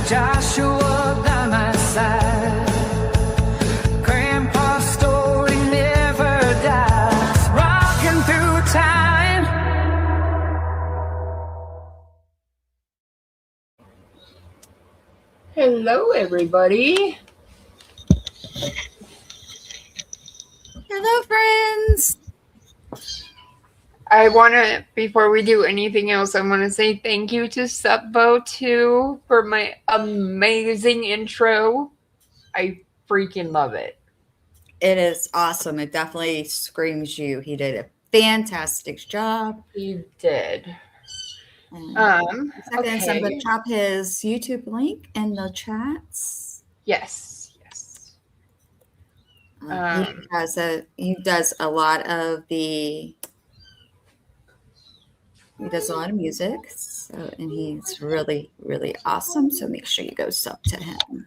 Joshua by my side. Grandpa's story never dies, rocking through time. Hello, everybody. Hello, friends. I want to, before we do anything else, I want to say thank you to Supbo2 for my amazing intro. I freaking love it. It is awesome. It definitely screams you. He did a fantastic job. He did. I'm going to Okay. drop his YouTube link in the chats. Yes. He does a lot of music, and he's really, really awesome. So make sure you go sub to him.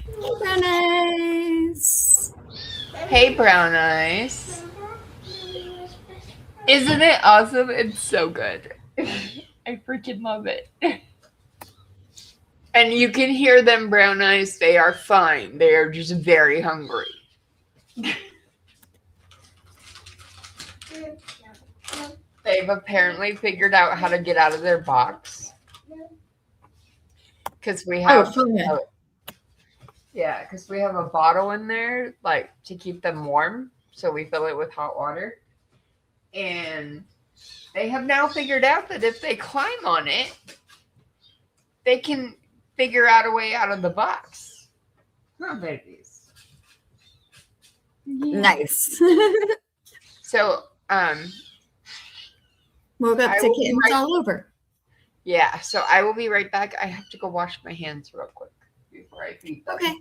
Hey, Brown Eyes. Hey, Brown Eyes. Isn't it awesome? It's so good. I freaking love it. And you can hear them, Brown Eyes. They are fine. They are just very hungry. They've apparently figured out how to get out of their box. Because we have because we have a bottle in there, like, to keep them warm. So we fill it with hot water. And they have now figured out that if they climb on it, they can figure out a way out of the box. Huh, babies? Yeah. Nice. So, woke up to kittens all over. Yeah, so I will be right back. I have to go wash my hands real quick before I feed them. Okay.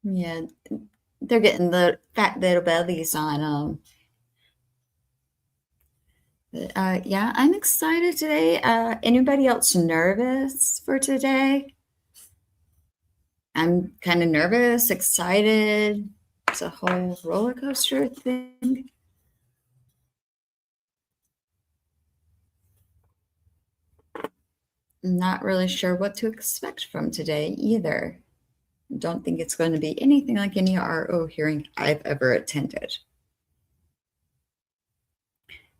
Yeah, they're getting the fat little bellies on them. Yeah, I'm excited today. Anybody else nervous for today? I'm kind of nervous, excited. It's a whole roller coaster thing. I'm not really sure what to expect from today either. I don't think it's going to be anything like any RO hearing I've ever attended.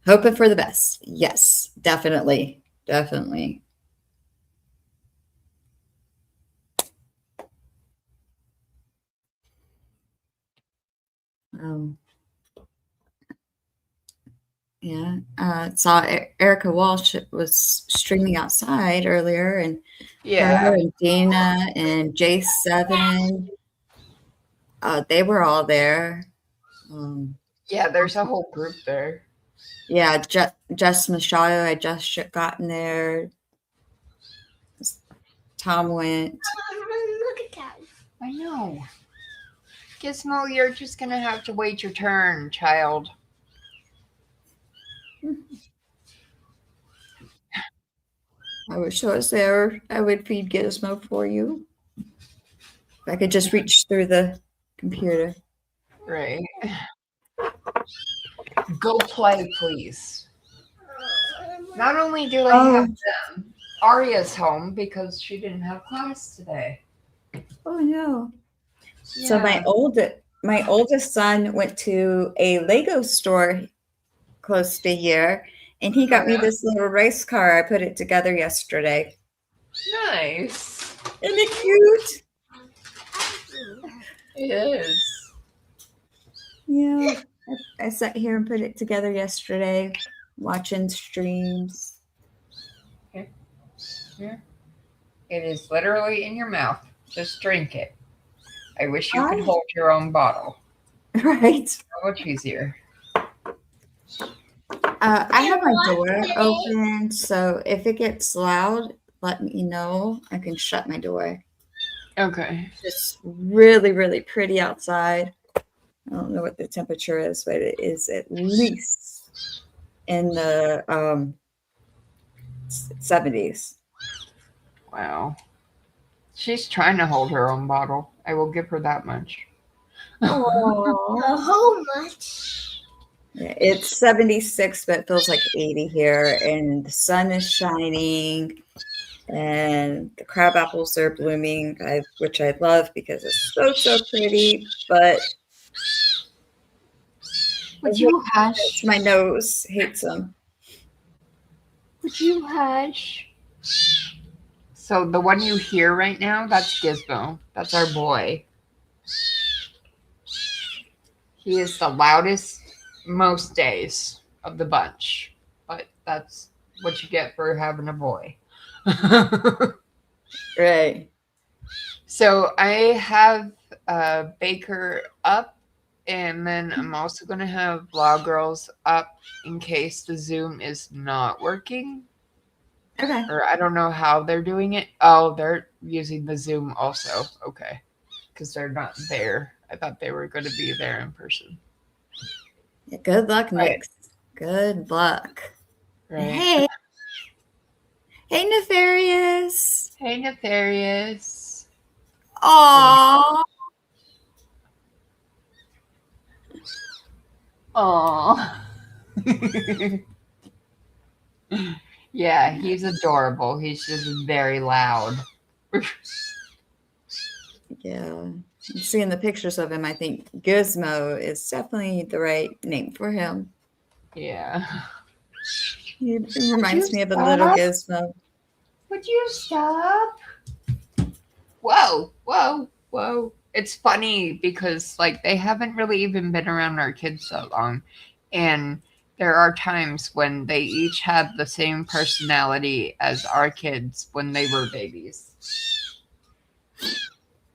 Hoping for the best. Yes, definitely. Definitely. Saw Erica Walsh was streaming outside earlier, and her and Dana and J7, they were all there. Yeah, there's a whole group there. Yeah, Jess Machado had just gotten there. Tom went. Look at that. I know. Gizmo, you're just going to have to wait your turn, child. I wish I was there. I would feed Gizmo for you. If I could just reach through the computer. Right. Go play, please. Not only do I have them, Arya's home because she didn't have class today. Oh no. Yeah. So my oldest son went to a Lego store close to here, and he got me this little race car. I put it together yesterday. Nice. Isn't it cute? It is. Yeah. I sat here and put it together yesterday, watching streams. Okay. Here. It is literally in your mouth. Just drink it. I wish you could hold your own bottle. Right. So much easier. I have my door open, so if it gets loud, let me know. I can shut my door. Okay. It's really, really pretty outside. I don't know what the temperature is, but it is at least in the 70s. Wow. She's trying to hold her own bottle. I will give her that much. Oh, So much. it's 76, but it feels like 80 here, and the sun is shining, and the crab apples are blooming, which I love because it's so pretty. But Would you hush? my nose hates them. Would you hush? So the one you hear right now, that's Gizmo. That's our boy. He is the loudest most days of the bunch, but that's what you get for having a boy. Right. So I have Baker up, and then I'm also going to have Vlog Girls up in case the Zoom is not working. Okay. Or I don't know how they're doing it. Oh, they're using the Zoom also. Okay. Because they're not there. I thought they were going to be there in person. Yeah, good luck, Right. Nix. Good luck. Right. Hey, Nefarious. Hey, Nefarious. Aww. Aww. Yeah, he's adorable. He's just very loud. Yeah. Seeing the pictures of him, I think Gizmo is definitely the right name for him. Yeah. He reminds me of a stop? little Gizmo. Would you stop? Whoa, whoa, whoa. It's funny because like they haven't really even been around our kids so long. And there are times when they each had the same personality as our kids when they were babies.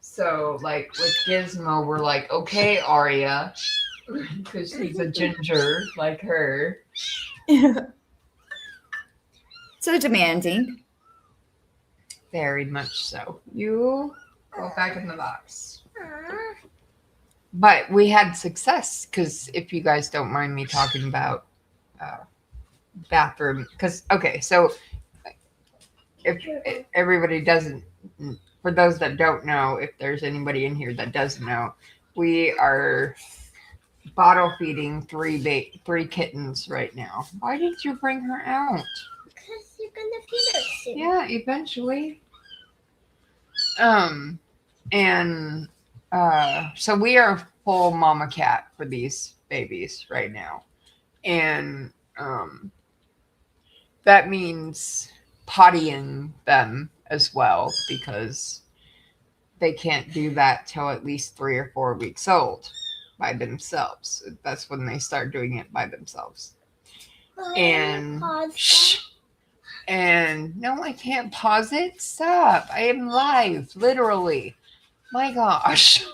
So like with Gizmo, we're like, okay, Arya, because she's a ginger like her. So demanding. Very much so. You go back in the box. But we had success because if you guys don't mind me talking about bathroom, because okay, so if everybody doesn't, for those that don't know, if there's anybody in here that doesn't know, we are bottle feeding three kittens right now. Why did you bring her out? Because you're gonna feed her soon. Yeah, eventually. And so we are full mama cat for these babies right now. And that means pottying them as well because they can't do that till at least 3 or 4 weeks old by themselves. That's when they start doing it by themselves. And shh. And no, I can't pause it. Stop. I am live, literally. My gosh.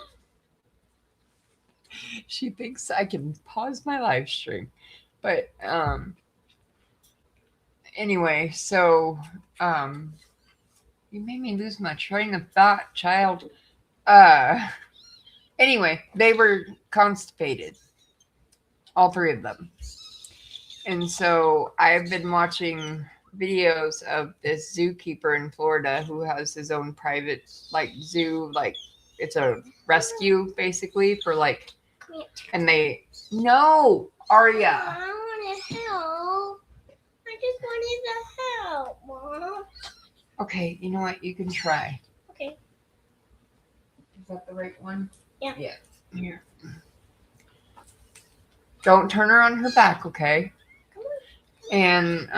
She thinks I can pause my live stream. But anyway, so you made me lose my train of thought, child. Anyway, they were constipated. All three of them. And so I've been watching videos of this zookeeper in Florida who has his own private like zoo, like it's a rescue basically for like, and they no Arya. I want to help. I just wanted to help, Mom. Okay, you know what? You can try. Okay. Is that the right one? Yeah. Yeah. Here. Don't turn her on her back, okay? And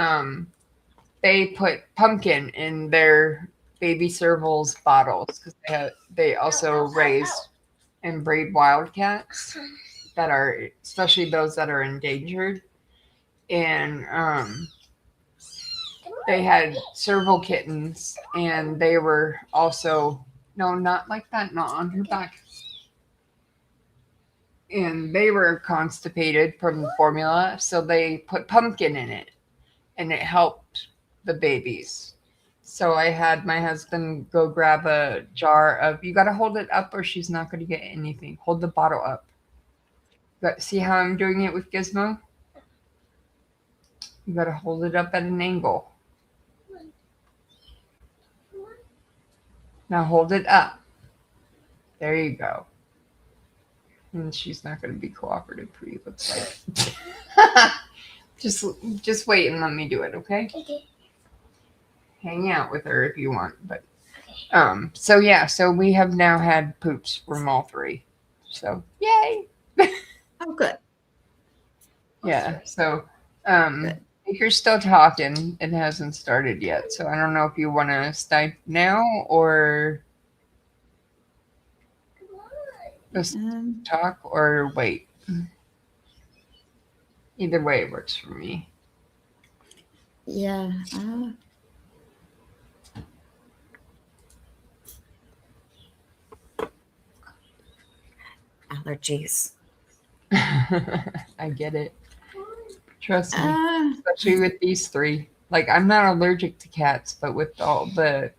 they put pumpkin in their baby servals bottles because they also raise and breed wildcats that are, especially those that are endangered. And they had serval kittens, and they were also no, not like that, not on her back. And they were constipated from the formula, so they put pumpkin in it, and it helped the babies. So I had my husband go grab a jar of, you got to hold it up or she's not going to get anything. Hold the bottle up. See how I'm doing it with Gizmo? You got to hold it up at an angle. Now hold it up. There you go. And she's not going to be cooperative for you, looks like. Just wait and let me do it, okay? Okay. Hang out with her if you want, but so yeah, so we have now had poops from all three. So yay. Oh, good. Yeah. So Good. Baker's still talking. It hasn't started yet. So I don't know if you want to start now or just talk or wait. Either way works for me. Yeah. Allergies. I get it. Trust me. Uh, Especially with these three. Like I'm not allergic to cats, but with all the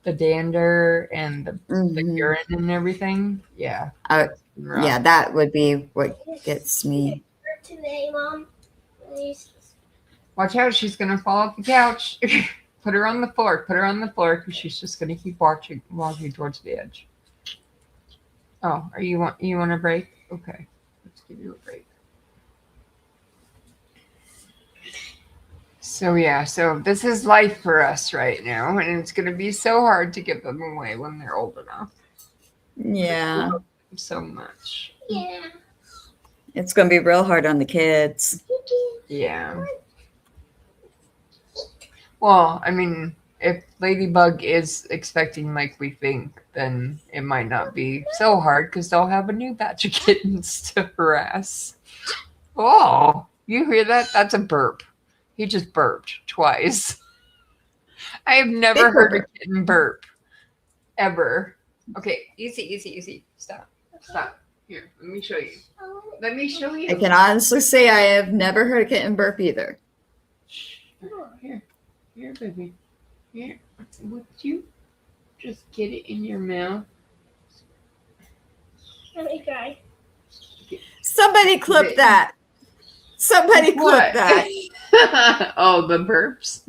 dander and the mhm. urine and everything, yeah. Oh, Rough. yeah, that would be what gets me. Today, Mom. Please. Watch out, she's gonna fall off the couch. Put her on the floor. Put her on the floor because she's just gonna keep walking towards the edge. Oh, you want a break? Okay, let's give you a break. So yeah, so this is life for us right now, and it's gonna be so hard to give them away when they're old enough. Yeah. So much. Yeah. It's going to be real hard on the kids. Yeah. Well, I mean, if Ladybug is expecting like we think, then it might not be so hard because they'll have a new batch of kittens to harass. Oh, you hear that? That's a burp. He just burped twice. I have never Big heard a burp. kitten burp. Ever. Okay, easy. Stop. Here, let me show you. Let me show you. I can honestly say I have never heard a kitten burp either. Here, baby. Here. Would you just get it in your mouth? Let me cry. Somebody clip that. Somebody clip that. Oh, the burps?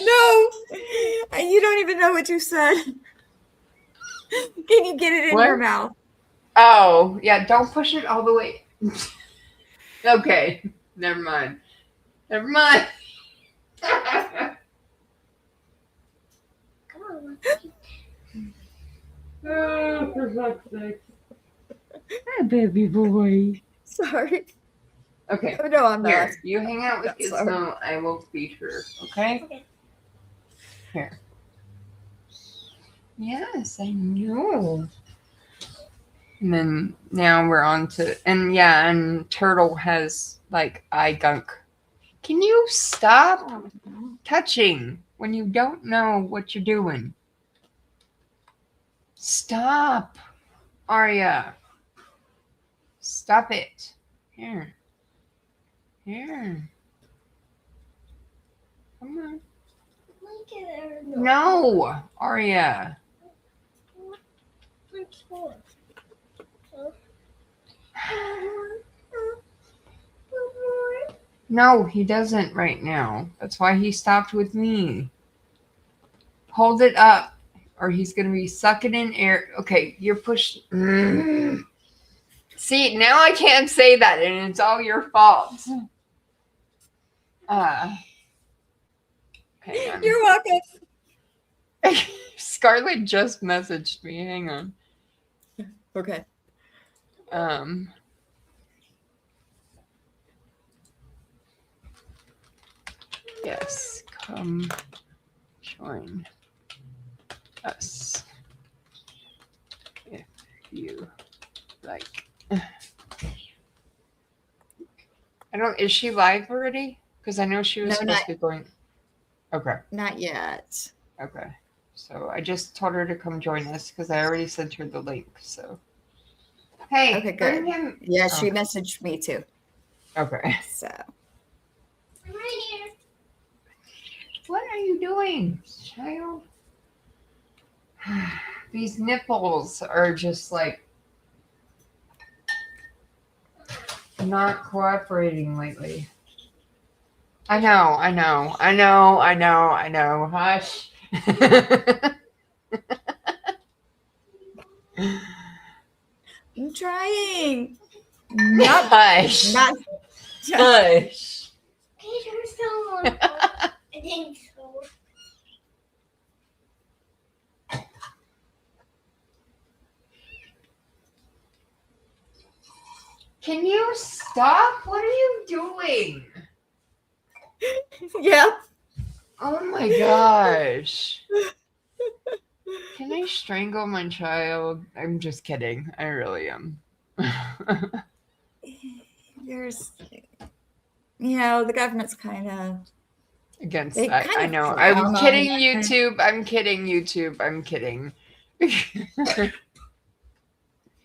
No, you don't even know what you said. Can you get it in What? your mouth? Oh, yeah, don't push it all the way. Okay, never mind. Come on. Oh, for fuck's sake. Hi, baby boy. Sorry. Okay. Oh, no, I'm Here, not. you hang out with That's all Gizmo. I will feed her. Okay? Okay. Here. Yes, I know. And then now we're on to, and Turtle has like eye gunk. Can you stop touching when you don't know what you're doing? Stop, Arya. Stop it. Here. Come on. Look at her. No, Arya. What's for? No, he doesn't right now. That's why he stopped with me. Hold it up, or he's going to be sucking in air. Okay, you're pushing. See, now I can't say that, and it's all your fault. Hang on. You're welcome. Scarlett just messaged me. Hang on. Okay. Yes, come join us if you like. I don't. Is she live already? Because I know she was No, supposed not- to be going. Okay. Not yet. Okay. So I just told her to come join us because I already sent her the link. So. Hey. Okay, bring good. him. Yeah, Oh, she messaged me too. Okay. So. I'm right here. What are you doing, child? These nipples are just like not cooperating lately. I know. Hush. I'm trying. Nope. Hush. Not Hush. Okay, turn still on. I think so. Can you stop? What are you doing? Yep. Oh my gosh. Can I strangle my child? I'm just kidding. I really am. There's, the government's kind of. Against They that. kind I of know. frown I'm on kidding, that. YouTube. I'm kidding, YouTube. I'm kidding.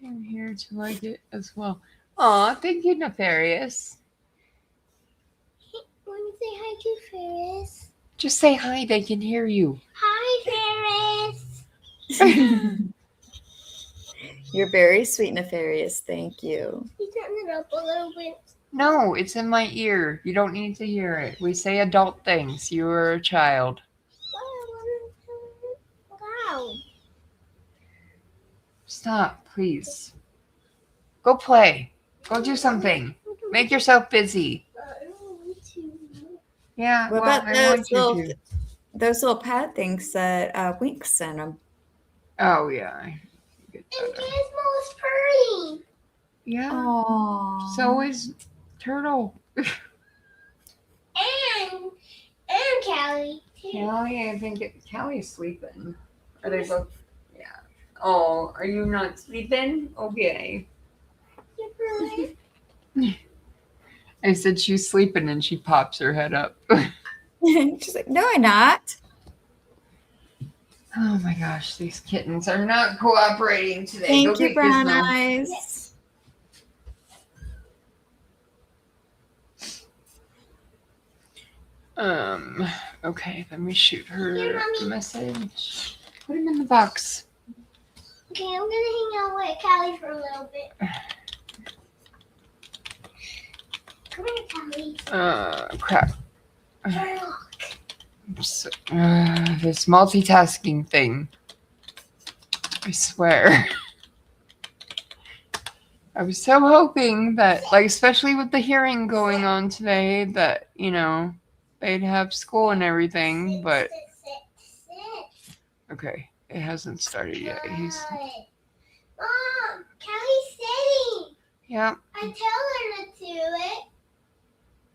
I'm here to like it as well. Aw, thank you, Nefarious. Want to say hi to Ferris? Just say hi, they can hear you. Hi, Ferris. You're very sweet, Nefarious. Thank you. You turn it up a little bit. No, it's in my ear. You don't need to hear it. We say adult things. You are a child. Wow. Stop, please. Go play. Go do something. Make yourself busy. I don't want to. Yeah, What well, about I want you to. those little pad things that Wink sent them? Oh, yeah. I get And that. Gizmo's purring. Yeah. Oh. So is Turtle. And Callie. Callie, I think Callie's sleeping. Are they both? Yeah. Oh, are you not sleeping? Okay. You're purring. I said she's sleeping and she pops her head up. She's like, no, I'm not. Oh my gosh, these kittens are not cooperating today. Thank Go you, get Brown Gizmo. Eyes. Yes. Okay, let me shoot her Here, a Mommy. message. Put him in the box. Okay, I'm gonna hang out with Callie for a little bit. Come here, Callie. Crap. Turtle. So, this multitasking thing. I swear. I was so hoping that, like, especially with the hearing going on today, that, they'd have school and everything, but Sit. okay, it hasn't started yet. He's, Good. Mom, Callie's sitting. yeah, I tell her to do it.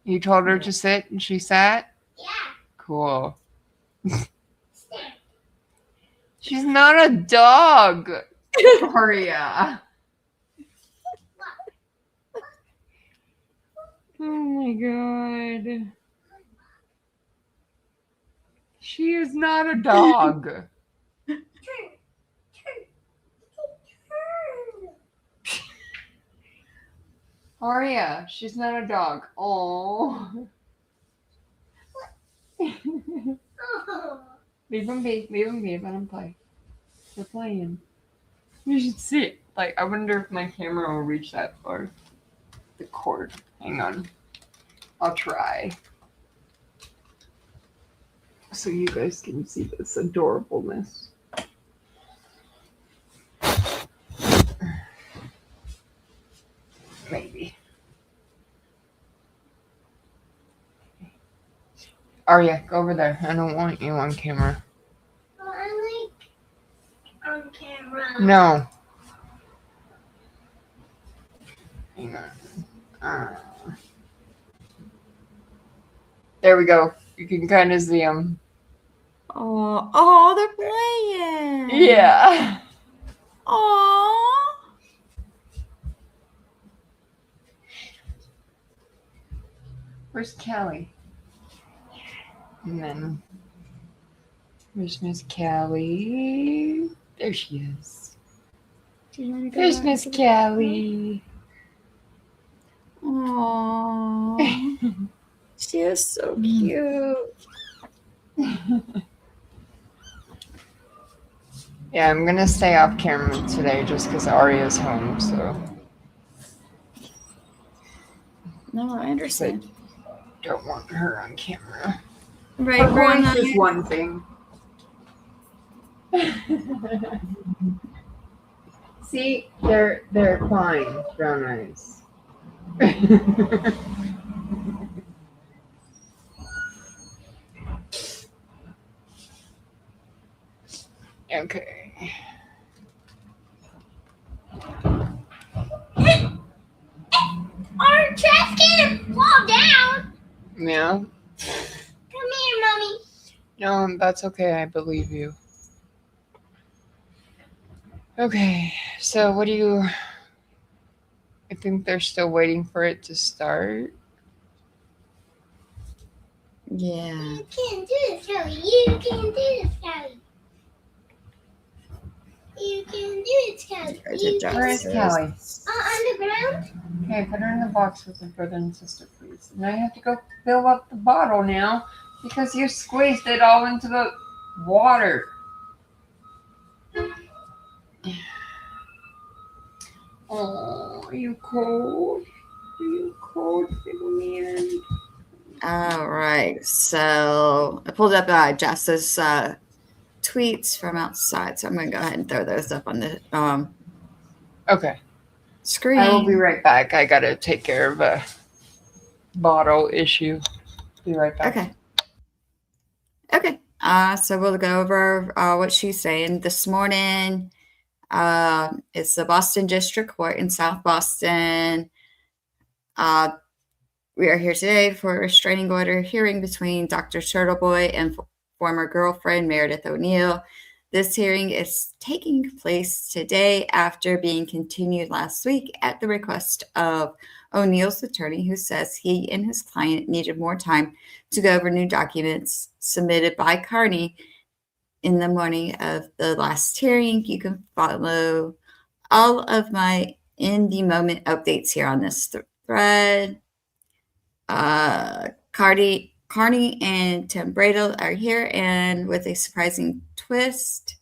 you told her to sit and she sat? Yeah. Cool. Sit. She's not a dog, Aria. Oh my god. She is not a dog. Turn. Aria, she's not a dog. Oh. Oh. Leave him be. Leave him be. Let him play. They're playing. You should see it. Like, I wonder if my camera will reach that far. The cord. Hang on. I'll try. So you guys can see this adorableness. Maybe. Aria, go over there. I don't want you on camera. Well, I like on camera. No. Hang on. There we go. You can kind of see them. Oh, they're playing. Yeah. Oh. Where's Callie? And then where's Miss Callie? There she is. There's Miss Callie. Oh. She is so cute. Yeah, I'm gonna stay off camera today just because Aria's home, so No, I understand. don't want her on camera. Right, Her Brown voice is Eyes. one thing. See, They're fine, brown eyes. Okay. Our trash can fall down. Yeah. Come here, mommy. No, that's okay. I believe you. Okay. So what do you? I think they're still waiting for it to start. Yeah. You can do this, Kelly. You can do this, Kelly. You can do it, Kelly. There's You a can. Where is Callie? On the ground? Okay, put her in the box with her brother and sister, please. And I have to go fill up the bottle now because you squeezed it all into the water. Oh, are you cold? Are you cold, little man? All right. So I pulled up Jess's tweets from outside. So I'm going to go ahead and throw those up on the Okay. screen. I will be right back. I gotta take care of a bottle issue. Be right back. Okay. Okay. So we'll go over what she's saying this morning. It's the Boston District Court in South Boston. We are here today for a restraining order hearing between Dr. Turtleboy and former girlfriend Meredith O'Neill. This hearing is taking place today after being continued last week at the request of O'Neill's attorney, who says he and his client needed more time to go over new documents submitted by Kearney in the morning of the last hearing. You can follow all of my in the moment updates here on this thread. Kearney and Tim Bradle are here, and with a surprising twist,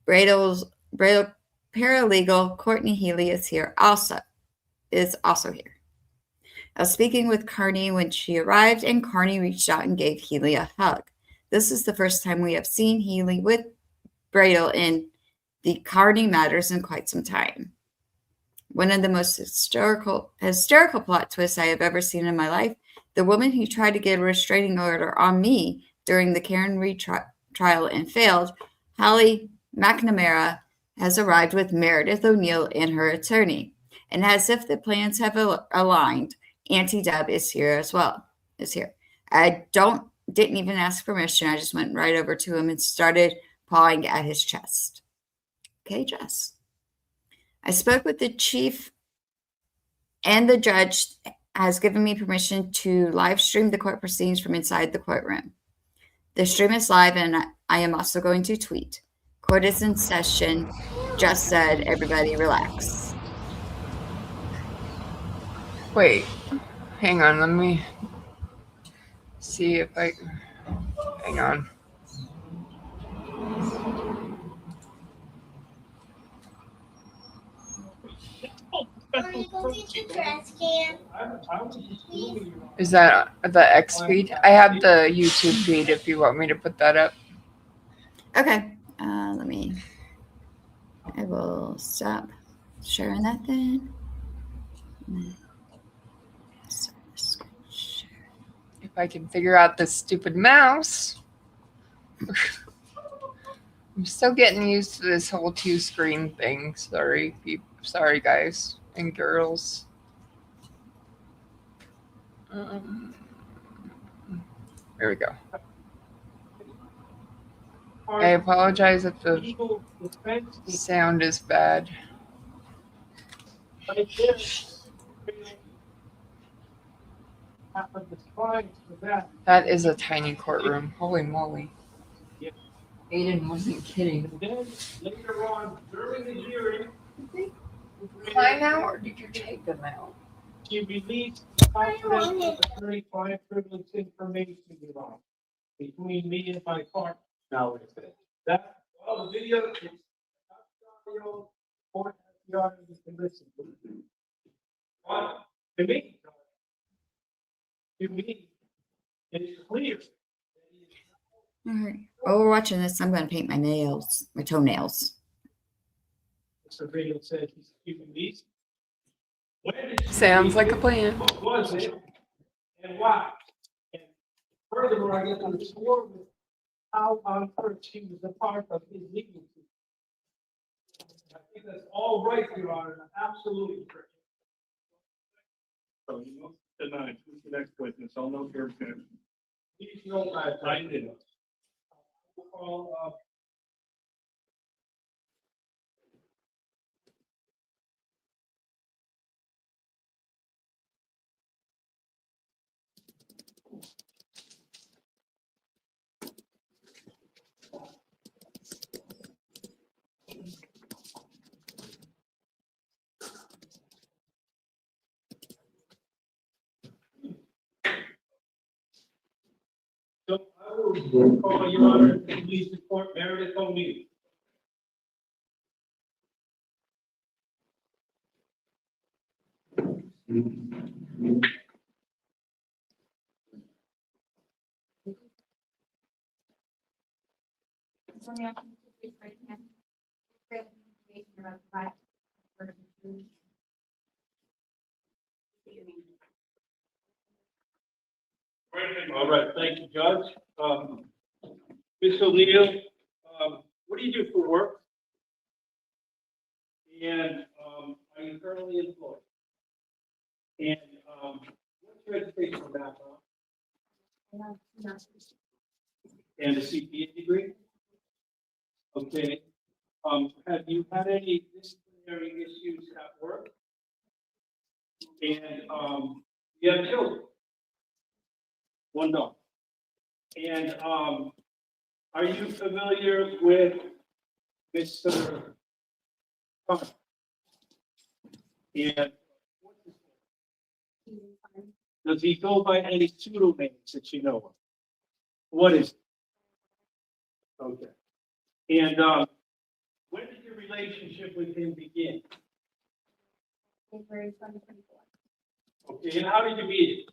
Bradle paralegal Courtney Healy is also here. I was speaking with Kearney when she arrived, and Kearney reached out and gave Healy a hug. This is the first time we have seen Healy with Bradle in the Kearney matters in quite some time. One of the most hysterical plot twists I have ever seen in my life. The woman who tried to get a restraining order on me during the Karen Reed trial and failed, Holly McNamara, has arrived with Meredith O'Neill and her attorney. And as if the plans have aligned, Auntie Deb is here as well. I didn't even ask permission. I just went right over to him and started pawing at his chest. Okay, Jess. I spoke with the chief, and the judge has given me permission to live stream the court proceedings from inside the courtroom. The stream is live, and I am also going to tweet. Court is in session. Just said, everybody relax. Wait, hang on. Let me see if I. Hang on. Mommy, go get your trash can. Is that the X feed? I have the YouTube feed if you want me to put that up. Okay. I will stop sharing that then. If I can figure out this stupid mouse. I'm still getting used to this whole 2-screen thing. Sorry, sorry guys and girls. There we go. I apologize if the sound is bad. That is a tiny courtroom. Holy moly. Aidan wasn't kidding. Then later on during the hearing, Did they climb out or did you take them out? she released confidential attorney-client privilege information between me and my partner. Now it's that the video is audio, court has the audio you can listen to. But to me, it's clear. All right. While we're watching this, I'm going to paint my toenails. Mr. Reagan said he's keeping these. When did she Sounds keep like a it? plan. What was it? And why? And furthermore, I get to explore with how on earth she was a part of his legal team. I think that's all right, Your Honor, absolutely correct. So you must deny. Who's the next witness? I'll note your objection. Please note I did. Call, So I will call Your Honor, please report Meredith O'Neill. All right, thank you, Judge. Ms. O'Neill, what do you do for work? And are you currently employed? And what's your educational background? And a CPA degree? Okay. Have you had any disciplinary issues at work? And you have children? One dog. And are you familiar with Mr. Kearney? And what's his name? Does he go by any pseudonames that you know of? What is it? Okay. And when did your relationship with him begin? February 2024. Okay, and how did you meet him?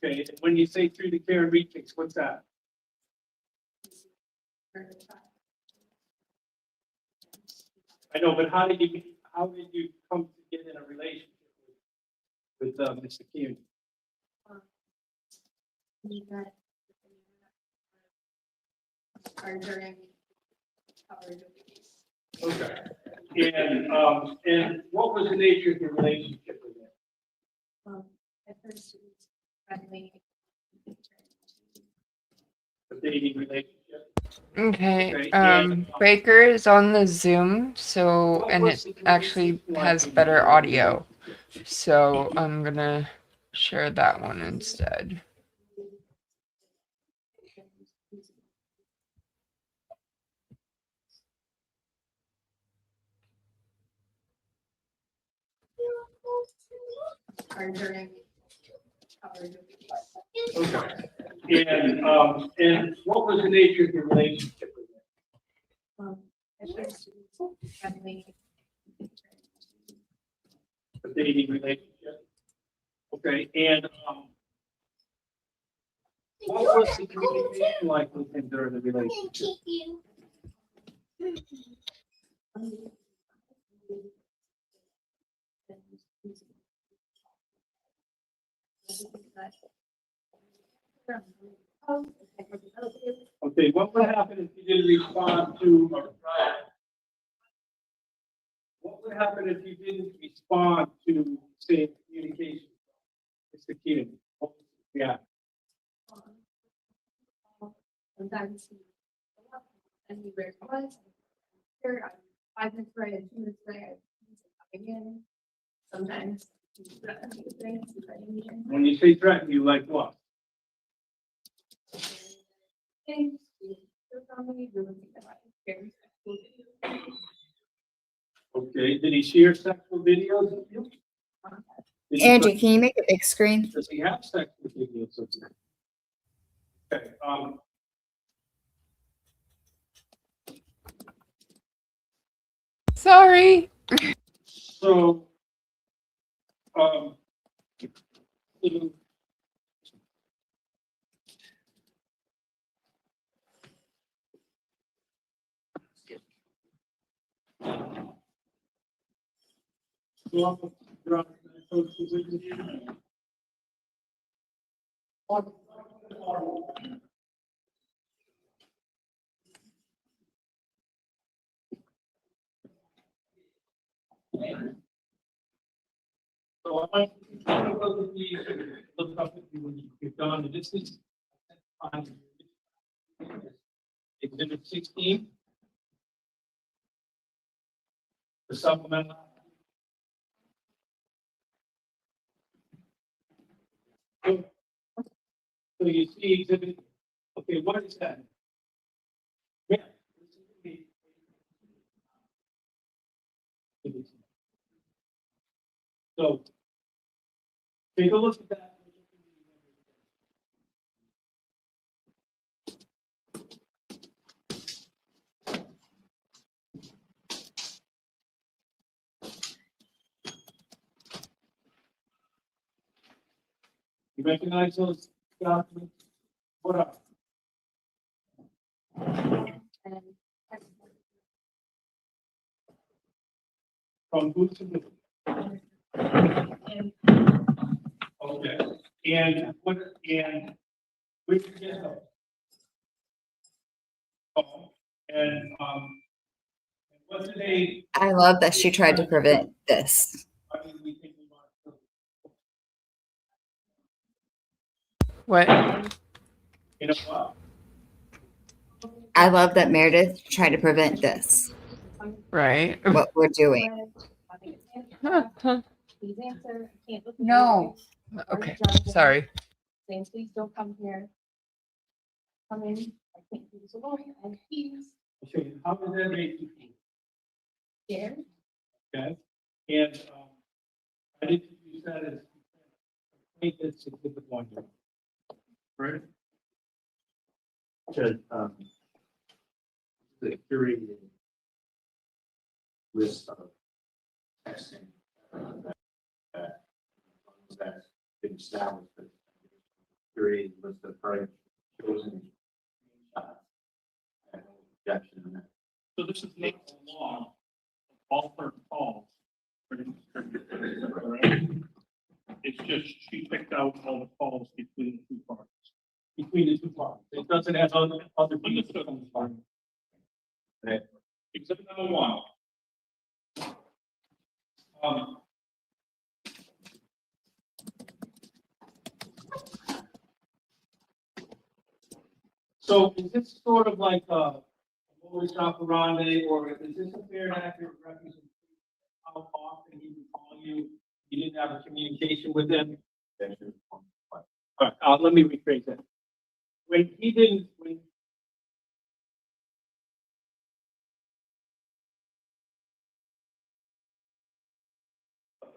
Okay, and when you say through the care and retake, what's that? I know, but how did you come to get in a relationship with Mr. Kearney? We met during coverage of the case. Okay. And what was the nature of your relationship with him? At first, it was friendly. A dating relationship? Okay. Okay, and, Baker is on the Zoom, so and it actually has better audio. So I'm gonna share that one instead. During coverage of the case. Okay. And what was the nature of your relationship with him? At first, it was friendly. A dating relationship? Okay, and what was the communication like with him during the relationship? Okay, what would happen if you didn't respond to a What would happen if you didn't respond to, say, communication? Mr. Kearney? Yeah. Sometimes and we realize here, 5 minutes right and 2 minutes right, coming in. Sometimes. When you say threaten, you like what? Okay, did he share sexual videos with you? Did he- Angie, can you make a big screen? Does he have sexual videos with you? Okay, Sorry. so, off of drop that coach was with you. So I might look at these, look up at you when you're done. This is Exhibit 16. The supplemental. So you see exhibit, okay, what is that? Yeah. So take a look at that. You recognize those documents? What up? And From who to who? Okay, and what, and where did you get those? Oh, and what do they? I love that she tried to prevent this. I mean, we think we want What? you know what? I love that Meredith tried to prevent this, Right. what we're doing. please answer. I can't look. No. Okay. Sorry. Saying, please don't come here. Come in. I can't use a lawyer. And he's I'll show you. How does that make you feel? scared. Okay, and I didn't use that as make this exhibit one. Right? To, the curated list of testing that's been established, but curated list of current chosen shots. I have no objection on that. So this is not a law, all her calls. It's just, she picked out all the calls between the two parties. Between the two parties, it doesn't have other Understood. Okay. Exhibit number one. So is this sort of like a modus operandi, or is this a fair and accurate representation of how often he would call you? You didn't have a communication with him? All right, let me rephrase that. When he didn't, when.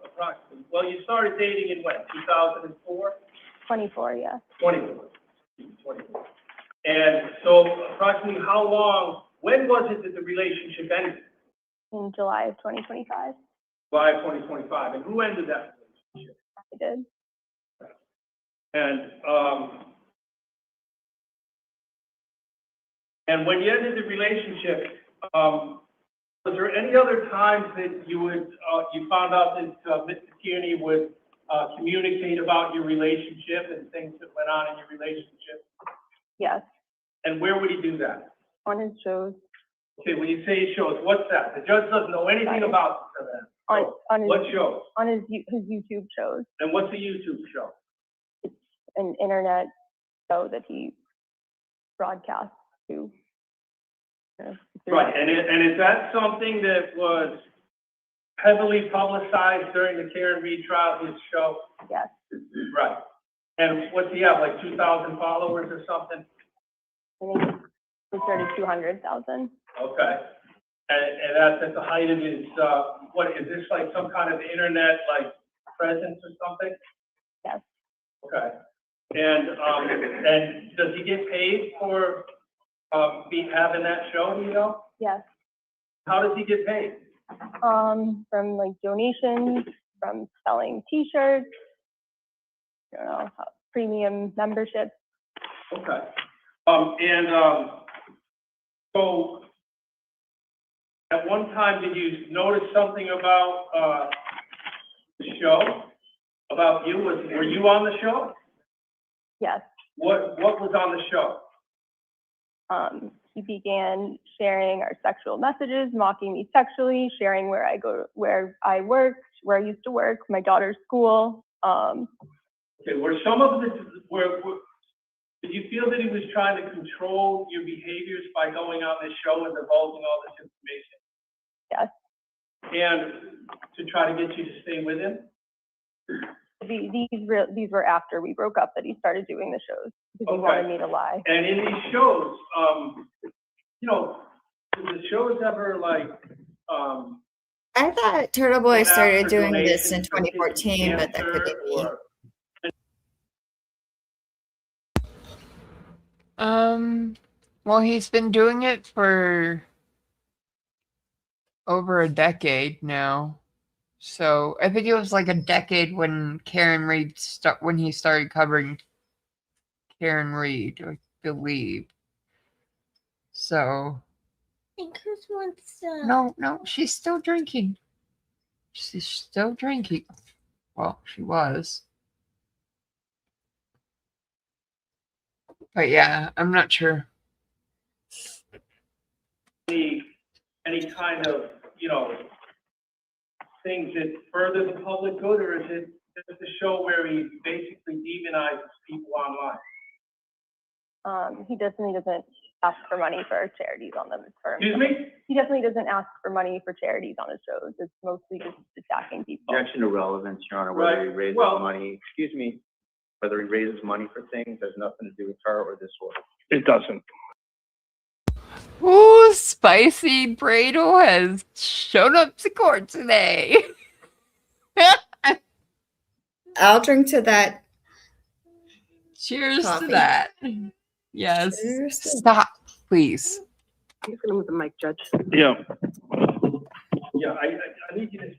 Approximately. Well, you started dating in what, 2004? 24, yeah. 24. 24. And so approximately how long, when was it that the relationship ended? In July of 2025, July of 2025. And who ended that relationship? I did. And when you ended the relationship, was there any other times that you would, you found out that Mr. Kearney would communicate about your relationship and things that went on in your relationship? Yes, And where would he do that? on his shows, Okay, when you say shows, what's that? The judge doesn't know anything about that. on What his, shows? on his YouTube shows, And what's a YouTube show? an internet show that he broadcasts to. Through- Right, and is that something that was heavily publicized during the Karen Reed trial, his show? Yes, Right. And what's he have, like 2,000 followers or something? I think it's closer to 200,000. Okay. And that's at the height of his, what, is this like some kind of internet, like, presence or something? Yes, Okay. And does he get paid for, having that show, do you know? yes. How does he get paid? From like donations, from selling T-shirts, I don't know, premium memberships. Okay. So at one time, did you notice something about, show about you. Were you on the show? Yes. What was on the show? He began sharing our sexual messages, mocking me sexually, sharing where I worked, where I used to work, my daughter's school. Okay, were some of the, did you feel that he was trying to control your behaviors by going on this show and divulging all this information? Yes. And to try to get you to stay with him? These were after we broke up that he started doing the shows because he wanted me to lie. And in these shows, you know, did the shows ever like, I thought Turtleboy started after doing this in donations for 2014, but that cancer could be me. Well, he's been doing it for over a decade now. So I think it was like a decade when Karen Reed when he started covering Karen Reed, I believe. So no, she's still drinking. She's still drinking. Well, she was. But yeah, I'm not sure. Any kind of, you know, things that further the public good, or is it just a show where he basically demonizes people online? He definitely doesn't ask for money for charities on them. Excuse me? He definitely doesn't ask for money for charities on his shows. It's mostly just attacking people. Objection to relevance, Your Honor, Right. whether he raises Well- money, excuse me, whether he raises money for things has nothing to do with her or this order. It doesn't. Ooh, Spicy Bradle has shown up to court today. I'll drink to that. Cheers Coffee. to that. Yes. Cheers to- Stop, please. I'm just gonna move the mic, Judge. Yeah. Yeah, I need you to, is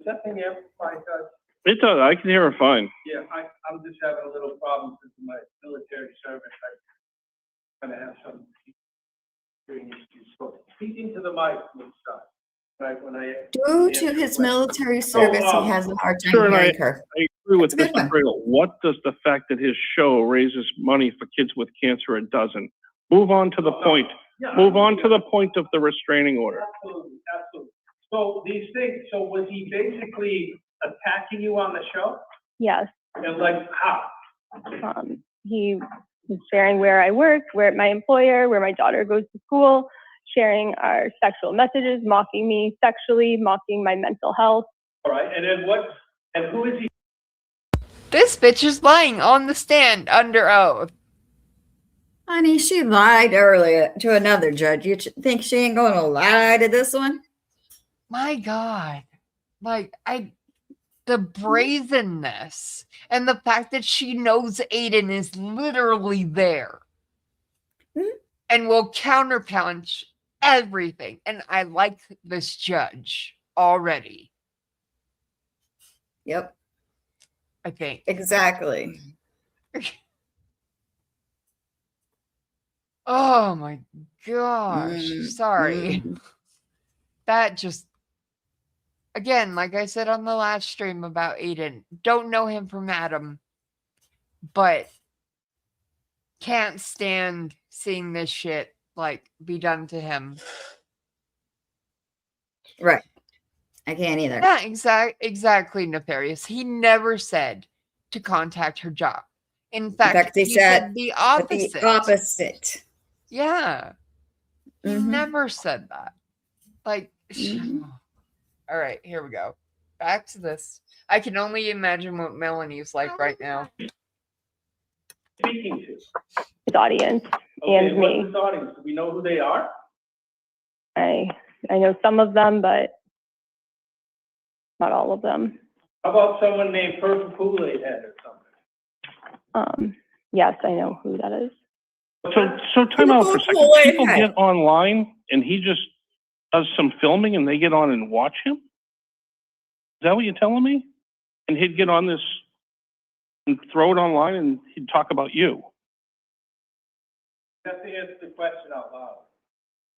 that thing amplified, Judge? It does. I can hear her fine. Yeah, I'm just having a little problem since my military service. I kind of have some hearing issues. So speaking to the mic, right, when I. Due to his military service, he has a hard time Sure, and hearing her. I agree with That's a good Mr. Bradle. What does the fact that his show raises money for kids with cancer? It doesn't. Move on to the point. Yeah, Move on to the point of the restraining order. Absolutely, absolutely. So these things, so was he basically attacking you on the show? Yes. And like how? He was sharing where I work, where my employer, where my daughter goes to school, sharing our sexual messages, mocking me sexually, mocking my mental health. All right, and then what, and who is he? This bitch is lying on the stand under oath. Honey, she lied earlier to another judge. You think she ain't going to lie to this one? My God. Like, the brazenness and the fact that she knows Aidan is literally there and will counterpunch everything. And I like this judge already. Yep, I think. exactly. Oh my gosh. Sorry. That just, again, like I said on the last stream about Aidan, don't know him from Adam, but can't stand seeing this shit like be done to him. Right. I can't either. Yeah, exactly, Nefarious. He never said to contact her job. In fact, he said the But opposite. the opposite. Yeah. He Mhm. never said that. Like, all right, here we go. Back to this. I can only imagine what Melanie's like right now. Speaking to? His audience Okay, and what's me. his audience? Do we know who they are? I know some of them, but not all of them. How about someone named Purple Kool-Aid Head or something? Yes, I know who that is. So time out for a second. People get online and he just does some filming and they get on and watch him? Is that what you're telling me? And he'd get on this and throw it online and he'd talk about you. You have to answer the question out loud.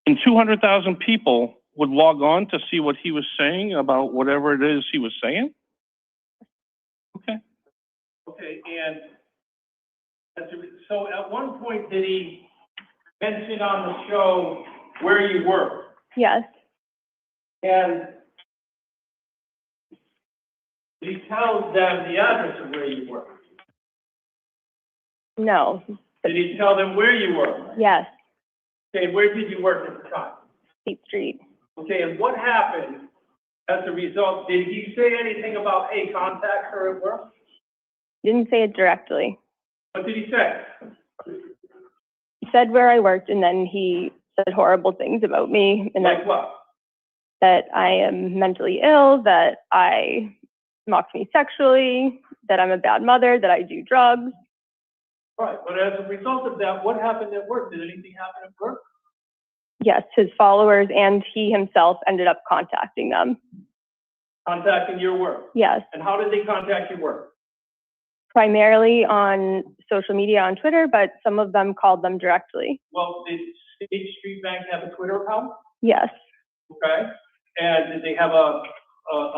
And 200,000 people would log on to see what he was saying about whatever it is he was saying? and so at one point, did he mention on the show where you work? Yes. And did he tell them the address of where you work? No. Did he tell them where you work? Yes. Okay, where did you work at the time? State Street. Okay, and what happened as a result? Did he say anything about, hey, contact her at work? Didn't say it directly. What did he say? He said where I worked, and then he said horrible things about me, and Like what? that I am mentally ill, that I mocked me sexually, that I'm a bad mother, that I do drugs. Right, but as a result of that, what happened at work? Did anything happen at work? Yes, his followers and he himself ended up contacting them. Contacting your work? Yes. And how did they contact your work? Primarily on social media, on Twitter, but some of them called them directly. Well, did State Street Bank have a Twitter account? Yes. Okay. And did they have an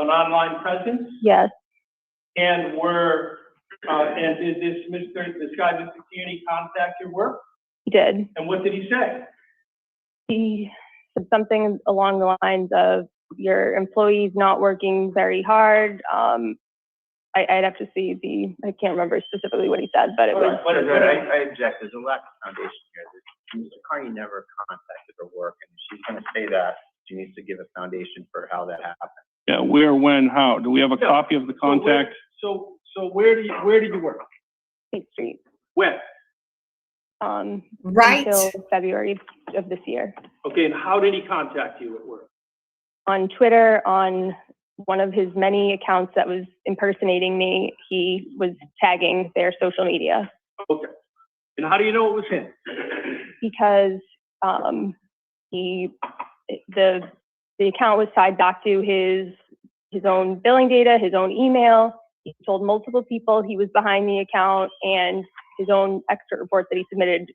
online presence? Yes. And and did this guy, Mr. Kearney, contact your work? He did. And what did he say? He said something along the lines of, your employee's not working very hard. I'd have to see I can't remember specifically what he said, but it was. I object. There's a lack of foundation here. Mr. Kearney never contacted her work, and if she's going to say that, she needs to give a foundation for how that happened. Yeah, where, when, how? Do we have a copy of the contact? So where did you work? State Street. When? Right. Until February of this year. Okay, and how did he contact you at work? On Twitter, on one of his many accounts that was impersonating me, he was tagging their social media. Okay. And how do you know it was him? Because the account was tied back to his own billing data, his own email. He told multiple people he was behind the account, and his own expert report that he submitted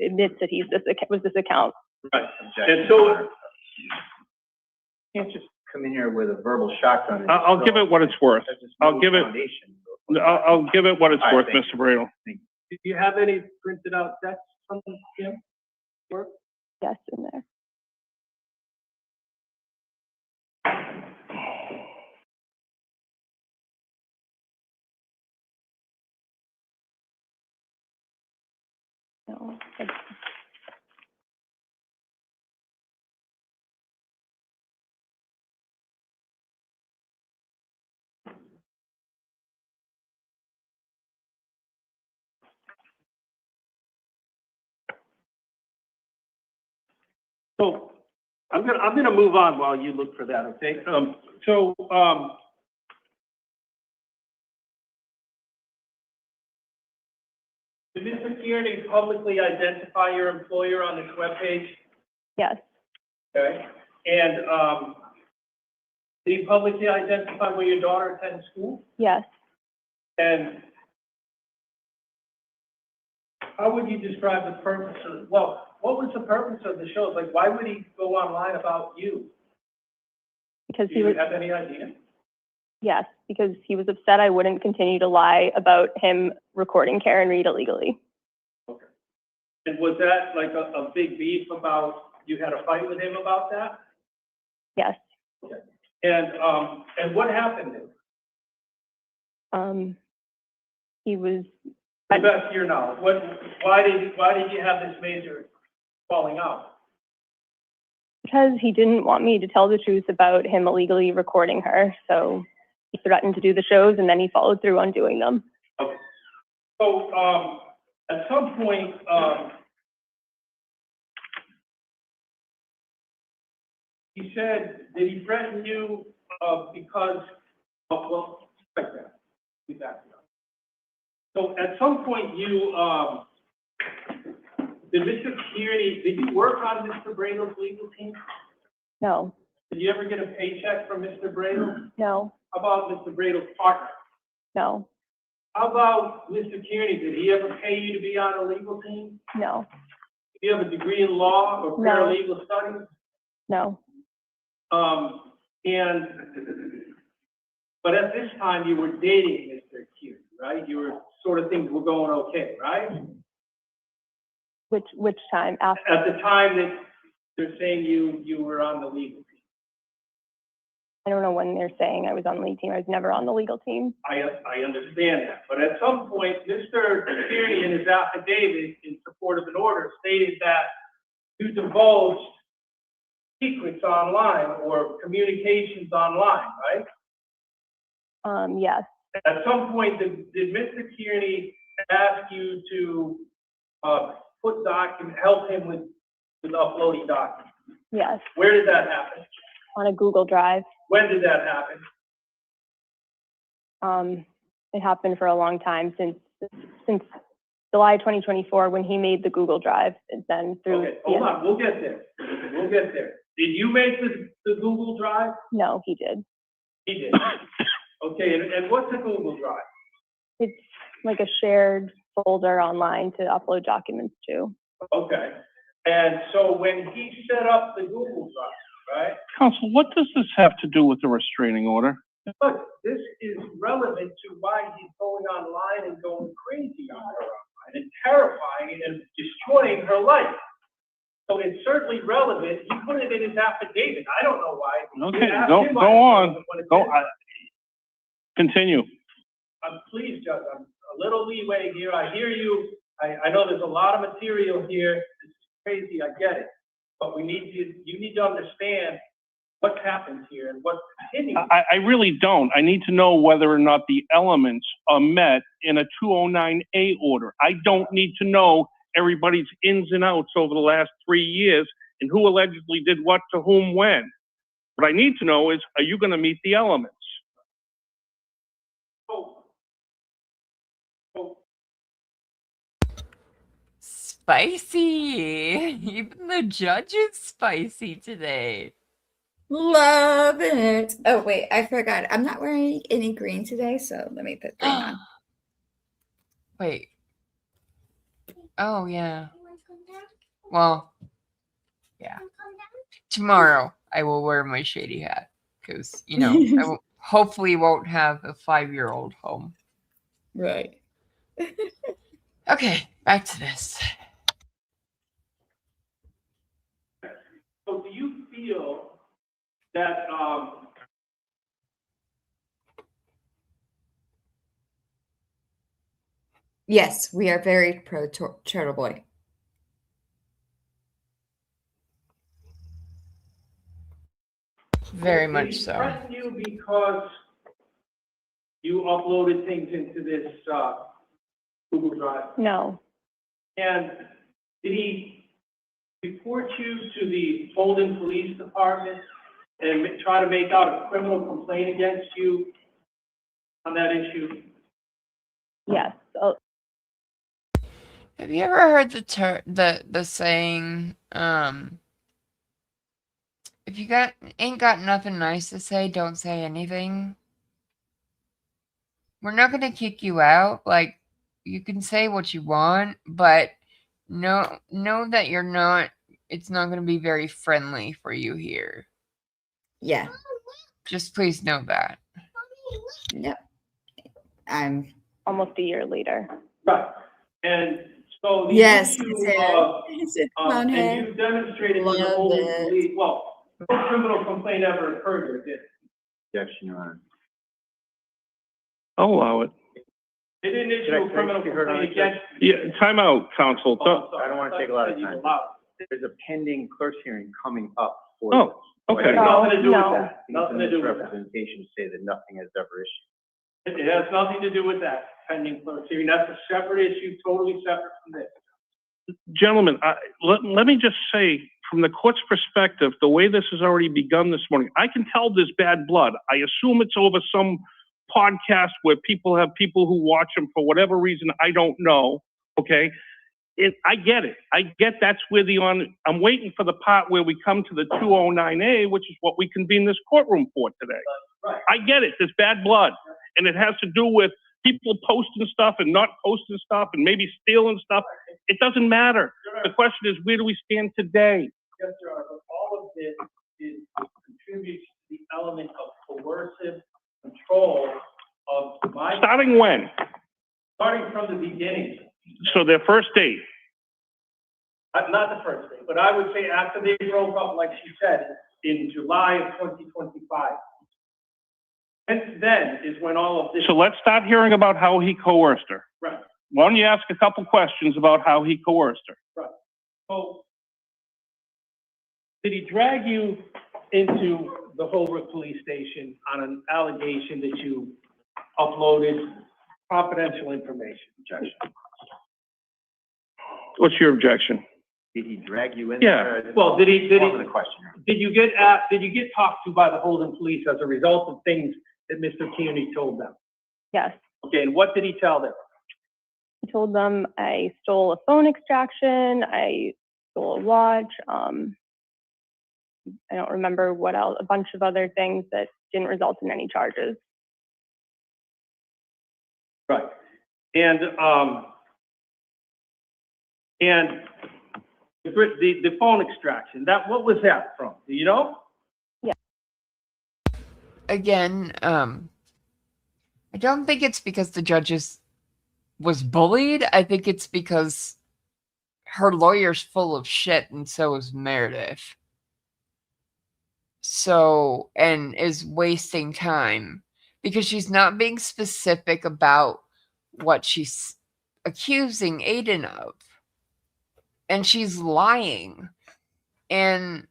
admits that this account. Right. Objection. And so You can't just come in here with a verbal shotgun. and I'll just give go, it what it's worth. "There's just I'll no give it- foundation." I'll give it what it's All right, worth, thank Mr. Bradle. do you have any printed out texts from him? Work? Yes, in there. No, So I'm gonna move on while you look for that, okay? Did Mr. Kearney publicly identify your employer on his webpage? yes, Okay. And did he publicly identify where your daughter attends school? yes. And how would you describe the purpose of, well, what was the purpose of the shows? Like, why would he go online about you? Because Do he you was, have any idea? yes, because he was upset I wouldn't continue to lie about him recording Karen Reed illegally. Okay. And was that like a big beef about, you had a fight with him about that? Yes. Okay. And what happened then? He was, To the best of your knowledge, why did you have this major falling out? because he didn't want me to tell the truth about him illegally recording her, so he threatened to do the shows and then he followed through on doing them. Okay. So, at some point, he said, did he threaten you, because, well, like that, do that. So at some point you, did Mr. Kearney, did you work on Mr. Bradle's legal team? No, Did you ever get a paycheck from Mr. Bradle? no, How about Mr. Bradle's partner? no, How about Mr. Kearney? Did he ever pay you to be on a legal team? no, Do you have a degree in law or No. paralegal studies? no, But at this time you were dating Mr. Kearney, right? You were sort of things were going okay, right? Which time? After? At the time that they're saying you were on the legal team. I don't know when they're saying I was on the legal team. I was never on the legal team. I understand that, but at some point, Mr. Kearney in his affidavit in support of an order stated that you divulged secrets online or communications online, right? Yes. At some point, did Mr. Kearney ask you to help him with uploading documents? Yes. Where did that happen? On a Google Drive. When did that happen? It happened for a long time, since July 2024, when he made the Google Drive, and then through. Okay, hold on, we'll get there. We'll get there. Did you make the Google Drive? No, he did. He did. Okay, and what's a Google Drive? It's like a shared folder online to upload documents to. Okay, and so when he set up the Google Drive, right? Counsel, what does this have to do with the restraining order? Look, this is relevant to why he's going online and going crazy on her online and terrifying and destroying her life. So it's certainly relevant. He put it in his affidavit. I don't know why. Okay, go on. Continue. Please, Judge, I'm a little leeway here. I hear you. I know there's a lot of material here. This is crazy. I get it. But you need to understand what's happened here and what's continuing. I really don't. I need to know whether or not the elements are met in a 209A order. I don't need to know everybody's ins and outs over the last 3 years and who allegedly did what to whom when. What I need to know is, are you going to meet the elements? Spicy. Even the judge is spicy today. Love it. Oh, wait, I forgot. I'm not wearing any green today, so let me put green on. Wait. Oh, yeah. Well, yeah. Tomorrow I will wear my shady hat because, I hopefully won't have a 5-year-old home. Right. Okay, back to this. So do you feel that Yes, we are very pro Turtleboy. Very much so. Did he threaten you because you uploaded things into this Google Drive? No. And did he report you to the Holden Police Department and try to make out a criminal complaint against you on that issue? Yes. Have you ever heard the saying, if you ain't got nothing nice to say, don't say anything? We're not going to kick you out. Like, you can say what you want, but know that it's not going to be very friendly for you here. Yeah. Just please know that. Yep. I'm almost a year later. Right. And so the yes, issue and you demonstrated to the Holden Police, well, no criminal complaint ever occurred here, did it? Objection, Your Honor. I'll allow it. They didn't issue a criminal complaint against you. Yeah, time out, counsel. I don't want to take a lot of time. There's a pending clerk's hearing coming up for Oh, this. okay. Nothing to do with No. that. Nothing to do with that. Representation to say that nothing has ever issued. It has nothing to do with that pending clerk's hearing. That's a separate issue, totally separate from this. Gentlemen, let me just say, from the court's perspective, the way this has already begun this morning, I can tell there's bad blood. I assume it's over some podcast where people have people who watch them for whatever reason, I don't know, okay? I get it. I get that's where I'm waiting for the part where we come to the 209A, which is what we convene this courtroom for today. Right. I get it. There's bad blood. And it has to do with people posting stuff and not posting stuff and maybe stealing stuff. It doesn't matter. The question is, where do we stand today? Yes, Your Honor, but all of this contributes to the element of coercive control of my. Starting when? Starting from the beginning, So their first date, not the first day, but I would say after they broke up, like she said, in July of 2025. And then is when all of this. so let's start hearing about how he coerced her. Right, Why don't you ask a couple questions about how he coerced her? right. So, did he drag you into the Holbrook Police Station on an allegation that you uploaded confidential information? Objection. What's your objection? Did he drag you in Yeah. there? Well, did he, Wasn't a question. did you get talked to by the Holden Police as a result of things that Mr. Kearney told them? Yes. Okay, and what did he tell them? I told them I stole a phone extraction, I stole a watch, I don't remember what else, a bunch of other things that didn't result in any charges. Right. And the phone extraction, what was that from? Do you know? Again, I don't think it's because the judge was bullied. I think it's because her lawyer's full of shit, and so is Meredith. So, and is wasting time because she's not being specific about what she's accusing Aidan of. And she's lying. And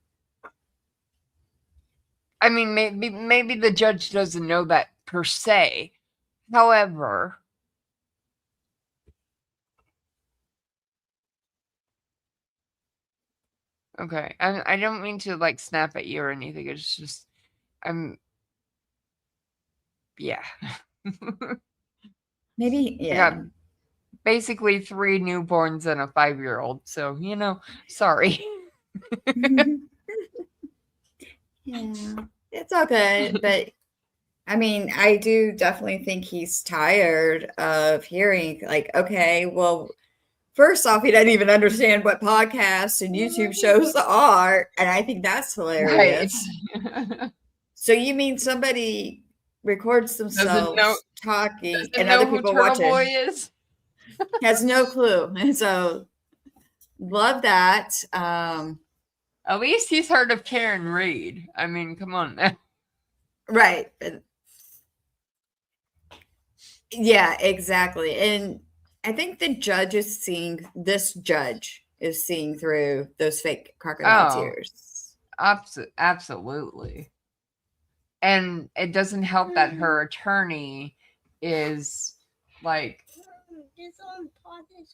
I mean, maybe the judge doesn't know that per se. However, okay, I don't mean to like snap at you or anything. It's just yeah. Maybe, I yeah. got basically 3 newborns and a 5-year-old, so sorry. Yeah, it's all good, but I mean, I do definitely think he's tired of hearing, like, okay, well, first off, he doesn't even understand what podcasts and YouTube shows are, and I think that's hilarious. Right. So you mean somebody records themselves talking and know other who people watching? Turtleboy is? Has no clue. And so love that. At least he's heard of Karen Reed. I mean, come on now. Right. Yeah, exactly. And I think this judge is seeing through those fake crocodile tears. Absolutely. And it doesn't help that her attorney is like,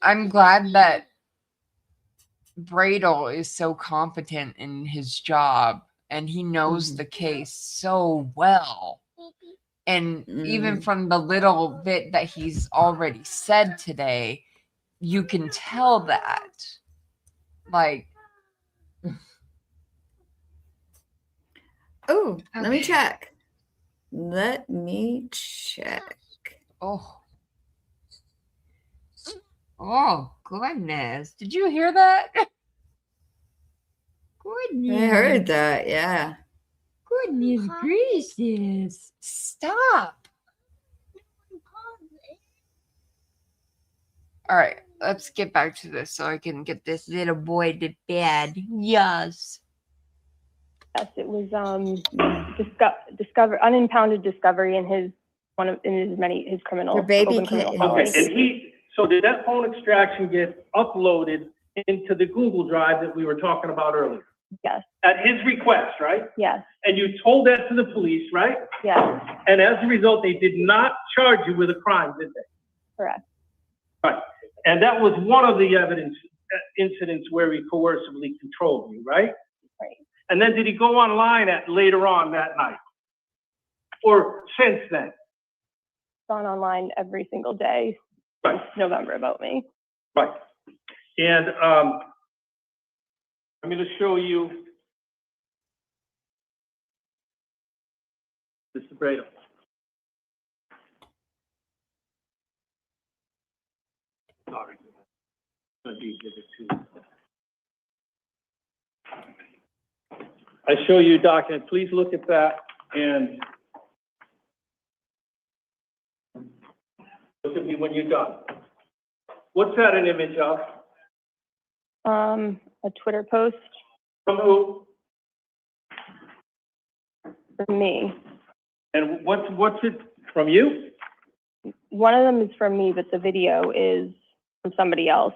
I'm glad that Bradel is so competent in his job and he knows the case so well. And even from the little bit that he's already said today, you can tell that. Like, oh, let me okay. check. Let me check. Oh, goodness. Did you hear that? Goodness. I heard that, yeah. Goodness gracious. Stop. All right, let's get back to this so I can get this little boy to bed. Yes. Yes, it was unimpounded discovery in his criminal. Your baby open criminal kitten. files. Okay, and so did that phone extraction get uploaded into the Google Drive that we were talking about earlier? Yes. At his request, right? Yes. And you told that to the police, right? Yes. And as a result, they did not charge you with a crime, did they? Correct. Right. And that was one of the incidents where he coercively controlled you, right? Right. And then did he go online later on that night? Or since then? Gone online every single day since November about me. Right. And I'm going to show you Mr. Brado. Sorry. I show you a document. Please look at that and Look at me when you're done. What's that an image of? A Twitter post From who? from me. And what's it from you? One of them is from me, but the video is from somebody else.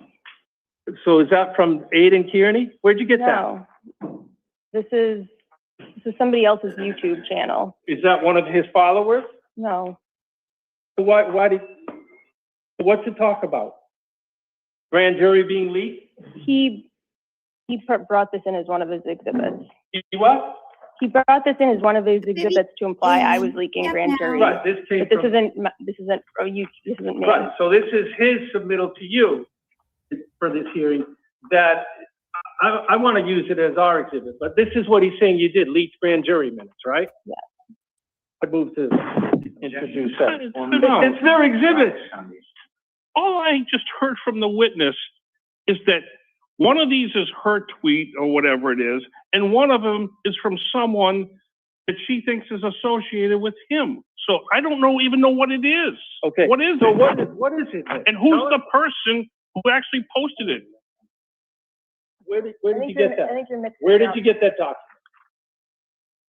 So is that from Aidan Kearney? Where'd you get that? No, this is somebody else's YouTube channel. Is that one of his followers? No, So what's it talk about? Grand jury being leaked? he brought this in as one of his exhibits. You what? He brought this in as one of his exhibits to imply I was leaking grand jury. Right, this came But this from, isn't this isn't me. right, so this is his submittal to you for this hearing, that I want to use it as our exhibit, but this is what he's saying you did, leaked grand jury minutes, right? Yeah. I move to introduce that. No. It's their exhibits. All I just heard from the witness is that one of these is her tweet or whatever it is, and one of them is from someone that she thinks is associated with him. So I don't even know what it is. Okay. What is So it? what is it? And who's Tell the us. person who actually posted it? Where did you you're- get that? I think you're mixing Where it did up. you get that document?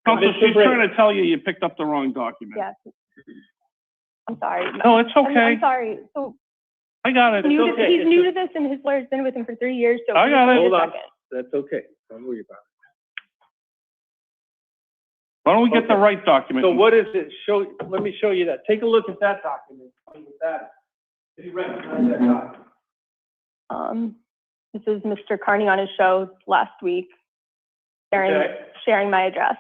Counsel, Mr. she's Brady. trying to tell you picked up the wrong document. Yes. I'm sorry. No, it's okay. I'm sorry. So I got it. he's okay. new to this, and his lawyer's been with him for 3 years. So I got it. Hold Hold on. That's okay. Don't worry about Why don't we get the Okay. right it. document? So what is it? Let me show you that. Take a look at that document. Tell me what that is. If you recognize that document. This is Mr. Kearney on his show last week, Okay. sharing my address.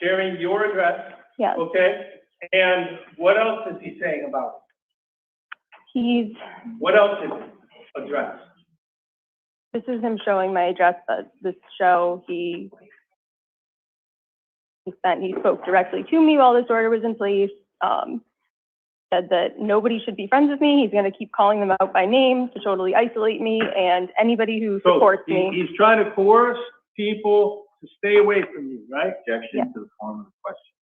Sharing your address, Yes. okay? And what else is he saying about He's, it? What else is it? Address. this is him showing my address, but this show, he spoke directly to me while this order was in place. Said that nobody should be friends with me. He's going to keep calling them out by name to totally isolate me, and anybody who So supports me. he's trying to coerce people to stay away from you, right? Objection to the form of the question.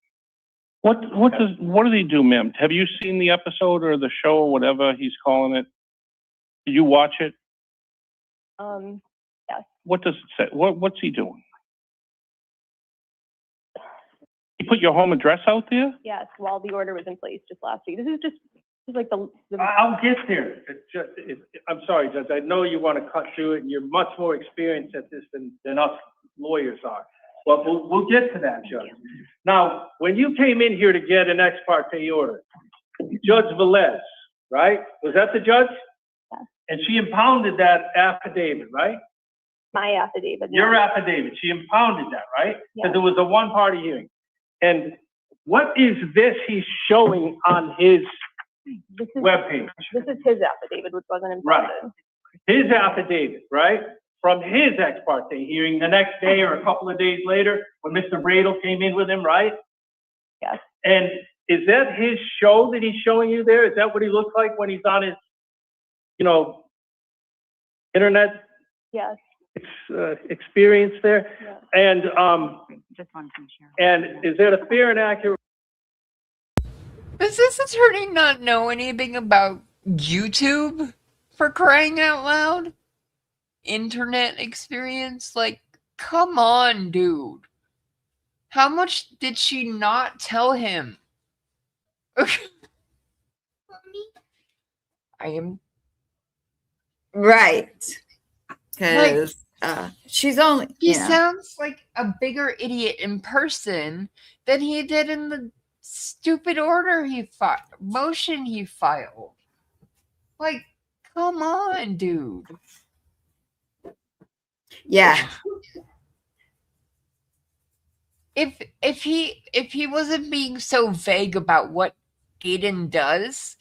What does he do, ma'am? Have you seen the episode or the show or whatever he's calling it? Did you watch it? Yes. What does it say? What's he doing? He put your home address out there? Yes, while the order was in place just last week. This is like the I'll get there. I'm sorry, Judge, I know you want to cut through it, and you're much more experienced at this than us lawyers are. But we'll get to that, Judge. Now, when you came in here to get an ex parte order, Judge Velez, right? Was that the judge? Yes. And she impounded that affidavit, right? my affidavit. Your affidavit, she impounded that, right? Yes. Because it was a one-party hearing. And what is this he's showing on his This is webpage? this is his affidavit, which wasn't Right. impounded. His affidavit, right? From his ex parte hearing the next day or a couple of days later, when Mr. Bradle came in with him, right? Yes. And is that his show that he's showing you there? Is that what he looks like when he's on his, internet Yes. experience there? Yeah. And, Just one from Sharon. and is that a fair and accurate? Does this attorney not know anything about YouTube, for crying out loud? Internet experience? Like, come on, dude. How much did she not tell him? I am Right. Because she's only, He you know. sounds like a bigger idiot in person than he did in the stupid order motion he filed. Like, come on, dude. Yeah. If he wasn't being so vague about what Aidan does,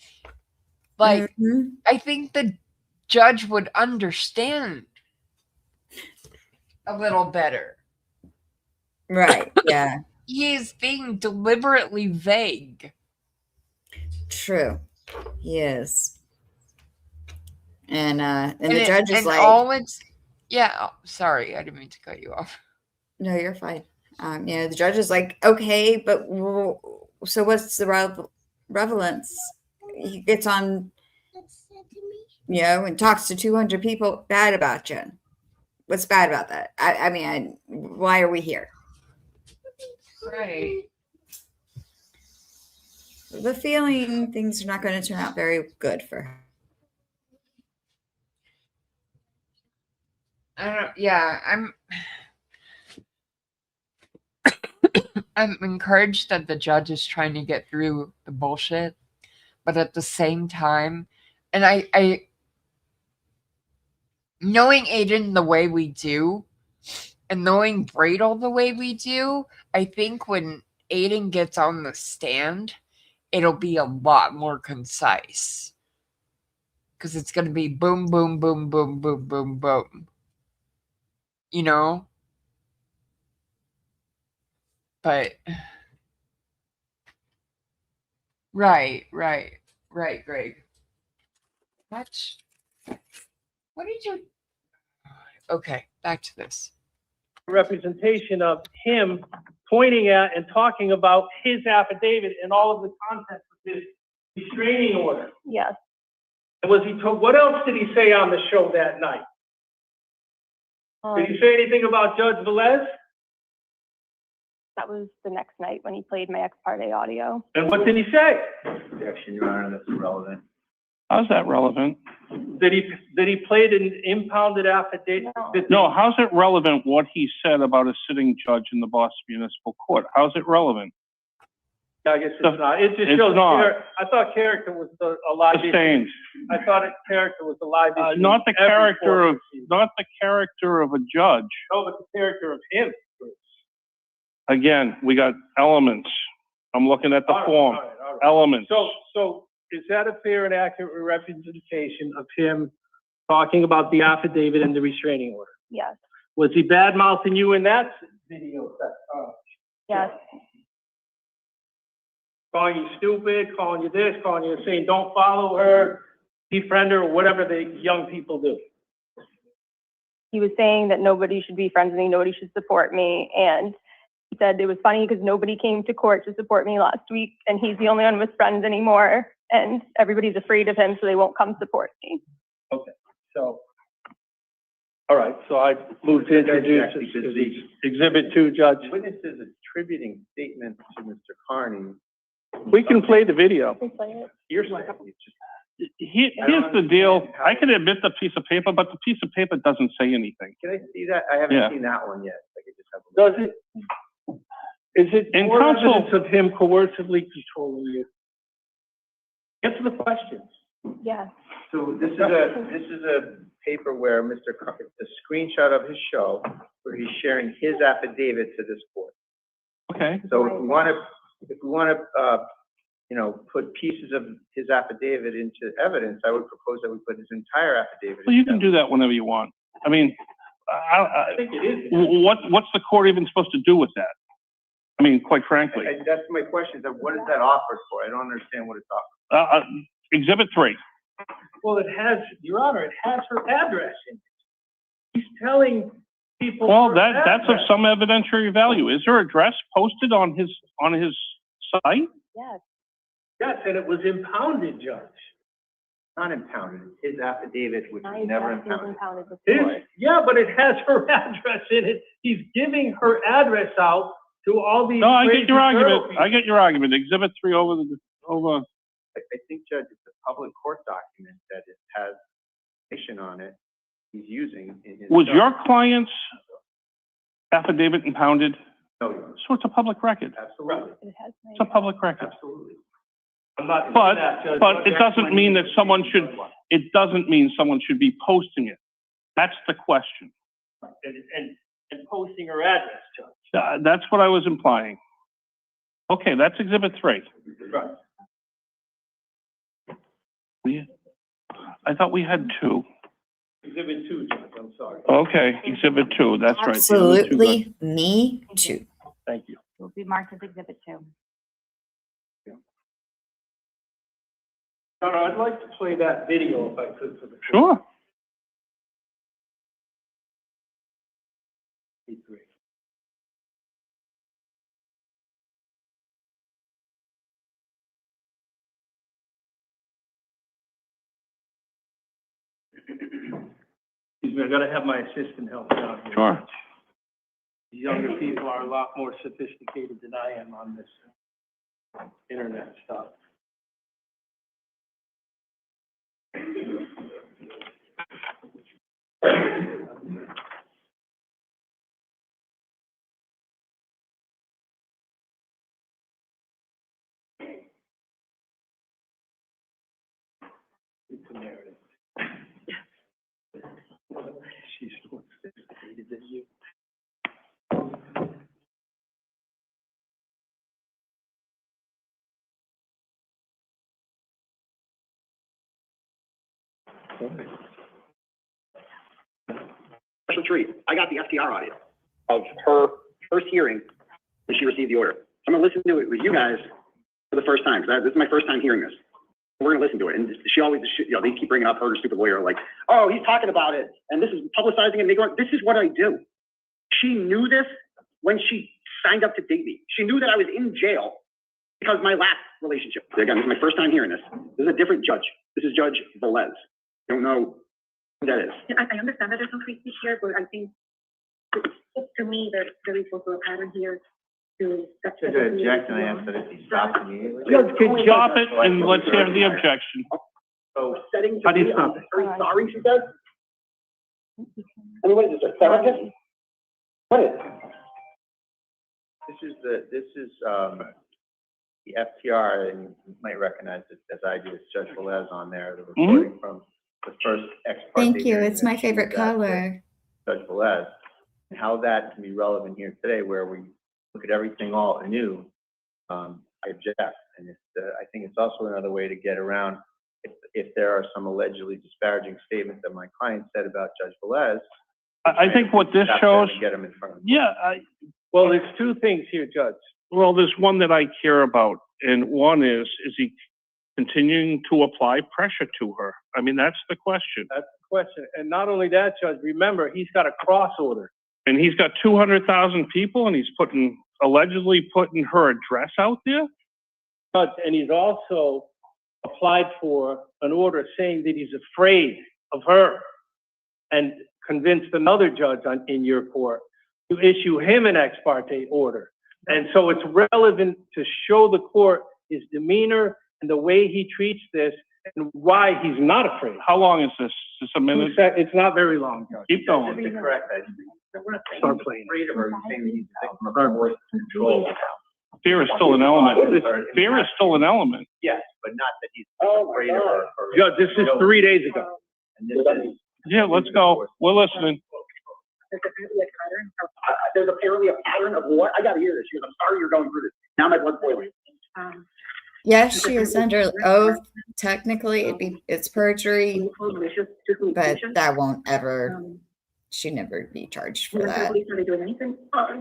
like, Mhm. I think the judge would understand a little better. Right. Yeah. He is being deliberately vague. True. He is. And the judge is like, all it's sorry, I didn't mean to cut you off. no, you're fine. The judge is like, okay, but so what's the relevance? he gets on, and talks to 200 people bad about you. What's bad about that? I mean, why are we here? Right. The feeling things are not going to turn out very good for her. I don't. Yeah, I'm encouraged that the judge is trying to get through the bullshit, but at the same time, and I knowing Aidan the way we do, and knowing Bradle the way we do, I think when Aidan gets on the stand, it'll be a lot more concise. Because it's going to be boom, boom, boom, boom, boom, boom, boom. You know? But, right, Greg. What did you... Okay, back to this. Representation of him pointing at and talking about his affidavit and all of the contents of his restraining order. Yes. And was he told, what else did he say on the show that night? Did he say anything about Judge Velez? That was the next night when he played my ex parte audio. And what did he say? Objection, Your Honor, that's irrelevant. How's that relevant? Did he play an impounded affidavit? No, how's it relevant what he said about a sitting judge in the Boston Municipal Court? How's it relevant? I guess it's not. It just It's shows. not. I thought character was a live issue. Sustained. I thought character was a live issue. Not the character of a judge. No, but the character of him. Again, we got elements. I'm looking at the form. All right. Elements. So is that a fair and accurate representation of him talking about the affidavit and the restraining order? Yes. Was he bad mouthing you in that video? Yes. Calling you stupid, calling you this, calling you saying don't follow her, befriend her, whatever the young people do. He was saying that nobody should be friends with me, nobody should support me, and he said it was funny because nobody came to court to support me last week, and he's the only one with friends anymore, and everybody's afraid of him, so they won't come support me. Okay, so, all right, so I moved to introduce Exhibit 2, Judge. Witness is attributing statements to Mr. Kearney. We can play the video. You're saying it's just, Here's the deal. I can admit the piece of paper, but the piece of paper doesn't say anything. can I see that? I haven't Yeah. seen that one yet. I could just have a look. Does it, is it In more counsel- evidence of him coercively controlling you? Answer the questions. Yes. So this is a paper where Mr. Kearney, it's a screenshot of his show where he's sharing his affidavit to this court. Okay. So if we want to, put pieces of his affidavit into evidence, I would propose that we put his entire affidavit. Well, you can do that whenever you want. I mean, I think it is. what's the court even supposed to do with that? I mean, quite frankly. That's my question, that what is that offered for? I don't understand what it's offered. Exhibit 3. Well, it has, Your Honor, it has her address in it. He's telling people. Well, her that's of address. some evidentiary value. Is her address posted on his site? Yes. Yes, and it was impounded, Judge. Not impounded, his affidavit, which My was never address was impounded. impounded before. Yeah, but it has her address in it. He's giving her address out to all these. No, I crazy get your turtle argument. people. I get your argument. Exhibit 3 over. I think, Judge, it's a public court document that it has information on it he's using in his. Was your client's affidavit impounded? No, Your Honor. So it's a public record. Absolutely, It has my It's a public record. absolutely. I'm not. But, that, Judge. but it doesn't mean that someone should, it doesn't mean someone should be posting it. That's the question. And posting her address, Judge. That's what I was implying. Okay, that's exhibit 3. Right. I thought we had 2. Exhibit 2, Judge, I'm sorry. Okay, exhibit 2, that's right. Absolutely, me too. Thank you. It will be marked as Exhibit 2. Your Honor, I'd like to play that video if I could for the. Sure. Excuse me, I gotta have my assistant help me out here. Sure. These younger people are a lot more sophisticated than I am on this internet stuff. It's a narrative. She's more sophisticated than you. Special treat. I got the FTR audio of her first hearing when she received the order. I'm gonna listen to it with you guys for the first time, because this is my first time hearing this. We're gonna listen to it, and she always, they keep bringing up her stupid lawyer, like, oh, he's talking about it, and this is publicizing it. This is what I do. She knew this when she signed up to date me. She knew that I was in jail because my last relationship. Again, this is my first time hearing this. This is a different judge. This is Judge Velez. I don't know who that is. I understand that there's no free speech here, but I think to me there is also a pattern here to. Should I object and I ask that it be stopped immediately? Judge, can stop it and let's hear the objection. So setting. How do you stop it? Very sorry, she said. I mean, what is this, a therapist? What is it? This is the FTR, and you might recognize it as I do, it's Judge Velez on there, the recording from the first ex parte. Thank you. It's my favorite color. Judge Velez, and how that can be relevant here today, where we look at everything all anew. I object, and I think it's also another way to get around if there are some allegedly disparaging statements that my client said about Judge Velez. I think what this shows, get him in front of yeah, Well, there's two things here, Judge. well, there's one that I care about, and one is he continuing to apply pressure to her? I mean, that's the question. That's the question. And not only that, Judge, remember, he's got a cross order. And he's got 200,000 people, and he's allegedly putting her address out there? Judge, and he's also applied for an order saying that he's afraid of her, and convinced another judge in your court to issue him an ex parte order. And so it's relevant to show the court his demeanor and the way he treats this and why he's not afraid. How long is this? Is this a minute? It's not very long, Judge. Keep going. it. Correct. Start playing. Afraid of her, saying that he's taking control. Fear is still an element. Fear is still an element. Yes, but not that he's afraid of her. Judge, this is 3 days ago. And this is. Yeah, let's go. We're listening. There's apparently a pattern of what? I gotta hear this. She goes, I'm sorry you're going through this. Now my blood's boiling. Yes, she is under oath. Technically, it's perjury, but that won't ever. She'd never be charged for that. Police are doing anything.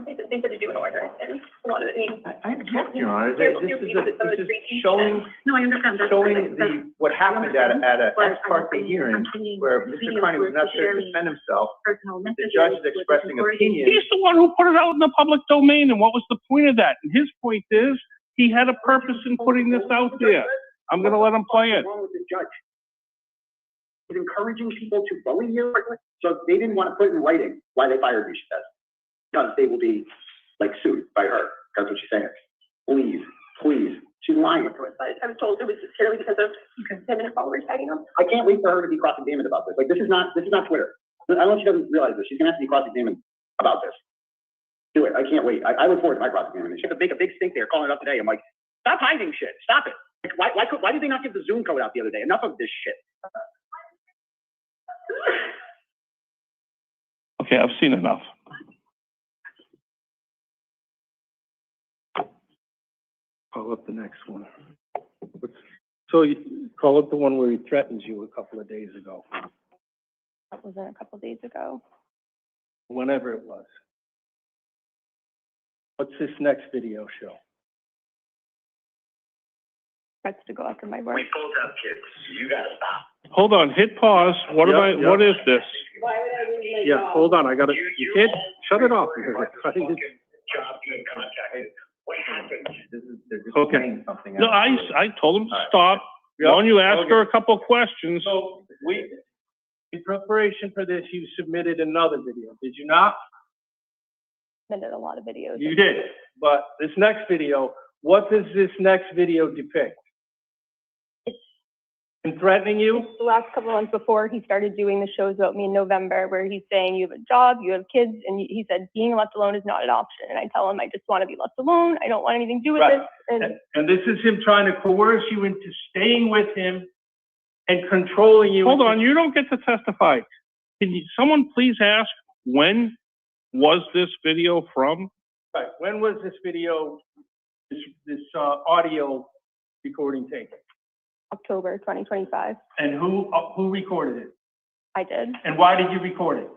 They said to do an order, and a lot of it. I object, Your Honor. This is showing, No, I understand. showing what happened at a ex parte hearing where Mr. Kearney was not there to defend himself. The judge is expressing opinion. He's the one who put it out in the public domain, and what was the point of that? And his point is, he had a purpose in putting this out there. I'm gonna let him play it. What's wrong with the judge? He's encouraging people to bully you. So they didn't want to put in writing why they fired me, she says. Because they will be like sued by her. That's what she's saying. Please, please. She's lying. I was told it was purely because of 10-minute followers tagging them. I can't wait for her to be cross-examined about this. Like, this is not Twitter. I don't know if she doesn't realize this. She's gonna have to be cross-examined about this. Do it. I can't wait. I look forward to my cross-examination. She had to make a big stink there, calling it up today. I'm like, stop hiding shit. Stop it. Like, why did they not give the Zoom code out the other day? Enough of this shit. Okay, I've seen enough. Call up the next one. So you call up the one where he threatens you a couple of days ago, That was a couple days ago. whenever it was. What's this next video show? Threats to go after my work. both have kids. You gotta stop. Hold on, hit pause. What Yep. is this? Yeah, hold on, I gotta, you can't, shut it off. Job being contacted. What happened? They're just Okay. saying something. No, I told him to stop. Why don't you ask her a couple questions? So in preparation for this, you submitted another video, did you not? Submitted a lot of videos. You did, but this next video, what does this next video depict? And threatening you? It's the last couple of months before he started doing the shows about me in November, where he's saying you have a job, you have kids, and he said being left alone is not an option. And I tell him I just want to be left alone. I don't want anything to do with Right. this. And this is him trying to coerce you into staying with him and controlling you. Hold on, you don't get to testify. Someone please ask, when was this video from? Right, when was this video, this audio recording taken? October 2025. And who recorded it? I did, And why did you record it?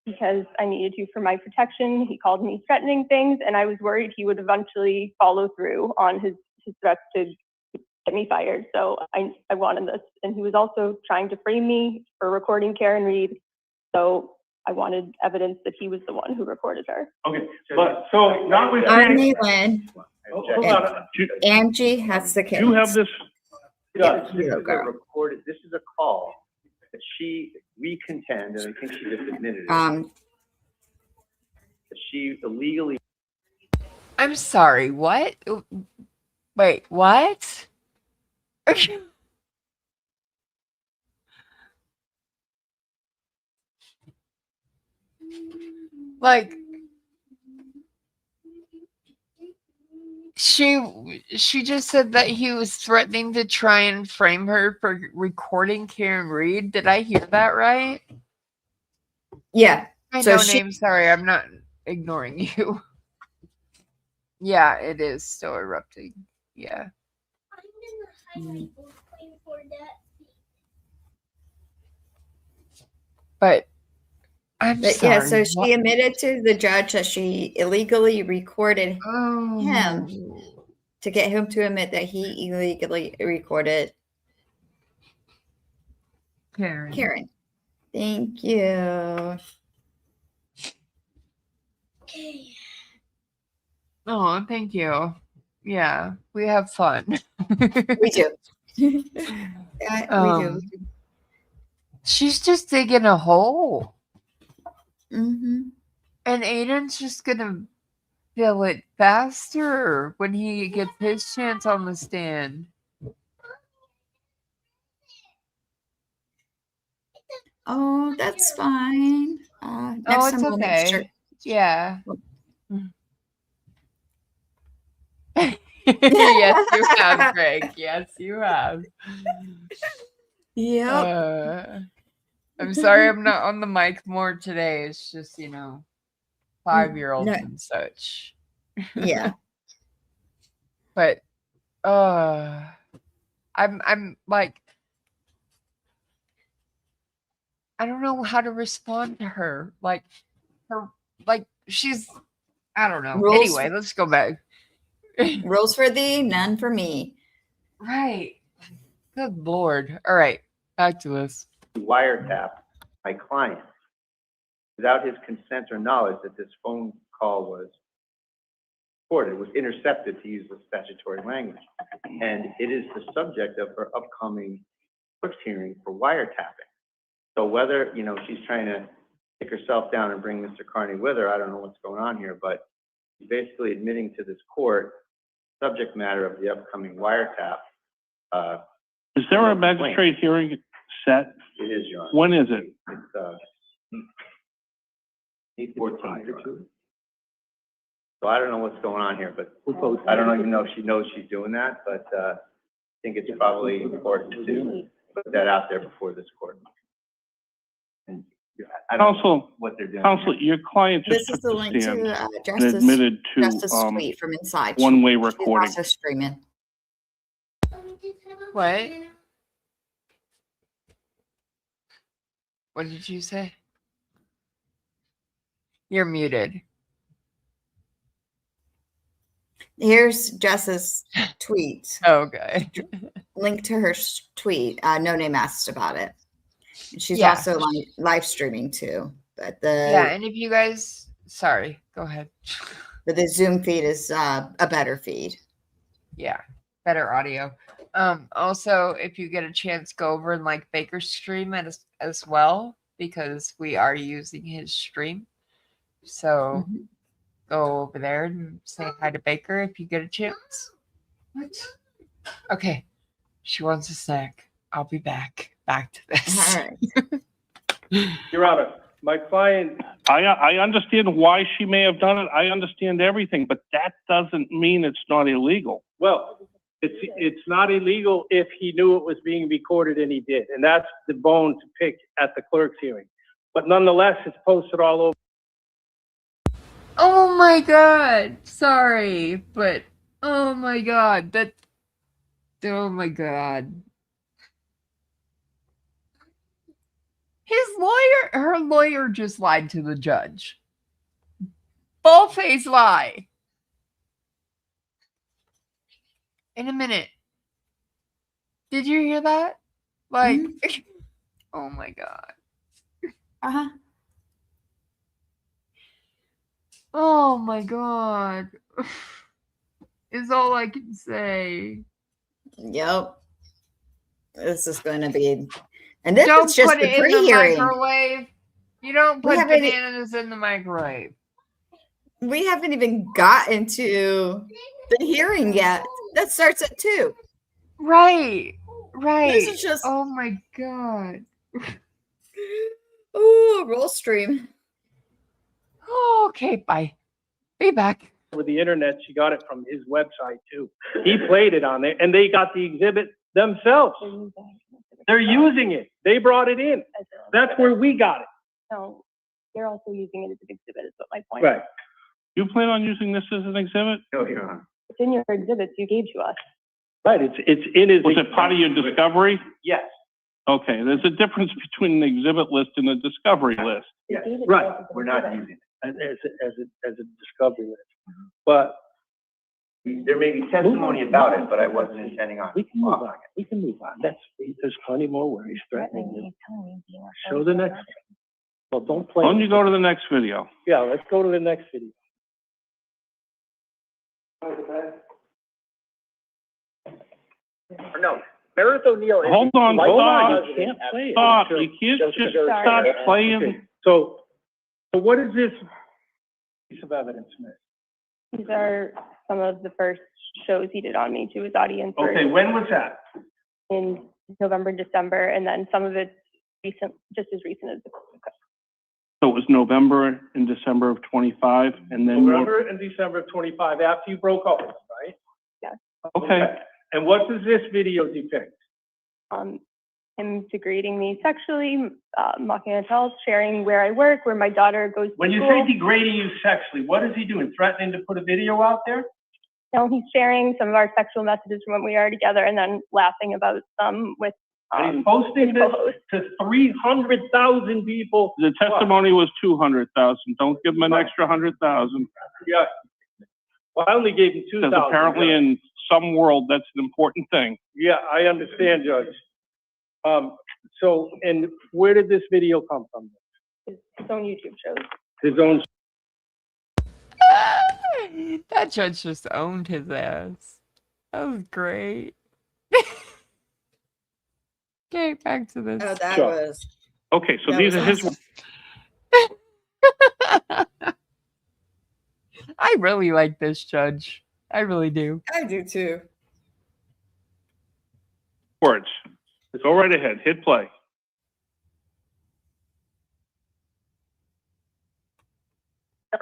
because I needed to for my protection. He called me threatening things, and I was worried he would eventually follow through on his threats to get me fired. So I wanted this. And he was also trying to frame me for recording Karen Reed. So I wanted evidence that he was the one who recorded her. Okay, but so notwithstanding. Maelynn, Hold on. Angie has the case. You have this, Yes, this is a recorded, this is a call that we contend, and I think she just admitted it, that she illegally. I'm sorry, what? Wait, what? Like, she just said that he was threatening to try and frame her for recording Karen Reed. Did I hear that right? Yeah. I So know she- name, sorry, I'm not ignoring you. Yeah, it is still erupting. Yeah. But I'm But sorry. yeah, so what- she admitted to the judge that she illegally recorded him to get him to admit that he illegally recorded Karen. Thank you. Oh, thank you. Yeah, we have fun. We do. Yeah, we do. She's just digging a hole. Mm-hmm. And Aidan's just gonna fill it faster when he gets his chance on the stand. Oh, that's fine. Oh, Next it's time we'll make sure. okay. Yeah. Yes, you have, Greg. Yes, you have. Yep. I'm sorry I'm not on the mic more today. It's just, 5-year-olds No. and such. Yeah. But I'm like, I don't know how to respond to her. She's, I don't know. Rules- Anyway, let's go back. Rules for thee, none for me. Right. Good Lord. All right. Back to this. Wiretap my client without his consent or knowledge that this phone call was recorded, was intercepted, to use the statutory language. And it is the subject of her upcoming court hearing for wiretapping. So whether, she's trying to take herself down and bring Mr. Kearney with her, I don't know what's going on here, but she's basically admitting to this court subject matter of the upcoming wiretap. is there a magistrate hearing set? It is, Your Honor. When is it? It's 14 or 2. So I don't know what's going on here, but I don't even know if she knows she's doing that, but I think it's probably important to put that out there before this court. And I don't know Counsel, what they're doing. Counsel, your client This just is took the the link stand to and Justice admitted Justice to Tweet from inside. one-way She's recording. also screaming. What? What did you say? You're muted. Here's Jess's tweet. Okay. Link to her tweet. No Name asked about it. She's Yeah. also live streaming too. But Yeah, and if you guys, sorry, go ahead. the Zoom feed is a better feed. Yeah, better audio. Also, if you get a chance, go over and like Baker's stream as well, because we are using his stream. So go over there and say hi to Baker if you get a chance. What? Okay. She wants a snack. I'll be back. Back to this. All right. Your Honor, my client, I understand why she may have done it. I understand everything, but that doesn't mean it's not illegal. well, it's not illegal if he knew it was being recorded and he did. And that's the bone to pick at the clerk's hearing. But nonetheless, it's posted all over. Oh my god. Sorry, but oh my god. Oh my god. Her lawyer just lied to the judge. Bullface lie. In a minute. Did you hear that? Like, oh my god. Uh-huh. Oh my god. Is all I can say. Yep. This is going to be, and this Don't is just put the it in the pre-hearing. microwave. You don't We put haven't bananas in the microwave. We haven't even gotten to the hearing yet. That starts at 2. Right. Right. This is just, oh my god. ooh, roll stream. Oh, okay, bye. Be back. With the internet, she got it from his website too. He played it on there and they got the exhibit themselves. They're using it. They brought it in. That's where we got it. No, they're also using it as an exhibit, is what my point is. Right. You plan on using this as an exhibit? No, Your Honor. It's in your exhibits you gave to us. Right, it's in his. Was it part of your discovery? Yes. Okay, there's a difference between an exhibit list and a discovery list. You Yes. gave it to Right, us as an we're not exhibit. using As a discovery list. But it. There may be testimony about it, but I wasn't intending on. we can move on. We can move on. There's plenty more where he's threatening you. Show the next. Well, don't play. Why don't you go to the next video? Yeah, let's go to the next video. No, Meredith O'Neill is. Hold on, stop. You can't play it. Stop, you can't just start playing. Okay, so what is this piece of evidence, Miss? These are some of the first shows he did on me to his audience. Okay, when was that? In November, December, and then some of it's recent, just as recent as the. So it was November and December of 25, and then November and December of 25, after you broke up, right? Yes. okay. And what does this video depict? Him degrading me sexually, mocking adults, sharing where I work, where my daughter goes to When you school. say degrading you sexually, what is he doing? Threatening to put a video out there? No, he's sharing some of our sexual messages from when we are together, and then laughing about some with. And he's posting his this co-host. to 300,000 people. The testimony was 200,000. Don't give him an extra 100,000. Yeah. Well, I only gave him 2,000. Because apparently in some world, that's an important thing. Yeah, I understand, Judge. So, and where did this video come from? His own YouTube shows. His own. That judge just owned his ass. That was great. Okay, back to this. Oh, that Sure. was. Okay, so that these was are his. awesome. I really like this judge. I really do. I do too. Words. Go right ahead. Hit play.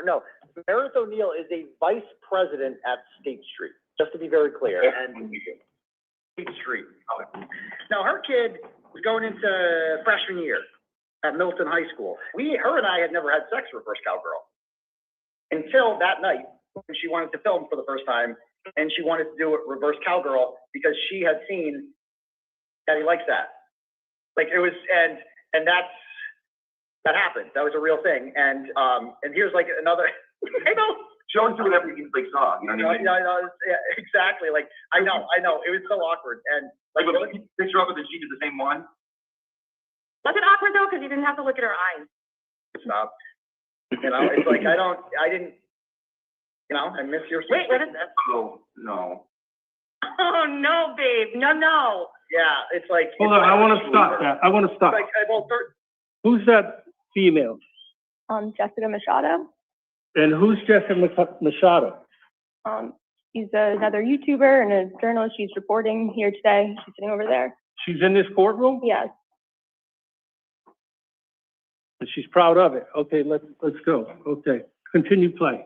No, Meredith O'Neill is a vice president at State Street, just to be very clear. And State Street. Now, her kid was going into freshman year at Milton High School. Her and I had never had sex reverse cowgirl until that night when she wanted to film for the first time, and she wanted to do it reverse cowgirl because she had seen that he likes that. Like it was, and that happened. That was a real thing. And here's like another. I know. Showing through whatever you like saw. You know what I mean? Yeah, exactly. Like I know. It was so awkward. And like, picture up with the she did the same one. Was it awkward though? Because you didn't have to look at her eyes. Stop. You know, it's like I didn't. You know, I miss your. Wait, what is this? Oh no. Oh, no, babe, no. Yeah, it's like. Hold on, I want to stop that. I want to stop. Like, well, Who's that female? Jessica Machado. And who's Jessica Machado? She's another YouTuber and a journalist. She's reporting here today. She's sitting over there. She's in this courtroom? Yes. And she's proud of it. Okay, let's go. Okay, continue play.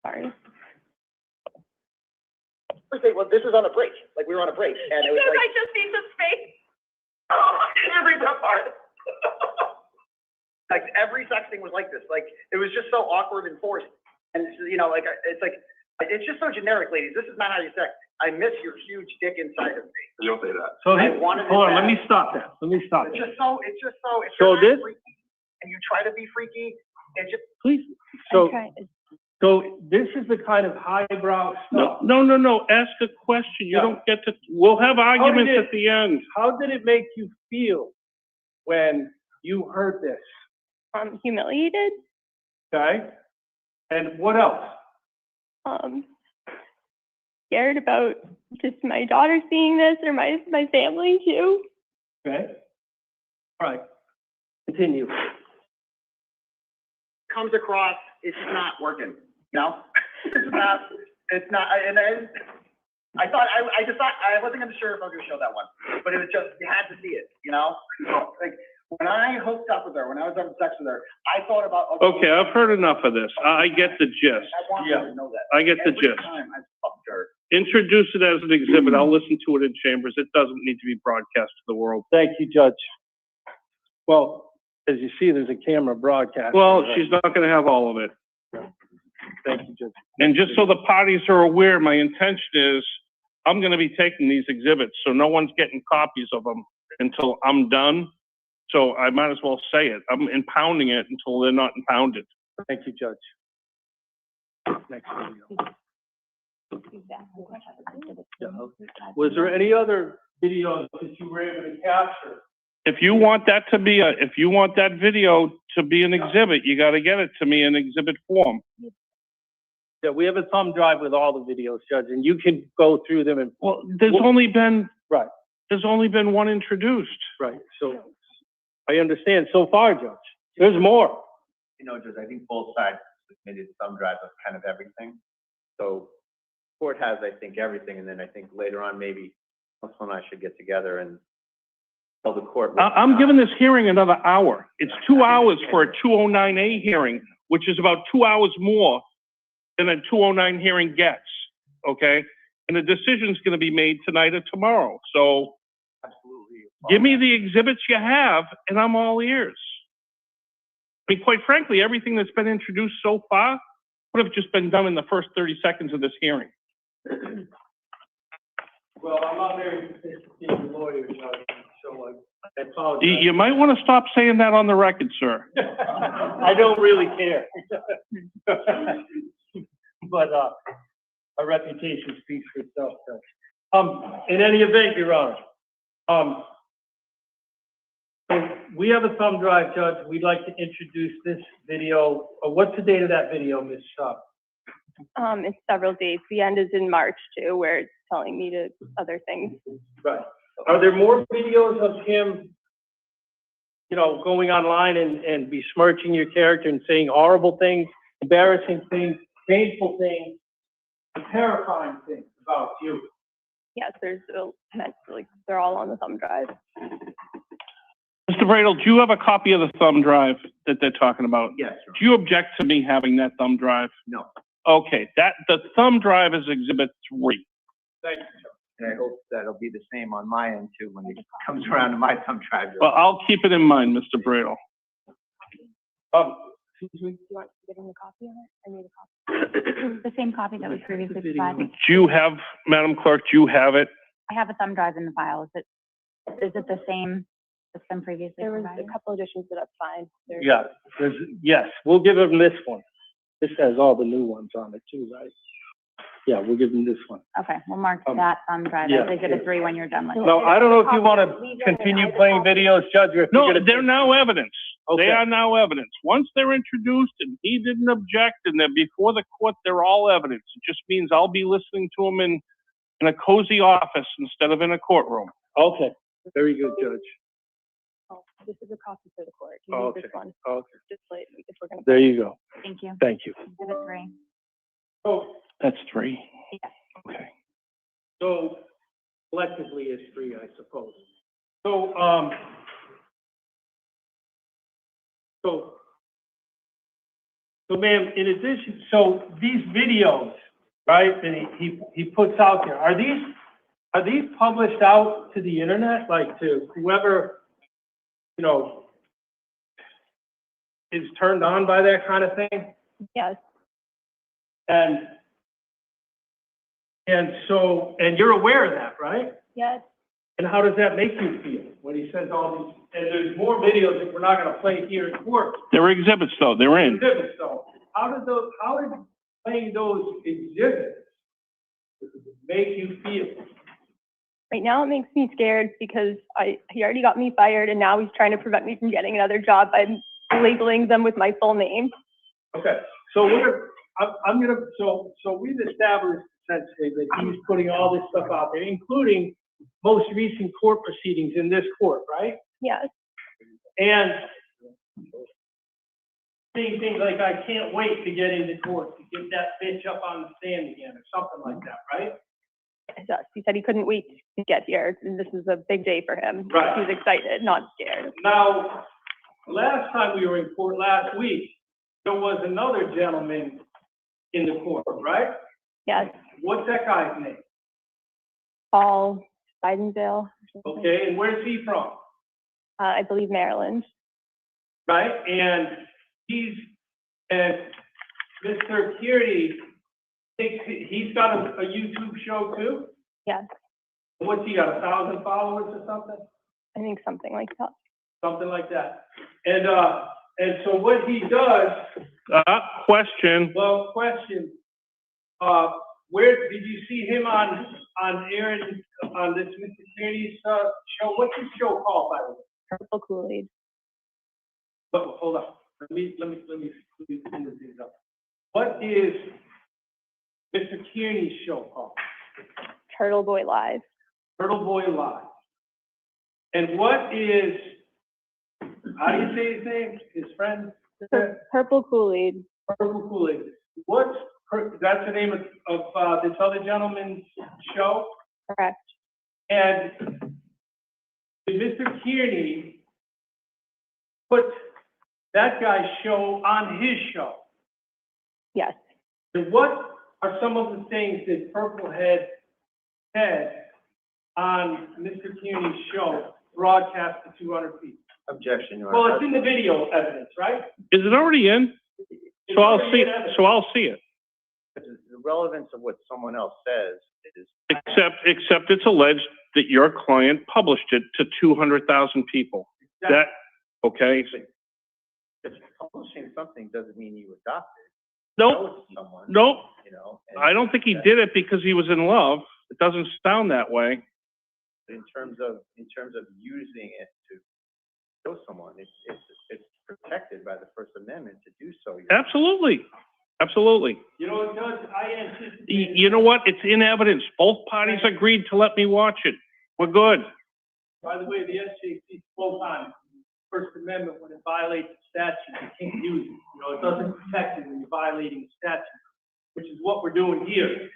Sorry. Well, this was on a break. Like, we were on a break, and it was like. I just need some space. Oh, I can't read that part. Like, every sexting was like this. Like, it was just so awkward and forced. And, you know, like, it's like, it's just so generic, ladies. This is not how you sex. I miss your huge dick inside of me. You don't say that. So, I wanted it hold on, back. let me stop that. It's just so, if So you're this- not freaky and you try to be freaky, it's just. Please. So this is the kind of highbrow stuff. No. Ask a question. You don't get to, we'll have arguments at the end. How did it make you feel when you heard this? Humiliated. Okay? And what else? Scared about just my daughter seeing this or my family too. Okay? All right. Continue. Comes across, it's just not working, you know? It's not, and then, I thought, I wasn't gonna sure if I was gonna show that one, but it was just, you had to see it, you know? Like, when I hooked up with her, when I was having sex with her, I thought about. Okay, I've heard enough of this. I get the gist. I want her to know that. I get the Every gist. time I fucked her. Introduce it as an exhibit. I'll listen to it in chambers. It doesn't need to be broadcast to the world. Thank you, Judge. Well, as you see, there's a camera broadcast. Well, she's not gonna have all of it. Thank you, Judge. And just so the parties are aware, my intention is, I'm gonna be taking these exhibits, so no one's getting copies of them until I'm done. So I might as well say it. I'm impounding it until they're not impounded. Thank you, Judge. Next video. Was there any other videos that you were able to capture? If you want that video to be an exhibit, you gotta get it to me in exhibit form. Yeah, we have a thumb drive with all the videos, Judge, and you can go through them and. Well, there's only been one introduced. Right, so I understand so far, Judge. There's more. You know, Judge, I think both sides submitted thumb drives of kind of everything. So court has, I think, everything, and then I think later on, maybe Council and I should get together and tell the court. I'm giving this hearing another hour. It's 2 hours for a 209A hearing, which is about 2 hours more than a 209 hearing gets, okay? And the decision's gonna be made tonight or tomorrow, so give me the exhibits you have, and I'm all ears. I mean, quite frankly, everything that's been introduced so far would have just been done in the first 30 seconds of this hearing. Well, I'm not very sophisticated lawyer, Judge, so I apologize. You might want to stop saying that on the record, sir. I don't really care. But, our reputation speaks for itself, Judge. In any event, Your Honor, so we have a thumb drive, Judge. We'd like to introduce this video. What's the date of that video, Ms. Shuck? It's several dates. The end is in March too, where it's telling me to other things. Right. Are there more videos of him, you know, going online and besmirching your character and saying horrible things, embarrassing things, painful things, terrifying things about you? Yes, they're all on the thumb drive. Mr. Bradle, do you have a copy of the thumb drive that they're talking about? Yes, Your Honor. Do you object to me having that thumb drive? No. Okay, the thumb drive is exhibit 3. Thank you, Judge. And I hope that'll be the same on my end too, when it comes around to my thumb drive. Well, I'll keep it in mind, Mr. Bradle. Do you want to get in the copy of it? I need a copy. The same copy that was previously provided. Do you have, Madam Clerk, do you have it? I have a thumb drive in the file. Is it the same that's been previously There was provided? a couple additions that I've signed. Yes, we'll give him this one. This has all the new ones on it too, right? Yeah, we'll give them this one. Okay, we'll mark that on drive yeah, as Exhibit 3 when you're done with it. No, I don't know if you want to continue playing videos, Judge, or if you're No, gonna. they're now evidence. Okay. They are now evidence. Once they're introduced and he didn't object and they're before the court, they're all evidence. It just means I'll be listening to them in a cozy office instead of in a courtroom. Okay, very good, Judge. Oh, this is a copy for the court. You Okay, need this one, okay. just like, if we're gonna. There you go. Thank you. Thank you. Exhibit 3. So, That's 3. Yeah. Okay. so collectively it's 3, I suppose. So, so ma'am, in addition, so these videos, right, that he puts out there, are these published out to the internet, like to whoever, you know, is turned on by that kind of thing? Yes, And so, and you're aware of that, right? yes. And how does that make you feel when he says all these, and there's more videos that we're not gonna play here in court. They're exhibits though. They're in. Exhibits, so, how did playing those exhibits make you feel? Right now, it makes me scared because he already got me fired, and now he's trying to prevent me from getting another job by labeling them with my full name. Okay, so so we've established essentially that he's putting all this stuff out there, including most recent court proceedings in this court, right? Yes, And saying things like, I can't wait to get into court, to get that bitch up on the stand again, or something like that, right? yes. He said he couldn't wait to get here, and this is a big day for him. Right. He's excited, not scared. Now, last time we were in court last week, there was another gentleman in the court, right? Yes, What's that guy's name? Paul Bidendale. Okay, and where's he from? I believe Maryland. Right, and Mr. Kearney thinks he's got a YouTube show too? Yes, What's he got, 1,000 followers or something? I think something like that. Something like that. And so what he does, Question. well, question, where, did you see him on Aaron, on this Mr. Kearney's, show? What's his show called, by the way? Purple Kool-Aid. But, hold on, let me clean things up. What is Mr. Kearney's show called? Turtleboy Live. Turtleboy Live. And what is, how do you say his name, his friend? Purple Kool-Aid. Purple Kool-Aid. That's the name of this other gentleman's show? Correct. And did Mr. Kearney put that guy's show on his show? Yes. And what are some of the things that Turtlehead said on Mr. Kearney's show, broadcast to 200 people? Objection, Your Well, Honor. it's in the video evidence, right? Is it already in? So I'll see it. So I'll see it. The relevance of what someone else says is. Except it's alleged that your client published it to 200,000 people. That, okay? Just publishing something doesn't mean you adopt it. Nope. Show it to someone, Nope. you know, and I don't think he did it because he was in love. It doesn't sound that way. in terms of using it to show someone, it's protected by the First Amendment to do so. Absolutely. Absolutely. You know, Judge, I anticipate. You know what? It's in evidence. Both parties agreed to let me watch it. We're good. By the way, the SJC spoke on First Amendment when it violates the statute, you can't use it. You know, it doesn't protect it when you're violating the statute, which is what we're doing here.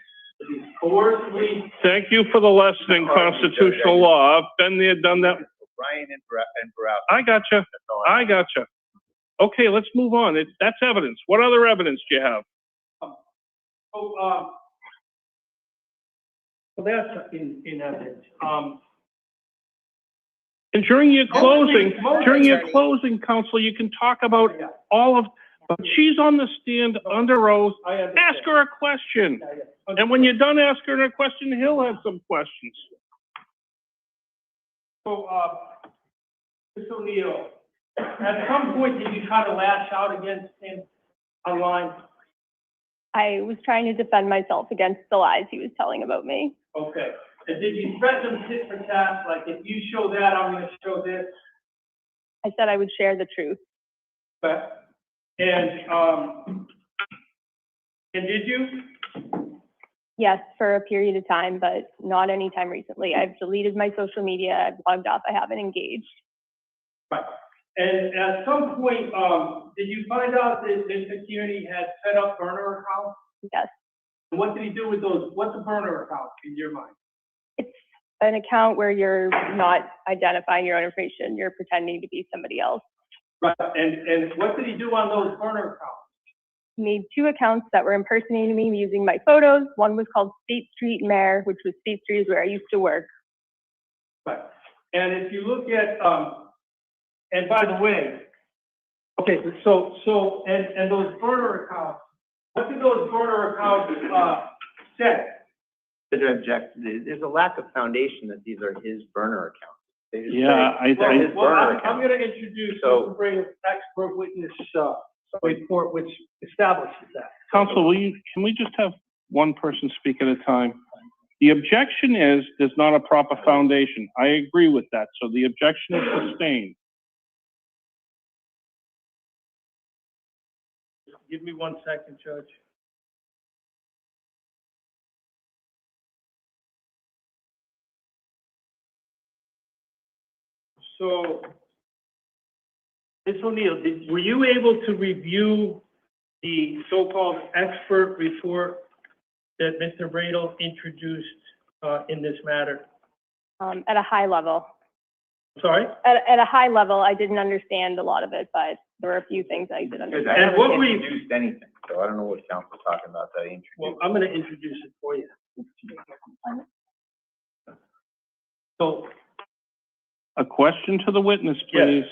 These coercively. Thank you for the lesson in constitutional law. I've been there, done that. Brian and Barrow. I gotcha. I gotcha. Okay, let's move on. That's evidence. What other evidence do you have? So that's in evidence. And during your closing, counsel, you can talk about all of, but she's on the stand under oath. Ask her a question. And when you're done asking her a question, he'll have some questions. So, Mr. O'Neill, at some point, did you try to lash out against him online? I was trying to defend myself against the lies he was telling about me. Okay. And did you threaten him tit for tat, like if you show that, I'm gonna show this? I said I would share the truth. But, and did you? Yes, for a period of time, but not anytime recently. I've deleted my social media, I've logged off, I haven't engaged. Right. And at some point, did you find out that Mr. Kearney had set up burner accounts? Yes. And what did he do with those? What's a burner account in your mind? It's an account where you're not identifying your own information, you're pretending to be somebody else. Right. And what did he do on those burner accounts? He made 2 accounts that were impersonating me using my photos. One was called State Street Mayor, which was State Street is where I used to work. Right. And if you look at, and by the way, okay, so those burner accounts, what did those burner accounts say? There's a lack of foundation that these are his burner accounts. They just Yeah, say, Well, his burner I'm account. going to introduce So- Mr. Brady's expert witness report, which establishes that. Counsel, can we just have one person speak at a time? The objection is, there's not a proper foundation. I agree with that, so the objection is sustained. Give me 1 second, Judge. So, Ms. O'Neill, were you able to review the so-called expert report that Mr. Bradel introduced in this matter? At a high level. Sorry? At a high level, I didn't understand a lot of it, but there were a few things I did I understand. And what haven't we- introduced anything, so I don't know what council's talking about that he Well, introduced. I'm going to introduce it for you. So, A question to the witness, please.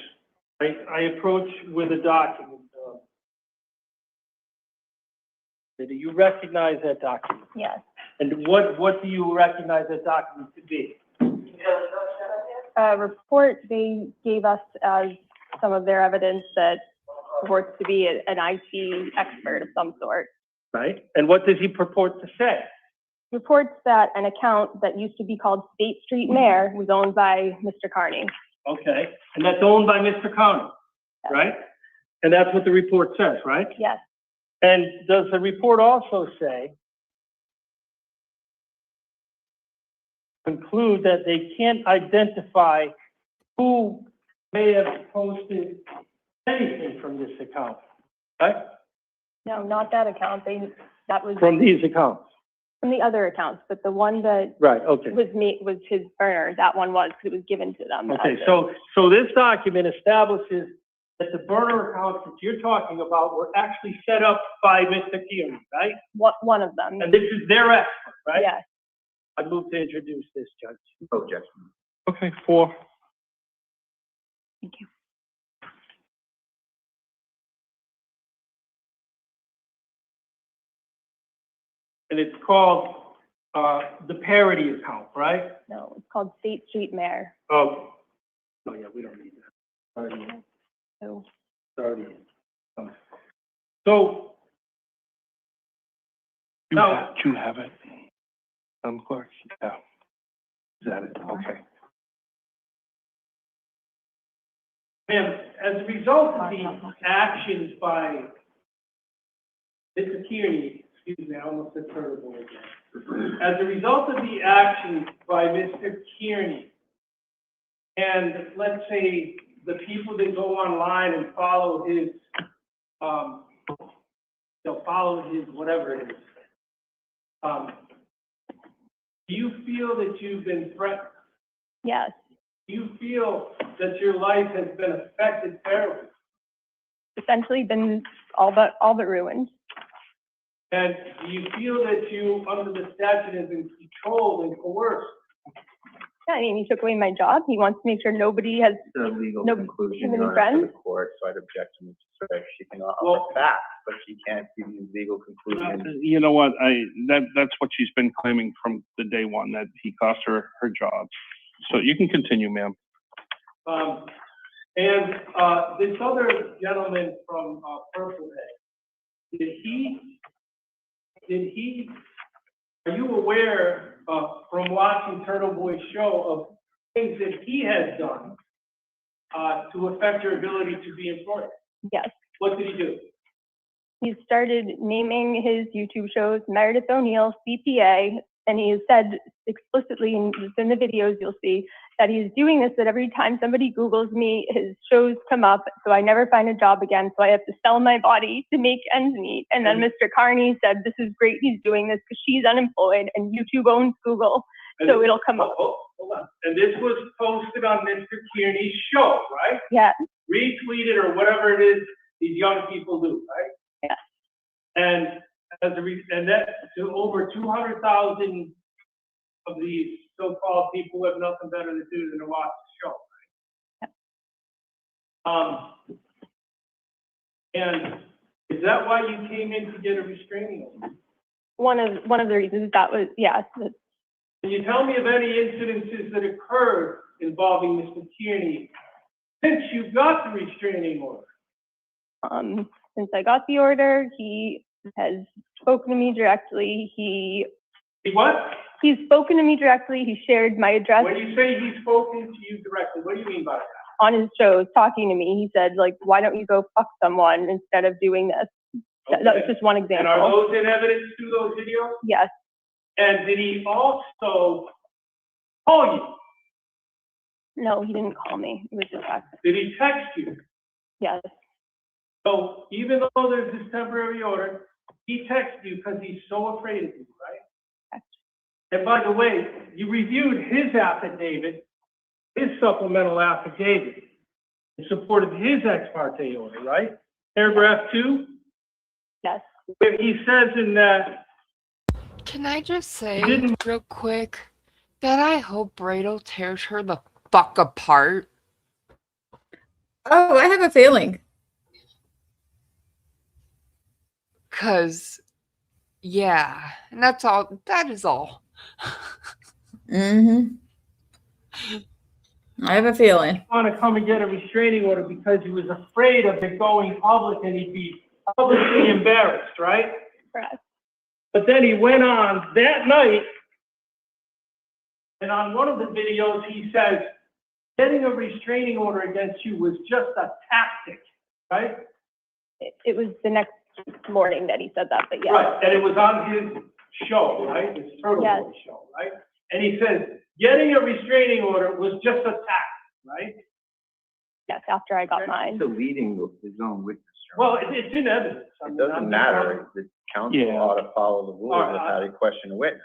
I approach with a document. Do you recognize that document? Yes. And what do you recognize that document to be? A report they gave us as some of their evidence that purports to be an IT expert of some sort. Right? And what does he purport to say? Reports that an account that used to be called State Street Mayor was owned by Mr. Kearney. Okay, and that's owned by Mr. Kearney, right? And that's what the report says, right? Yes. And does the report also say, conclude that they can't identify who may have posted anything from this account, right? No, not that account. That was From these accounts. from the other accounts, but the one that Right, okay. was his burner. That one was, because it was given to them. Okay, so this document establishes that the burner accounts that you're talking about were actually set up by Mr. Kearney, right? One of them. And this is their expert, right? Yes. I move to introduce this, Judge. Objection. Okay, 4. Thank you. And it's called, the parody account, right? No, it's called State Street Mayor. Oh, oh yeah, we don't need that. Already in. So It's already in. So, No. Do you have it? Clerk? Yeah. Is that it? Okay. ma'am, as a result of the actions by Mr. Kearney, excuse me, I almost said Turtleboy again. As a result of the actions by Mr. Kearney, and let's say the people that go online and follow his, they'll follow his whatever it is. Do you feel that you've been threatened? yes, Do you feel that your life has been affected terribly? essentially been all but ruined. And do you feel that you, under the statute, have been controlled and coerced? Yeah, I mean, he took away my job. He wants to make sure nobody has. The legal No, conclusion, too many Your Honor, for friends? the court, so I'd object to Ms. Strick. She can Well- offer facts, but she can't give you legal conclusion. You know what, that's what she's been claiming from the day one, that he cost her her job. So you can continue, ma'am. And this other gentleman from Turtlehead, did he are you aware from watching Turtleboy's show of things that he has done to affect your ability to be employed? Yes. What did he do? He started naming his YouTube shows Meredith O'Neill, CPA, and he has said explicitly in the videos you'll see that he's doing this, that every time somebody Googles me, his shows come up, so I never find a job again, so I have to sell my body to make ends meet. And then Mr. Kearney said, this is great, he's doing this because she's unemployed and YouTube owns Google, so it'll come up. Hold on. And this was posted on Mr. Kearney's show, right? Yeah. Retweeted or whatever it is these young people do, right? Yeah. And that to over 200,000 of these so-called people who have nothing better to do than to watch the show, right? And is that why you came in to get a restraining order? One of the reasons that was, yes. Can you tell me of any incidences that occurred involving Mr. Kearney since you got the restraining order? Since I got the order, he has spoken to me directly. He what? He's spoken to me directly. He shared my address. When you say he's spoken to you directly, what do you mean by that? On his shows, talking to me, he said, like, why don't you go fuck someone instead of doing this? Okay. That was just one example. And are those in evidence to those videos? Yes. And did he also call you? No, he didn't call me. It was a text. Did he text you? Yes. So even though there's this temporary order, he texted you because he's so afraid of you, right? Yes. And by the way, you reviewed his affidavit, his supplemental affidavit, in support of his ex parte order, right? Paragraph 2? Yes. Where he says in that. Can I just say real quick that I hope Bradle tears her the fuck apart? Oh, I have a feeling. Cause yeah, and that's all. That is all. Mm-hmm. I have a feeling. Want to come and get a restraining order because he was afraid of it going public and he'd be publicly embarrassed, right? Correct. But then he went on that night, and on one of the videos he says, getting a restraining order against you was just a tactic, right? It was the next morning that he said that, but yeah. Right, and it was on his show, right? His Turtleboy show, right? And he says, getting a restraining order was just a tactic, right? Yes, after I got mine. Deleting his own witness. Well, it's in evidence. It doesn't matter. The counsel ought to follow the rules of how to question a witness.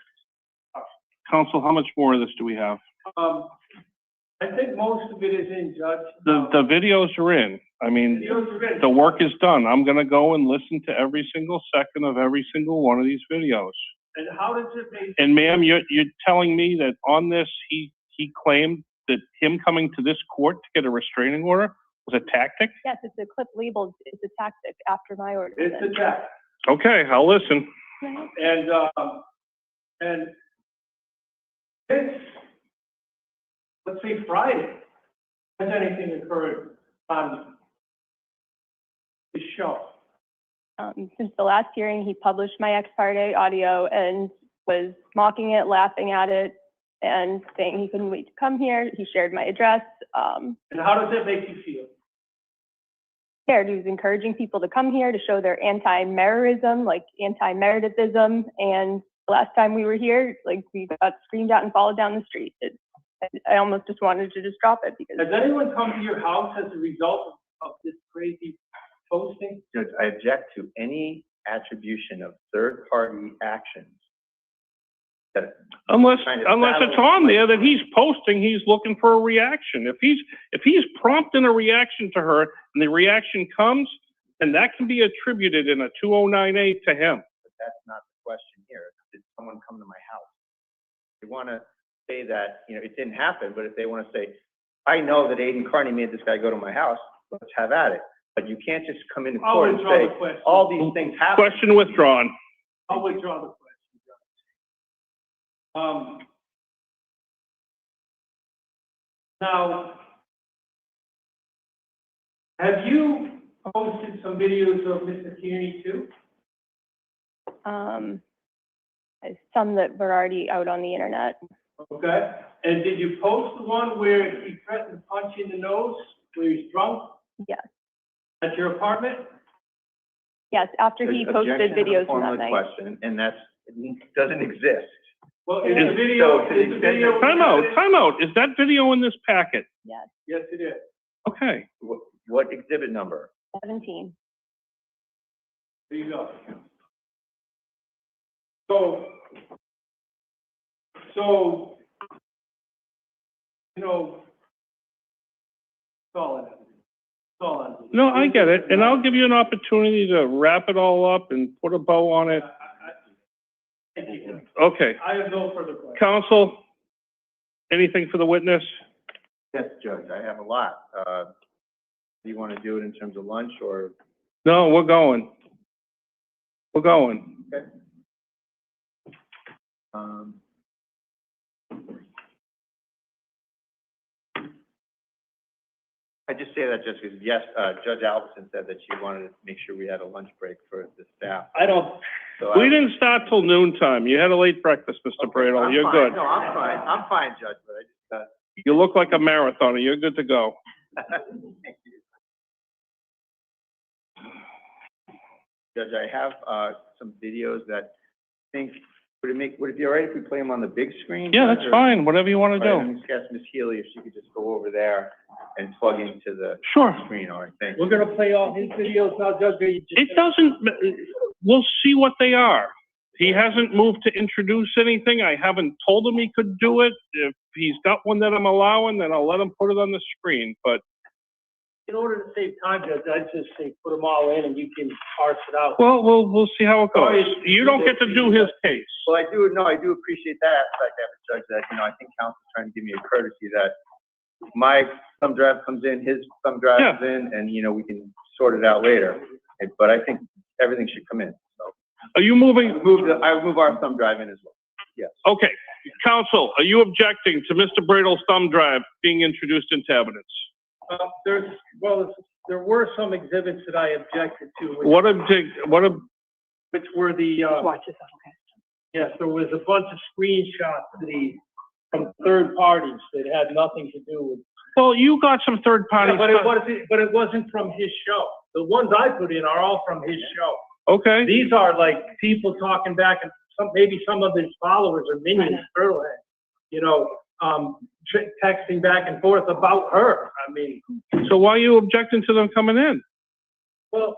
Counsel, how much more of this do we have? I think most of it is in, Judge. The videos are in. I mean, Videos are in. the work is done. I'm gonna go and listen to every single second of every single one of these videos. And how does it make? And ma'am, you're telling me that on this, he claimed that him coming to this court to get a restraining order was a tactic? Yes, it's a clip labeled, it's a tactic after my order. It's a tactic. Okay, I'll listen. And it's, let's say Friday, has anything occurred on the show? Since the last hearing, he published my ex parte audio and was mocking it, laughing at it, and saying he couldn't wait to come here. He shared my address. And how does that make you feel? Scared. He was encouraging people to come here to show their anti-Meredithism, like anti-Meredithism. And the last time we were here, like we got screamed at and followed down the street. I almost just wanted to just drop it because. Has anyone come to your house as a result of this crazy posting? Judge, I object to any attribution of third-party actions. Unless it's on there that he's posting, he's looking for a reaction. If he's prompting a reaction to her and the reaction comes, then that can be attributed in a 2098 to him. But that's not the question here. Did someone come to my house? They want to say that, it didn't happen, but if they want to say, I know that Aidan Kearney made this guy go to my house, let's have at it. But you can't just come into court and say, all these things happen. Question withdrawn. I'll withdraw the question. Now, have you posted some videos of Mr. Kearney too? Some that were already out on the internet. Okay, and did you post the one where he threatened to punch you in the nose, where he's drunk? Yes. At your apartment? Yes, after he posted Objection to the videos from that formula night. question, and that's, it doesn't exist. Well, is the video, So, to the is the extent video? Time out. Is that video in this packet? Yes, Yes, it is. Okay. What exhibit number? 17. There you go. So, you know, it's all in it. It's all in it. No, I get it. And I'll give you an opportunity to wrap it all up and put a bow on it. Thank you. Okay. I have no further questions. Counsel, anything for the witness? Yes, Judge, I have a lot. Do you want to do it in terms of lunch or? No, we're going. We're going. Okay. I just say that just because, yes, Judge Albertson said that she wanted to make sure we had a lunch break for the staff. I don't, So We didn't start till noon time. You had a late breakfast, Mr. Bradle. You're good. No, I'm fine. I'm fine, Judge, but I just, You look like a marathoner. You're good to go. thank you. Judge, I have, some videos that I think, would it be all right if we play them on the big screen? Yeah, Judge, that's or- fine. Whatever you want to All right, do. let me just ask Ms. Healy if she could just go over there and plug into the Sure. screen, all right, thank you. we're gonna play all his videos now, Judge, or you just? It doesn't, we'll see what they are. He hasn't moved to introduce anything. I haven't told him he could do it. If he's got one that I'm allowing, then I'll let him put it on the screen, but In order to save time, Judge, I'd just say put them all in and you can parse it out. well, we'll see how it goes. You don't get to do his case. Well, I do appreciate that aspect of it, Judge, that, I think counsel's trying to give me a courtesy that my thumb drive comes in, his thumb drive Yeah. comes in, and, we can sort it out later. But I think everything should come in, so. Are you moving? I would move our thumb drive in as well, yes. Okay. Counsel, are you objecting to Mr. Bradle's thumb drive being introduced into evidence? There were some exhibits that I objected to. Which were the, Watch this, okay. yes, there was a bunch of screenshots from third parties that had nothing to do with. Well, you got some third party Yeah, stuff. but it wasn't from his show. The ones I put in are all from his show. Okay. These are like people talking back and maybe some of his followers or minions, Turtlehead, texting back and forth about her. I mean, So why are you objecting to them coming in? well,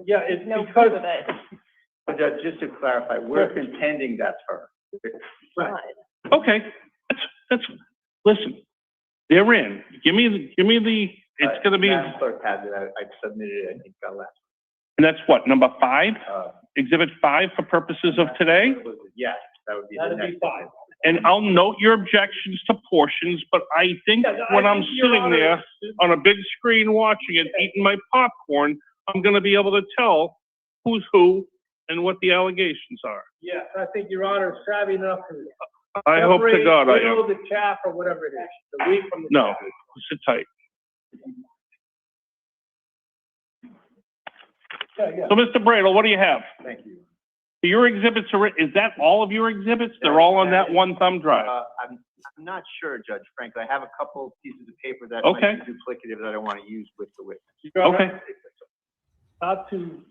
yeah, it's No because, proof of it. But Judge, just to clarify, we're contending that's her. right. Okay. Listen, they're in. Give me the, it's gonna be, Madam Clerk has it, I submitted it, I think, last. and that's what, number 5? Uh, Exhibit 5 for purposes of today? Yes, that would be the That'd next. be fine. And I'll note your objections to portions, but I think when I'm sitting there on a big screen watching it, eating my popcorn, I'm gonna be able to tell who's who and what the allegations are. Yes, I think Your Honor is savvy enough to I hope to God I separate, am. the chaff or whatever it is, the wheat from the No, chaff. sit tight. Yeah. So, Mr. Bradle, what do you have? Thank you. Your exhibits are, is that all of your exhibits? They're all on that one thumb drive? I'm not sure, Judge, frankly. I have a couple pieces of paper that Okay. might be duplicative that I want to use with the witness. Your Honor, Okay. Not to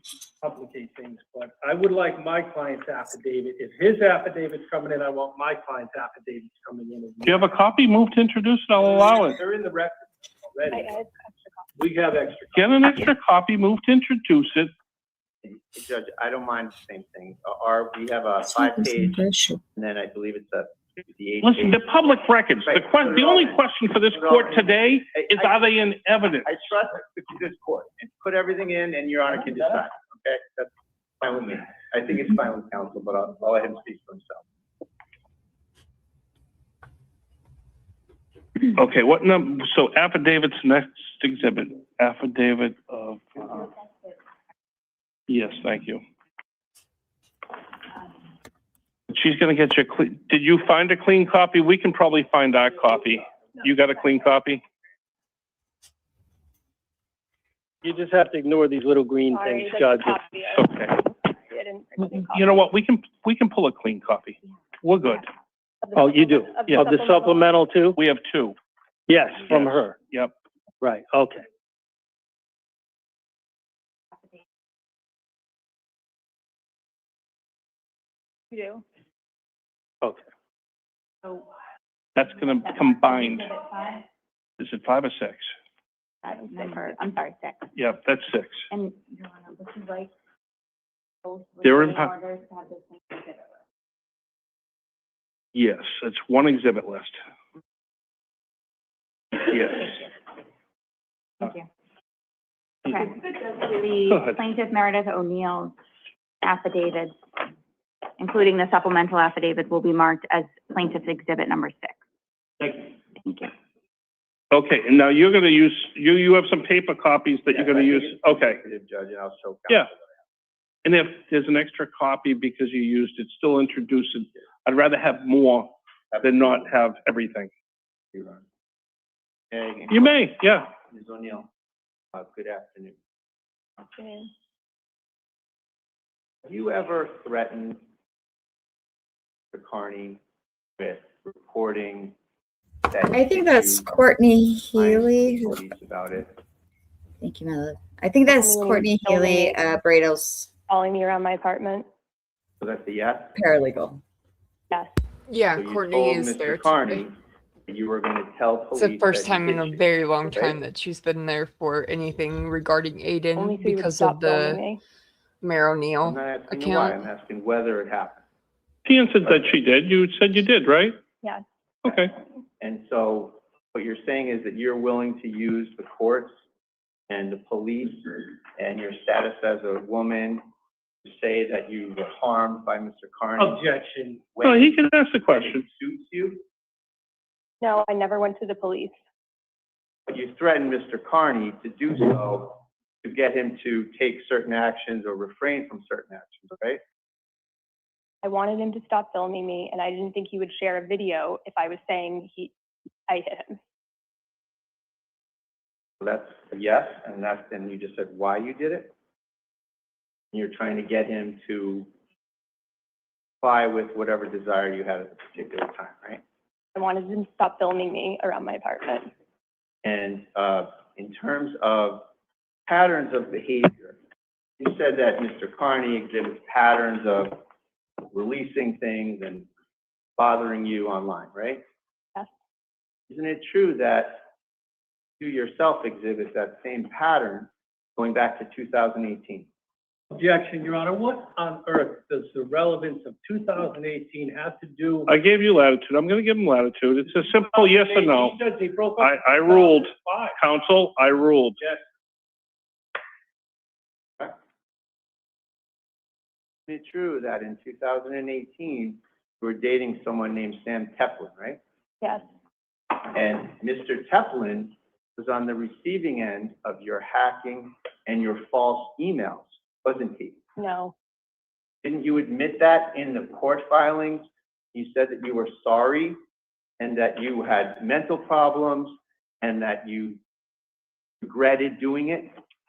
complicate things, but I would like my client's affidavit. If his affidavit's coming in, I want my client's affidavits coming in. Do you have a copy? Move to introduce and I'll allow it. They're in the record I already. had We have extra. Get an extra copy, move to introduce it. Judge, I don't mind the same thing. We have a 5-page, and then I believe it's a 58. Listen, the public records, the only question for this court today is, are they in evidence? I trust this court, and put everything in, and Your Honor can decide, okay? That's fine with me. I think it's fine with counsel, but I'll let him speak for himself. Okay, what number, so affidavit's next exhibit, affidavit of, yes, thank you. She's gonna get you did you find a clean copy? We can probably find our copy. You got a clean copy? You just have to ignore these little green Sorry, things, that's Judge. a copy of Okay. it didn't print a copy. You know what? We can pull a clean copy. We're good. Of the Oh, you do? Yeah. Of the supplemental too? We have two. Yes, from Yes. her. Yep. Right, okay. You do? Okay. So That's gonna that's combined. exhibit 5? Is it 5 or 6? Number, I'm sorry, 6. Yep, that's 6. And Your Honor, would you like both They're in restraining pa- orders to have the same exhibit list? Yes, it's one exhibit list. Yes. Thank you. Go Okay. The ahead. plaintiff Meredith O'Neill's affidavit, including the supplemental affidavit, will be marked as plaintiff's exhibit number 6. Thank you. Thank you. Okay, and now you're gonna use, you have some paper copies that you're gonna use, okay. Judge, and I'll show. Yeah. And if there's an extra copy because you used it, still introduce it. I'd rather have more than not have everything. Hey, You may, yeah. Ms. O'Neill, good afternoon. Okay. Have you ever threatened Mr. Kearney with reporting that? I think that's Courtney Healy. Police about it? Thank you, my love. I think that's Only when Courtney you Healy, donate. Brado's Following me around my apartment. So that's a yes? paralegal. Yes. Yeah, So you Courtney told is there Mr. Kearney today. that you were gonna tell It's police. the first that you time in did a shoot, very long right? time that she's been there for anything regarding Aidan Only so you would because stop of filming the me. Mayor I'm O'Neill not asking you why, account. I'm asking whether it happened. She answered that she did. You said you did, right? Yes. Okay. And so what you're saying is that you're willing to use the courts and the police and your status as a woman to say that you were harmed by Mr. Kearney? Objection. No, he can ask the when it question. suits you, No, I never went to the police. but you threatened Mr. Kearney to do so to get him to take certain actions or refrain from certain actions, right? I wanted him to stop filming me, and I didn't think he would share a video if I was saying I hit him. So that's a yes, and you just said why you did it? And you're trying to get him to comply with whatever desire you had at the particular time, right? I wanted him to stop filming me around my apartment. And in terms of patterns of behavior, you said that Mr. Kearney exhibits patterns of releasing things and bothering you online, right? Yes. Isn't it true that you yourself exhibit that same pattern going back to 2018? Objection, Your Honor. What on earth does the relevance of 2018 have to do? I gave you latitude. I'm gonna give him latitude. It's a simple yes or no. Judge, they broke up. I ruled. 2005. Counsel, I ruled. Yes. Isn't it true that in 2018, you were dating someone named Sam Teplin, right? Yes. And Mr. Teplin was on the receiving end of your hacking and your false emails, wasn't he? No. Didn't you admit that in the court filings? You said that you were sorry and that you had mental problems and that you regretted doing it?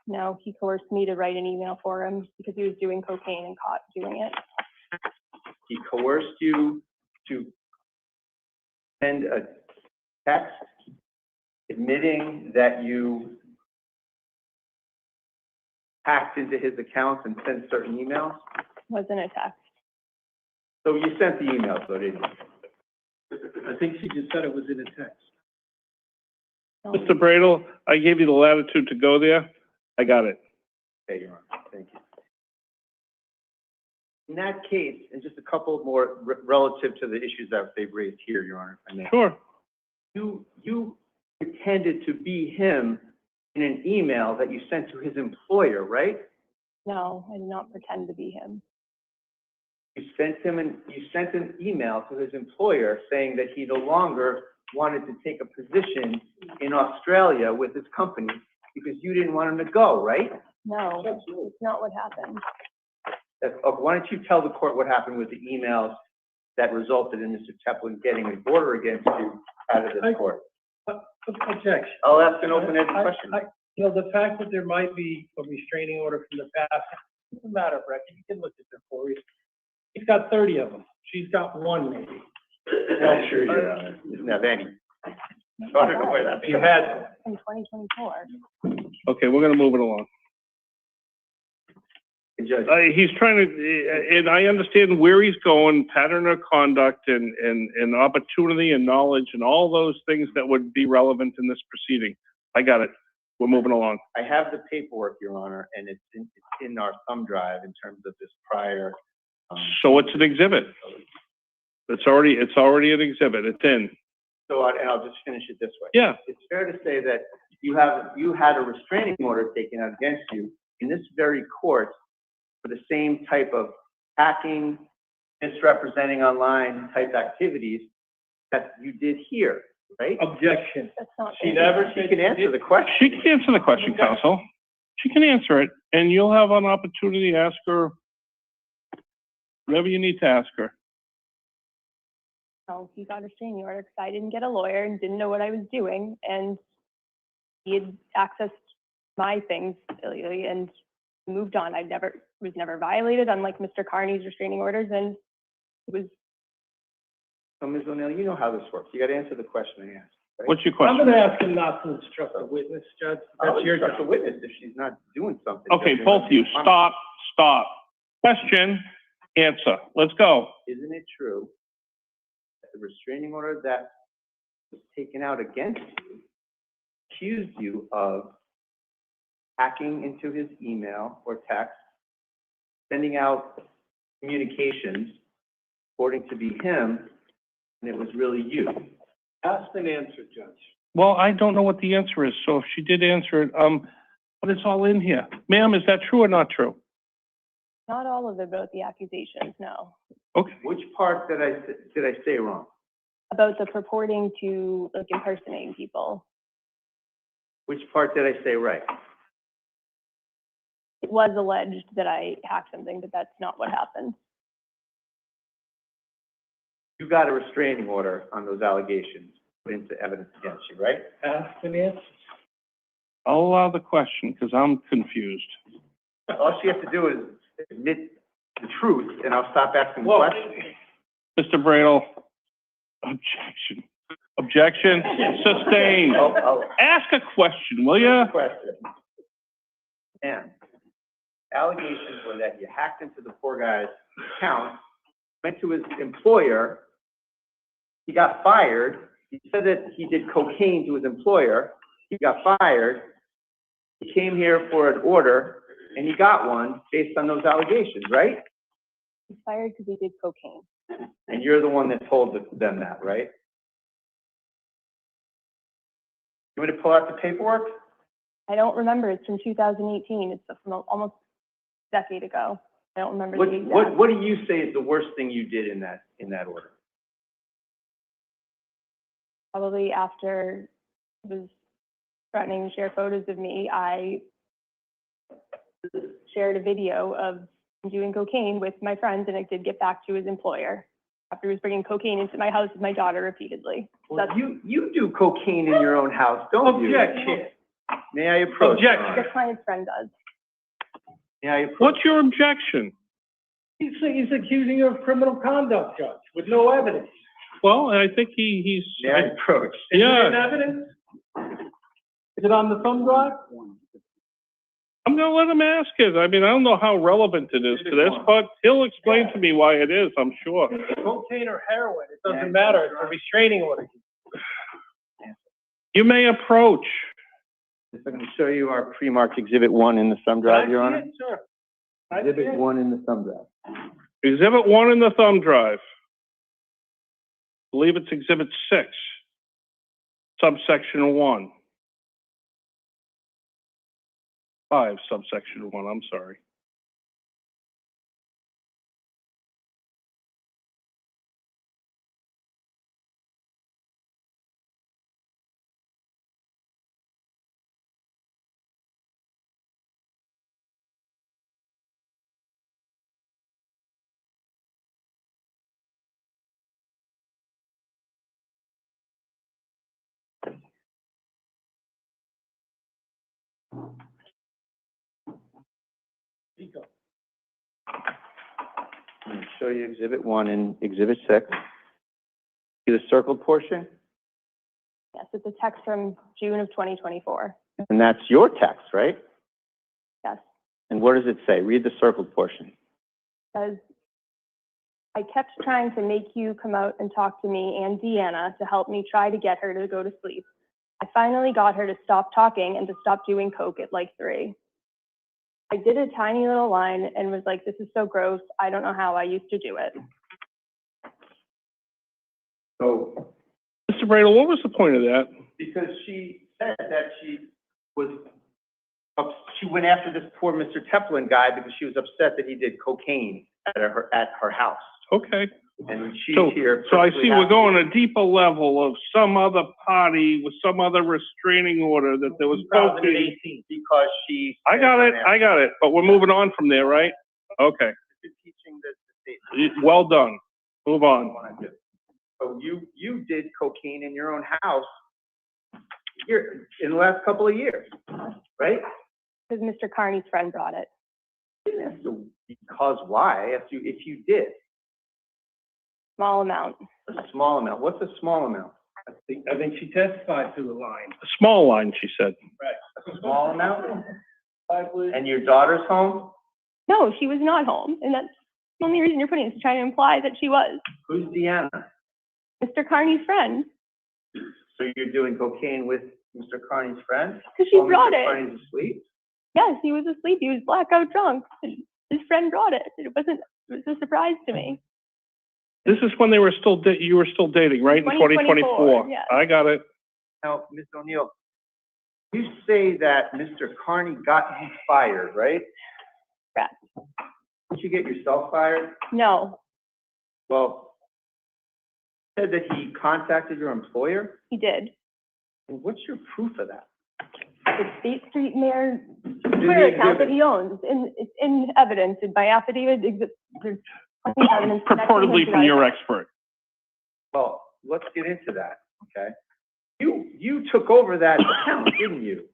No, he coerced me to write an email for him because he was doing cocaine and caught doing it. He coerced you to send a text admitting that you hacked into his accounts and sent certain emails? Wasn't a text. So you sent the emails, though, didn't you? I think she just said it was in a text. No. Mr. Bradel, I gave you the latitude to go there. I got it. Okay, Your Honor, thank you. In that case, and just a couple more relative to the issues that they've raised here, Your Honor, if I may. Sure. You pretended to be him in an email that you sent to his employer, right? No, I did not pretend to be him. You sent an email to his employer saying that he no longer wanted to take a position in Australia with his company because you didn't want him to go, right? No, that's not what happened. Why don't you tell the court what happened with the emails that resulted in Mr. Teplin getting an order against you out of this court? Objection. I'll ask an open-ended question. You know, the fact that there might be a restraining order from the past Doesn't matter, Brett, you can look at them for you. He's got 30 of them. She's got one maybe. I'm sure you're, didn't have any. So I don't know where that. You had, In 2024. Okay, we're gonna move it along. Judge, He's trying to, and I understand where he's going, pattern of conduct and opportunity and knowledge and all those things that would be relevant in this proceeding. I got it. We're moving along. I have the paperwork, Your Honor, and it's in our thumb drive in terms of this prior. So it's an exhibit. It's already an exhibit. It's in. So, and I'll just finish it this way. Yeah. It's fair to say that you had a restraining order taken out against you in this very court for the same type of hacking, misrepresenting online type activities that you did here, right? objection. That's not. She never She said. can answer the question. She can answer the question, counsel. She can answer it, and you'll have an opportunity to ask her whatever you need to ask her. No, he got a restraining order because I didn't get a lawyer and didn't know what I was doing, and he had accessed my things illegally and moved on. I was never violated, unlike Mr. Kearney's restraining orders, and it was. So, Ms. O'Neill, you know how this works. You got to answer the question I asked. Right? What's your I'm question? gonna ask him not to instruct the witness, Judge. That's your instruct job. the witness if she's not doing something. Okay, both of you, stop. Question, answer. Let's go. Isn't it true that the restraining order that was taken out against you accused you of hacking into his email or text, sending out communications according to be him, and it was really you? Asked and answered, Judge. Well, I don't know what the answer is, so if she did answer it, but it's all in here. Ma'am, is that true or not true? Not all of it about the accusations, no. Okay. Which part did I say wrong? About the purporting to, like, impersonating people. Which part did I say right? It was alleged that I hacked something, but that's not what happened. You got a restraining order on those allegations put into evidence against you, right? Asked and answered. I'll allow the question because I'm confused. All she has to do is admit the truth, and I'll stop asking Well, questions. Mr. Bradle, objection, sustained. Ask a question, will ya? Question. And allegations were that you hacked into the poor guy's account, went to his employer, he got fired, he said that he did cocaine to his employer, he got fired, he came here for an order, and he got one based on those allegations, right? He was fired because he did cocaine. And you're the one that told them that, right? You want me to pull out the paperwork? I don't remember. It's from 2018. It's from almost a decade ago. I don't remember the exact. What do you say is the worst thing you did in that order? Probably after he was threatening to share photos of me, I shared a video of him doing cocaine with my friends, and it did get back to his employer after he was bringing cocaine into my house with my daughter repeatedly. Well, you do cocaine in your own house, don't you? Objection. May I approach? Objection. The client's friend does. May I approach? What's your objection? He's accusing you of criminal conduct, Judge, with no evidence. Well, I think he's. May I approach? Is it in Yeah, evidence? Is it on the thumb drive? I'm gonna let him ask it. I mean, I don't know how relevant it is to this, but he'll explain to me why it is, I'm sure. Cocaine or heroin, it doesn't matter. It's a restraining order. You may approach. If I can show you our pre-marked Exhibit 1 in the thumb drive, Your Honor. I see it, sir. I see Exhibit it. 1 in the thumb drive. Exhibit 1 in the thumb drive. I believe it's Exhibit 6, subsection 1. 5, subsection 1, I'm sorry. show you Exhibit 1 and Exhibit 6. See the circled portion? Yes, it's a text from June of 2024. And that's your text, right? Yes, And what does it say? Read the circled portion. it says, I kept trying to make you come out and talk to me and Deanna to help me try to get her to go to sleep. I finally got her to stop talking and to stop doing coke at like 3. I did a tiny little line and was like, this is so gross. I don't know how I used to do it. So, Mr. Bradle, what was the point of that? because she said that she went after this poor Mr. Teplin guy because she was upset that he did cocaine at her house. Okay. And she's So, here. so I perfectly see we're happy. going a deeper level of some other party with some other restraining order that there was cocaine. 2018, because she. I got it, but we're moving on from there, right? Okay, Been teaching the state. well done. Move on. So you did cocaine in your own house here in the last couple of years, right? Because Mr. Kearney's friend brought it. So, because why? If you did Small amount. a small amount, what's a small amount? I think she testified to the line. A small line, she said. A small amount? And your daughter's home? No, she was not home. And that's the only reason you're putting it, is trying to imply that she was. Who's Deanna? Mr. Kearney's friend. So you're doing cocaine with Mr. Kearney's friend? Because she While brought Mr. it. Kearney's asleep? Yes, he was asleep. He was blackout drunk. His friend brought it. It was a surprise to me. This is when you were still dating, right? In 2024. yes. I got it. Now, Ms. O'Neill, you say that Mr. Kearney got you fired, right? Correct. Did you get yourself fired? No, Well, you said that he contacted your employer? he did. And what's your proof of that? The State Street Mayor the Twitter account that exhibit. he owns. It's in evidence and by affidavit. There's plenty of evidence connecting him Purportedly to from that your account. expert. Well, let's get into that, okay? You took over that account, didn't you?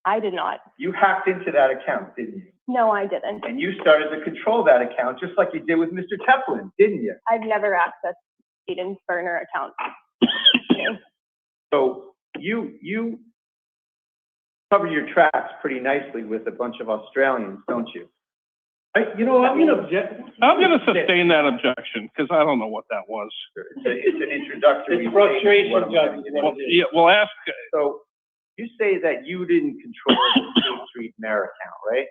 I did not. You hacked into that account, didn't you? No, I didn't. And you started to control that account just like you did with Mr. Teplin, didn't you? I've never accessed Aidan's burner account. So you cover your tracks pretty nicely with a bunch of Australians, don't you? You know, I'm gonna object. I'm gonna sustain that objection, because I don't know what that was. It's an introductory. It's frustration, statement, what I'm Judge, is gonna what get it into. is. Yeah, well, ask, So you say that you didn't control the State Street Mayor account, right?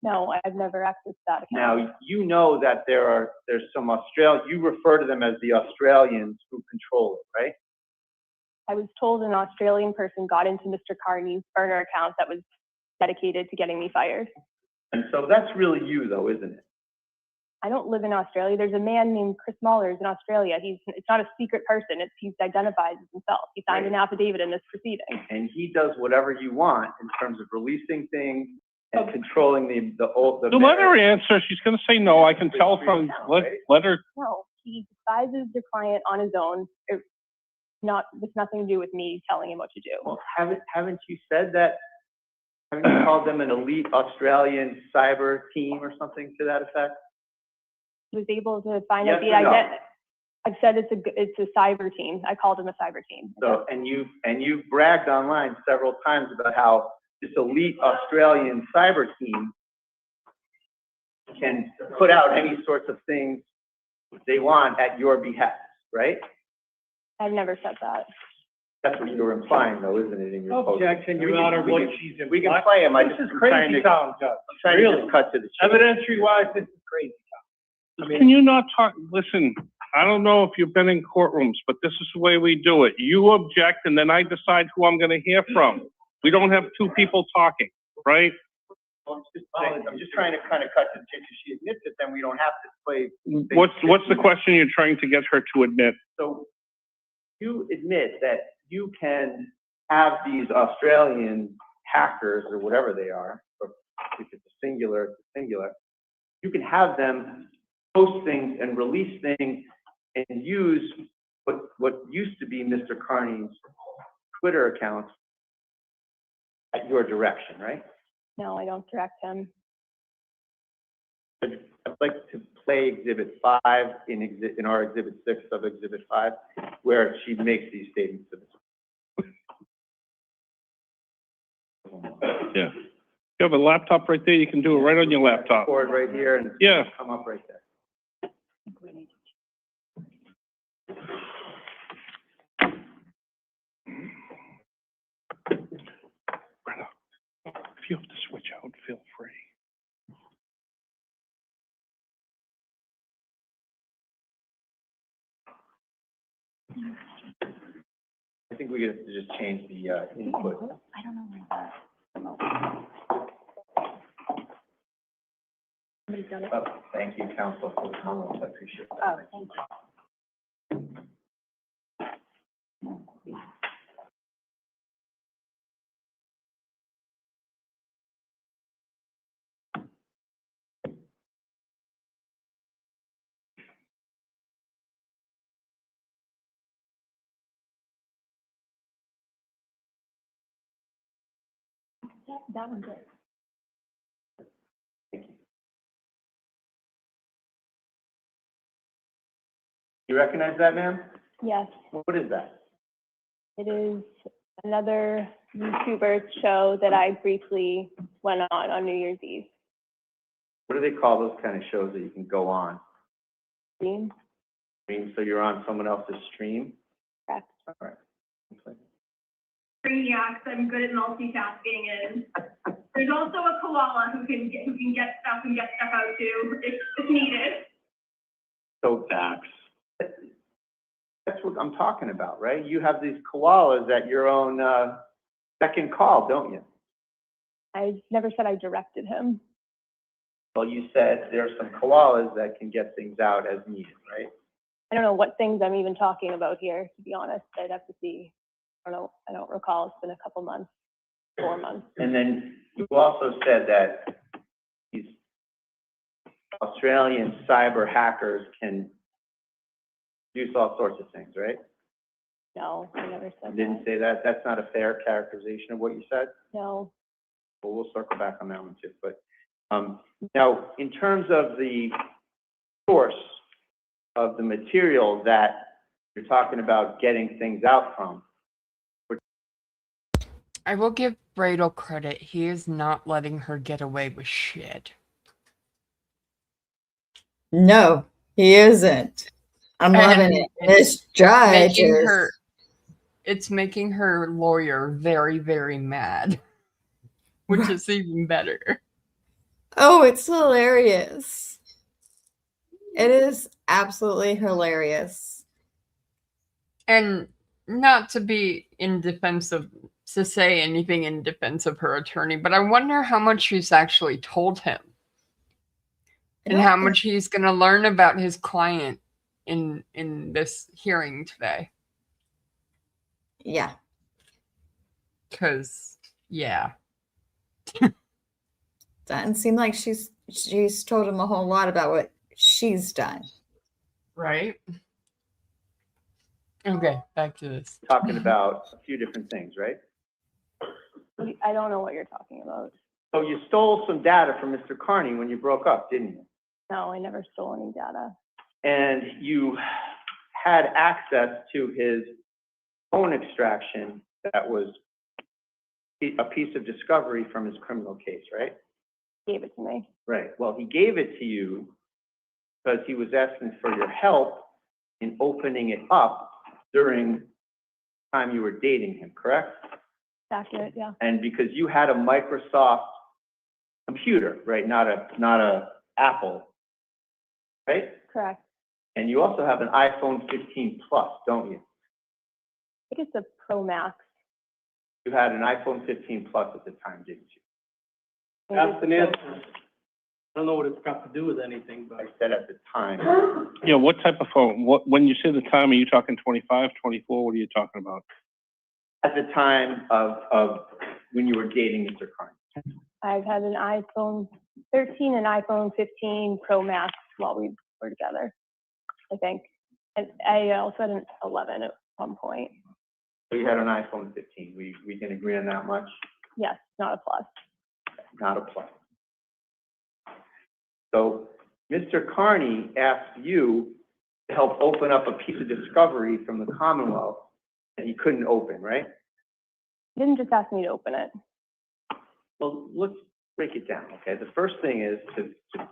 No, I've never accessed that account. Now, you know that there's some you refer to them as the Australians who control it, right? I was told an Australian person got into Mr. Kearney's burner account that was dedicated to getting me fired. And so that's really you though, isn't it? I don't live in Australia. There's a man named Chris Mullers in Australia. It's not a secret person. He identifies as himself. He signed an affidavit in this proceeding. And he does whatever you want in terms of releasing things and controlling the let her answer. She's gonna say no. I can tell from, let her. No, he despises the client on his own. It's nothing to do with me telling him what to do. Well, haven't you said that? Haven't you called them an elite Australian cyber team or something to that effect? He was able to find Yes out the or no? identity. I've said it's a cyber team. I called him a cyber team. So, and you bragged online several times about how this elite Australian cyber team can put out any sorts of things they want at your behest, right? I've never said that. That's what you were implying though, isn't it, in your post? Objection, Your Honor, what she's implying. We can play them. This is crazy town, Judge. I'm trying to Really? just cut to the chase. Evidentiary wise, this is crazy town. I mean, Can you not talk, listen, I don't know if you've been in courtrooms, but this is the way we do it. You object and then I decide who I'm gonna hear from. We don't have two people talking, right? I'm just trying to kind of cut to the chase. If she admits it, then we don't have to play. What's the question you're trying to get her to admit? So you admit that you can have these Australian hackers or whatever they are, or if it's a singular, it's a singular, you can have them post things and release things and use what used to be Mr. Kearney's Twitter account at your direction, right? No, I don't direct him. I'd like to play Exhibit 5 in our Exhibit 6 of Exhibit 5, where she makes these statements to the Yeah. You have a laptop right there, you can do it right on your laptop. board right here and Yeah. come up right there. If you have to switch out, feel free. I think we have to just change the input. I don't know where that remote. Somebody's done it? Oh, thank you, council, for the comments. I appreciate that. Oh, thank you. That one's it. You recognize that, ma'am? Yes, What is that? it is another YouTuber show that I briefly went on New Year's Eve. What do they call those kind of shows that you can go on? Stream. I mean, so you're on someone else's stream? Correct. All right. Brainiacs, I'm good at multitasking, and there's also a koala who can get stuff out too if needed. So that's what I'm talking about, right? You have these koalas at your own beck and call, don't you? I never said I directed him. Well, you said there are some koalas that can get things out as needed, right? I don't know what things I'm even talking about here, to be honest. I'd have to see. I don't know. I don't recall. It's been a couple months, 4 months. And then you also said that these Australian cyber hackers can do all sorts of things, right? No, I never said You didn't say that? That's not a fair characterization of what you said? No. Well, we'll circle back on that one too. But now, in terms of the source of the material that you're talking about getting things out from, I will give Bradle credit. He is not letting her get away with shit. No, he isn't. I'm loving it. This judge is... It's making her lawyer very, very mad, which is even better. Oh, it's hilarious. It is absolutely hilarious. And not to be in defense of, to say anything in defense of her attorney, but I wonder how much she's actually told him. And how much he's going to learn about his client in this hearing today. Yeah. Because, yeah. Doesn't seem like she's told him a whole lot about what she's done. Right? Okay, back to this. talking about a few different things, right? I don't know what you're talking about. So you stole some data from Mr. Kearney when you broke up, didn't you? No, I never stole any data. And you had access to his phone extraction that was a piece of discovery from his criminal case, right? Gave it to me. Right. Well, he gave it to you because he was asking for your help in opening it up during the time you were dating him, correct? Accurate, yeah. And because you had a Microsoft computer, right? Not a Apple, right? Correct. And you also have an iPhone 15 Plus, don't you? I think it's a Pro Max. You had an iPhone 15 Plus at the time, didn't you? That's an answer. I don't know what it's got to do with anything, but. I said at the time. Yeah, what type of phone? What, when you say the time, are you talking 25, 24? What are you talking about? At the time of when you were dating Mr. Kearney. I've had an iPhone 13 and iPhone 15 Pro Max while we were together, I think. And I also had an 11 at one point. So you had an iPhone 15. We can agree on that much? Yes, not a plus. Not a plus. So Mr. Kearney asked you to help open up a piece of discovery from the Commonwealth that he couldn't open, right? He didn't just ask me to open it. Well, let's break it down, okay? The first thing is to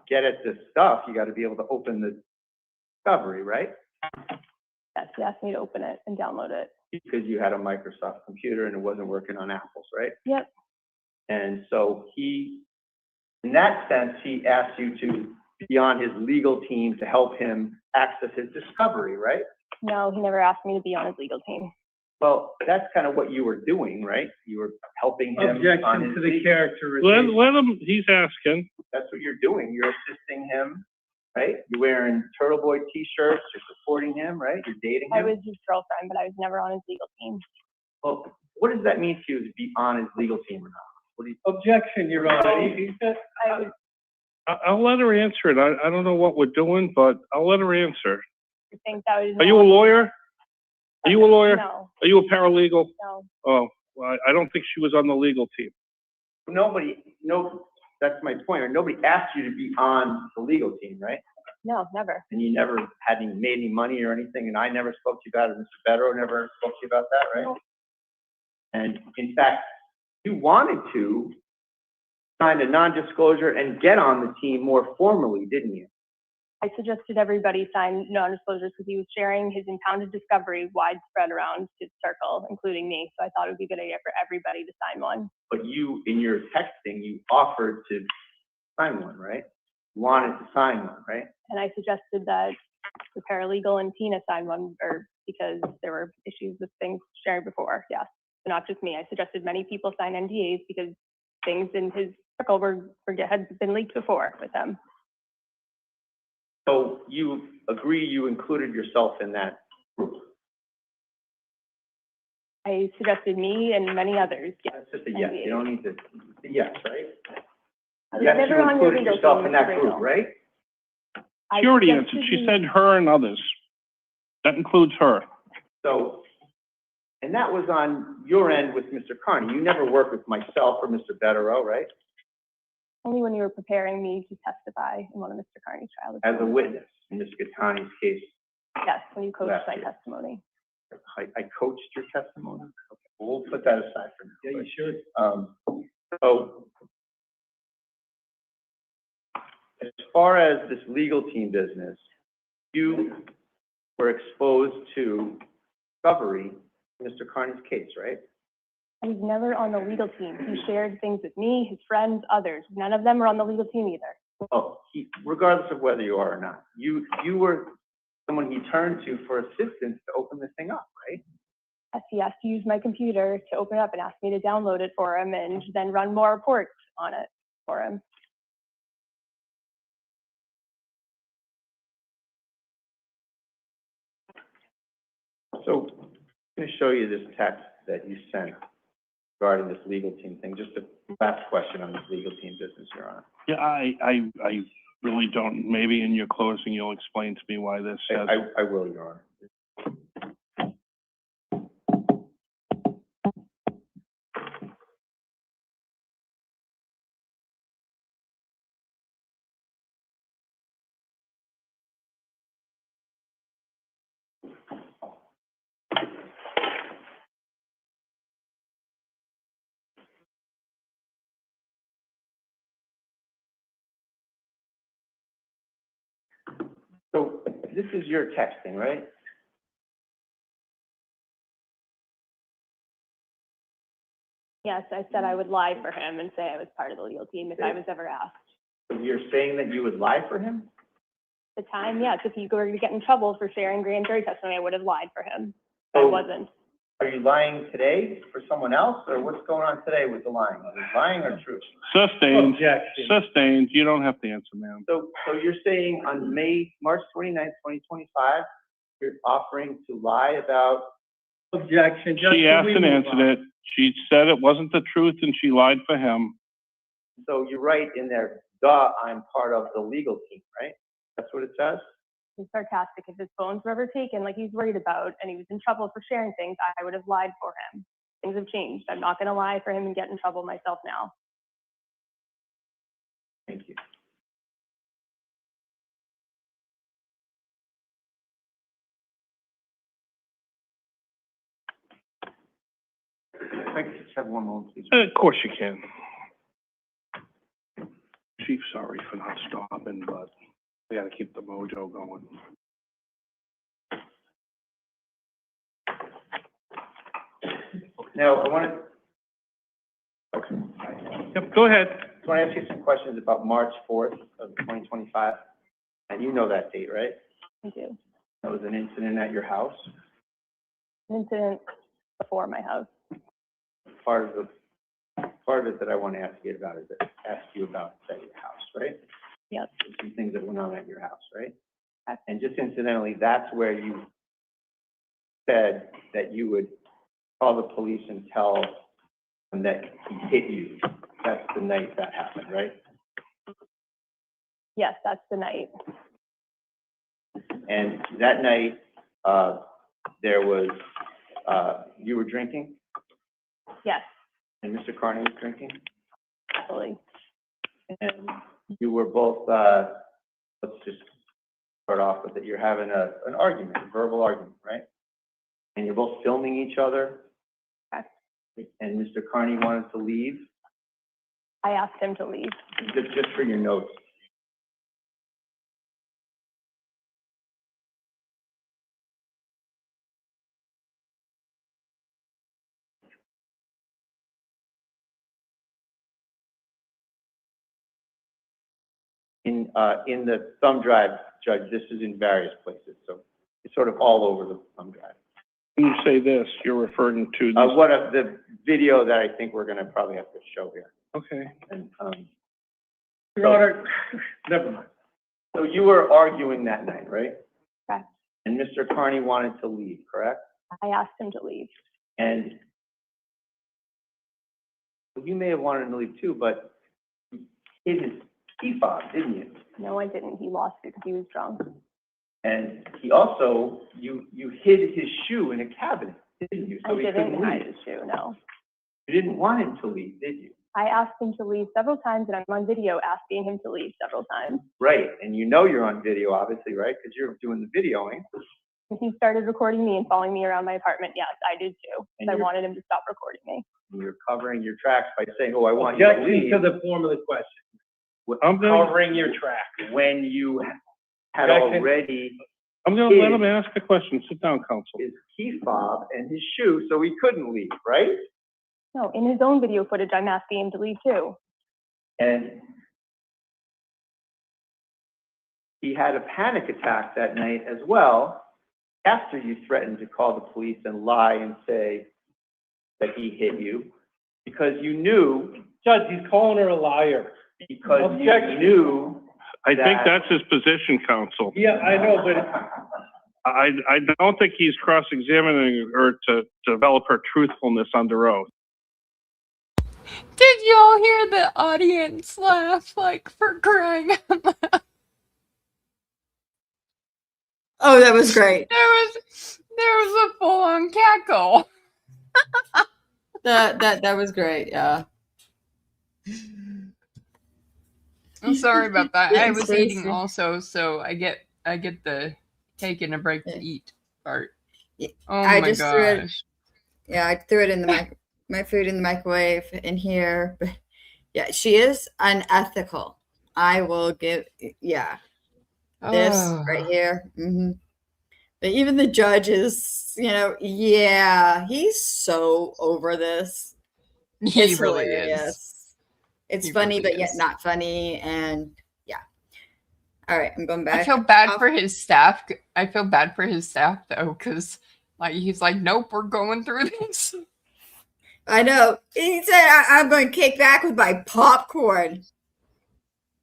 get at this stuff, you got to be able to open the discovery, right? Yes, he asked me to open it and download it. Because you had a Microsoft computer and it wasn't working on Apple's, right? Yep. And so he, in that sense, he asked you to be on his legal team to help him access his discovery, right? No, he never asked me to be on his legal team. Well, that's kind of what you were doing, right? You were helping him on Objection his to the legal. characterization. Let him, he's asking. That's what you're doing. You're assisting him, right? You're wearing Turtleboy t-shirts, you're supporting him, right? You're dating I him. was his girlfriend, but I was never on his legal team. Well, what does that mean to you to be on his legal team or not? What do you? Objection, Your Honor. He said, I was I'll let her answer it. I don't know what we're doing, but I'll let her answer. I think that was. Are you a lawyer? Are you a lawyer? No, Are you a paralegal? no. Oh, well, I don't think she was on the legal team. That's my point. Nobody asked you to be on the legal team, right? No, never. And you never had made any money or anything, and I never spoke to you about it. Mr. Bedro never spoke to you about that, right? No. And in fact, you wanted to sign a non-disclosure and get on the team more formally, didn't you? I suggested everybody sign non-disclosures because he was sharing his impounded discovery widespread around his circle, including me. So I thought it would be a good idea for everybody to sign one. But you, in your texting, you offered to sign one, right? You wanted to sign one, right? And I suggested that the paralegal and Tina sign one, or because there were issues with things shared before. Yes, so not just me. I suggested many people sign NDAs because things in his circle had been leaked before with him. So you agree you included yourself in that group? I suggested me and many others. Yes. That's just a yes. You don't need to, yes, right? I was Yes, never you on your included legal yourself team, in that Mr. group, Bradel. right? I She already suggested answered. She you- said her and others. That includes her. So, and that was on your end with Mr. Kearney. You never worked with myself or Mr. Bedro, right? Only when you were preparing me to testify in one of Mr. Kearney's trials. As a witness in Ms. Gattani's case. Yes, when you coached Last my year. testimony. I coached your testimony? Okay, we'll put that aside for now. yeah, you should. So, as far as this legal team business, you were exposed to discovery in Mr. Kearney's case, right? I was never on the legal team. He shared things with me, his friends, others. None of them were on the legal team either. Well, regardless of whether you are or not, you were someone he turned to for assistance to open this thing up, right? Yes, he asked to use my computer to open it up and asked me to download it for him and then run more reports on it for him. So I'm going to show you this text that you sent regarding this legal team thing. Just a last question on this legal team business, Your Honor. Yeah, I really don't. Maybe in your closing, you'll explain to me why this says. I will, Your Honor. So this is your texting, right? Yes, I said I would lie for him and say I was part of the legal team if I was ever asked. So you're saying that you would lie for him? At the time, yes, if you were to get in trouble for sharing grand jury testimony, I would have lied for him. I So wasn't. are you lying today for someone else, or what's going on today with the lying? Is it lying or truth? Sustained. Objection. Sustained. You don't have to answer, ma'am. So you're saying on March 29th, 2025, you're offering to lie about, Objection. She Justin, asked we and move answered on. it. She said it wasn't the truth and she lied for him. so you're right in there, duh, I'm part of the legal team, right? That's what it says? He's sarcastic. If his phones were ever taken like he's worried about and he was in trouble for sharing things, I would have lied for him. Things have changed. I'm not going to lie for him and get in trouble myself now. Thank you. I could just have one moment, please. Of course you can. Chief, sorry for not stopping, but we gotta keep the mojo going. Now, I want to. Okay. Yep, go ahead. I want to ask you some questions about March 4th of 2025. And you know that date, right? I do. That was an incident at your house. An incident before my house. Part of it that I want to ask you about is at your house, right? Yep. There's some things that went on at your house, right? Okay. And just incidentally, that's where you said that you would call the police and tell them that he hit you. That's the night that happened, right? Yes, that's the night. And that night, there was, you were drinking, Yes, and Mr. Kearney was drinking, absolutely. and you were both, let's just start off with it, you're having an argument, a verbal argument, right? And you're both filming each other. Okay. And Mr. Kearney wanted to leave, I asked him to leave. just for your notes. In the thumb drive, Judge, this is in various places, so it's sort of all over the thumb drive. When you say this, you're referring to this. The video that I think we're gonna probably have to show here. Okay. And, Your Honor, never mind. so you were arguing that night, right? Okay. And Mr. Kearney wanted to leave, correct? I asked him to leave. And you may have wanted him to leave too, but you hid his key fob, didn't you? No, I didn't. He lost it because he was drunk. And he also, you hid his shoe in a cabinet, didn't you? I So he didn't couldn't hide leave. his shoe, no. You didn't want him to leave, did you? I asked him to leave several times, and I'm on video asking him to leave several times. Right, and you know you're on video, obviously, right? Because you're doing the videoing. And he started recording me and following me around my apartment. Yes, I did too. And I you're- wanted him to stop recording me. And you're covering your tracks by saying, oh, I want you to Objection leave. to the form of the question. I'm gonna, Covering your track. When you had Objection. already I'm gonna let him ask a question. Sit down, counsel. his key fob and his shoe, so he couldn't leave, right? No, in his own video footage, I'm asking him to leave too. And he had a panic attack that night as well, after you threatened to call the police and lie and say that he hit you, because you knew, Judge, he's calling her a liar. because Objection. you knew. I think that- that's his position, counsel. Yeah, I know, but I don't think he's cross-examining her to develop her truthfulness under oath. Did y'all hear the audience laugh, like, for crying out loud? Oh, that was great. There was a full-on cackle. That was great. Yeah. I'm sorry about that. I was Seriously. eating also, so I get the taking a break to eat part. Yeah. Oh I my just threw it- gosh. Yeah, I threw it in the my food in the microwave in here. But yeah, she is unethical. I will give. Yeah, this Oh. right here. But even the judges, yeah, he's so over this. He It's really hilarious. is. It's He funny, really but yet is. not funny. And yeah. All right, I'm going back. I feel bad off- for his staff. I feel bad for his staff though, because like he's like, nope, we're going through this. I know. He said, I'm going to kick back with my popcorn.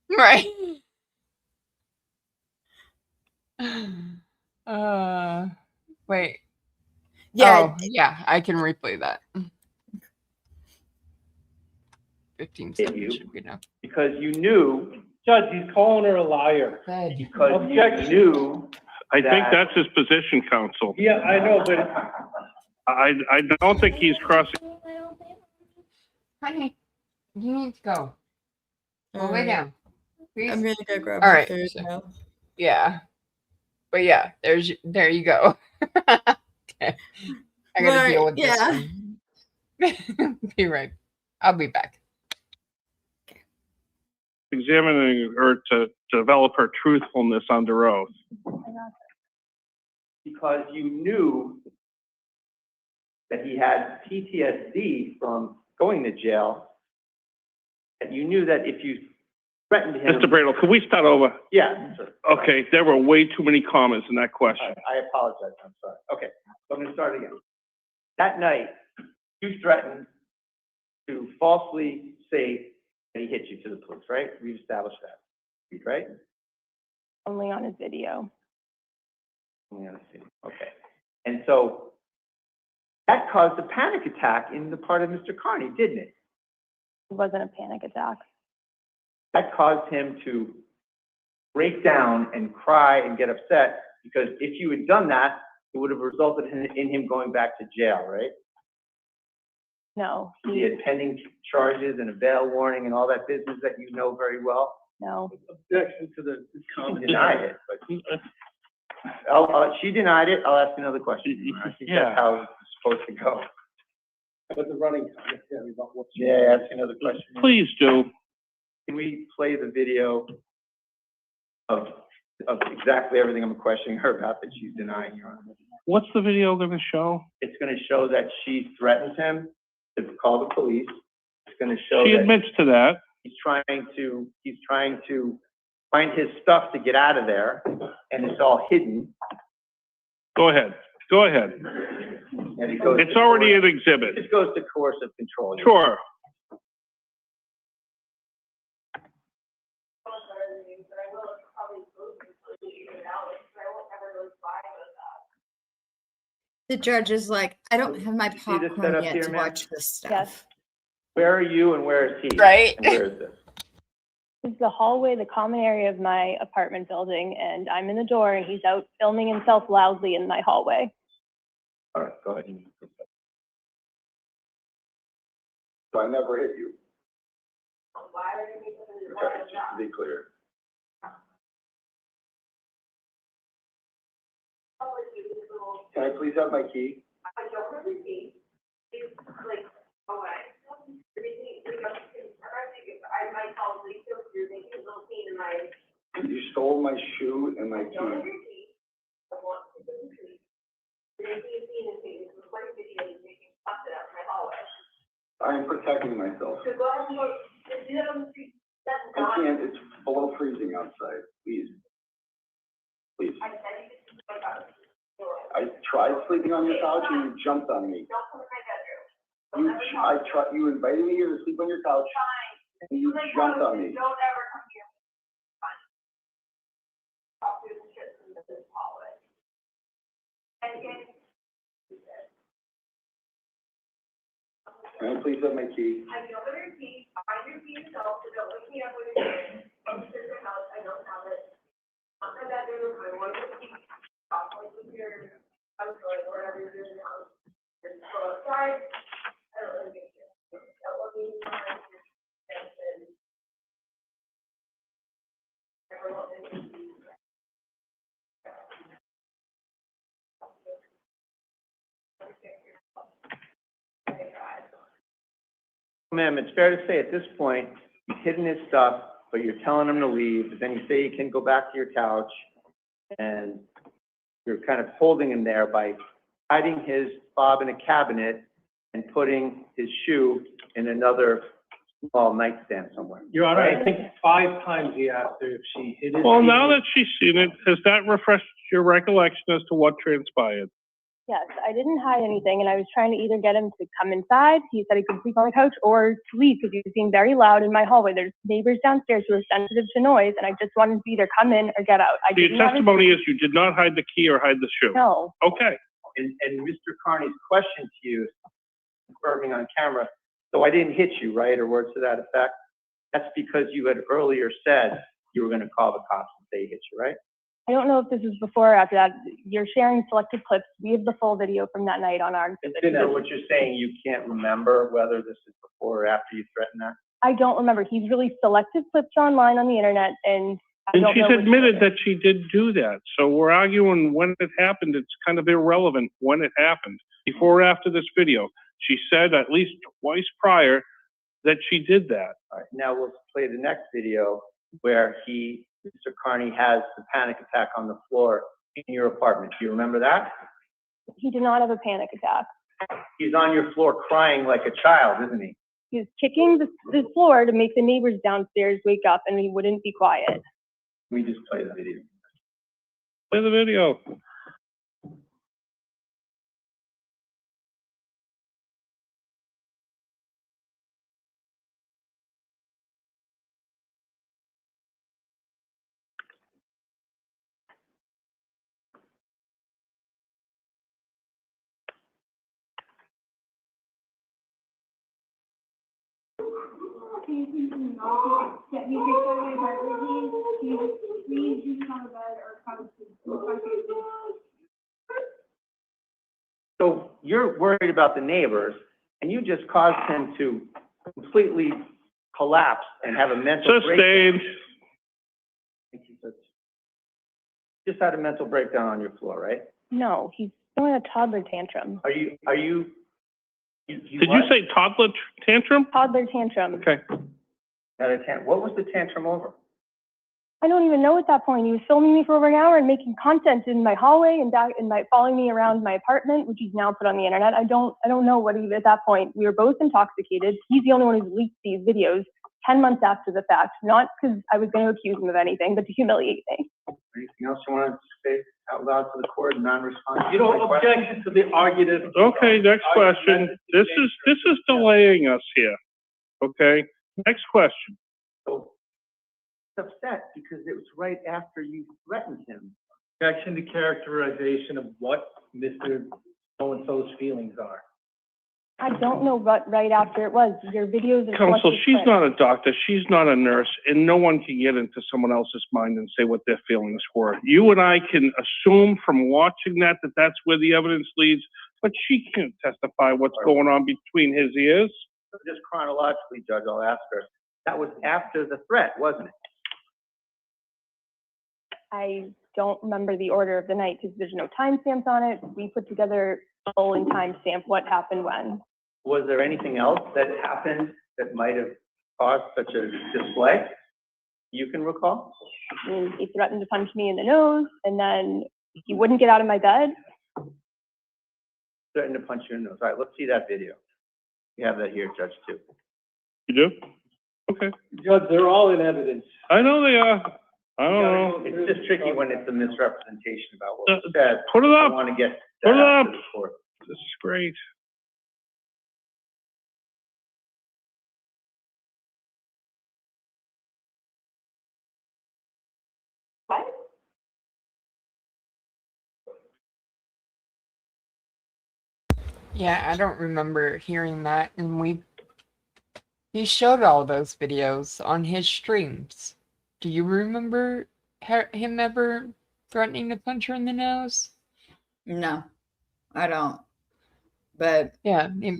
Right. Wait. Yeah. Oh, yeah, I can replay that. 15 Hit seconds you. should be enough. Because you knew, Judge, he's calling her a liar. because Objection. you knew. I think that- that's his position, counsel. Yeah, I know, but I don't think he's crossing. Honey, you need to go. Go lay down. Please. I'm going to go grab All my right. food now. Yeah. But yeah, there you go. Okay. I gotta Right, deal with this yeah. one. Be right. I'll be back. Examining her to develop her truthfulness under oath. Because you knew that he had PTSD from going to jail, and you knew that if you threatened him. Mr. Bradle, can we start over? Yeah. Sure. Okay, there were way too many comments in that question. I apologize, I'm sorry. Okay, so I'm gonna start again. That night, you threatened to falsely say that he hit you to the police, right? We've established that, right? Only on his video. Yeah, I see. Okay. And so that caused a panic attack in the part of Mr. Kearney, didn't it? It wasn't a panic attack. That caused him to break down and cry and get upset, because if you had done that, it would have resulted in him going back to jail, right? No. He had pending charges and a bail warning and all that business that you know very well. No. Objection to the comment. She denied it, but she denied it. I'll ask another question. I think that's how it's supposed to go. But the running commentary about what's. Yeah, ask another question. Please do. Can we play the video of exactly everything I'm questioning her about that she's denying, Your Honor? What's the video going to show? It's going to show that she threatens him to call the police. It's going to show She that admits to that. he's trying to find his stuff to get out of there, and it's all hidden. Go ahead. Go ahead. And it goes. It's already an exhibit. It goes to coercive control. Sure. The judge is like, I don't have my You see this popcorn setup yet here, to ma'am? watch this stuff. Yes. Where are you and where is he? Right. And where is this? This is the hallway, the common area of my apartment building, and I'm in the door and he's out filming himself loudly in my hallway. All right, go ahead. So I never hit you. Okay, just to be clear. Can I please have my key? I don't have the key. It's like, away. I might probably feel you're making a little pain in my. You stole my shoe and my I don't have key. your key. I want to put the key. You're making a scene in me. It's recording video and making busted out in my hallway. I am protecting myself. So go ahead and look, just do that on the street. That's I not. can't, it's below freezing outside, please. Please. I said you could go out. I tried sleeping on your couch and you jumped on me. Don't come in my bedroom. You invited me here to sleep on your couch Fine. and you jumped on me. Don't ever come here. Fine. I'll do the shit in this hallway. And again. Can I please have my key? I don't have your key. Find your key yourself, so don't wake me up when you're doing it. I'm sitting in the house, I don't have it. I'm in that bedroom, I want to keep. I'll play with your, I'm going wherever you're doing the house. Just go outside. I don't really make it. That will be my. Ma'am, it's fair to say at this point, you've hidden his stuff, but you're telling him to leave, but then you say you can go back to your couch, and you're kind of holding him there by hiding his fob in a cabinet and putting his shoe in another small nightstand somewhere. Your Honor, right? I think 5 times he asked her if she hit his. Well, key. now that she's seen it, has that refreshed your recollection as to what transpired? Yes, I didn't hide anything, and I was trying to either get him to come inside, he said he could sleep on the couch, or to leave, because he was being very loud in my hallway. There's neighbors downstairs who are sensitive to noise, and I just wanted to either come in or get out. So your testimony is you did not hide the key or hide the shoe? No. Okay. And Mr. Kearney's question to you, confirming on camera, so I didn't hit you, right, or words to that effect? That's because you had earlier said you were gonna call the cops and say he hit you, right? I don't know if this is before or after that. You're sharing selected clips. We have the full video from that night on our exhibit. So what you're saying, you can't remember whether this is before or after you threatened that? I don't remember. He's really selected clips online on the internet, and And don't she's know which admitted order. that she did do that. So we're arguing when it happened. It's kind of irrelevant when it happened. Before or after this video. She said at least twice prior that she did that. All right, now we'll play the next video where Mr. Kearney has the panic attack on the floor in your apartment. Do you remember that? He did not have a panic attack. He's on your floor crying like a child, isn't he? He was kicking the floor to make the neighbors downstairs wake up, and he wouldn't be quiet. We just play the video. Play the video. So you're worried about the neighbors, and you just caused him to completely collapse and have a mental breakdown. Sustained. Just had a mental breakdown on your floor, right? No, he's throwing a toddler tantrum. Did you say toddler tantrum? Toddler tantrum. Okay. What was the tantrum over? I don't even know at that point. He was filming me for over an hour and making content in my hallway and following me around my apartment, which he's now put on the internet. I don't know what he, at that point, we were both intoxicated. He's the only one who's leaked these videos 10 months after the fact, not because I was going to accuse him of anything, but to humiliate me. Anything else you want to say out loud to the court, non-responsive? You don't object to the argument. Okay, next question. This is delaying us here. Okay, next question. So he's upset because it was right after you threatened him. Objection to characterization of what Mr. So-and-so's feelings are. I don't know what right after it was. Your videos are Counsel, she's not a doctor, she's not a nurse, and no one can get into someone else's mind and say what their feelings were. You and I can assume from watching that that's where the evidence leads, but she can't testify what's going on between his ears. So just chronologically, Judge, I'll ask her. That was after the threat, wasn't it? I don't remember the order of the night because there's no timestamps on it. We put together a full and timestamp what happened when. Was there anything else that happened that might have caused such a display you can recall? He threatened to punch me in the nose, and then he wouldn't get out of my bed. Threatened to punch you in the nose. All right, let's see that video. You have that here, Judge, too. You do? Okay. Judge, they're all in evidence. I know they are. I don't know. It's just tricky when it's a misrepresentation about what was said. Put it up. I want to get Put it that up. to the court. This is great. What? Yeah, I don't remember hearing that, and he showed all those videos on his streams. Do you remember him ever threatening to punch her in the nose? No, I don't. But yeah, I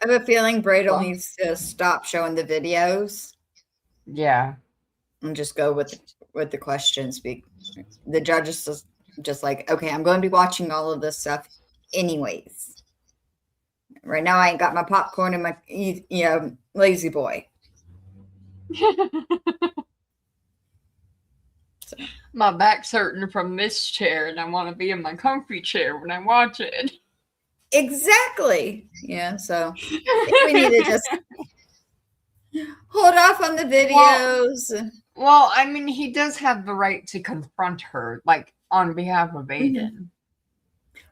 have a feeling Bradle needs to stop showing the videos. Yeah, and just go with the questions. The judge is just like, okay, I'm going to be watching all of this stuff anyways. Right now, I ain't got my popcorn and my lazy boy. My back's hurting from this chair, and I want to be in my comfy chair when I watch it. Exactly. Yeah. So we need to just hold off on the videos. Well, I mean, he does have the right to confront her, like on behalf of Aidan.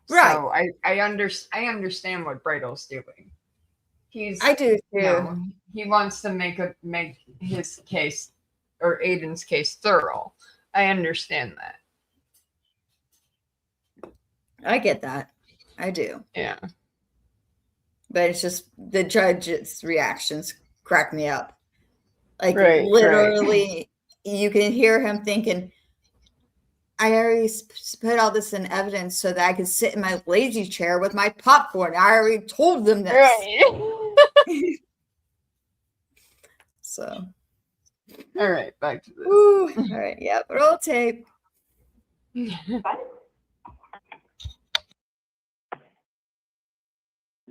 Right. So I understand what Bradle's doing. I do too. He wants to make his case or Aidan's case thorough. I understand that. I get that. I do. Yeah. But it's just the judge's reactions crack me up. Like literally, you can hear him thinking, I already put all this in evidence so that I could sit in my lazy chair with my popcorn. I already told them this. Right. So, All right, back to this. Ooh, all right, yeah, roll tape.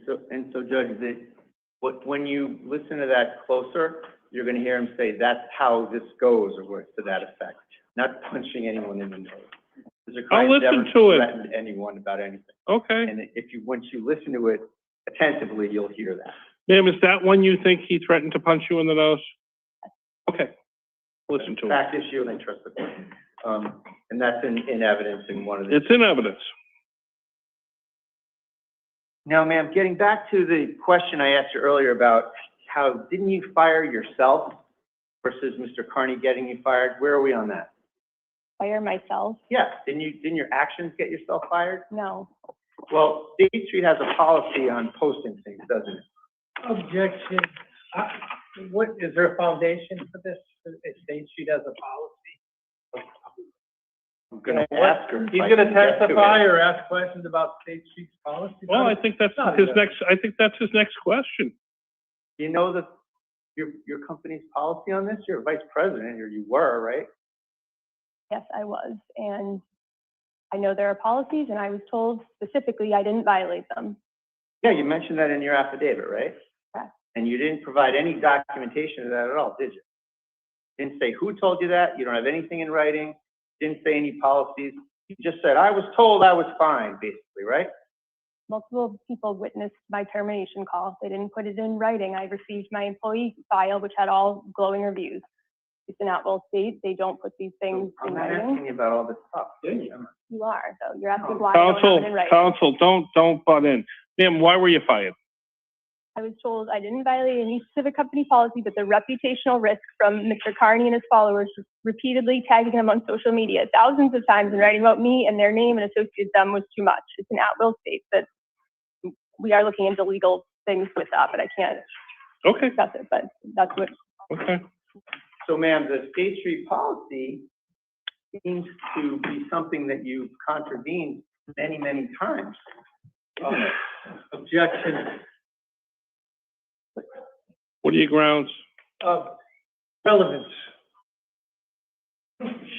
So Judge, when you listen to that closer, you're gonna hear him say, "That's how this goes," or words to that effect. Not punching anyone in the nose. Mr. I'll Kearney listen never to it. threatened anyone about anything. Okay. And once you listen to it attentively, you'll hear that. Ma'am, is that one you think he threatened to punch you in the nose? Okay. Listen to it. Fact issue, and I trust the court. And that's in evidence in one of the. It's in evidence. Now, ma'am, getting back to the question I asked you earlier about how didn't you fire yourself versus Mr. Kearney getting you fired? Where are we on that? Fire myself? Yeah, didn't your actions get yourself fired? No. Well, State Street has a policy on posting things, doesn't it? Objection. What, is there a foundation for this? State Street has a policy? I'm gonna ask her. if He's I gonna can get to testify it. or ask questions about State Street's policy? Well, I think that's his next question. You know your company's policy on this? You're a vice president, or you were, right? Yes, I was. And I know there are policies, and I was told specifically I didn't violate them. Yeah, you mentioned that in your affidavit, right? Correct. And you didn't provide any documentation of that at all, did you? Didn't say who told you that, you don't have anything in writing, didn't say any policies, you just said, I was told I was fine, basically, right? Multiple people witnessed my termination call. They didn't put it in writing. I received my employee file, which had all glowing reviews. It's an at-will state. They don't put these things I'm in not asking writing. you about all this stuff. You are, so you're asking why I don't have Counsel, it in writing. counsel, don't butt in. Ma'am, why were you fired? I was told I didn't violate any specific company policy, but the reputational risk from Mr. Kearney and his followers repeatedly tagging him on social media thousands of times and writing about me and their name and associated them was too much. It's an at-will state that we are looking into legal things with that, but I can't discuss it, but that's what. Okay. So ma'am, the State Street policy seems to be something that you've contravened many, many times. Objection. What are your grounds? Relevance.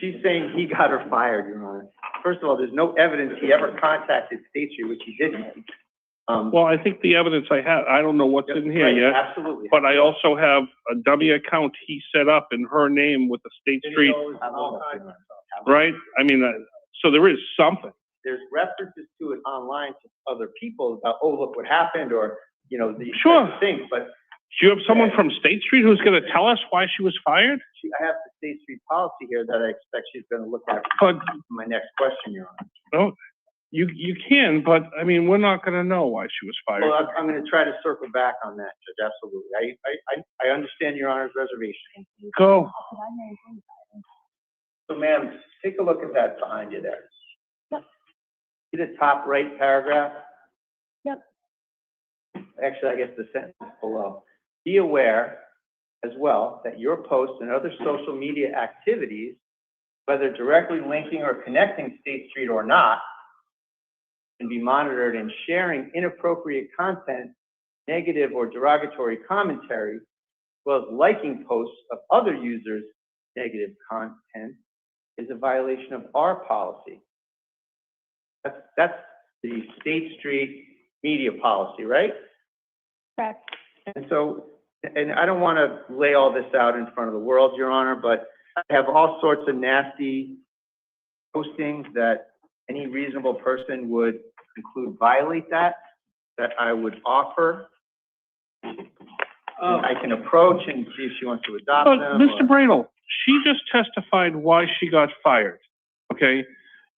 She's saying he got her fired, Your Honor. First of all, there's no evidence he ever contacted State Street, which he didn't. Well, I think the evidence I have, I don't know what's in here yet. Absolutely. But I also have a dummy account he set up in her name with the State Street, right? I mean, so there is something. There's references to it online to other people about, oh, look what happened, or, you know, these Sure. types of things, but Do you have someone from State Street who's going to tell us why she was fired? I have the State Street policy here that I expect she's going to look at But for my next question, Your Honor. no, you can, but I mean, we're not going to know why she was fired. Well, I'm going to try to circle back on that, Judge, absolutely. I understand Your Honor's reservation. Go. So ma'am, take a look at that behind you there. Yep. See the top right paragraph? Yep. Actually, I guess the sentence below. Be aware as well that your posts and other social media activities, whether directly linking or connecting State Street or not, can be monitored, and sharing inappropriate content, negative or derogatory commentary, as well as liking posts of other users' negative content, is a violation of our policy. That's the State Street media policy, right? Correct. And so, and I don't want to lay all this out in front of the world, Your Honor, but I have all sorts of nasty postings that any reasonable person would conclude violate that I would offer. I can approach and see if she wants to adopt But them. Mr. Bradel, she just testified why she got fired, okay?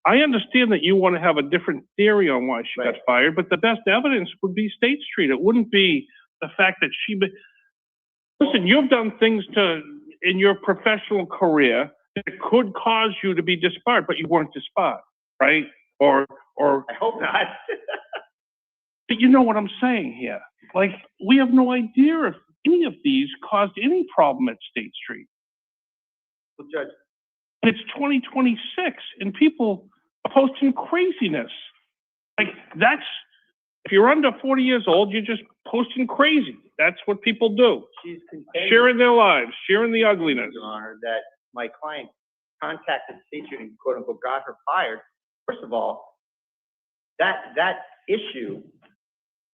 I understand that you want to have a different theory on why she got fired, but the best evidence would be State Street. It wouldn't be the fact that listen, you've done things in your professional career that could cause you to be disbarred, but you weren't disbarred, right? Or I hope not. But you know what I'm saying here. Like, we have no idea if any of these caused any problem at State Street. Well, Judge. It's 2026 and people are posting craziness. Like, if you're under 40 years old, you're just posting crazy. That's what people do. She's contending, Sharing their lives, sharing the ugliness. Your Honor, that my client contacted State Street and quote unquote got her fired. First of all, that issue,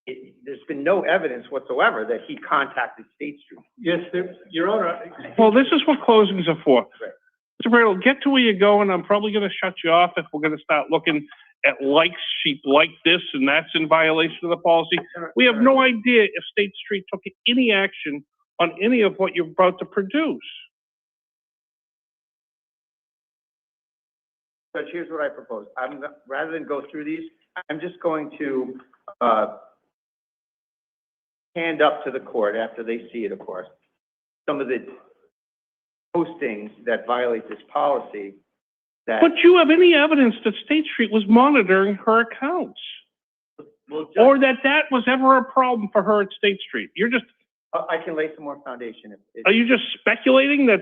there's been no evidence whatsoever that he contacted State Street. Yes, Your Honor. Well, this is what closings are for. Right. Mr. Bradle, get to where you're going. I'm probably going to shut you off if we're going to start looking at likes. She liked this and that's in violation of the policy. We have no idea if State Street took any action on any of what you're about to produce. Judge, here's what I propose. Rather than go through these, I'm just going to hand up to the court after they see it, of course, some of the postings that violate this policy. That, But you have any evidence that State Street was monitoring her accounts? well, Judge, Or that was ever a problem for her at State Street? You're just, I can lay some more foundation. are you just speculating that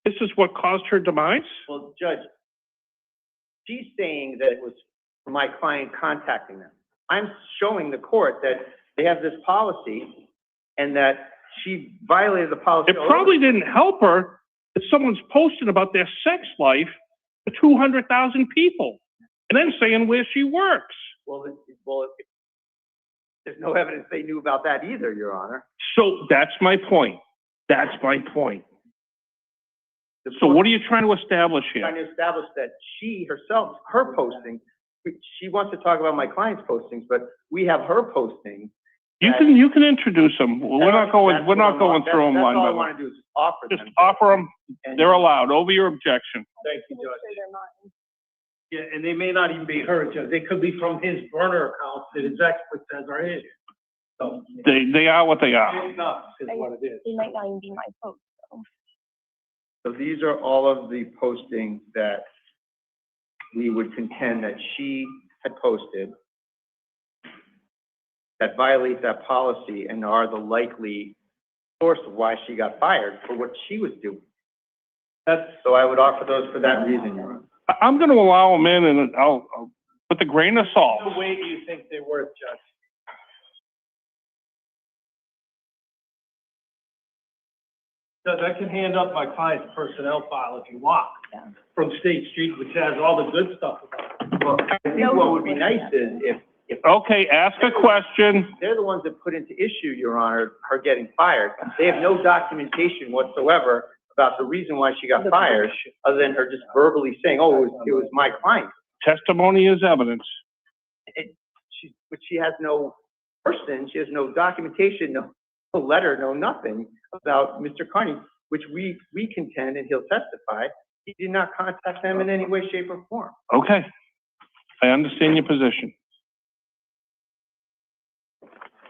this is what caused her demise? Well, Judge, she's saying that it was my client contacting them. I'm showing the court that they have this policy and that she violated the policy. It probably didn't help her that someone's posting about their sex life to 200,000 people and then saying where she works. Well, there's no evidence they knew about that either, Your Honor. So that's my point. That's my point. So what are you trying to establish here? Trying to establish that she herself, her posting, she wants to talk about my client's postings, but we have her posting. You can introduce them. We're not going through them line That's all by I line. want to do is offer them. Just offer them. They're allowed. Over your objection. Thank you, Judge. Yeah, and they may not even be her, Judge. They could be from his burner accounts that his expert says are his. So They are what they are. it's not, is what it is. It might not even be my post, so. So these are all of the postings that we would contend that she had posted that violate that policy and are the likely source of why she got fired for what she was doing. So I would offer those for that reason, Your Honor. I'm going to allow them in, and I'll with a grain of salt. What weight do you think they're worth, Judge? Judge, I can hand up my client's personnel file if you want, from State Street, which has all the good stuff about it. Well, I think what would be nice is if Okay, ask a question. they're the ones that put into issue, Your Honor, her getting fired. They have no documentation whatsoever about the reason why she got fired, other than her just verbally saying, oh, it was my client. Testimony is evidence. But she has no person, she has no documentation, no letter, no nothing about Mr. Kearney, which we contend, and he'll testify, he did not contact them in any way, shape, or form. Okay, I understand your position.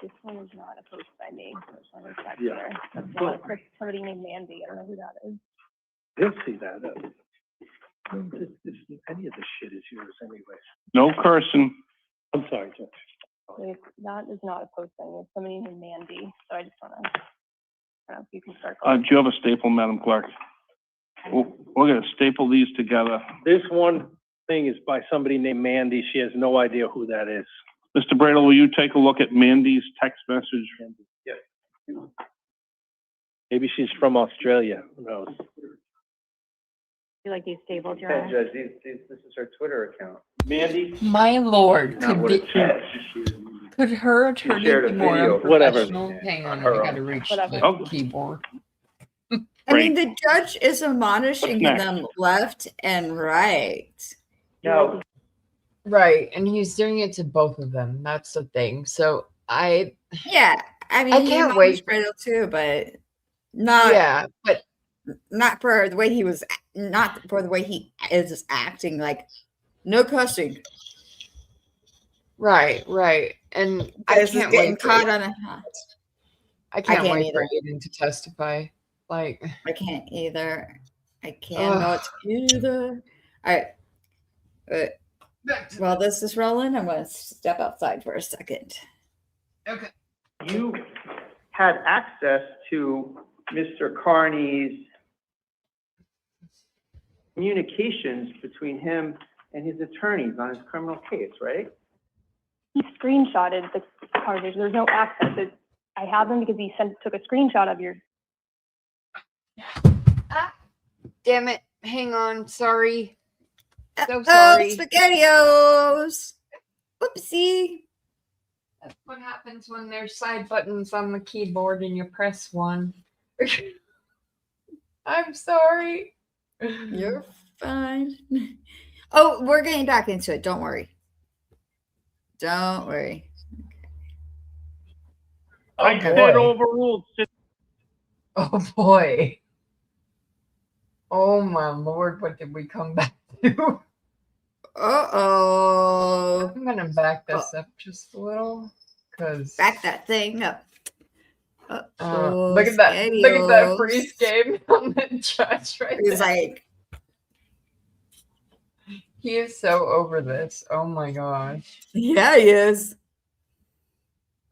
This one is not a post by me. This one is back Yeah. there. That's not somebody named Mandy. I don't know who that is. They'll see that. Any of this shit is yours anyway. No cursing. I'm sorry, Judge. That is not a post by me. It's somebody named Mandy. So I just want to, I don't know if you can start. Do you have a staple, Madam Clerk? We're going to staple these together. This one thing is by somebody named Mandy. She has no idea who that is. Mr. Bradle, will you take a look at Mandy's text message? Yes. Maybe she's from Australia. Who knows? You like these stapled, Your Okay, Honor? Judge, this is her Twitter account. Mandy? My lord, Not what it says. could her attorney shared a be more video. Whatever. unprofessional? Hang on, Her I gotta own. reach Whatever. the Oh. keyboard. I mean, the judge is admonishing What's next? them left and right. Now, Right, and he's doing it to both of them. That's the thing. So Yeah, I mean, I he can't wait. admonished Bradle too, but not yeah, but not for the way he was, not for the way he is acting. Like, no cussing. right, and I This is can't getting wait. caught on a. I can't can't wait for either. Aidan to testify. Like, I can't either. I cannot either. All right. While this is rolling, I'm going to step outside for a second. okay. you had access to Mr. Kearney's communications between him and his attorneys on his criminal case, right? He screenshotted the card. There's no access. I have them because he took a screenshot of your. Damn it. Hang on. Sorry. So Oh, sorry. SpaghettiOs. Whoopsie. That's what happens when there's side buttons on the keyboard and you press one. I'm sorry. You're fine. Oh, we're getting back into it. Don't worry. Don't worry. I Okay. said overruled. Oh boy. Oh my lord, what did we come back to? Uh-oh. I'm gonna back this up just a little, cause Back that thing up. look at that! Look at that freeze game on the judge right He's there. like, He is so over this. Oh my gosh. yeah, he is.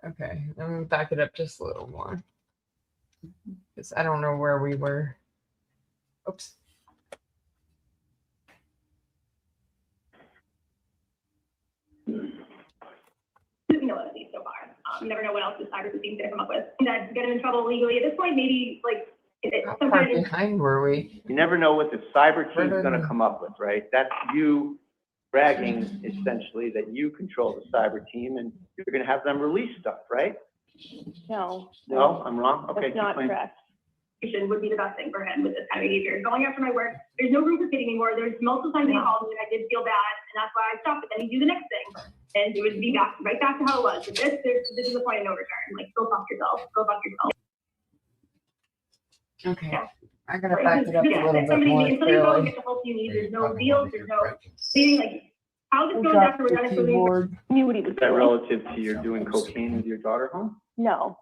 Okay, I'm gonna back it up just a little more, because I don't know where we were. Oops. So far. You never know what else this cyber seems to come up with. That get him in trouble legally. At this point, maybe like How far behind were we? You never know what the cyber team's gonna come up with, right? That's you bragging essentially that you control the cyber team and you're gonna have them release stuff, right? No. No, I'm wrong? Okay. That's not keep playing. correct. would be the best thing for him with this kind of behavior. Going after my work, there's no room for kidding anymore. There's multiple times he called me and I did feel bad, and that's why I stopped. But then he'd do the next thing, and it would be right back to how it was. But this is the point of no return. Like, go fuck yourself. Go fuck yourself. Okay. I gotta back it up a little bit more. Until you go and get the help you need, there's no deals, there's no anything. Like, how this goes after we're done is Is that relative to your doing cocaine with your daughter home? No.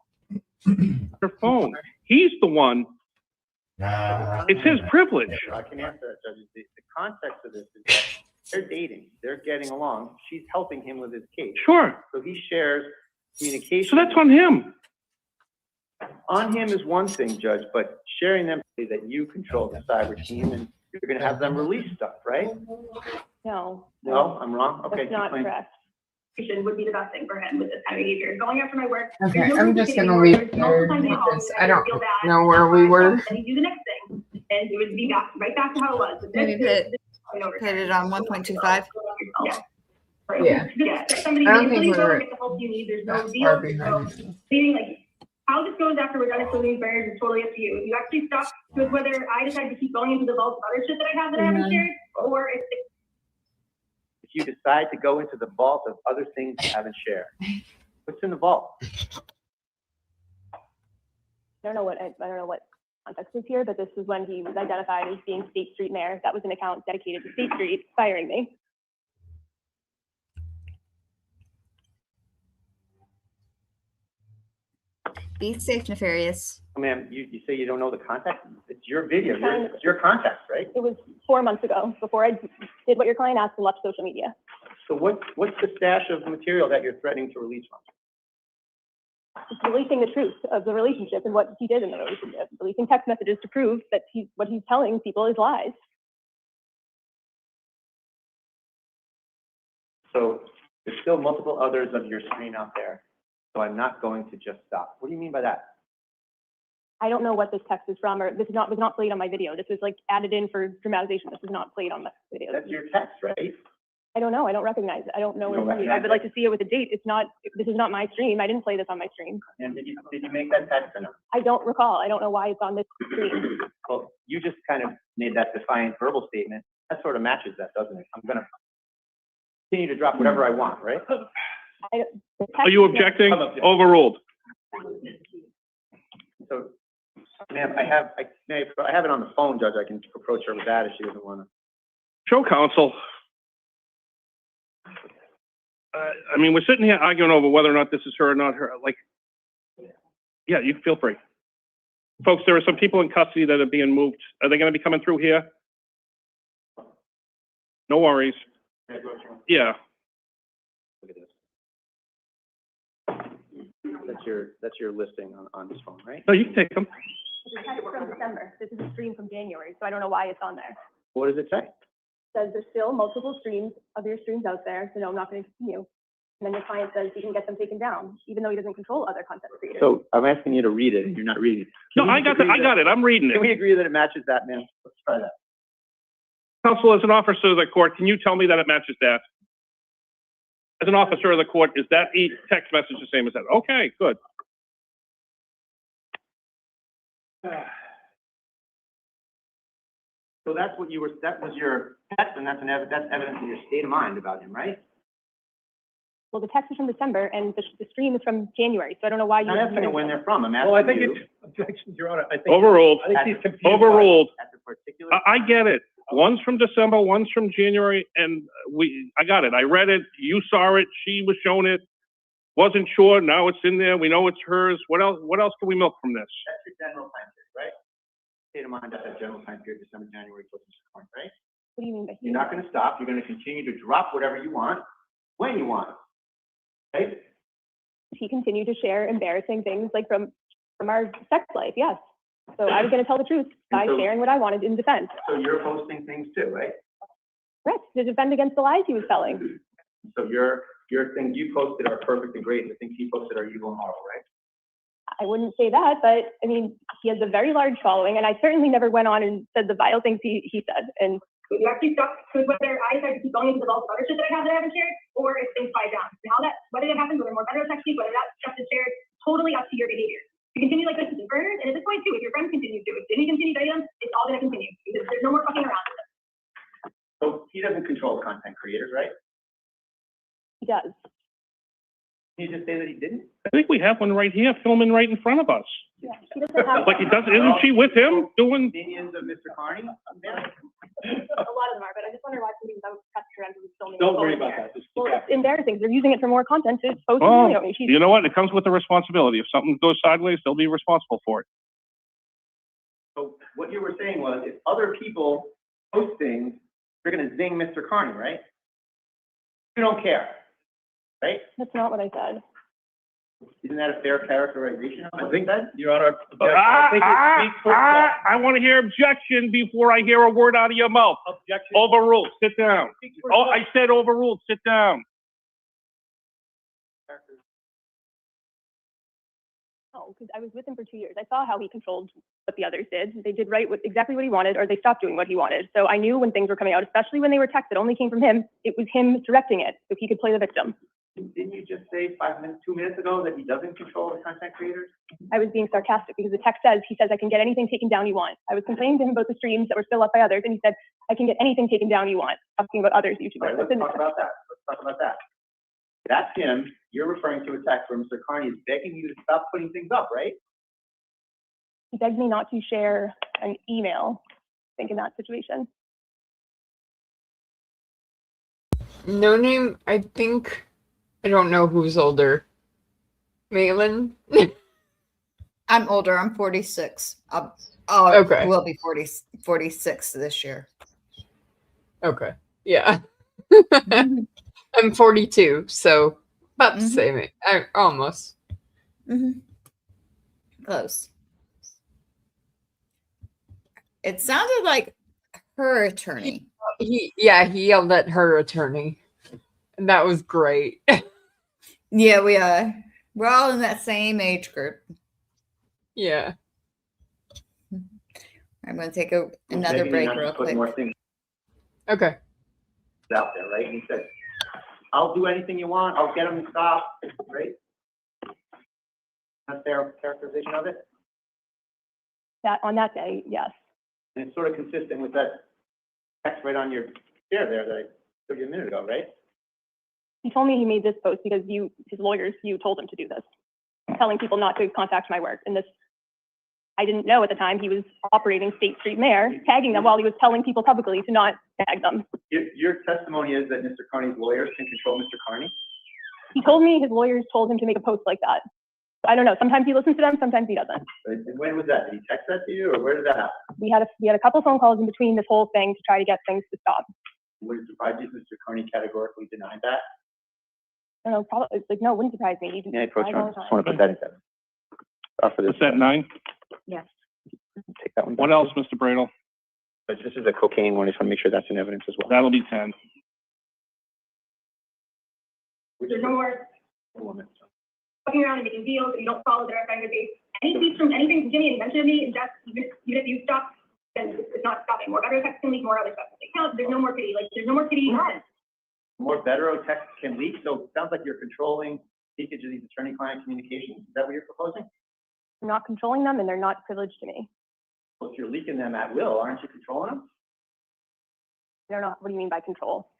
Her phone. He's the one. It's his privilege. I can answer that, Judge. The context of this is that they're dating, they're getting along. She's helping him with his case. Sure. So he shares communication. So that's on him. On him is one thing, Judge, but sharing them that you control the cyber team and you're gonna have them release stuff, right? No. No, I'm wrong? Okay. That's not keep playing. correct. would be the best thing for him with this kind of behavior. Going after my work. Okay, there's no I'm room for just kidding gonna anymore. leave it There's multiple there times he called me because and I don't feel bad, know and where that's we why I were. stopped. Then he'd do the next thing, and it would be right back to how it was. But Maybe put it on 1.25. Yeah. Somebody I don't until think you go we're and get the help you need, there's no that deal, far there's no behind. meaning. Like, how this goes after we're done excluding these barriers is totally up to you. If you actually stuck with whether I decide to keep going into the vault of other shit that I have that I haven't shared, or if If you decide to go into the vault of other things you haven't shared, what's in the vault? I don't know what context is here, but this is when he was identified as being State Street Mayor. That was an account dedicated to State Street firing me. Be safe, Nefarious. Oh, ma'am, you say you don't know the context? It's your video, it's your context, right? It was 4 months ago, before I did what your client asked and left social media. So what's the stash of material that you're threatening to release from? It's releasing the truth of the relationship and what he did in the relationship. Releasing text messages to prove that what he's telling people is lies. So there's still multiple others of your screen out there. So I'm not going to just stop. What do you mean by that? I don't know what this text is from, or this was not played on my video. This was like added in for dramatization. This was not played on my video. That's your text, right? I don't know. I don't recognize it. I don't know. You don't I recognize would like to see it with a date. This is not my stream. I didn't play this on my stream. And did you make that text or not? I don't recall. I don't know why it's on this screen. Well, you just kind of made that defiant verbal statement. That sort of matches that, doesn't it? I'm gonna continue to drop whatever I want, right? Are you objecting? Overruled. So, ma'am, I have it on the phone, Judge. I can approach her with that if she doesn't want to. Show counsel. I mean, we're sitting here arguing over whether or not this is her or not her. Like, yeah, you feel free. Folks, there are some people in custody that are being moved. Are they going to be coming through here? No worries. Yeah. Look at this. That's your listing on this phone, right? No, you can take them. This is from December. This is a stream from January, so I don't know why it's on there. What does it say? It says there's still multiple streams of your streams out there, so no, I'm not going to continue. And then the client says he can get them taken down, even though he doesn't control other content creators. So I'm asking you to read it, and you're not reading it. No, I got it. I'm reading Can it. we agree that it matches that, man? Let's try that. Counsel, as an officer of the court, can you tell me that it matches that? As an officer of the court, is that text message the same as that? Okay, good. So that's what you were, that was your text, and that's evidence of your state of mind about him, right? Well, the text is from December and the stream is from January, so I don't know why you. I'm not asking when they're from, I'm Well, I asking think you. it's, objections, Your Honor, I think. Overruled. I think he's confused. Overruled. At the particular. I get it. One's from December, one's from January, and I got it. I read it. You saw it. She was shown it. Wasn't sure. Now it's in there. We know it's hers. What else can we milk from this? That's your general time period, right? State of mind at that general time period, December, January, right? What do you mean by? You're not gonna stop. You're gonna continue to drop whatever you want, when you want. Right? He continued to share embarrassing things like from our sex life, yes. So I was going to tell the truth by sharing what I wanted in defense. So you're posting things too, right? Right, to defend against the lies he was telling. So your things you posted are perfect and great, and the things he posted are evil and horrible, right? I wouldn't say that, but I mean, he has a very large following, and I certainly never went on and said the vile things he said. And You actually stuck to whether I decided to keep going into the bulk of other shit that I have that I haven't shared, or if things quiet down. Now that, whether that happens, whether more better texting, whether that stuff is shared, totally up to your behavior. You continue like this with your burners, and at this point too, if your friends continue to do it, then you continue to them, it's all gonna continue, because there's no more fucking around with it. So he doesn't control the content creators, right? he does. Can you just say that he didn't? I think we have one right here, filming right in front of us. Yeah, he doesn't have. Like he does, isn't she with him doing? Opinions of Mr. Kearney? A lot of them are, but I just wonder why somebody without pressure and who's filming. Don't worry about that. Just keep Well, it's after it. embarrassing. They're using it for more content to post. Well, and you know what? It comes with the responsibility. If something goes sideways, they'll be responsible for it. So what you were saying was, if other people post things, you're gonna zing Mr. Kearney, right? You don't care, right? That's not what I said. Isn't that a fair characterization of what you said? Your Honor, I think it speaks for itself. I want to hear objection before I hear a word out of your mouth. Objection. Overruled. Sit down. Speaks for Oh, itself. I said overruled. Sit down. No, because I was with him for 2 years. I saw how he controlled what the others did. They did exactly what he wanted, or they stopped doing what he wanted. So I knew when things were coming out, especially when they were texts that only came from him, it was him directing it, so he could play the victim. Didn't you just say 2 minutes ago that he doesn't control the content creators? I was being sarcastic because the text says, he says, I can get anything taken down you want. I was complaining to him about the streams that were still up by others, and he said, I can get anything taken down you want, talking about others All YouTubers. right, let's talk about that. Let's talk about that. That's him. You're referring to a text where Mr. Kearney is begging you to stop putting things up, right? He begged me not to share an email, I think, in that situation. No name, I think, I don't know who's older. Maelynn? I'm older. I'm 46. Okay. We'll be 46 this year. Okay. Yeah. I'm 42, so about the same age. Almost. Close. It sounded like her attorney. He yelled at her attorney. And that was great. Yeah, we are. We're all in that same age group. Yeah. I'm going to take another Begging you break not to real put quick. more things Okay. out there, right? And he said, I'll do anything you want. I'll get them to stop, right? That's their characterization of it. That on that day, yes. And it's sort of consistent with that text right on your chair there that I showed you a minute ago, right? He told me he made this post because his lawyers, you told him to do this, telling people not to contact my work. And this, I didn't know at the time he was operating State Street Mayor, tagging them while he was telling people publicly to not tag them. Your testimony is that Mr. Kearney's lawyers can control Mr. Kearney? He told me his lawyers told him to make a post like that. I don't know. Sometimes he listens to them, sometimes he doesn't. And when was that? Did he text that to you, or where did that happen? We had a couple phone calls in between this whole thing to try to get things to stop. Would it surprise you if Mr. Kearney categorically denied that? I don't know, probably, it's like, no, it wouldn't surprise me. He Yeah, lies all the just time. want to put that in there. For this. Is that 9? Yes. Take that one. What else, Mr. Bradle? But this is a cocaine one. I just want to make sure that's in evidence as well. That'll be 10. There's no more woman. fucking around and making deals, and you don't follow their kind of base. Any speech from anything from Jimmy and mention to me, and Jeff, even if you stop, then it's not stopping. More better text can leak, more other stuff. It counts. There's no more pity. Like, there's no more pity. More better text can leak, so it sounds like you're controlling leakage of these attorney-client communications. Is that what you're proposing? I'm not controlling them and they're not privileged to me. Well, if you're leaking them at will, aren't you controlling them? They're not, what do you mean by control?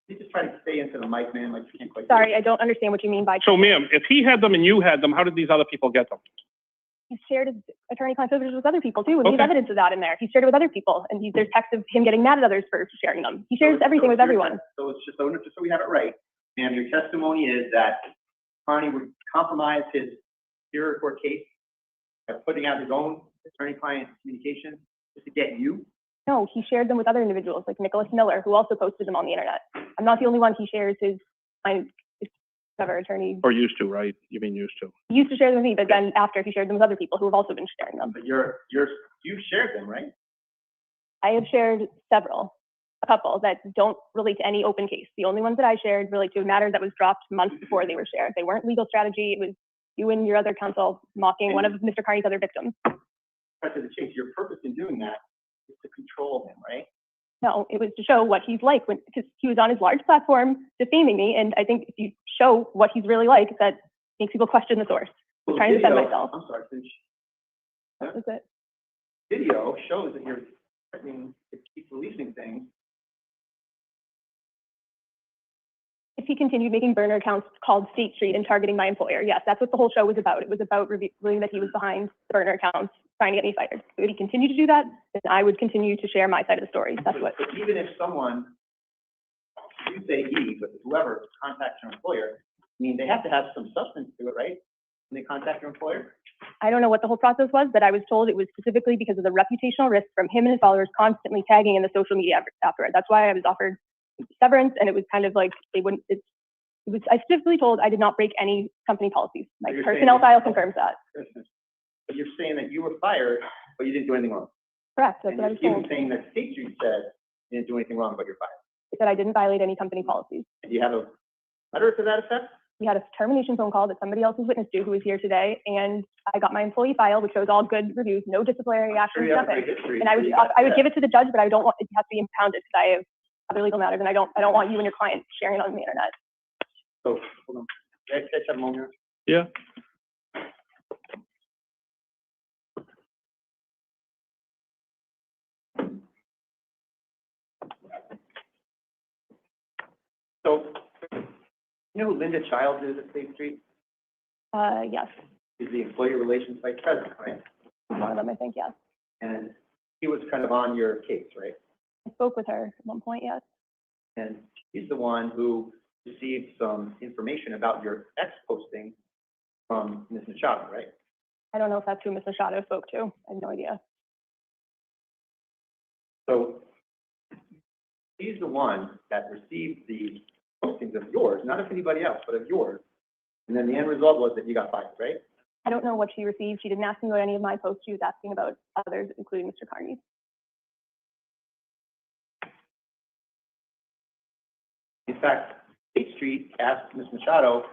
You just try to stay into the mic, man, like you can't quite. Sorry, I don't understand what you mean by. So ma'am, if he had them and you had them, how did these other people get them? He shared his attorney-client privileges with other people too, and we have Okay. evidence of that in there. He shared it with other people, and there's text of him getting mad at others for sharing them. He shares everything with everyone. So it's just so we have it right, and your testimony is that Kearney would compromise his superior court case by putting out his own attorney-client communication just to get you? No, he shared them with other individuals, like Nicholas Miller, who also posted them on the internet. I'm not the only one he shares his attorney. Or used to, right? You mean used to? He used to share them with me, but then after he shared them with other people who have also been sharing them. But you've shared them, right? I have shared a couple that don't relate to any open case. The only ones that I shared relate to a matter that was dropped months before they were shared. They weren't legal strategy. It was you and your other counsel mocking one of Mr. Kearney's other victims. Cut to the chase. Your purpose in doing that is to control him, right? No, it was to show what he's like because he was on his large platform defaming me. And I think if you show what he's really like, that makes people question the source. I'm trying to defend myself. I'm sorry, Finch. That was it. Video shows that you're threatening to keep releasing things. If he continued making burner accounts called State Street and targeting my employer, yes, that's what the whole show was about. It was about revealing that he was behind the burner accounts, trying to get me fired. If he continued to do that, then I would continue to share my side of the story. That's what. But even if someone, you say he, but whoever contacts your employer, I mean, they have to have some substance to it, right? When they contact your employer? I don't know what the whole process was, but I was told it was specifically because of the reputational risk from him and his followers constantly tagging in the social media afterward. That's why I was offered severance, and it was kind of like they wouldn't. I specifically told I did not break any company policies. My personnel file confirms that. But you're saying that you were fired, but you didn't do anything wrong. Correct. That's what I was told. You're saying that State Street said you didn't do anything wrong, but you're fired. They said I didn't violate any company policies. Do you have a letter to that effect? We had a termination phone call that somebody else was witness to who was here today, and I got my employee file, which shows all good reviews, no disciplinary action, nothing. And I would give it to the judge, but I don't want it to have to be impounded because I have other legal matters, and I don't want you and your client sharing it on the internet. So, hold on. Can I have a moment? Yeah. So, you know who Linda Childs is at State Street? Yes, She's the Employee Relations Vice President, right? one of them, I think, yes. And he was kind of on your case, right? I spoke with her at one point, yes. And he's the one who received some information about your ex posting from Ms. Machado, right? I don't know if that's who Ms. Machado spoke to. I have no idea. So he's the one that received the postings of yours, not of anybody else, but of yours. And then the end result was that you got fired, right? I don't know what she received. She didn't ask me about any of my posts. She was asking about others, including Mr. Kearney's. In fact, State Street asked Ms. Machado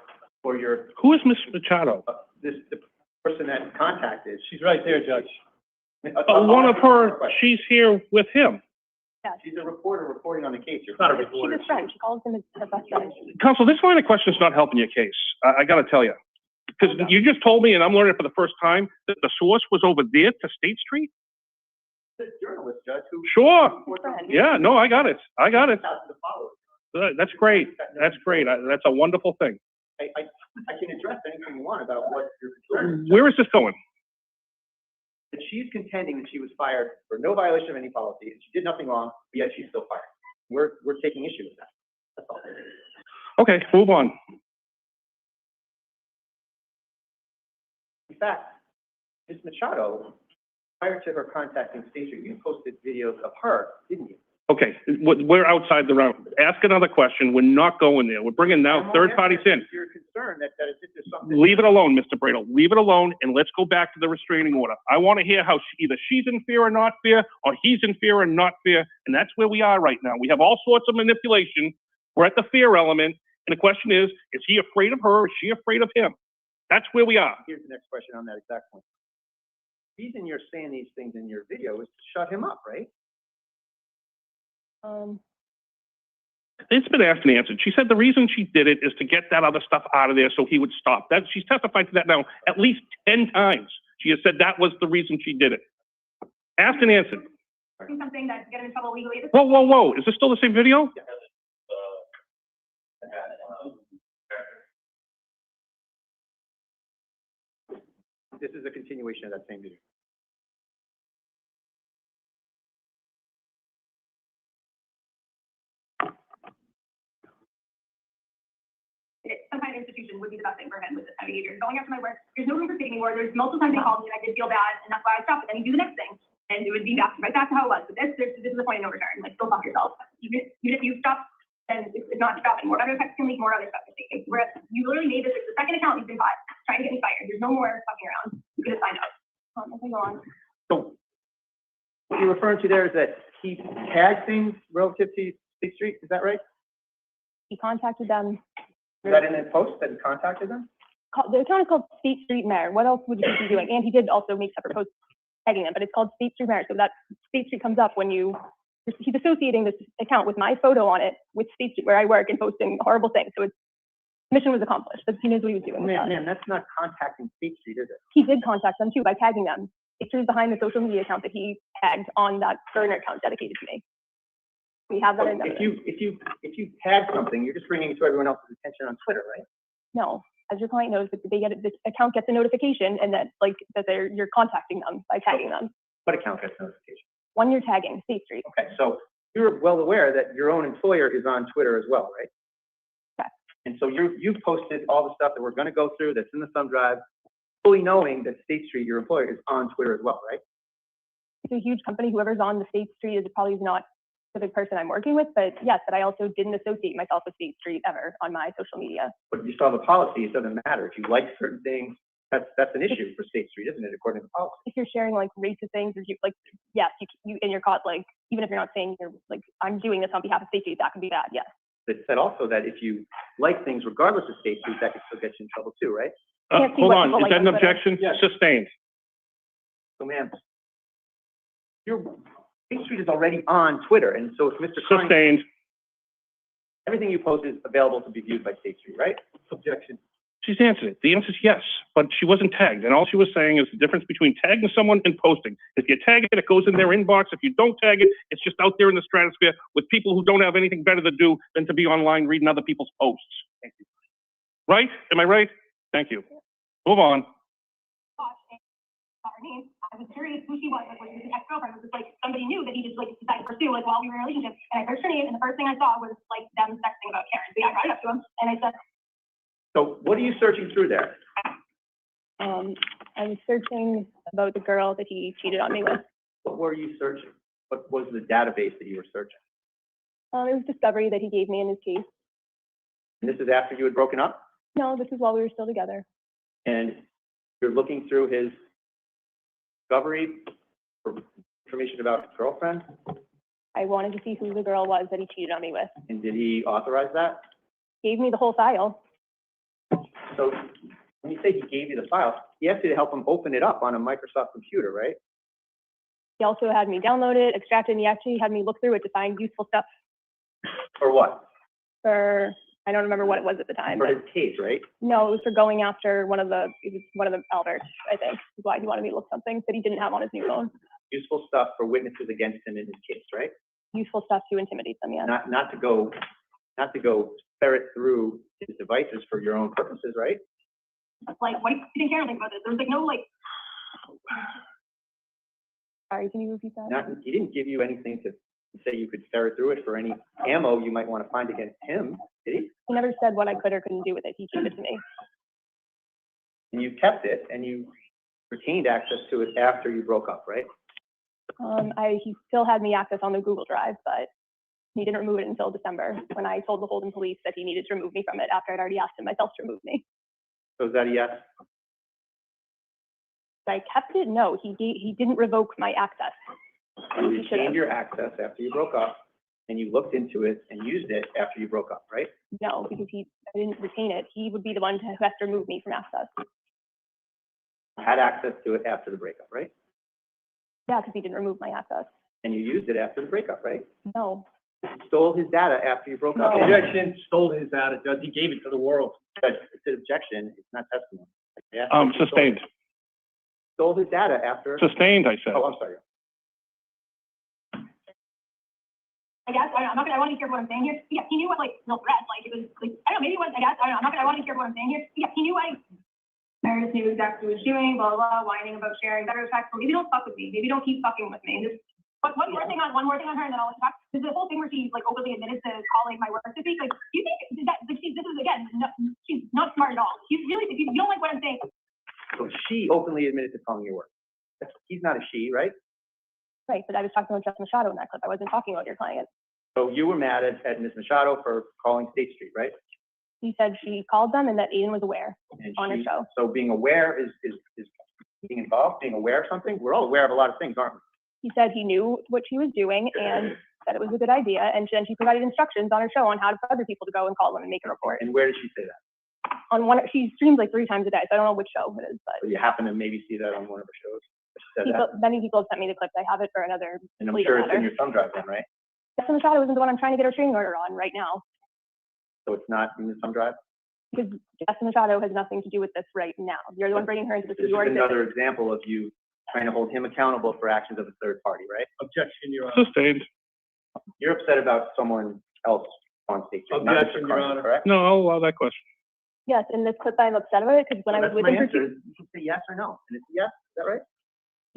for your, Who is Miss Machado? the person that contacted. She's right there, Judge. One of her, she's here with him. Yeah, She's a reporter reporting on the case. You're Not a she's reporter. his friend. She calls him her best friend. Counsel, this line of question is not helping your case. I got to tell you. Because you just told me, and I'm learning it for the first time, that the source was over there to State Street? a journalist, Judge, who. Sure. Yeah, no, I got it. I got it. The followers. That's great. That's great. That's a wonderful thing. I can address anything you want about what your concern is. Where is this going? That she's contending that she was fired for no violation of any policy, and she did nothing wrong, but yet she's still fired. We're taking issue with that. That's all. Okay, move on. In fact, Ms. Machado, prior to her contacting State Street, you posted videos of her, didn't you? Okay, we're outside the realm. Ask another question. We're not going there. We're bringing now third parties in. You're concerned that if there's something. Leave it alone, Mr. Bradle. Leave it alone, and let's go back to the restraining order. I want to hear how either she's in fear or not fear, or he's in fear or not fear, and that's where we are right now. We have all sorts of manipulation. We're at the fear element, And the question is he afraid of her or is she afraid of him? That's where we are. Here's the next question on that exact point. The reason you're saying these things in your video is to shut him up, right? It's been asked and answered. She said the reason she did it is to get that other stuff out of there so he would stop. That she's testified to that now at least 10 times. She has said that was the reason she did it. Asked and answered. Something that's getting in trouble legally. Whoa, whoa, whoa. Is this still the same video? This is a continuation of that same video. Some kind of institution would be the best thing for him with this kind of behavior. Going after my work, there's no room for sitting anymore. There's multiple times they called me and I did feel bad, and that's why I stopped. But then you do the next thing, and it would be right back to how it was. But this is the point of no return. Like, go fuck yourself. Even if you stop, then it's not stopping. More other effects can leak, more other stuff can take. Whereas you literally made this the second account you've been caught trying to get me fired. There's no more fucking around. You could have signed up. I can go on. So what you're referring to there is that he tagged things relative to State Street, is that right? He contacted them. Is that in the post that he contacted them? The account is called State Street Mayor. What else would you be doing? And he did also make separate posts tagging them, but it's called State Street Mayor. So that State Street comes up when he's associating this account with my photo on it with State Street where I work and posting horrible things. So mission was accomplished. He knows what he was doing. Man, that's not contacting State Street, is it? He did contact them too by tagging them. State Street is behind the social media account that he tagged on that burner account dedicated to me. We have that in If you tag something, you're just bringing it to everyone else's attention on Twitter, right? No, as your client knows, that this account gets a notification and that you're contacting them by tagging them. What account gets notification? One you're tagging, State Street. Okay, so you're well aware that your own employer is on Twitter as well, right? Okay. And so you've posted all the stuff that we're going to go through that's in the thumb drive, fully knowing that State Street, your employer, is on Twitter as well, right? It's a huge company. Whoever's on the State Street is probably not the person I'm working with, but yes, but I also didn't associate myself with State Street ever on my social media. But you saw the policy, it doesn't matter. If you like certain things, that's an issue for State Street, isn't it, according to the policy? If you're sharing like racist things, or yes, you and you're caught, like, even if you're not saying you're like, I'm doing this on behalf of State Street, that can be bad, yes. It said also that if you like things regardless of State Street, that could still get you in trouble too, right? Hold on, is that an objection? Yes. Sustained. So ma'am, State Street is already on Twitter, and so if Mr. Kearney, Sustained. everything you post is available to be viewed by State Street, right? Objection. She's answered it. The answer is yes, but she wasn't tagged. And all she was saying is the difference between tagging someone and posting. If you tag it, it goes in their inbox. If you don't tag it, it's just out there in the stratosphere with people who don't have anything better to do than to be online reading other people's posts. Thank you. Right? Am I right? Thank you. Move on. I was curious who she was, like, was his ex-girlfriend. It was like somebody new that he just like decided to pursue, like, while we were in a relationship. And I searched her name, and the first thing I saw was like them texting about Karen. So yeah, I brought it up to him, and I said, So what are you searching through there? I was searching about the girl that he cheated on me with. What were you searching? What was the database that you were searching? It was discovery that he gave me in his case. And this is after you had broken up? No, this is while we were still together. And you're looking through his discovery for information about his girlfriend? I wanted to see who the girl was that he cheated on me with. And did he authorize that? Gave me the whole file. So when you say he gave you the file, he asked you to help him open it up on a Microsoft computer, right? He also had me download it, extract it, and he actually had me look through it to find useful stuff For what? for, I don't remember what it was at the time. For But his case, right? no, it was for going after one of the Alberts, I think, is why he wanted me to look something that he didn't have on his new phone. Useful stuff for witnesses against him in his case, right? Useful stuff to intimidate them, yeah. Not to go ferret through his devices for your own purposes, right? like, what? He didn't care anything about this. There was like no like. Sorry, can you repeat that? He didn't give you anything to say you could ferret through it for any ammo you might want to find against him, did he? He never said what I could or couldn't do with it. He gave it to me. And you kept it and you retained access to it after you broke up, right? He still had me access on the Google Drive, but he didn't remove it until December when I told the Holden police that he needed to remove me from it after I'd already asked him myself to remove me. So is that a yes? I kept it? No, he didn't revoke my access. You He should retained have. your access after you broke up and you looked into it and used it after you broke up, right? No, because I didn't retain it. He would be the one who has to remove me from access. Had access to it after the breakup, right? Yeah, because he didn't remove my access. And you used it after the breakup, right? No. You stole his data after you broke up. Objection, stole his data, Judge. He gave it to the world. Judge, it's an objection, it's not testimony. Yeah. Sustained. Stole his data after. Sustained, I said. Oh, I'm sorry. I guess, I don't know, I'm not gonna, I want to hear what I'm saying here. Yeah, he knew what, like, no threat, like, it was, like, I don't know, maybe it was, I guess, I don't know, I'm not gonna, I want to hear what I'm saying here. Yeah, he knew Meredith knew exactly what she was doing, blah, blah, blah, whining about sharing better effects. Maybe don't fuck with me. Maybe don't keep fucking with me. Just one more thing on her, and then I'll let you talk. There's the whole thing where she, like, openly admitted to calling my work this week. Like, do you think that, like, this is, again, she's not smart at all. She's really, if you don't like what I'm saying. So she openly admitted to calling your work. He's not a she, right? Right, but I was talking about Jeff Machado in that clip. I wasn't talking about your client. So you were mad at Ms. Machado for calling State Street, right? He said she called them and that Aidan was aware And on her show. So being aware is being involved, being aware of something. We're all aware of a lot of things, aren't we? He said he knew what she was doing and that it was a good idea. And then she provided instructions on her show on how for other people to go and call them and make a report. And where did she say that? On one, she streams like 3 times a day, so I don't know which show it is, but So you happen to maybe see that on one of her shows. She said that. many people have sent me the clips. I have it for another And I'm legal sure it's in matter. your thumb drive then, right? Jeff Machado isn't the one I'm trying to get a restraining order on right now, So it's not in the thumb drive? because Jeff Machado has nothing to do with this right now. You're the one bringing her into this. This is Your another example of you trying to hold him accountable for actions of a third party, right? Objection, Your Honor. Sustained. You're upset about someone else on State Street, not Mr. Objection, Your Kearney, Honor. correct? No, I'll allow that question. Yes, in this clip I'm upset about it because when I was That's with my him for answer. You can say yes or no, and it's yes, is that right?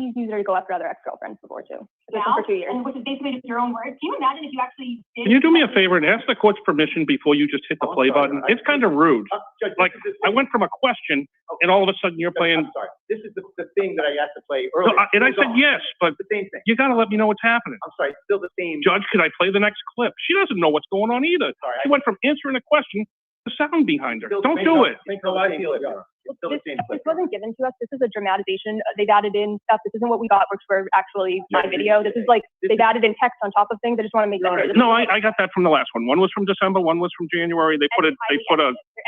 he's used her to go after other ex-girlfriends before too. With him Now, for 2 years. and which is basically just your own words. Can you imagine if you actually did? Can you do me a favor and ask the court's permission before you just hit the Oh, I'm play sorry. button? It's kind of rude. Judge, Like, I went from a question and all of a sudden you're playing. I'm sorry. This is the thing that I asked to play No, earlier. and I said yes, but It's the same thing. you gotta let me know what's happening. I'm sorry, it's still the same. Judge, could I play the next clip? She doesn't know what's going on either. Sorry, She went from answering a question to sound behind her. Still Don't the do same- it. Think how I feel, Your Honor. It's still the same This clip. wasn't given to us. This is a dramatization. They've added in stuff. This isn't what we got, which were actually my video. This is like, they've added in text on top of things. I just want to make that clear. No, I got that from the last one. One was from December, one was from January. They put a, They're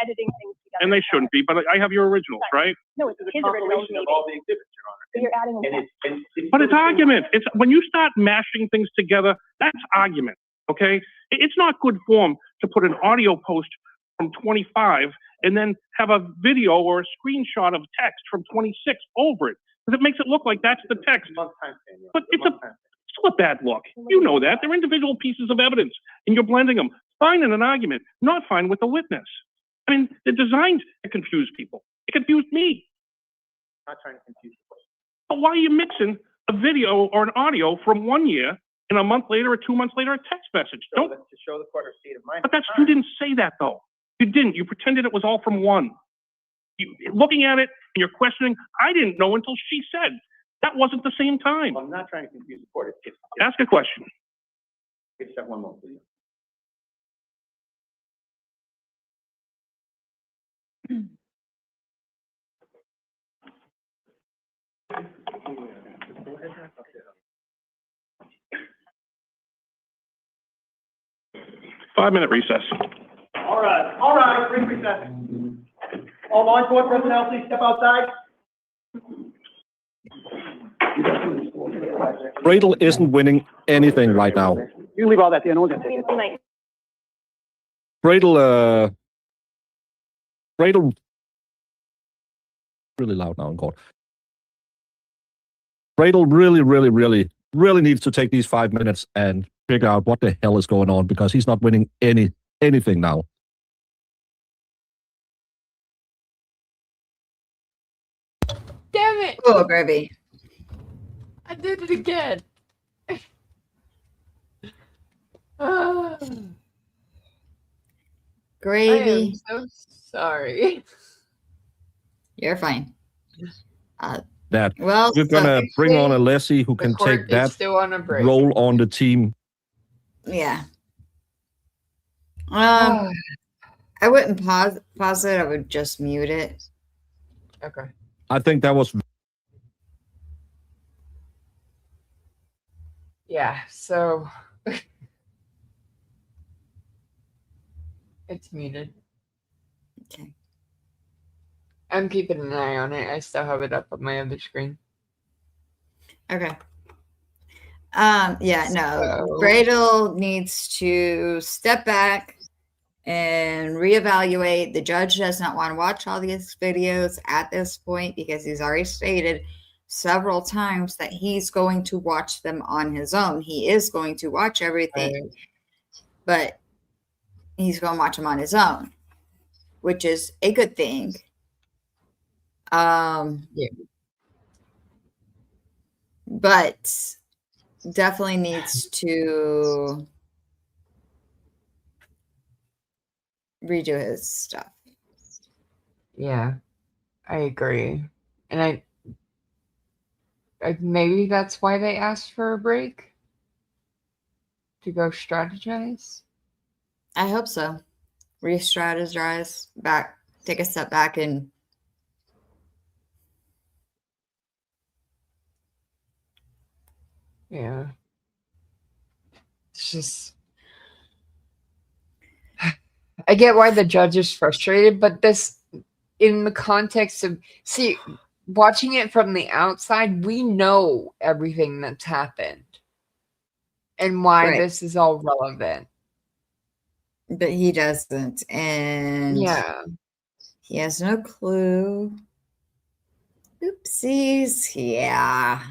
editing things together. and they shouldn't be, but I have your originals, right? No, it's This is his a originals, compilation maybe. of all the exhibits, Your Honor. So you're adding in And text. it's But it's still the same- argument. It's when you start mashing things together, that's argument, okay? It's not good form to put an audio post from 25 and then have a video or a screenshot of text from 26 over it, because it makes it look like that's the text. Month time span, Your But Honor. it's Month time span. still a bad look. You know that. They're individual pieces of evidence, and you're blending them. Fine in an argument, not fine with the witness. I mean, they're designed to confuse people. It confused me. Not trying to confuse you. But why are you mixing a video or an audio from 1 year and a month later or 2 months later a text message? Don't. To show the court her state of mind. But that's, you didn't say that though. You didn't. You pretended it was all from one. You, looking at it and you're questioning, I didn't know until she said. That wasn't the same time. Well, I'm not trying to confuse the court. Ask a question. Just one moment, please. Five-minute recess. All right, brief recess. All law enforcement personnel, please step outside. Bradel isn't winning anything right now. You leave all that there, no one's gonna take Same it. tonight. Bradel really loud now in court. Bradel really needs to take these 5 minutes and figure out what the hell is going on, because he's not winning anything now. Damn it! Oh, gravy. I did it again. Ah, I Gravy. am so sorry. You're fine. That Well, you're gonna bring on a Leslie who The can court take is that still on a break. role on the team. yeah. I wouldn't pause it. I would just mute it. Okay. I think that was Yeah. So It's muted. Okay. I'm keeping an eye on it. I still have it up on my other screen. Okay. Yeah, no. So- Bradel needs to step back and reevaluate. The judge does not want to watch all these videos at this point because he's already stated several times that he's going to watch them on his own. He is going to watch everything, but he's going to watch them on his own, which is a good thing. Yeah. But definitely needs to redo his stuff. Yeah, I agree. And I maybe that's why they asked for a break to go strategize. I hope so. Re-strategize back, take a step back, and Yeah. It's just I get why the judge is frustrated, but this in the context of watching it from the outside, we know everything that's happened and why right. this is all relevant. But he doesn't, and yeah, he has no clue. Oopsies. Yeah.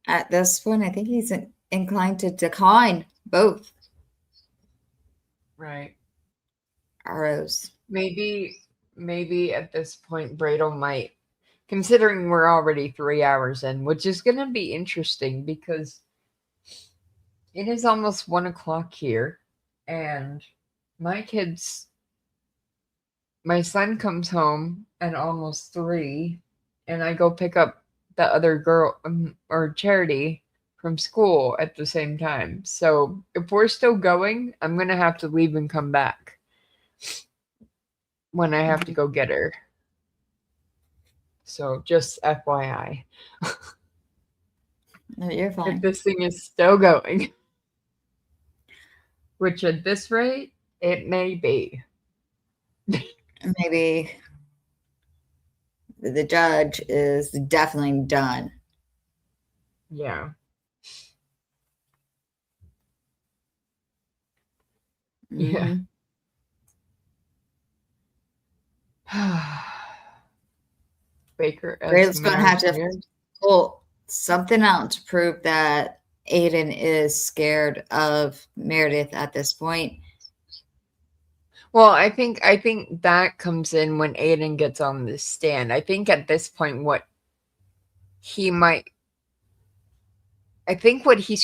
At this point, I think he's inclined to decline both right. ROs. Maybe at this point, Bradel might, considering we're already 3 hours in, which is going to be interesting because it is almost 1 o'clock here, and my son comes home at almost 3, and I go pick up the other girl or Charity from school at the same time. So if we're still going, I'm going to have to leave and come back when I have to go get her. So just FYI. No, you're fine. If this thing is still going, which at this rate, it may be. Maybe the judge is definitely done. Yeah. Yeah. Baker as Braylon's going to have to mayor. pull something out to prove that Aidan is scared of Meredith at this point. Well, I think that comes in when Aidan gets on the stand. I think at this point what he's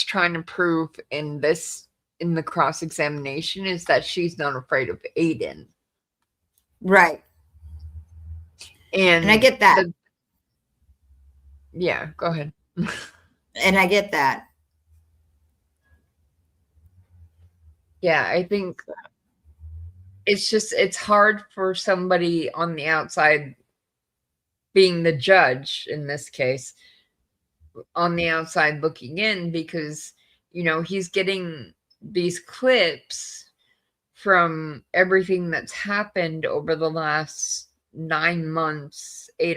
trying to prove in the cross-examination is that she's not afraid of Aidan. Right. And I get that. Yeah, go ahead. And I get that. Yeah, I think it's hard for somebody on the outside, being the judge in this case, on the outside looking in, because he's getting these clips from everything that's happened over the last 8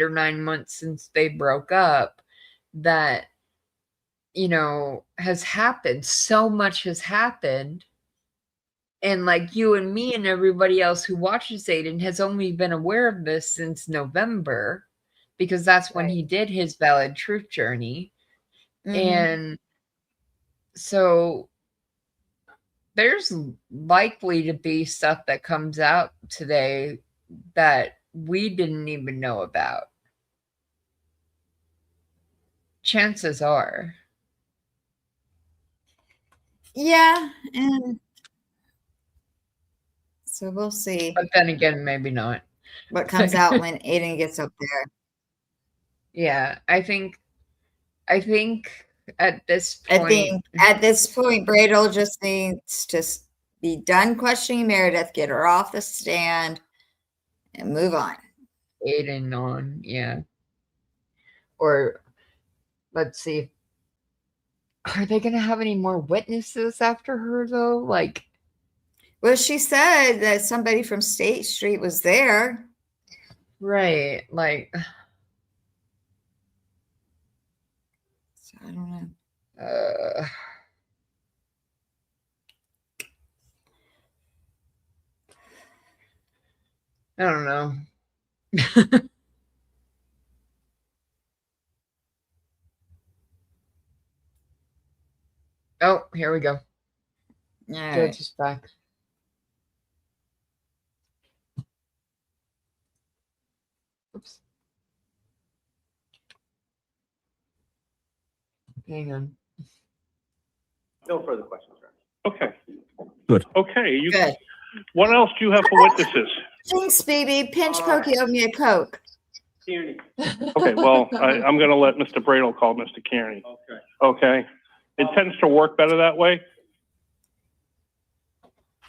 or 9 months since they broke up, that has happened. So much has happened. And like you and me and everybody else who watches Aidan has only been aware of this since November, because that's when he did his Valid Truth journey. And so there's likely to be stuff that comes out today that we didn't even know about. Chances are. Yeah, and so we'll see. But then again, maybe not. What comes out when Aidan gets up there. Yeah, I think at this point, Bradel just needs to be done questioning Meredith, get her off the stand, and move on. Aidan on, yeah. Or let's see. Are they going to have any more witnesses after her, though? Like, Well, she said that somebody from State Street was there. right. Like, So I don't know. I don't know. Oh, here we go. All Judge right. is back. Oops. Hang on. No further questions, sir. Okay. Good. Okay, Good. what else do you have for witnesses? Thanks, baby. Pinch Pokey owed me a Coke. Kearney. Okay, well, I'm gonna let Mr. Bradle call Mr. Kearney. Okay. Okay? It tends to work better that way.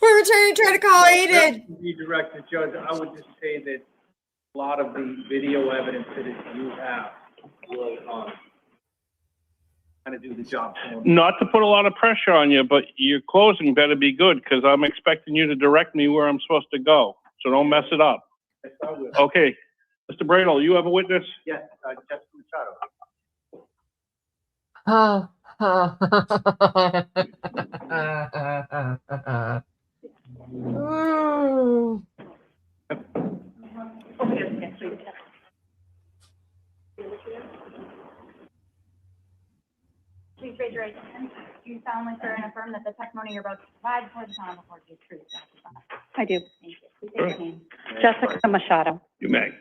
We were trying to call Aidan. Redirect the judge, I would just say that a lot of the video evidence that you have will, kind of do the job for me. Not to put a lot of pressure on you, but your closing better be good, because I'm expecting you to direct me where I'm supposed to go. So don't mess it up. Yes, I will. Okay, Mr. Bradle, you have a witness? Yes, Jessica Machado. Ooh. Please raise your right hand. Do you solemnly swear and affirm that the testimony you're about to provide before the town will be true? I do. Thank you. Please state your name. Jessica Machado. You may.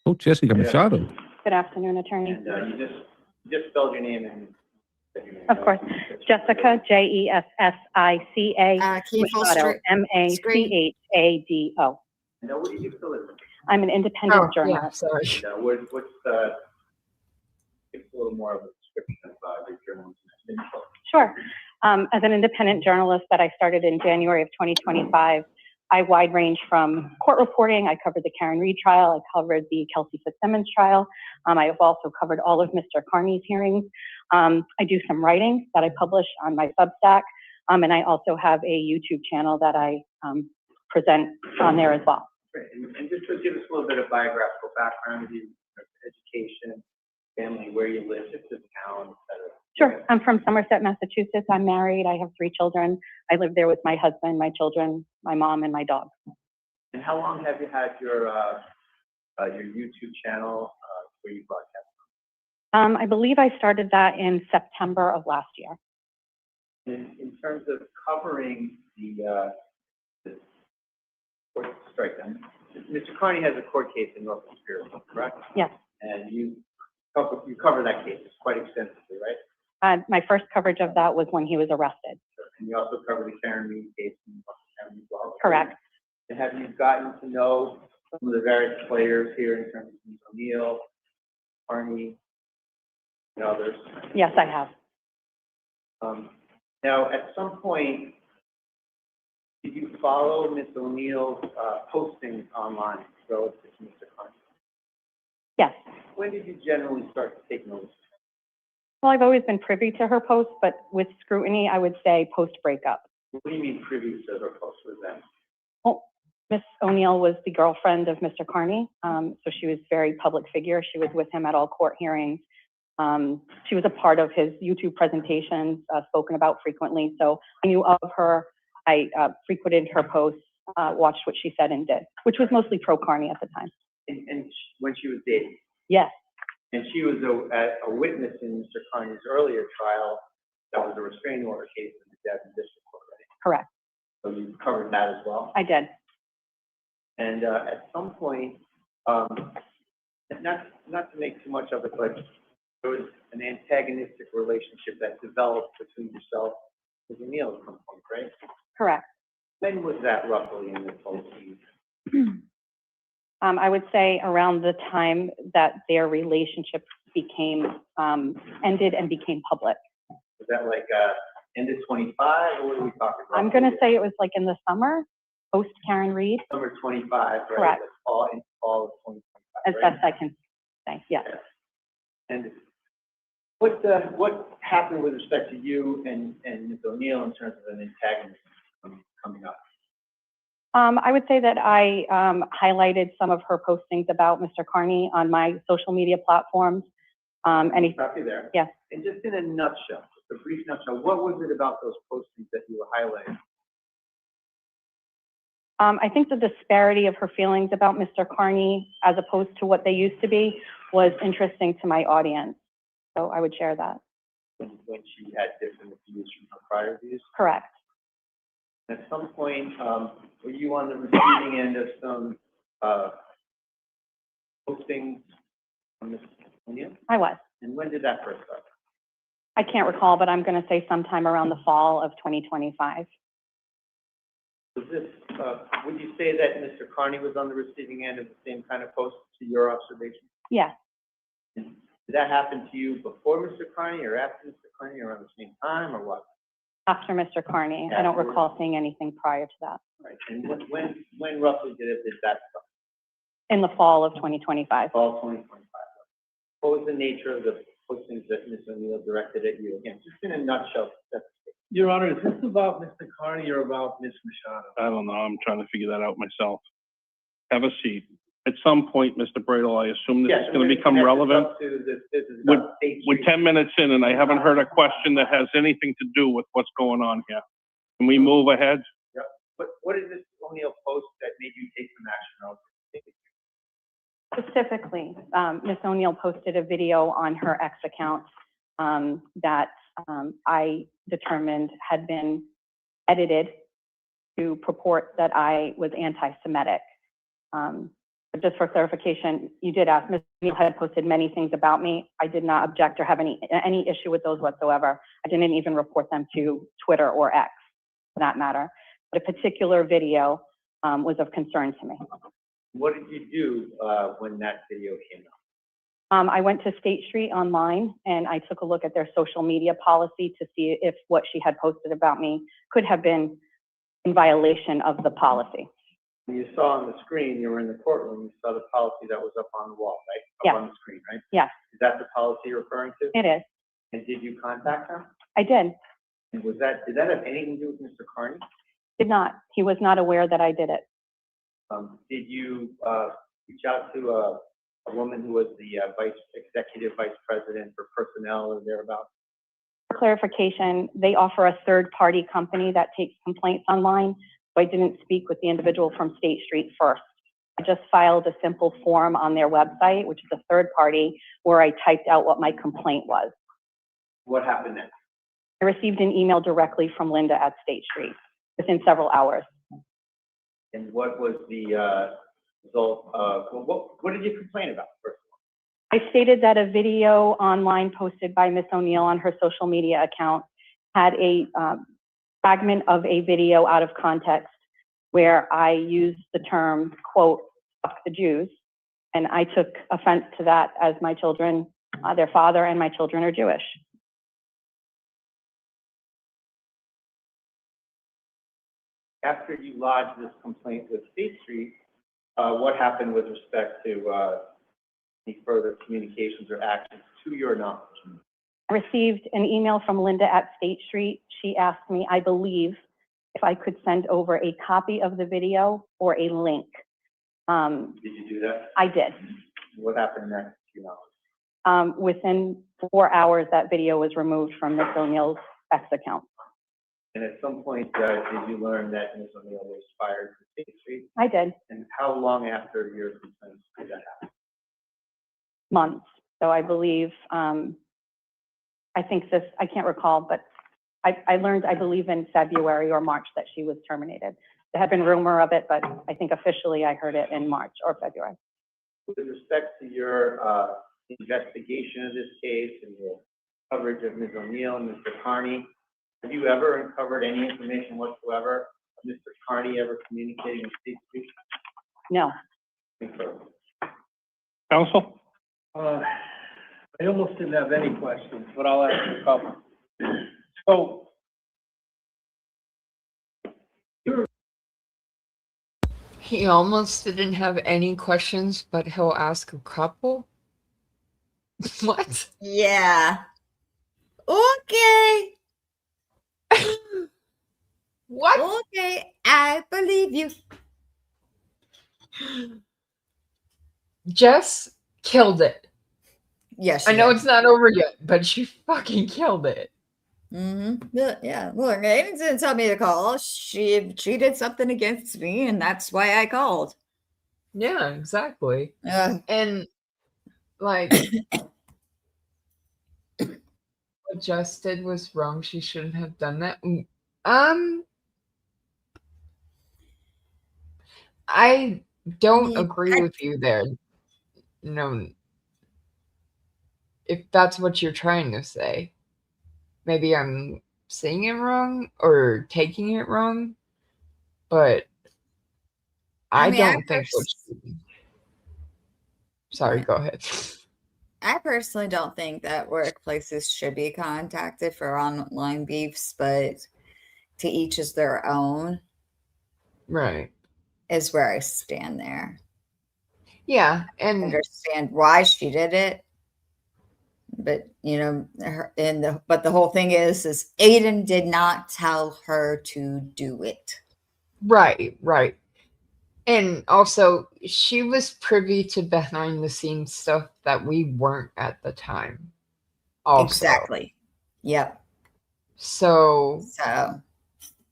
Oh, Jessica Machado. Good afternoon, attorney. And you just spelled your name and. Of course. Jessica, Jessica Can you full Machado, Machado. Now, what do you do for a living? I'm an independent Oh, yeah, journalist. sorry. And what's give us a little more of a description of your journalism. Sure. As an independent journalist that I started in January of 2025, I wide range from court reporting. I covered the Karen Reed trial. I covered the Kelsey Fitzsimmons trial. I have also covered all of Mr. Kearney's hearings. I do some writing that I publish on my Substack. And I also have a YouTube channel that I present on there as well. Great. And just to give us a little bit of biographical background of you, education, family, where you live, just the town, et cetera. Sure. I'm from Somerset, Massachusetts. I'm married. I have 3 children. I live there with my husband, my children, my mom, and my dog. And how long have you had your YouTube channel where you broadcast? I believe I started that in September of last year. In terms of covering the court strike down, Mr. Kearney has a court case in North Carolina, correct? Yes. And you cover that case quite extensively, right? My first coverage of that was when he was arrested. And you also cover the Karen Reed case in North Carolina as well. Correct. And have you gotten to know some of the various players here in terms of Ms. O'Neill, Kearney, and others? Yes, I have. Now, at some point, did you follow Ms. O'Neill's postings online relative to Mr. Kearney? Yes. When did you generally start to take notice? Well, I've always been privy to her posts, but with scrutiny, I would say post-breakup. What do you mean privy to her posts with them? Well, Miss O'Neill was the girlfriend of Mr. Kearney, so she was a very public figure. She was with him at all court hearings. She was a part of his YouTube presentations, spoken about frequently. So I knew of her. I frequented her posts, watched what she said and did, which was mostly pro-Kearney at the time. And when she was dating? Yes. And she was a witness in Mr. Kearney's earlier trial. That was a restraining order case in the Devon District Court, right? Correct. So you covered that as well? I did. And at some point, not to make too much of it, but there was an antagonistic relationship that developed between yourself and O'Neill at some point, right? Correct. When was that roughly in this whole season? I would say around the time that their relationship became ended and became public. Was that like end of 25, or what are we talking about? I'm going to say it was like in the summer, post Karen Reed. Summer 25, right? Correct. In fall of 2025, As right? best I can say, yes. And What happened with respect to you and Ms. O'Neill in terms of an antagonism coming up? I would say that I highlighted some of her postings about Mr. Kearney on my social media platforms. And he, Stop you there. yes. And just in a nutshell, just a brief nutshell, what was it about those postings that you were highlighting? I think the disparity of her feelings about Mr. Kearney as opposed to what they used to be was interesting to my audience. So I would share that. When she had different views from her prior views? Correct. At some point, were you on the receiving end of some postings from Ms. O'Neill? I was. And when did that first start? I can't recall, but I'm going to say sometime around the fall of 2025. Was this, would you say that Mr. Kearney was on the receiving end of the same kind of post to your observation? Yes. And did that happen to you before Mr. Kearney or after Mr. Kearney or around the same time or what? After Mr. Kearney. I don't recall seeing anything prior to that. Right. And when roughly did that start? In the fall of 2025. Fall 2025. What was the nature of the postings that Ms. O'Neill directed at you? Again, just in a nutshell. Your Honor, is this about Mr. Kearney or about Ms. Machado? I don't know. I'm trying to figure that out myself. Have a seat. At some point, Mr. Bradle, I assume this is going to become relevant. We're 10 minutes in and I haven't heard a question that has anything to do with what's going on here. Can we move ahead? Yep. What did Ms. O'Neill post that made you take some action? Specifically, Ms. O'Neill posted a video on her X account that I determined had been edited to purport that I was anti-Semitic. Just for clarification, you did ask, Ms. O'Neill had posted many things about me. I did not object or have any issue with those whatsoever. I didn't even report them to Twitter or X, for that matter. But a particular video was of concern to me. What did you do when that video came out? I went to State Street online and I took a look at their social media policy to see if what she had posted about me could have been in violation of the policy. You saw on the screen, you were in the courtroom, you saw the policy that was up on the wall, right? Up on the screen, right? Yes. Is that the policy you're referring to? It is. And did you contact him? I did. And did that have anything to do with Mr. Kearney? Did not. He was not aware that I did it. Did you reach out to a woman who was the executive vice president for personnel or thereabouts? For clarification, they offer a third-party company that takes complaints online, so I didn't speak with the individual from State Street first. I just filed a simple form on their website, which is a third party, where I typed out what my complaint was. What happened next? I received an email directly from Linda at State Street within several hours. And what was the result of, what did you complain about first of all? I stated that a video online posted by Ms. O'Neill on her social media account had a fragment of a video out of context where I used the term, quote, fuck the Jews. And I took offense to that as my children, their father and my children are Jewish. After you lodged this complaint with State Street, what happened with respect to any further communications or actions to your knowledge? I received an email from Linda at State Street. She asked me, I believe, if I could send over a copy of the video or a link. Did you do that? I did. What happened next to your knowledge? Within 4 hours, that video was removed from Ms. O'Neill's X account. And at some point, did you learn that Ms. O'Neill was fired from State Street? I did. And how long after your complaints did that happen? Months. So I believe, I think this, I can't recall, but I learned, I believe in February or March that she was terminated. There had been rumor of it, but I think officially I heard it in March or February. With respect to your investigation of this case and your coverage of Ms. O'Neill and Mr. Kearney, have you ever uncovered any information whatsoever of Mr. Kearney ever communicating with State Street? No. Counsel? I almost didn't have any questions, but I'll ask a couple. So, He almost didn't have any questions, but he'll ask a couple. What? Yeah. Okay. What? Okay, I believe you. Jess killed it. Yes, I she know did. it's not over yet, but she fucking killed it. Yeah. Look, Aidan didn't tell me to call. She did something against me, and that's why I called. Yeah, exactly. Ugh. And like what Jess did was wrong. She shouldn't have done that. I don't Yeah, agree with you there. No, if that's what you're trying to say. Maybe I'm saying it wrong or taking it wrong, but I I mean, don't think what she, sorry, yeah. go ahead. I personally don't think that workplaces should be contacted for online beefs, but to each is their own Right. is where I stand there. Yeah, I and understand why she did it, but but the whole thing is Aidan did not tell her to do it. right. And also, she was privy to behind the scenes stuff that we weren't at the time. Also. Exactly. Yep. So So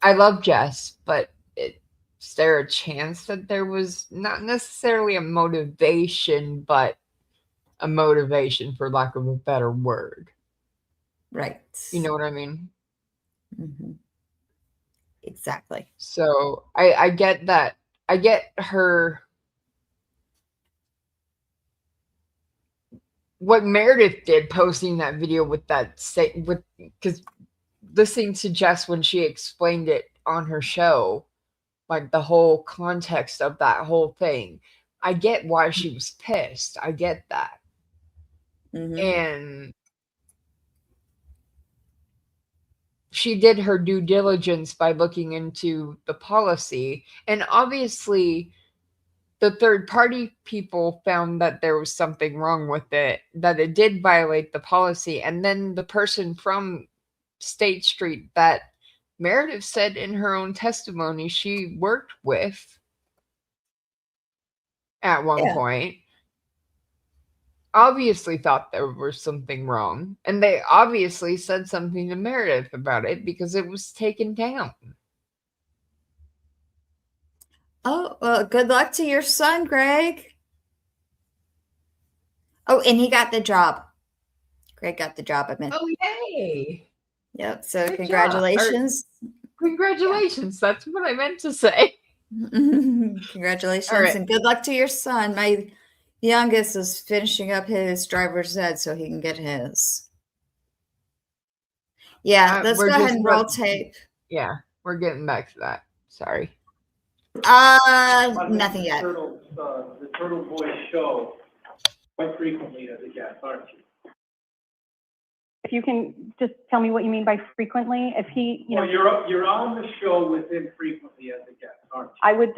I love Jess, but is there a chance that there was not necessarily a motivation, but a motivation for lack of a better word? right. You know what I mean? Mhm. Exactly. So I get that. I get her. What Meredith did posting that video with that say with because listening to Jess when she explained it on her show, like the whole context of that whole thing. I get why she was pissed. I get that. Mhm. And she did her due diligence by looking into the policy. And obviously, the third party people found that there was something wrong with it, that it did violate the policy. And then the person from State Street that Meredith said in her own testimony she worked with at one Yeah. point obviously thought there was something wrong. And they obviously said something to Meredith about it because it was taken down. Oh, well, good luck to your son, Greg. Oh, and he got the job. Greg got the job, I meant. Oh, yay. Yep. So Good job. Or congratulations. congratulations. That's what I meant to say. Congratulations All right. and good luck to your son. My youngest is finishing up his driver's ed so he can get his. Yeah, let's We're go ahead just and roll tape. Yeah, we're getting back to that. Sorry. Nothing yet. The Turtleboy show quite frequently as a guest, aren't you? If you can just tell me what you mean by frequently, if he, Well, you're on the show with him frequently as a guest, aren't you? I would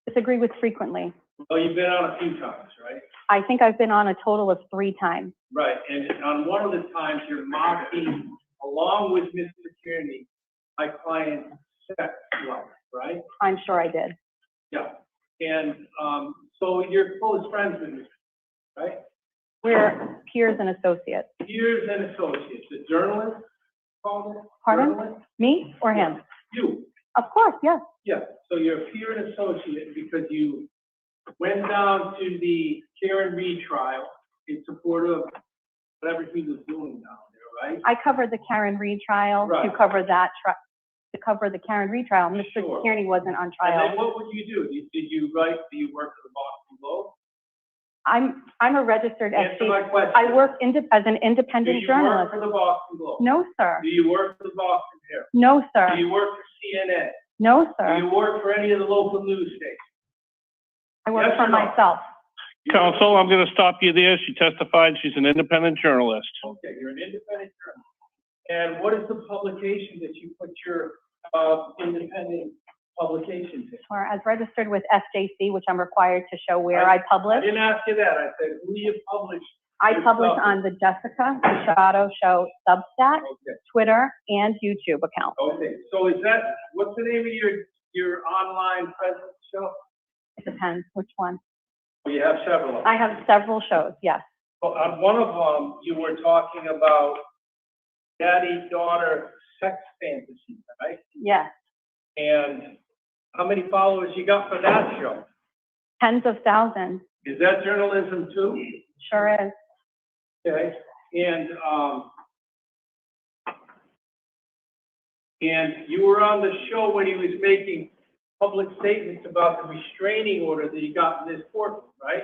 disagree with frequently. Well, you've been on a few times, right? I think I've been on a total of 3 times. Right, and on one of the times, you're mocking, along with Mr. Kearney, my client's sex life, right? I'm sure I did. Yeah, and so you're close friends with me, right? We're peers and associates. Peers and associates, the journalist, called it? Pardon? Journalist? Me or him? You. Of course, yes. Yeah, so you're a peer and associate because you went down to the Karen Reed trial in support of whatever he was doing down there, right? I covered the Karen Reed trial Right. to cover that to cover the Karen Reed trial. Mr. Sure. Kearney wasn't on And trial. then what would you do? Do you work for the Boston Globe? I'm a registered Answer SC. my question. I work as an independent Do you journalist. work for the Boston Globe? No, sir. Do you work for the Boston Herald? No, sir. Do you work for CNN? No, Do sir. you work for any of the local news stations? I work Yes for or no? myself. Counsel, I'm going to stop you there. She testified she's an independent journalist. Okay, you're an independent journalist. And what is the publication that you put your independent publications in? Or as registered with SJC, which I'm required to show where I publish. I didn't ask you that. I said, who do you publish I publish on the Jessica Machado Show Substack, Twitter, and YouTube account. Okay, so what's the name of your online presence show? It depends which one. Oh, you have several of them. I have several shows, yes. Well, on one of them, you were talking about daddy-daughter sex fantasy, right? Yes, And how many followers you got for that show? tens of thousands, Is that journalism too? sure is. Okay, and you were on the show when he was making public statements about the restraining order that he got in this courtroom, right?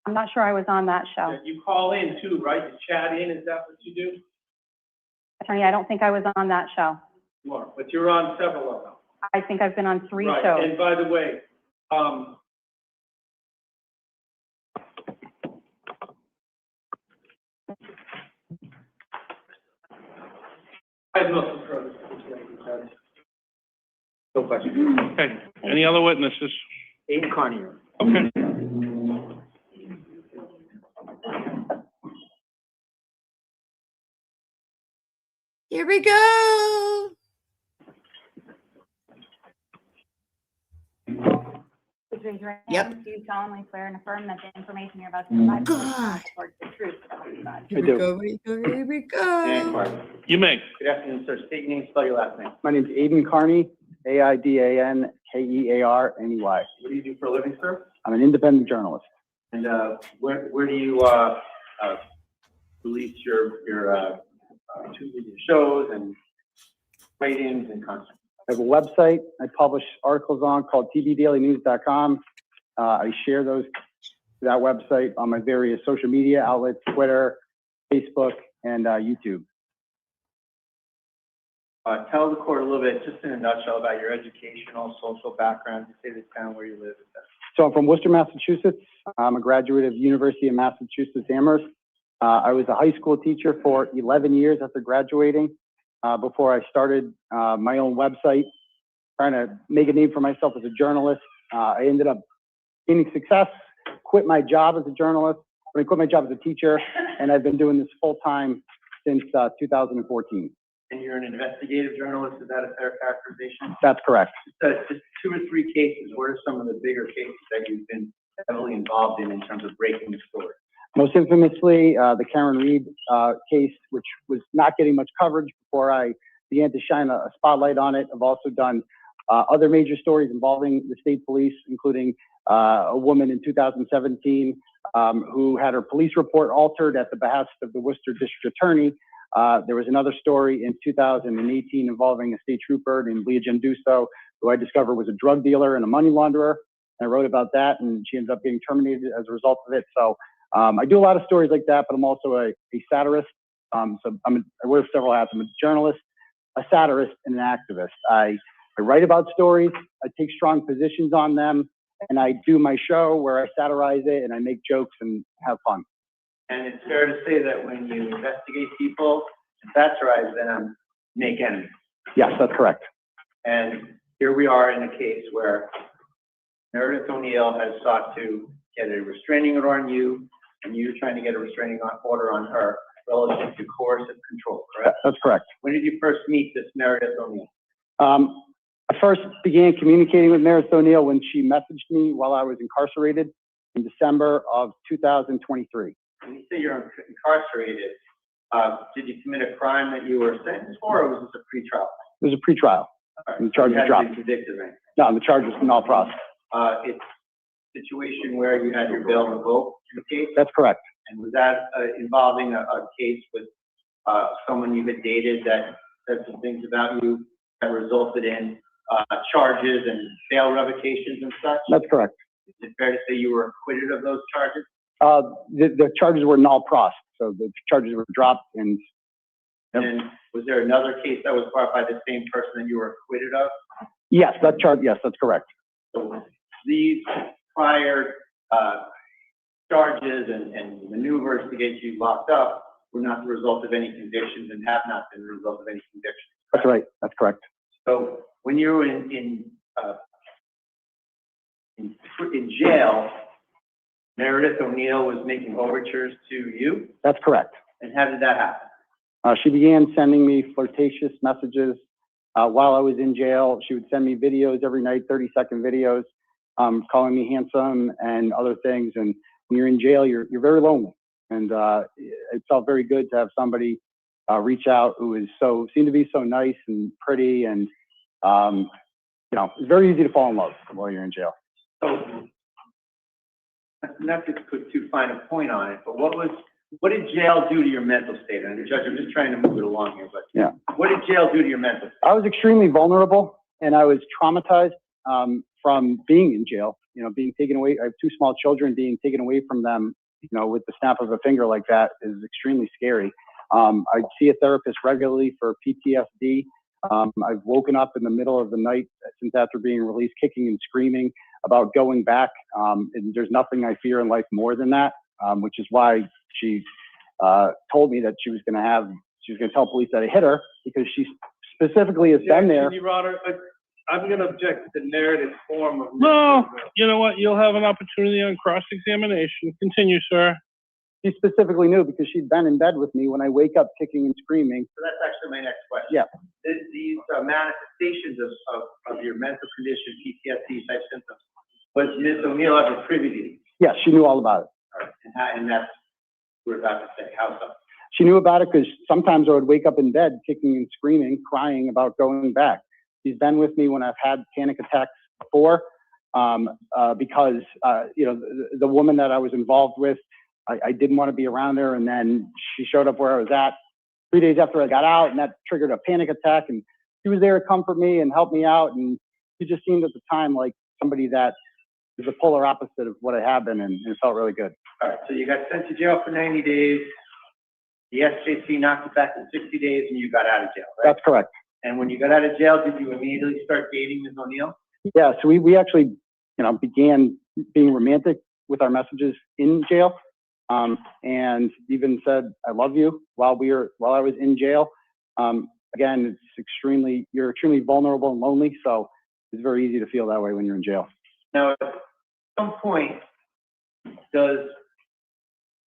I'm not sure I was on that show. You call in too, right? You chat in, is that what you do? Attorney, I don't think I was on that show. You are, but you're on several of them. I think I've been on 3 Right, shows. and by the way, I have nothing further. No question. Okay, any other witnesses? Aidan Kearney. Okay. Here we go. Please raise your Yep. hand. Do you solemnly swear and affirm that the information you're about to provide God. is the truth, so help you God? Here we go. Here we And go. Clark. You may. Good afternoon, sir. State your name, spell your last name. My name's Aidan Kearney, AIDAN KEARNEY. What do you do for a living, sir? I'm an independent journalist. And where do you release your shows and ratings and content? I have a website I publish articles on called tvdailynews.com. I share those to that website on my various social media outlets, Twitter, Facebook, and YouTube. Tell the court a little bit, just in a nutshell, about your educational, social background. You say the town where you live. So I'm from Worcester, Massachusetts. I'm a graduate of University of Massachusetts Amherst. I was a high school teacher for 11 years after graduating, before I started my own website, trying to make a name for myself as a journalist. I ended up gaining success, quit my job as a journalist, I quit my job as a teacher, and I've been doing this full time since 2014. And you're an investigative journalist, is that a fair characterization? That's correct. Just 2 or 3 cases, what are some of the bigger cases that you've been heavily involved in terms of breaking the story? Most infamously, the Karen Reed case, which was not getting much coverage before I began to shine a spotlight on it. I've also done other major stories involving the state police, including a woman in 2017 who had her police report altered at the behest of the Worcester District Attorney. There was another story in 2018 involving a state trooper named Leah Genduso, who I discovered was a drug dealer and a money launderer. And I wrote about that, and she ended up getting terminated as a result of it. So I do a lot of stories like that, but I'm also a satirist. So I wear several hats. I'm a journalist, a satirist, and an activist. I write about stories, I take strong positions on them, and I do my show where I satirize it and I make jokes and have fun. And it's fair to say that when you investigate people and satirize them, make enemies. Yes, that's correct. And here we are in a case where Meredith O'Neill has sought to get a restraining order on you, and you're trying to get a restraining order on her relative to coercive control, correct? That's correct. When did you first meet this Meredith O'Neill? I first began communicating with Meredith O'Neill when she messaged me while I was incarcerated in December of 2023. When you say you're incarcerated, did you commit a crime that you were sentenced for, or was this a pretrial? It was a pretrial. Right. And the charge was dropped. You hadn't been convicted, right? No, the charge was null process. It's a situation where you had your bail revoked in the case? That's correct. And was that involving a case with someone you had dated that said some things about you that resulted in charges and bail revocations and such? That's correct. Is it fair to say you were acquitted of those charges? The charges were null pros, so the charges were dropped. And was there another case that was brought by the same person that you were acquitted of? yes, that's correct. So these prior charges and maneuvers to get you locked up were not the result of any convictions and have not been the result of any convictions. That's right. That's correct. So when you were in jail, Meredith O'Neill was making overtures to you, That's correct. and how did that happen? She began sending me flirtatious messages while I was in jail. She would send me videos every night, 30-second videos, calling me handsome and other things. And when you're in jail, you're very lonely. And it felt very good to have somebody reach out who seemed to be so nice and pretty. And, it's very easy to fall in love while you're in jail. So, not to put too fine a point on it, but what did jail do to your mental state? And Judge, I'm just trying to move it along here, but Yeah. what did jail do to your mental state? I was extremely vulnerable, and I was traumatized from being in jail. Being taken away. I have 2 small children. Being taken away from them, with the snap of a finger like that is extremely scary. I see a therapist regularly for PTSD. I've woken up in the middle of the night since after being released, kicking and screaming about going back. And there's nothing I fear in life more than that, which is why she told me that she was going to tell police that I hit her, because she specifically has been there. Your Honor, I'm going to object to the narrative form of. No, you know what? You'll have an opportunity on cross-examination. Continue, sir. She specifically knew because she'd been in bed with me when I wake up kicking and screaming. So that's actually my next question. Yeah. These manifestations of your mental condition, PTSD type symptoms, was Ms. O'Neill ever privy to these? Yes, she knew all about it. All right. And that's what we're about to say. How so? She knew about it because sometimes I would wake up in bed kicking and screaming, crying about going back. She's been with me when I've had panic attacks before, because the woman that I was involved with, I didn't want to be around her, and then she showed up where I was at 3 days after I got out, and that triggered a panic attack. And she was there to comfort me and help me out, and she just seemed at the time like somebody that is the polar opposite of what I have been, and it felt really good. All right. So you got sent to jail for 90 days. The SJC knocked you back in 60 days, and you got out of jail, right? That's correct. And when you got out of jail, did you immediately start dating Ms. O'Neill? Yeah, so we actually, began being romantic with our messages in jail, and even said, I love you while I was in jail. Again, you're extremely vulnerable and lonely, so it's very easy to feel that way when you're in jail. Now, at some point, does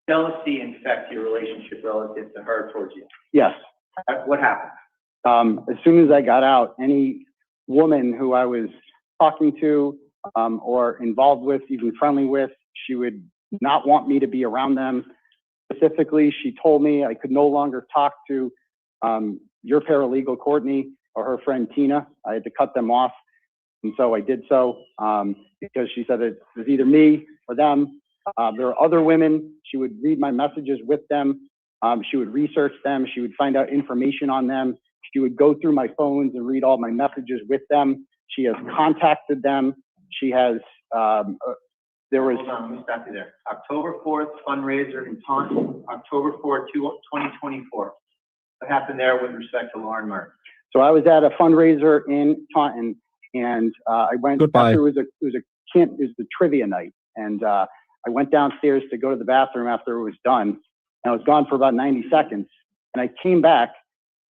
jealousy infect your relationship relative to her towards you? Yes. What happened? As soon as I got out, any woman who I was talking to or involved with, even friendly with, she would not want me to be around them. Specifically, she told me I could no longer talk to your paralegal, Courtney, or her friend, Tina. I had to cut them off. And so I did so because she said it was either me or them. There are other women. She would read my messages with them. She would research them. She would find out information on them. She would go through my phones and read all my messages with them. She has contacted them. She has, Hold on, let me stop you there. October 4th, fundraiser in Taunton, October 4th, 2024. What happened there with respect to Lauren Murray? So I was at a fundraiser in Taunton, and I went. Goodbye. It was the trivia night, and I went downstairs to go to the bathroom after it was done, and I was gone for about 90 seconds, and I came back,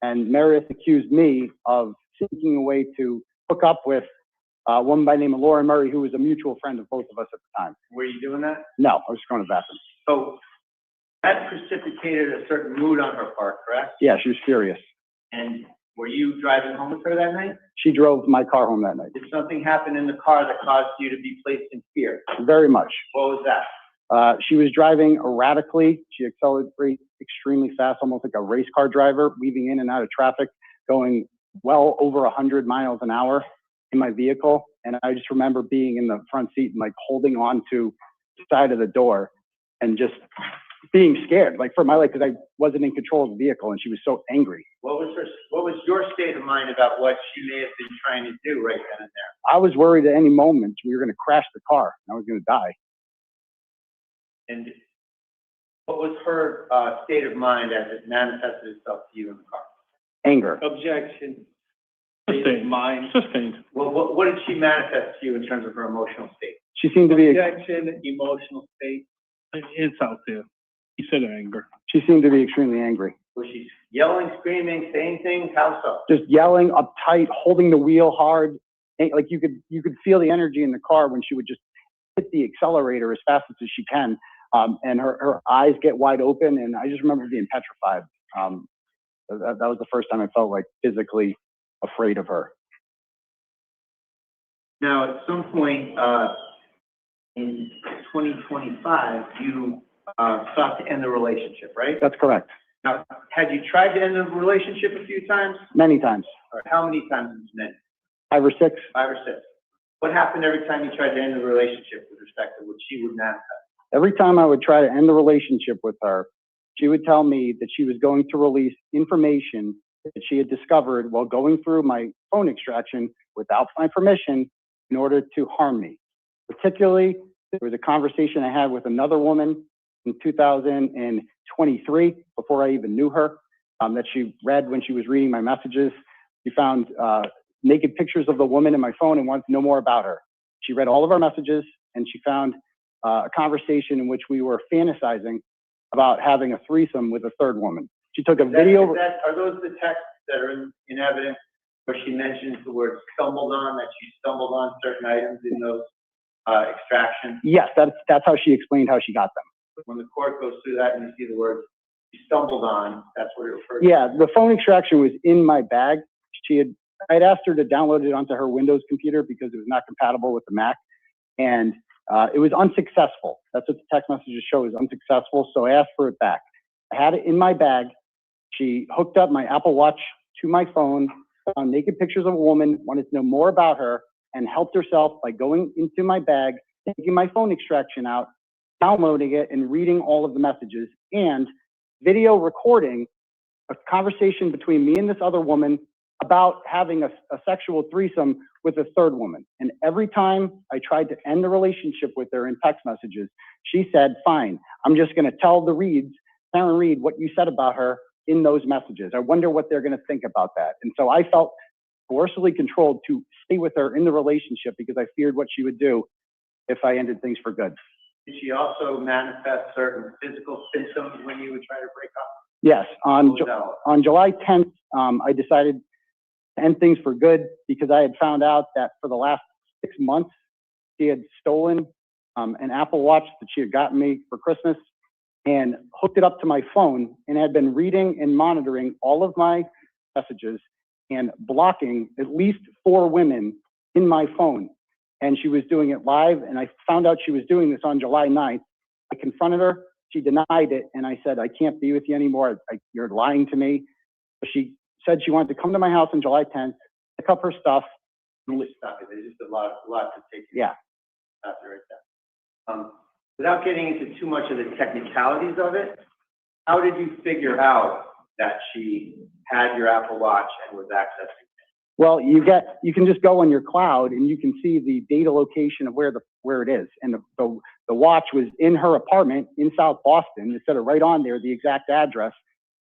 and Meredith accused me of seeking a way to hook up with a woman by the name of Lauren Murray, who was a mutual friend of both of us at the time. Were you doing that? No, I was just going to the bathroom. So that precipitated a certain mood on her part, correct? Yeah, she was furious. And were you driving home with her that night? She drove my car home that night. Did something happen in the car that caused you to be placed in fear? Very much. What was that? She was driving erratically. She accelerated extremely fast, almost like a race car driver, weaving in and out of traffic, going well over 100 miles an hour in my vehicle. And I just remember being in the front seat and like holding on to the side of the door and just being scared, like for my life, because I wasn't in control of the vehicle and she was so angry. What was your state of mind about what she may have been trying to do right then and there? I was worried at any moment we were going to crash the car and I was going to die. And what was her state of mind as it manifested itself to you in the car? Anger. Objection. Sustained. Well, what did she manifest to you in terms of her emotional state? She seemed to be. Objection, emotional state. It's out there. He said anger. She seemed to be extremely angry. Was she yelling, screaming, saying things? How so? Just yelling, uptight, holding the wheel hard. Like you could feel the energy in the car when she would just hit the accelerator as fast as she can. And her eyes get wide open, and I just remember being petrified. That was the first time I felt like physically afraid of her. Now, at some point in 2025, you sought to end the relationship, right? That's correct. Now, had you tried to end the relationship a few times? Many times. Or how many times has it been? 5 or 6. 5 or 6. What happened every time you tried to end the relationship with respect to what she would manifest? Every time I would try to end the relationship with her, she would tell me that she was going to release information that she had discovered while going through my phone extraction without my permission in order to harm me. Particularly, there was a conversation I had with another woman in 2023, before I even knew her, that she read when she was reading my messages. She found naked pictures of the woman in my phone and wanted to know more about her. She read all of our messages, and she found a conversation in which we were fantasizing about having a threesome with a third woman. She took a video. Are those the texts that are in evidence where she mentions the word stumbled on, that she stumbled on certain items in those extractions? Yes, that's how she explained how she got them. When the court goes through that and you see the word she stumbled on, that's what it refers to? Yeah, the phone extraction was in my bag. I'd asked her to download it onto her Windows computer because it was not compatible with the Mac. And it was unsuccessful. That's what the text messages show, is unsuccessful. So I asked for it back. I had it in my bag. She hooked up my Apple Watch to my phone, found naked pictures of a woman, wanted to know more about her, and helped herself by going into my bag, taking my phone extraction out, downloading it, and reading all of the messages, and video recording a conversation between me and this other woman about having a sexual threesome with a third woman. And every time I tried to end the relationship with her in text messages, she said, fine, I'm just going to tell the Reeds, Karen Reed, what you said about her in those messages. I wonder what they're going to think about that. And so I felt coercively controlled to stay with her in the relationship because I feared what she would do if I ended things for good. Did she also manifest certain physical symptoms when you would try to break up? Yes, on July 10th, I decided to end things for good because I had found out that for the last 6 months, she had stolen an Apple Watch that she had gotten me for Christmas and hooked it up to my phone and had been reading and monitoring all of my messages and blocking at least 4 women in my phone. And she was doing it live, and I found out she was doing this on July 9th. I confronted her. She denied it, and I said, I can't be with you anymore. You're lying to me. She said she wanted to come to my house on July 10th, pick up her stuff. Stop it. There's just a lot to take. Yeah. Stop it right there. Without getting into too much of the technicalities of it, how did you figure out that she had your Apple Watch and was accessing it? Well, you can just go on your cloud and you can see the data location of where it is. And the watch was in her apartment in South Boston. It said it right on there, the exact address,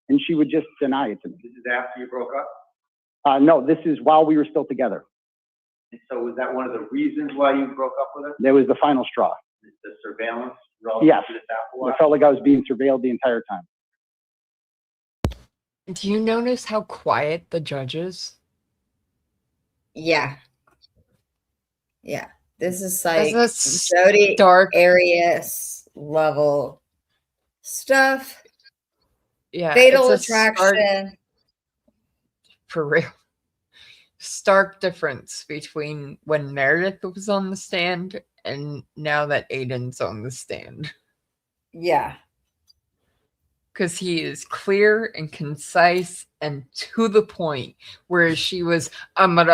and she would just deny it to me. This is after you broke up? No, this is while we were still together. And so was that one of the reasons why you broke up with her? That was the final straw. The surveillance relative Yes, to this Apple Watch? I felt like I was being surveilled the entire time. Do you notice how quiet the judge is? Yeah. Yeah. This is like Jody dark Arias level stuff. Yeah. Fatal it's a Attraction. For real. Stark difference between when Meredith was on the stand and now that Aidan's on the stand. Yeah. Because he is clear and concise and to the point, whereas she was Mm-hmm.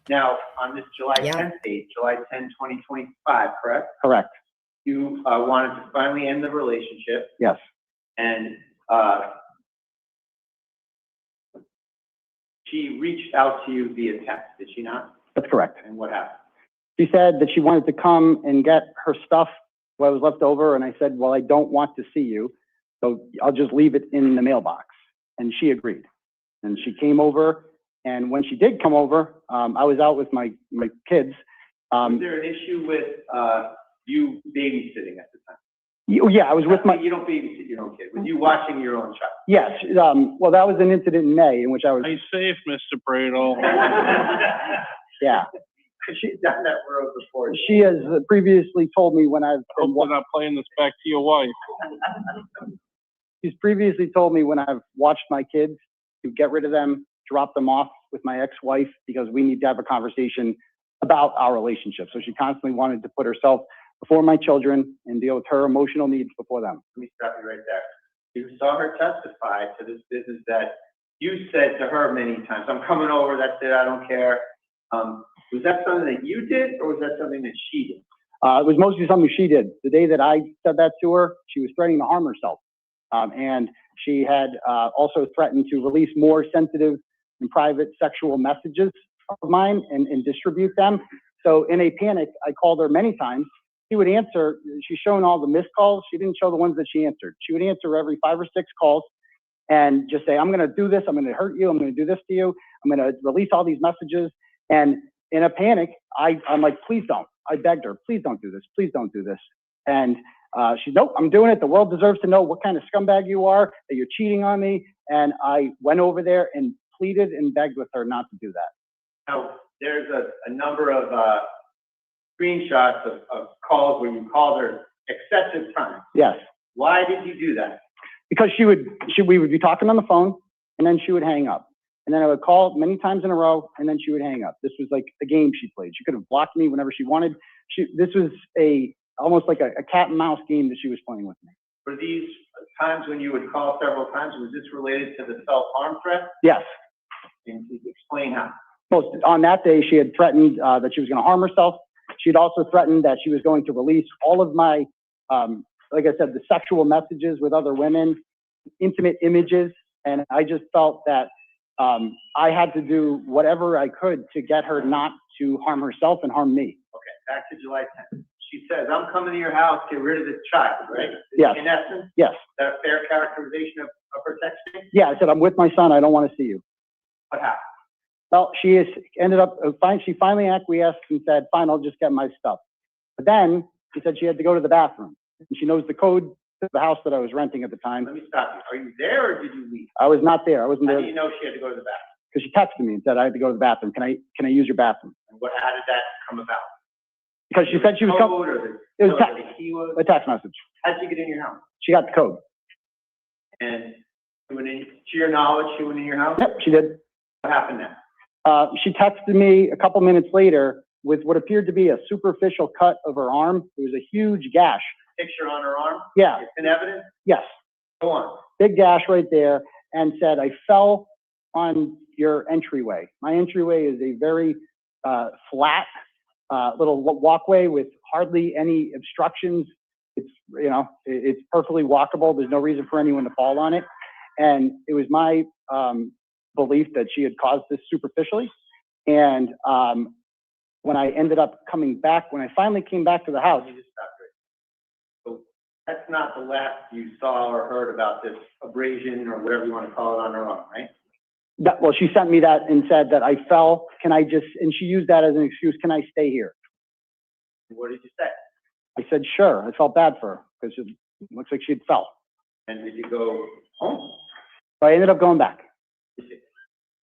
Now, on this July 10th date, July 10, 2025, correct? Correct. You wanted to finally end the relationship. Yes. And she reached out to you via text, did she not? That's correct. And what happened? She said that she wanted to come and get her stuff, what was left over, and I said, well, I don't want to see you, so I'll just leave it in the mailbox. And she agreed. And she came over, and when she did come over, I was out with my kids. Was there an issue with you babysitting at the time? Yeah, I was with my, You don't babysit your own kid. Was you watching your own child? yes, well, that was an incident in May in which I was, Stay safe, Mr. Bradle. yeah. She's done that road before. She has previously told me when I've Hope we're not playing this back to your wife. she's previously told me when I've watched my kids to get rid of them, drop them off with my ex-wife because we need to have a conversation about our relationship. So she constantly wanted to put herself before my children and deal with her emotional needs before them. Let me stop you right there. You saw her testify to this business that you said to her many times, I'm coming over, that's it, I don't care. Was that something that you did, or was that something that she did? It was mostly something she did. The day that I said that to her, she was threatening to harm herself. And she had also threatened to release more sensitive and private sexual messages of mine and distribute them. So in a panic, I called her many times. She would answer. She's shown all the missed calls. She didn't show the ones that she answered. She would answer every 5 or 6 calls and just say, I'm going to do this. I'm going to hurt you. I'm going to do this to you. I'm going to release all these messages. And in a panic, I'm like, please don't. I begged her, please don't do this. Please don't do this. And she's, nope, I'm doing it. The world deserves to know what kind of scumbag you are, that you're cheating on me. And I went over there and pleaded and begged with her not to do that. Now, there's a number of screenshots of calls where you called her excessive times. Yes. Why did you do that? Because we would be talking on the phone and then she would hang up. And then I would call many times in a row, and then she would hang up. This was like a game she played. She could have blocked me whenever she wanted. This was almost like a cat and mouse game that she was playing with me. Were these times when you would call several times, was this related to the self-harm threat? Yes. Can you explain how? Well, on that day, she had threatened that she was going to harm herself. She'd also threatened that she was going to release all of my, like I said, the sexual messages with other women, intimate images. And I just felt that I had to do whatever I could to get her not to harm herself and harm me. Okay, back to July 10th. She says, I'm coming to your house, get rid of this child, right? Yes. In essence? Yes. Is that a fair characterization of her texting? Yeah, I said, I'm with my son. I don't want to see you. What happened? Well, she ended up, she finally acquiesced and said, fine, I'll just get my stuff. But then she said she had to go to the bathroom. And she knows the code to the house that I was renting at the time. Let me stop you. Are you there or did you leave? I was not there. I wasn't How there. do you know she had to go to the bathroom? Because she texted me and said I had to go to the bathroom. Can I use your bathroom? And how did that come about? Because she said she was coming. It was a text message. How'd she get in your house? She got the code. And she went in, to your knowledge, she went in your house? Yep, she did. What happened then? She texted me a couple minutes later with what appeared to be a superficial cut of her arm. It was a huge gash. Picture on her arm? Yeah. It's in evidence? Yes. Go on. Big gash right there, and said, I fell on your entryway. My entryway is a very flat little walkway with hardly any obstructions. It's, it's perfectly walkable. There's no reason for anyone to fall on it. And it was my belief that she had caused this superficially. And when I ended up coming back, when I finally came back to the house. So that's not the last you saw or heard about this abrasion or whatever you want to call it on her arm, right? Well, she sent me that and said that I fell. And she used that as an excuse. Can I stay here? What did you say? I said, sure. I felt bad for her because it looks like she'd fell. And did you go home? So I ended up going back.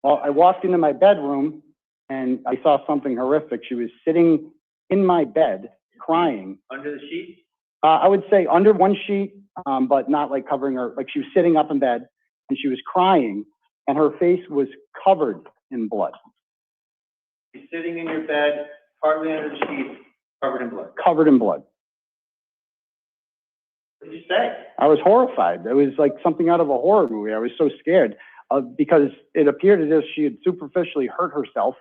Well, I walked into my bedroom and I saw something horrific. She was sitting in my bed crying. Under the sheet? I would say under one sheet, but not like covering her. Like she was sitting up in bed and she was crying and her face was covered in blood. You're sitting in your bed, partly under the sheet, covered in blood. Covered in blood. What did you say? I was horrified. It was like something out of a horror movie. I was so scared because it appeared as if she had superficially hurt herself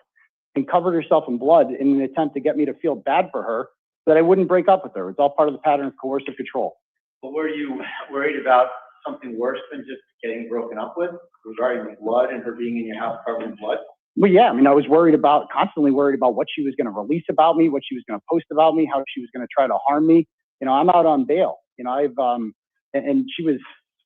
and covered herself in blood in an attempt to get me to feel bad for her, so that I wouldn't break up with her. It's all part of the pattern of coercive control. But were you worried about something worse than just getting broken up with regarding the blood and her being in your house covered in blood? Well, yeah. I mean, I was constantly worried about what she was going to release about me, what she was going to post about me, how she was going to try to harm me. I'm out on bail. And she was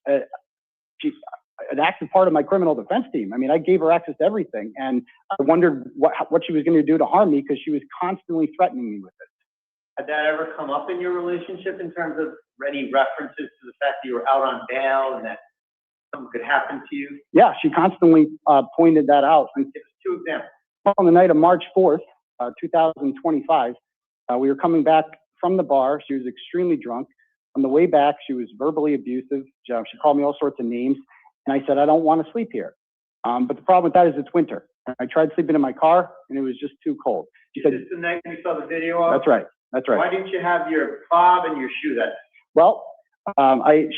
an active part of my criminal defense team. I mean, I gave her access to everything, and I wondered what she was going to do to harm me because she was constantly threatening me with it. Had that ever come up in your relationship in terms of there any references to the fact that you were out on bail and that something could happen to you? Yeah, she constantly pointed that out. Give us 2 examples. On the night of March 4th, 2025, we were coming back from the bar. She was extremely drunk. On the way back, she was verbally abusive. She called me all sorts of names. And I said, I don't want to sleep here. But the problem with that is it's winter. I tried sleeping in my car, and it was just too cold. She said, Is this the night you saw the video of? That's right. That's right. Why didn't you have your fob and your shoe that night? Well,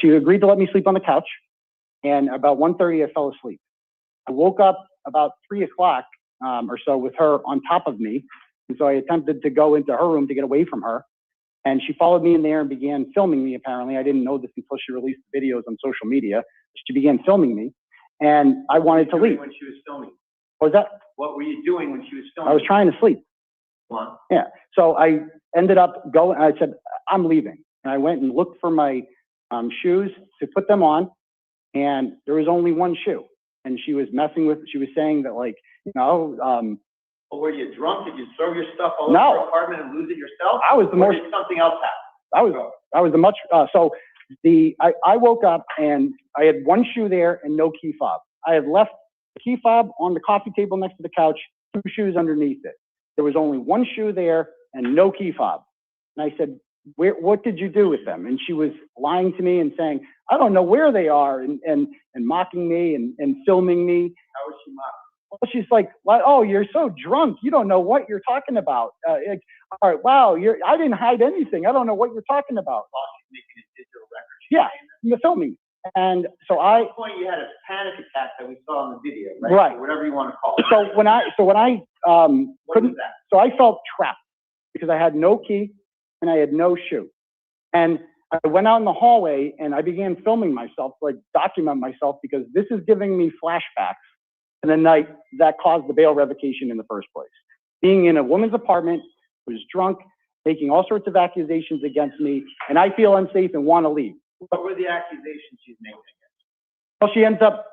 she agreed to let me sleep on the couch. And about 1:30, I fell asleep. I woke up about 3 o'clock or so with her on top of me. And so I attempted to go into her room to get away from her. And she followed me in there and began filming me, apparently. I didn't know this until she released the videos on social media. She began filming me. And I wanted to leave. When she was filming? What was that? What were you doing when she was filming? I was trying to sleep. One. Yeah. So I ended up going, I said, I'm leaving. And I went and looked for my shoes to put them on. And there was only one shoe. And she was she was saying that, like, you know, Well, were you drunk? Did you throw your stuff all over No. your apartment and lose it yourself? I was the Or most, did something else happen? I was the much, so I woke up and I had one shoe there and no key fob. I had left the key fob on the coffee table next to the couch, 2 shoes underneath it. There was only one shoe there and no key fob. And I said, what did you do with them? And she was lying to me and saying, I don't know where they are, and mocking me and filming me. How was she mocking? Well, she's like, oh, you're so drunk. You don't know what you're talking about. Like, all right, wow, I didn't hide anything. I don't know what you're talking about. While she's making a digital record. Yeah, the filming. And so At one point you had a panic attack that we saw in the video, right? Right. Or whatever you want to call it. So when I What couldn't, was that? so I felt trapped because I had no key and I had no shoe. And I went out in the hallway and I began filming myself, like document myself, because this is giving me flashbacks to the night that caused the bail revocation in the first place. Being in a woman's apartment, who's drunk, making all sorts of accusations against me, and I feel unsafe and want to leave. What were the accusations she's making? Well, she ends up,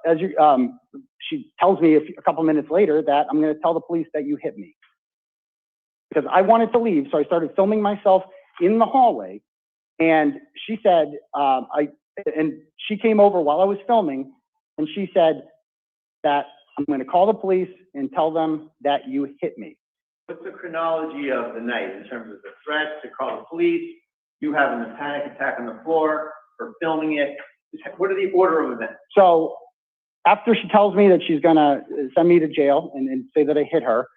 she tells me a couple minutes later that I'm going to tell the police that you hit me. Because I wanted to leave, so I started filming myself in the hallway. And she said, and she came over while I was filming, and she said that I'm going to call the police and tell them that you hit me. What's the chronology of the night in terms of the threats to call the police, you having a panic attack on the floor, her filming it? What are the order of events? So after she tells me that she's going to send me to jail and say that I hit her,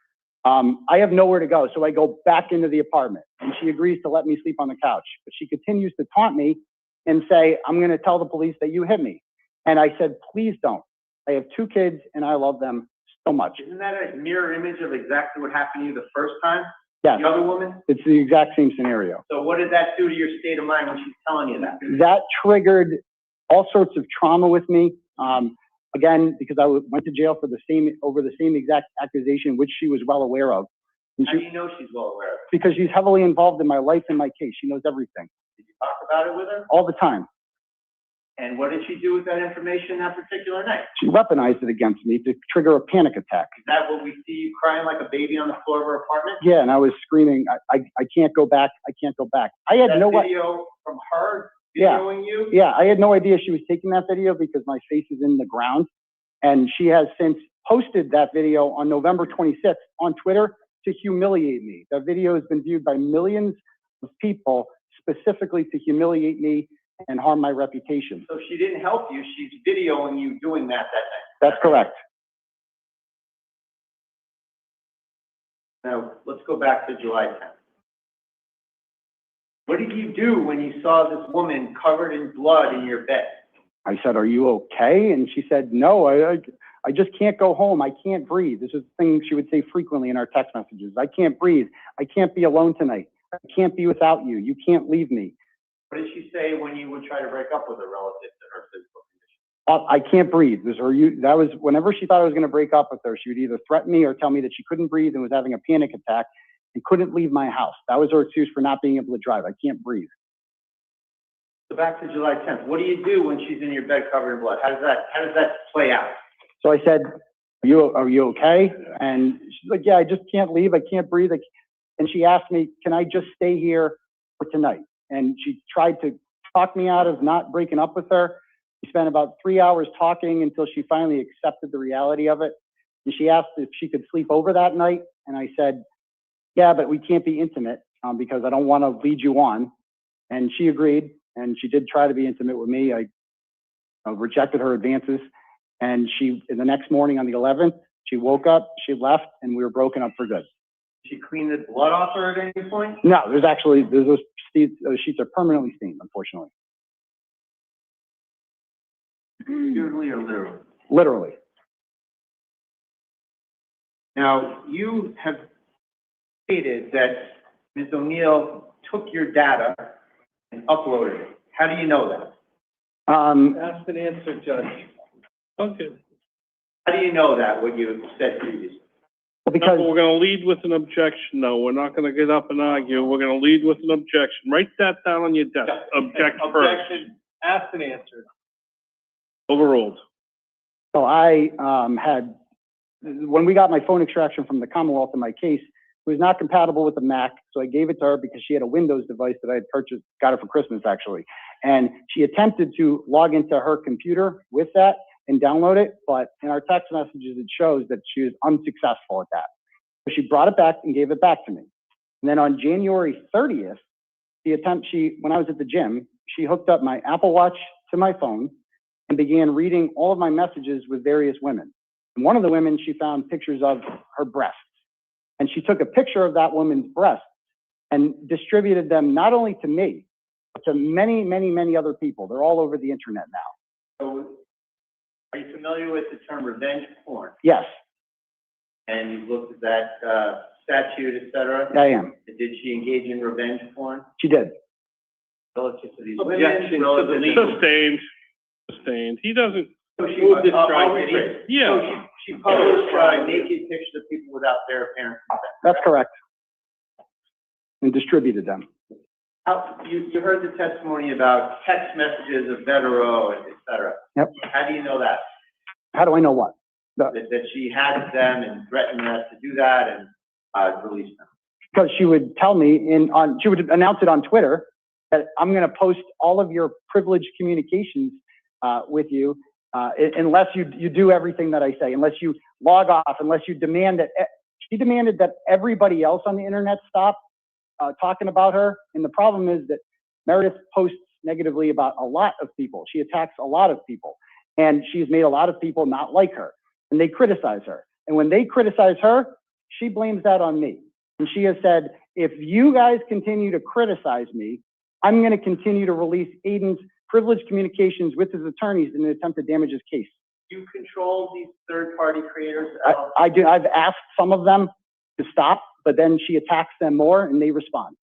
I have nowhere to go. So I go back into the apartment and she agrees to let me sleep on the couch. But she continues to taunt me and say, I'm going to tell the police that you hit me. And I said, please don't. I have 2 kids and I love them so much. Isn't that a mirror image of exactly what happened to you the first time? Yes. The other woman? It's the exact same scenario. So what did that do to your state of mind when she's telling you that? That triggered all sorts of trauma with me. Again, because I went to jail for over the same exact accusation, which she was well aware of. And How do you know she's well aware of it? because she's heavily involved in my life and my case. She knows everything. Did you talk about it with her? All the time. And what did she do with that information that particular night? She weaponized it against me to trigger a panic attack. Is that what we see you crying like a baby on the floor of her apartment? Yeah, and I was screaming, I can't go back, I can't go back. I had no idea. Video from her Yeah. videoing you? Yeah, I had no idea she was taking that video because my face is in the ground. And she has since posted that video on November 26th on Twitter to humiliate me. That video has been viewed by millions of people specifically to humiliate me and harm my reputation. So she didn't help you, she's videoing you doing that night. That's correct. Now, let's go back to July 10th. What did you do when you saw this woman covered in blood in your bed? I said, are you okay? And she said, no, I just can't go home. I can't breathe. This is the thing she would say frequently in our text messages. I can't breathe. I can't be alone tonight. I can't be without you. You can't leave me. What did she say when you would try to break up with her relative to her physical condition? I can't breathe. That was whenever she thought I was going to break up with her, she would either threaten me or tell me that she couldn't breathe and was having a panic attack and couldn't leave my house. That was her excuse for not being able to drive. I can't breathe. So back to July 10th. What do you do when she's in your bed covered in blood? How does that play out? So I said, are you okay? And she's like, yeah, I just can't leave. I can't breathe. And she asked me, can I just stay here for tonight? And she tried to talked me out of not breaking up with her. We spent about 3 hours talking until she finally accepted the reality of it. And she asked if she could sleep over that night. And I said, yeah, but we can't be intimate because I don't want to lead you on. And she agreed, and she did try to be intimate with me. I rejected her advances. And the next morning on the 11th, she woke up, she left, and we were broken up for good. Did she clean the blood off her at any point? No, those sheets are permanently stained, unfortunately. Figuratively or literally? Literally. Now, you have stated that Ms. O'Neill took your data and uploaded it. How do you know that? Asked and answered, Judge. Okay. How do you know that, what you said previously? Because we're going to lead with an objection, though. We're not going to get up and argue. We're going to lead with an objection. Write that down on your desk. Object first. Objection, asked and answered. Overruled. So I when we got my phone extraction from the Commonwealth in my case, it was not compatible with the Mac, so I gave it to her because she had a Windows device that I had purchased, got her for Christmas actually. And she attempted to log into her computer with that and download it, but in our text messages, it shows that she was unsuccessful at that. So she brought it back and gave it back to me. And then on January 30th, when I was at the gym, she hooked up my Apple Watch to my phone and began reading all of my messages with various women. And one of the women, she found pictures of her breasts. And she took a picture of that woman's breasts and distributed them not only to me, but to many, many, many other people. They're all over the internet now. So, are you familiar with the term revenge porn? Yes, And you've looked at that statute, et cetera? I am. Did she engage in revenge porn? She did. Relative to these Objection women? to the legal. Sustained. He doesn't. So she, Move this I'll strike. rephrase. Yeah. So she published naked pictures of people without their apparent consent. That's correct. And distributed them. You heard the testimony about text messages of hetero, et cetera. Yep. How do you know that? How do I know what? That she had them and threatened us to do that and release them? Because she would tell me she would announce it on Twitter that I'm going to post all of your privileged communications with you unless you do everything that I say, unless you log off, unless you demand that. She demanded that everybody else on the internet stop talking about her. And the problem is that Meredith posts negatively about a lot of people. She attacks a lot of people. And she's made a lot of people not like her. And they criticize her. And when they criticize her, she blames that on me. And she has said, if you guys continue to criticize me, I'm going to continue to release Aidan's privileged communications with his attorneys in an attempt to damage his case. Do you control these third-party creators? I do. I've asked some of them to stop, but then she attacks them more and they respond.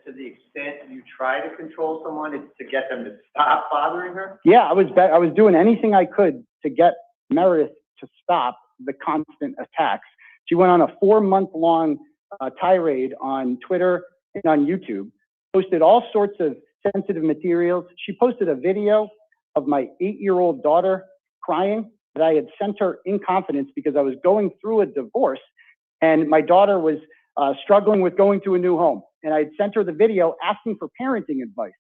To the extent you try to control someone, it's to get them to stop bothering her? Yeah, I was doing anything I could to get Meredith to stop the constant attacks. She went on a 4-month-long tirade on Twitter and on YouTube, posted all sorts of sensitive materials. She posted a video of my 8-year-old daughter crying that I had sent her in confidence because I was going through a divorce and my daughter was struggling with going to a new home. And I had sent her the video asking for parenting advice.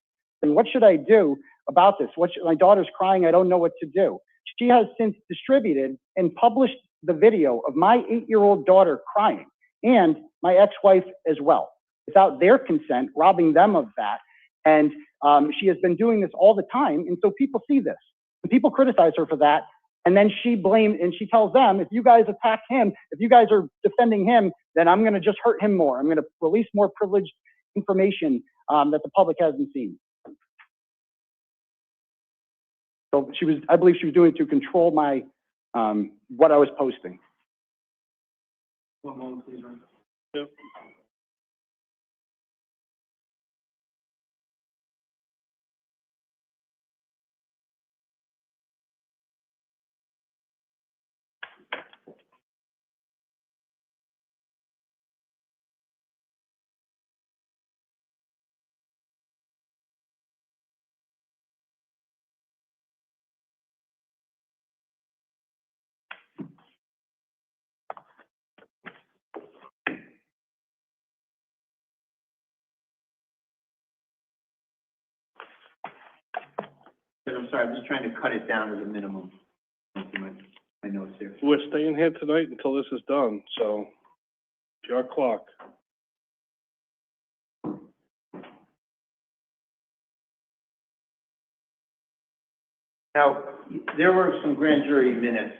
And what should I do about this? My daughter's crying. I don't know what to do. She has since distributed and published the video of my 8-year-old daughter crying and my ex-wife as well, without their consent, robbing them of that. And she has been doing this all the time. And so people see this and people criticize her for that. And then she tells them, if you guys attack him, if you guys are defending him, then I'm going to just hurt him more. I'm going to release more privileged information that the public hasn't seen. So I believe she was doing it to control my, what I was posting. One moment, please, Ryan. Yep. I'm sorry, I'm just trying to cut it down to the minimum. My notes here. We're staying here tonight until this is done, so it's your clock. Now, there were some grand jury minutes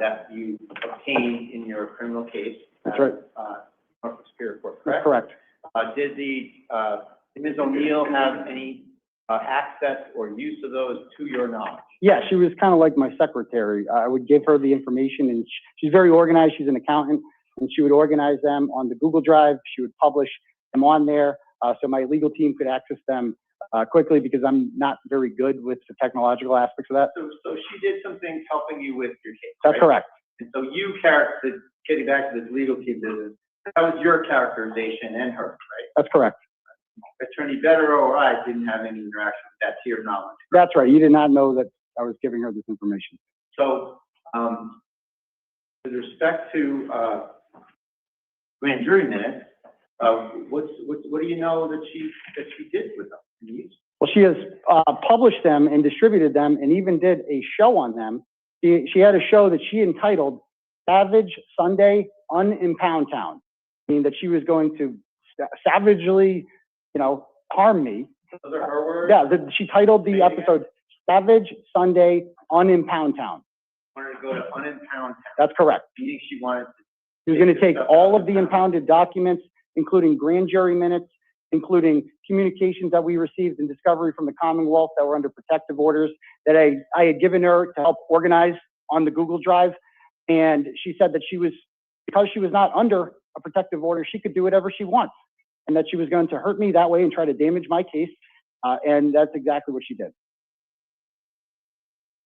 that you obtained in your criminal case. That's right. Norfolk Superior Court, That's correct? correct. Did Ms. O'Neill have any access or use of those to your knowledge? Yeah, she was kind of like my secretary. I would give her the information, and she's very organized. She's an accountant, and she would organize them on the Google Drive. She would publish them on there, so my legal team could access them quickly, because I'm not very good with the technological aspects of that. So she did some things helping you with your case, That's right? correct. And so you getting back to this legal team business, that was your characterization and hers, right? That's correct. Attorney Bettero or I didn't have any interaction with that to your knowledge. That's right. You did not know that I was giving her this information. So, with respect to grand jury minutes, what do you know that she did with them? Well, she has published them and distributed them, and even did a show on them. She had a show that she entitled "Savage Sunday in Pound Town," meaning that she was going to savagely, harm me. Those are her words? Yeah, she titled the episode "Savage Sunday in Pound Town." Wanted to go to unimpound town. That's correct. Meaning she wanted to. She was going to take all of the impounded documents, including grand jury minutes, including communications that we received in discovery from the Commonwealth that were under protective orders that I had given her to help organize on the Google Drive. And she said that because she was not under a protective order, she could do whatever she wants, and that she was going to hurt me that way and try to damage my case. And that's exactly what she did.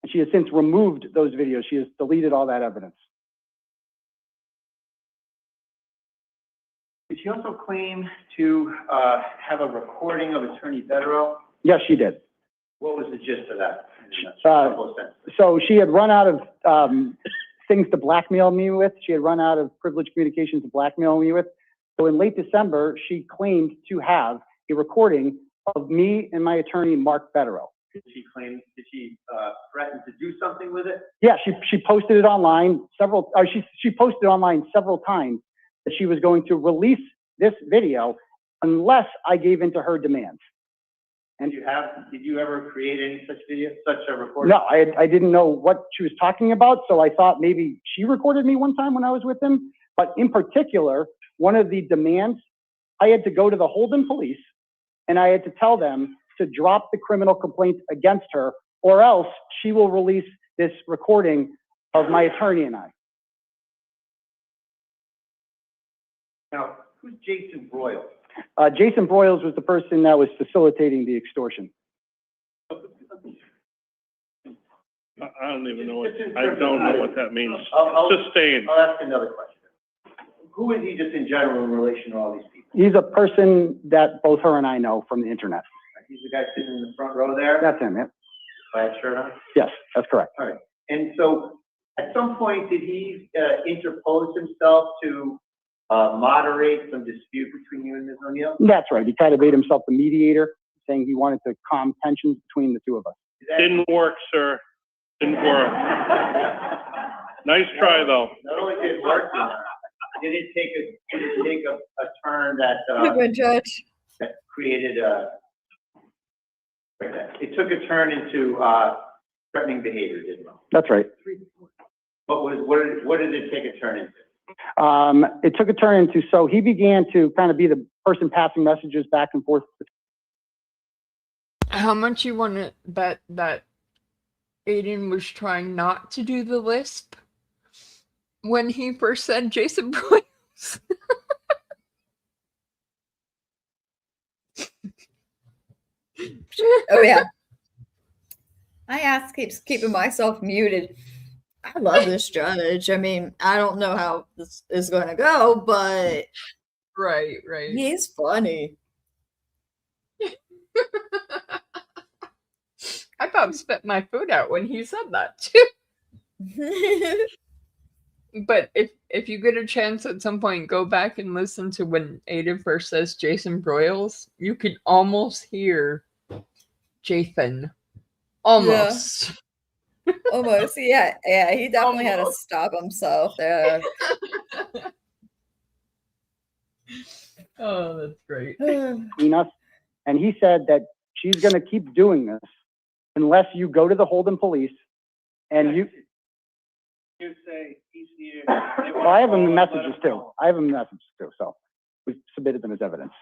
And she has since removed those videos. She has deleted all that evidence. Did she also claim to have a recording of Attorney Bettero? Yes, she did. What was the gist of that? In a couple of sentences. So she had run out of things to blackmail me with. She had run out of privileged communications to blackmail me with. So in late December, she claimed to have a recording of me and my attorney, Mark Bettero. Did she threaten to do something with it? Yeah, she posted it online she posted online several times that she was going to release this video unless I gave in to her demands. And did you ever create any such video, such a recording? No, I didn't know what she was talking about, so I thought maybe she recorded me one time when I was with him. But in particular, one of the demands, I had to go to the Holden police and I had to tell them to drop the criminal complaint against her, or else she will release this recording of my attorney and I. Now, who's Jason Broyles? Jason Broyles was the person that was facilitating the extortion. I don't even know what that means. Sustained. I'll ask another question. Who is he just in general in relation to all these people? He's a person that both her and I know from the internet. He's the guy sitting in the front row there? That's him, yeah. Black shirt on? Yes, that's correct. All right. And so, at some point, did he interpose himself to moderate some dispute between you and Ms. O'Neill? That's right. He kind of made himself the mediator, saying he wanted to calm tensions between the two of us. Didn't work, sir. Didn't work. Nice try, though. Not only did it work, did it take a turn that Judge. that created it took a turn into threatening behavior, didn't it? That's right. What did it take a turn into? It took a turn into, so he began to kind of be the person passing messages back and forth. How much you want to bet that Aidan was trying not to do the lisp when he first said Jason Broyles? Oh yeah. I keeps keeping myself muted. I love this judge. I mean, I don't know how this is going to go, but right. He's funny. I about spit my food out when he said that too. But if you get a chance at some point, go back and listen to when Aidan first says Jason Broyles. You can almost hear Jathan Almost. Almost. Yeah. Yeah. He definitely had to stop himself there. Oh, that's great. Enough. And he said that she's going to keep doing this unless you go to the Holden police and you. You say he's here. Well, I have him messages too. So we submitted them as evidence.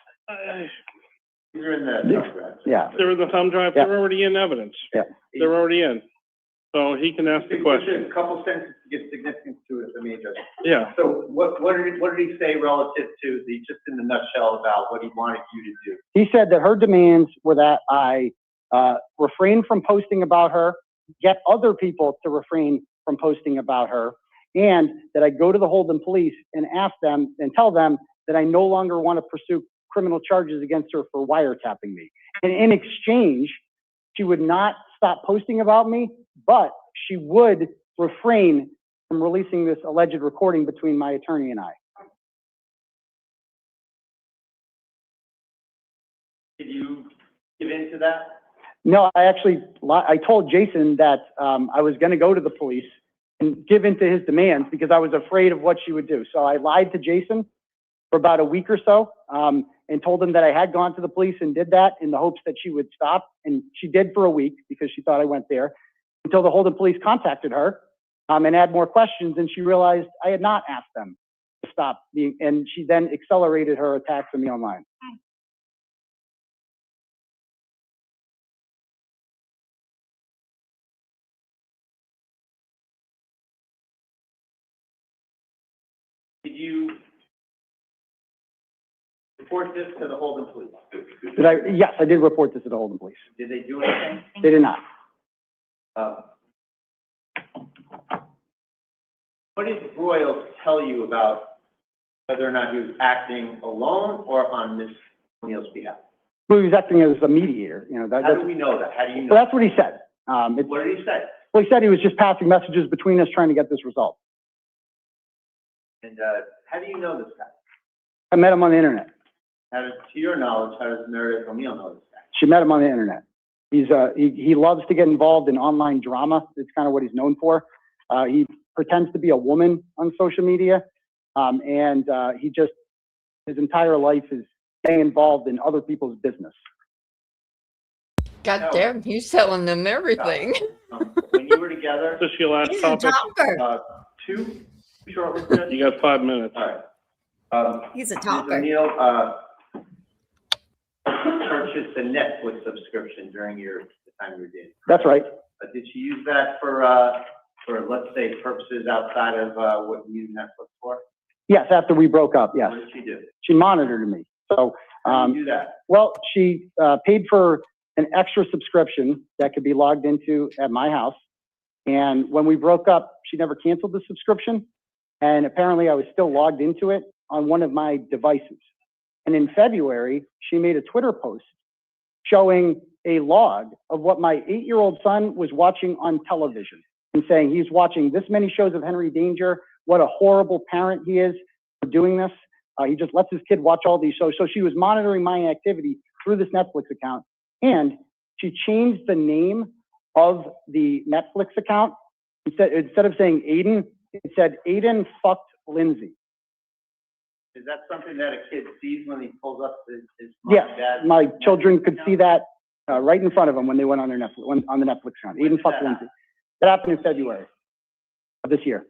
These are in the thumb drive. Yeah. They're in the thumb drive, Yeah. they're already in evidence. Yeah. They're already in. So he can ask the question. A couple sentences to give significance to it, if I may, Judge. Yeah. So what did he say relative to just in the nutshell about what he wanted you to do? He said that her demands were that I refrain from posting about her, get other people to refrain from posting about her, and that I go to the Holden police and ask them and tell them that I no longer want to pursue criminal charges against her for wiretapping me. And in exchange, she would not stop posting about me, but she would refrain from releasing this alleged recording between my attorney and I. Did you give in to that? No, I told Jason that I was going to go to the police and give in to his demands because I was afraid of what she would do. So I lied to Jason for about a week or so and told him that I had gone to the police and did that in the hopes that she would stop. And she did for a week because she thought I went there until the Holden police contacted her and had more questions. And she realized I had not asked them to stop and she then accelerated her attacks on me online. Did you report this to the Holden police? Yes, I did report this to the Holden police. Did they do anything? They did not. What did Broyles tell you about whether or not he was acting alone or on Ms. O'Neill's behalf? Well, he was acting as a mediator. How do we know that? How do you know? Well, that's what he said. What did he say? Well, he said he was just passing messages between us trying to get this result. And how do you know this guy? I met him on the internet. To your knowledge, how does Meredith O'Neill know this guy? She met him on the internet. He loves to get involved in online drama. It's kind of what he's known for. He pretends to be a woman on social media. And his entire life is staying involved in other people's business. God damn, he's telling them everything. When you were together, This is your last topic. two short reports. You got 5 minutes. All right. He's a Ms. talker. O'Neill purchased a Netflix subscription during the time you were dating. That's right. Did she use that for let's say purposes outside of what you use Netflix for? Yes, after we broke up, yes. What did she do? She monitored me. So, How did you do that? well, she paid for an extra subscription that could be logged into at my house. And when we broke up, she never canceled the subscription. And apparently I was still logged into it on one of my devices. And in February, she made a Twitter post showing a log of what my 8-year-old son was watching on television and saying he's watching this many shows of Henry Danger. What a horrible parent he is for doing this. He just lets his kid watch all these shows. So she was monitoring my activity through this Netflix account. And she changed the name of the Netflix account. Instead of saying Aidan, it said Aidan fucked Lindsay. Is that something that a kid sees when he pulls up his mom Yes, and dad? my children could see that right in front of them when they went on their Netflix, on the Netflix account. Aidan fucked Lindsay. That happened in February of this year.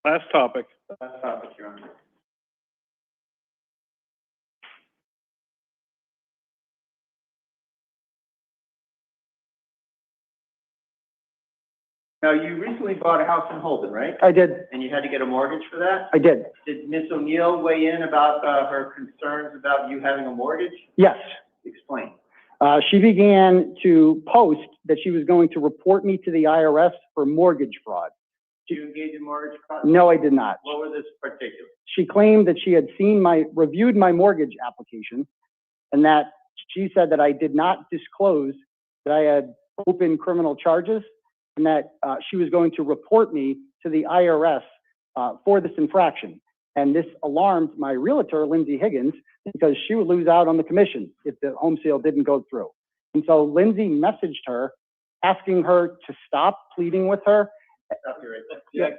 Last topic. Last topic, Your Honor. Now, you recently bought a house in Holden, right? I did. And you had to get a mortgage for that? I did. Did Ms. O'Neill weigh in about her concerns about you having a mortgage? Yes. Explain. She began to post that she was going to report me to the IRS for mortgage fraud. Did you engage in mortgage fraud? No, I did not. What were the particulars? She claimed that she had reviewed my mortgage application, and that she said that I did not disclose that I had open criminal charges, and that she was going to report me to the IRS for this infraction. And this alarmed my realtor, Lindsay Higgins, because she would lose out on the commission if the home sale didn't go through. And so Lindsay messaged her, asking her to stop, pleading with her. Yeah.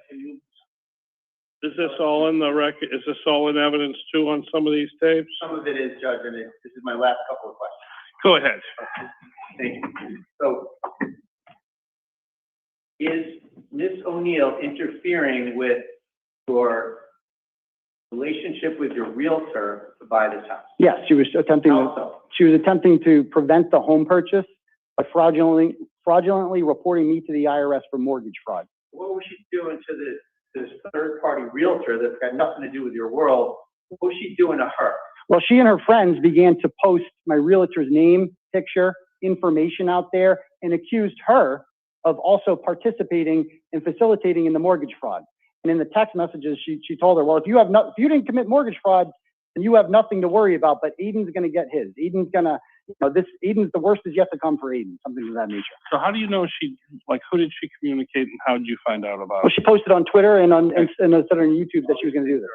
Is this all in the record? Is this all in evidence too on some of these tapes? Some of it is, Judge, and this is my last couple of questions. Go ahead. Thank you. So, is Ms. O'Neill interfering with your relationship with your realtor to buy this house? Yes, she was attempting to prevent the home purchase by fraudulently reporting me to the IRS for mortgage fraud. What was she doing to this third-party realtor that's got nothing to do with your world? What was she doing to her? Well, she and her friends began to post my realtor's name, picture, information out there, and accused her of also participating and facilitating in the mortgage fraud. And in the text messages, she told her, well, if you didn't commit mortgage fraud, then you have nothing to worry about, but Aidan's going to get his. Aidan's going to, Aidan's, the worst is yet to come for Aidan, something of that nature. So how do you know who did she communicate and how did you find out about it? Well, she posted on Twitter and said on YouTube that she was going to do this.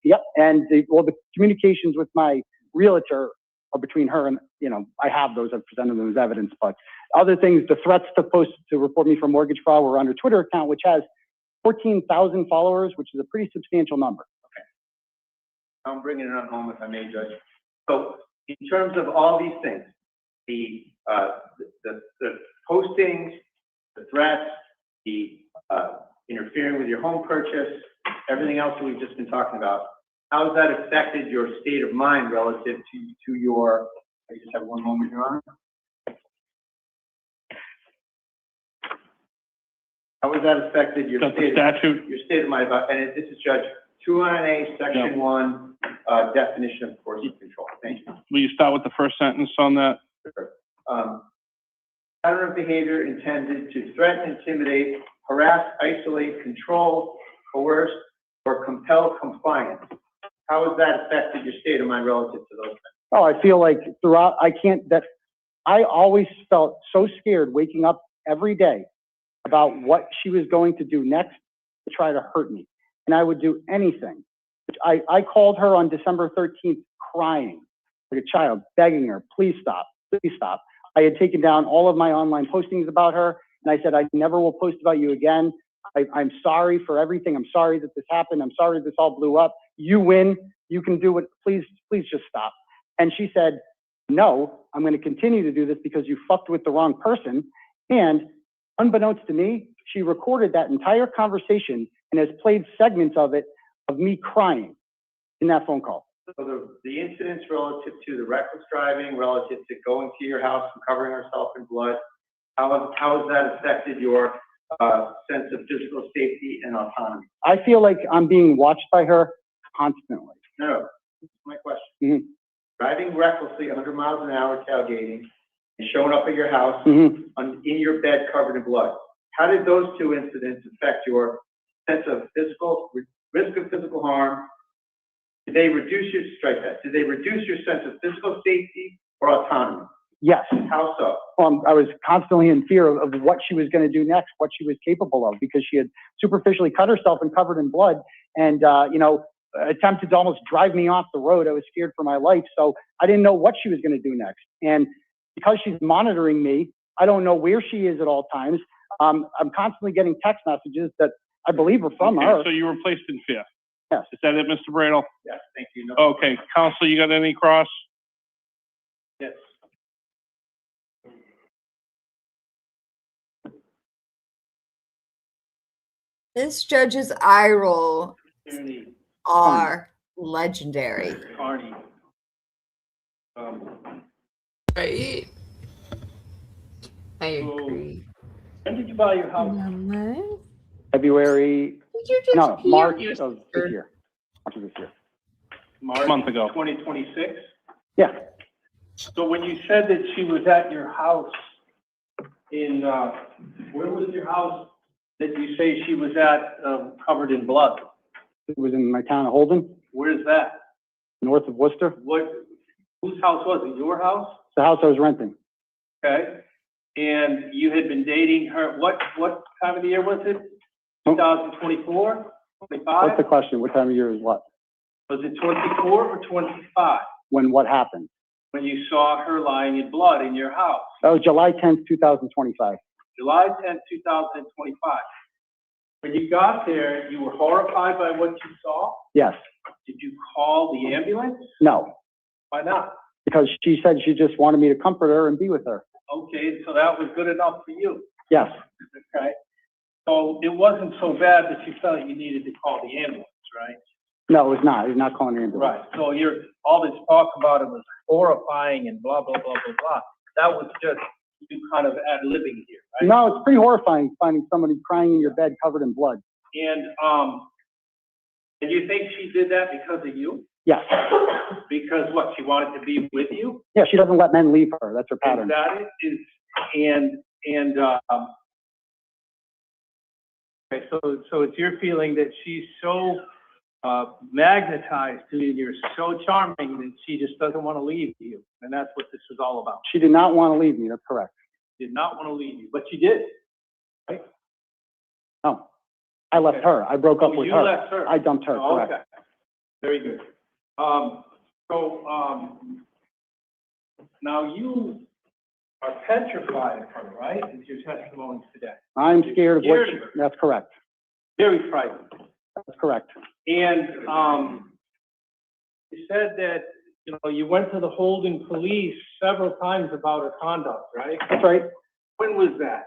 Yep, and the communications with my realtor are between her and, I have those, I've presented them as evidence, but other things, the threats to report me for mortgage fraud were on her Twitter account, which has 14,000 followers, which is a pretty substantial number. Okay. I'm bringing it on home, if I may, Judge. So, in terms of all these things, the postings, the threats, the interfering with your home purchase, everything else that we've just been talking about, how has that affected your state of mind relative to your, I just have one moment, Your Honor. How has that affected your state of mind about, and this is Judge 209A, Section 1, definition of coercive control. Thank you. Will you start with the first sentence on that? Sure. Pattern of behavior intended to threaten, intimidate, harass, isolate, control, coerce, or compel compliance. How has that affected your state of mind relative to those things? Oh, I feel like throughout, I always felt so scared waking up every day about what she was going to do next to try to hurt me. And I would do anything. I called her on December 13th crying like a child, begging her, please stop, please stop. I had taken down all of my online postings about her, and I said, I never will post about you again. I'm sorry for everything. I'm sorry that this happened. I'm sorry this all blew up. You win. You can do it. Please just stop. And she said, no, I'm going to continue to do this because you fucked with the wrong person. And unbeknownst to me, she recorded that entire conversation and has played segments of it, of me crying in that phone call. So the incidents relative to the reckless driving, relative to going to your house and covering herself in blood, how has that affected your sense of physical safety and autonomy? I feel like I'm being watched by her constantly. No, that's my question. Mm-hmm. Driving recklessly 100 miles an hour, tailgating, and showing up at your house mm-hmm. in your bed covered in blood. How did those two incidents affect your sense of risk of physical harm? Did they reduce your sense of physical safety or autonomy? Yes. How so? I was constantly in fear of what she was going to do next, what she was capable of, because she had superficially cut herself and covered in blood and, attempted to almost drive me off the road. I was scared for my life. So I didn't know what she was going to do next. And because she's monitoring me, I don't know where she is at all times. I'm constantly getting text messages that I believe are from her. So you were placed in fear? Yes. Is that it, Mr. Bradle? Yes, thank you. No. Okay, counsel, you got any cross? Yes. This judge's eye roll are legendary. Kearney. Right? I agree. When did you buy your house? February, March of this year. March a month ago. 2026? Yeah. So when you said that she was at your house in, where was your house that you say she was at, covered in blood? It was in my town of Holden. Where's that? North of Worcester. Whose house was it? Your house? The house I was renting. Okay. And you had been dating her, what time of the year was it? 2024? 25? What's the question? What time of year is what? Was it 24 or 25? When what happened? when you saw her lying in blood in your house? That was July 10th, 2025. July 10th, 2025. When you got there, you were horrified by what you saw? Yes. Did you call the ambulance? No, Why not? because she said she just wanted me to comfort her and be with her. Okay, so that was good enough for you. Yes. Okay. So it wasn't so bad that you felt you needed to call the ambulance, right? No, it was not. It was not calling her ambulance. Right. So all this talk about it was horrifying and blah, blah, blah, blah, blah. That was just you kind of ad-libbing here, right? No, it's pretty horrifying finding somebody crying in your bed covered in blood. And you think she did that because of you? Yes. Because what, she wanted to be with you? Yeah, she doesn't let men leave her. That's her pattern. Is that it? Okay, so it's your feeling that she's so magnetized to you, you're so charming that she just doesn't want to leave you, and that's what this was all about. She did not want to leave me. That's correct. Did not want to leave you, but she did, right? No, I left her. I broke up with you her. left her. I dumped her. Oh, Correct. okay, very good. Now you are petrified of her, right? Is your testimony today? I'm scared of what Scared she, of her. that's correct. Very frightened. That's correct. And you said that, you went to the Holden police several times about her conduct, right? That's right. When was that?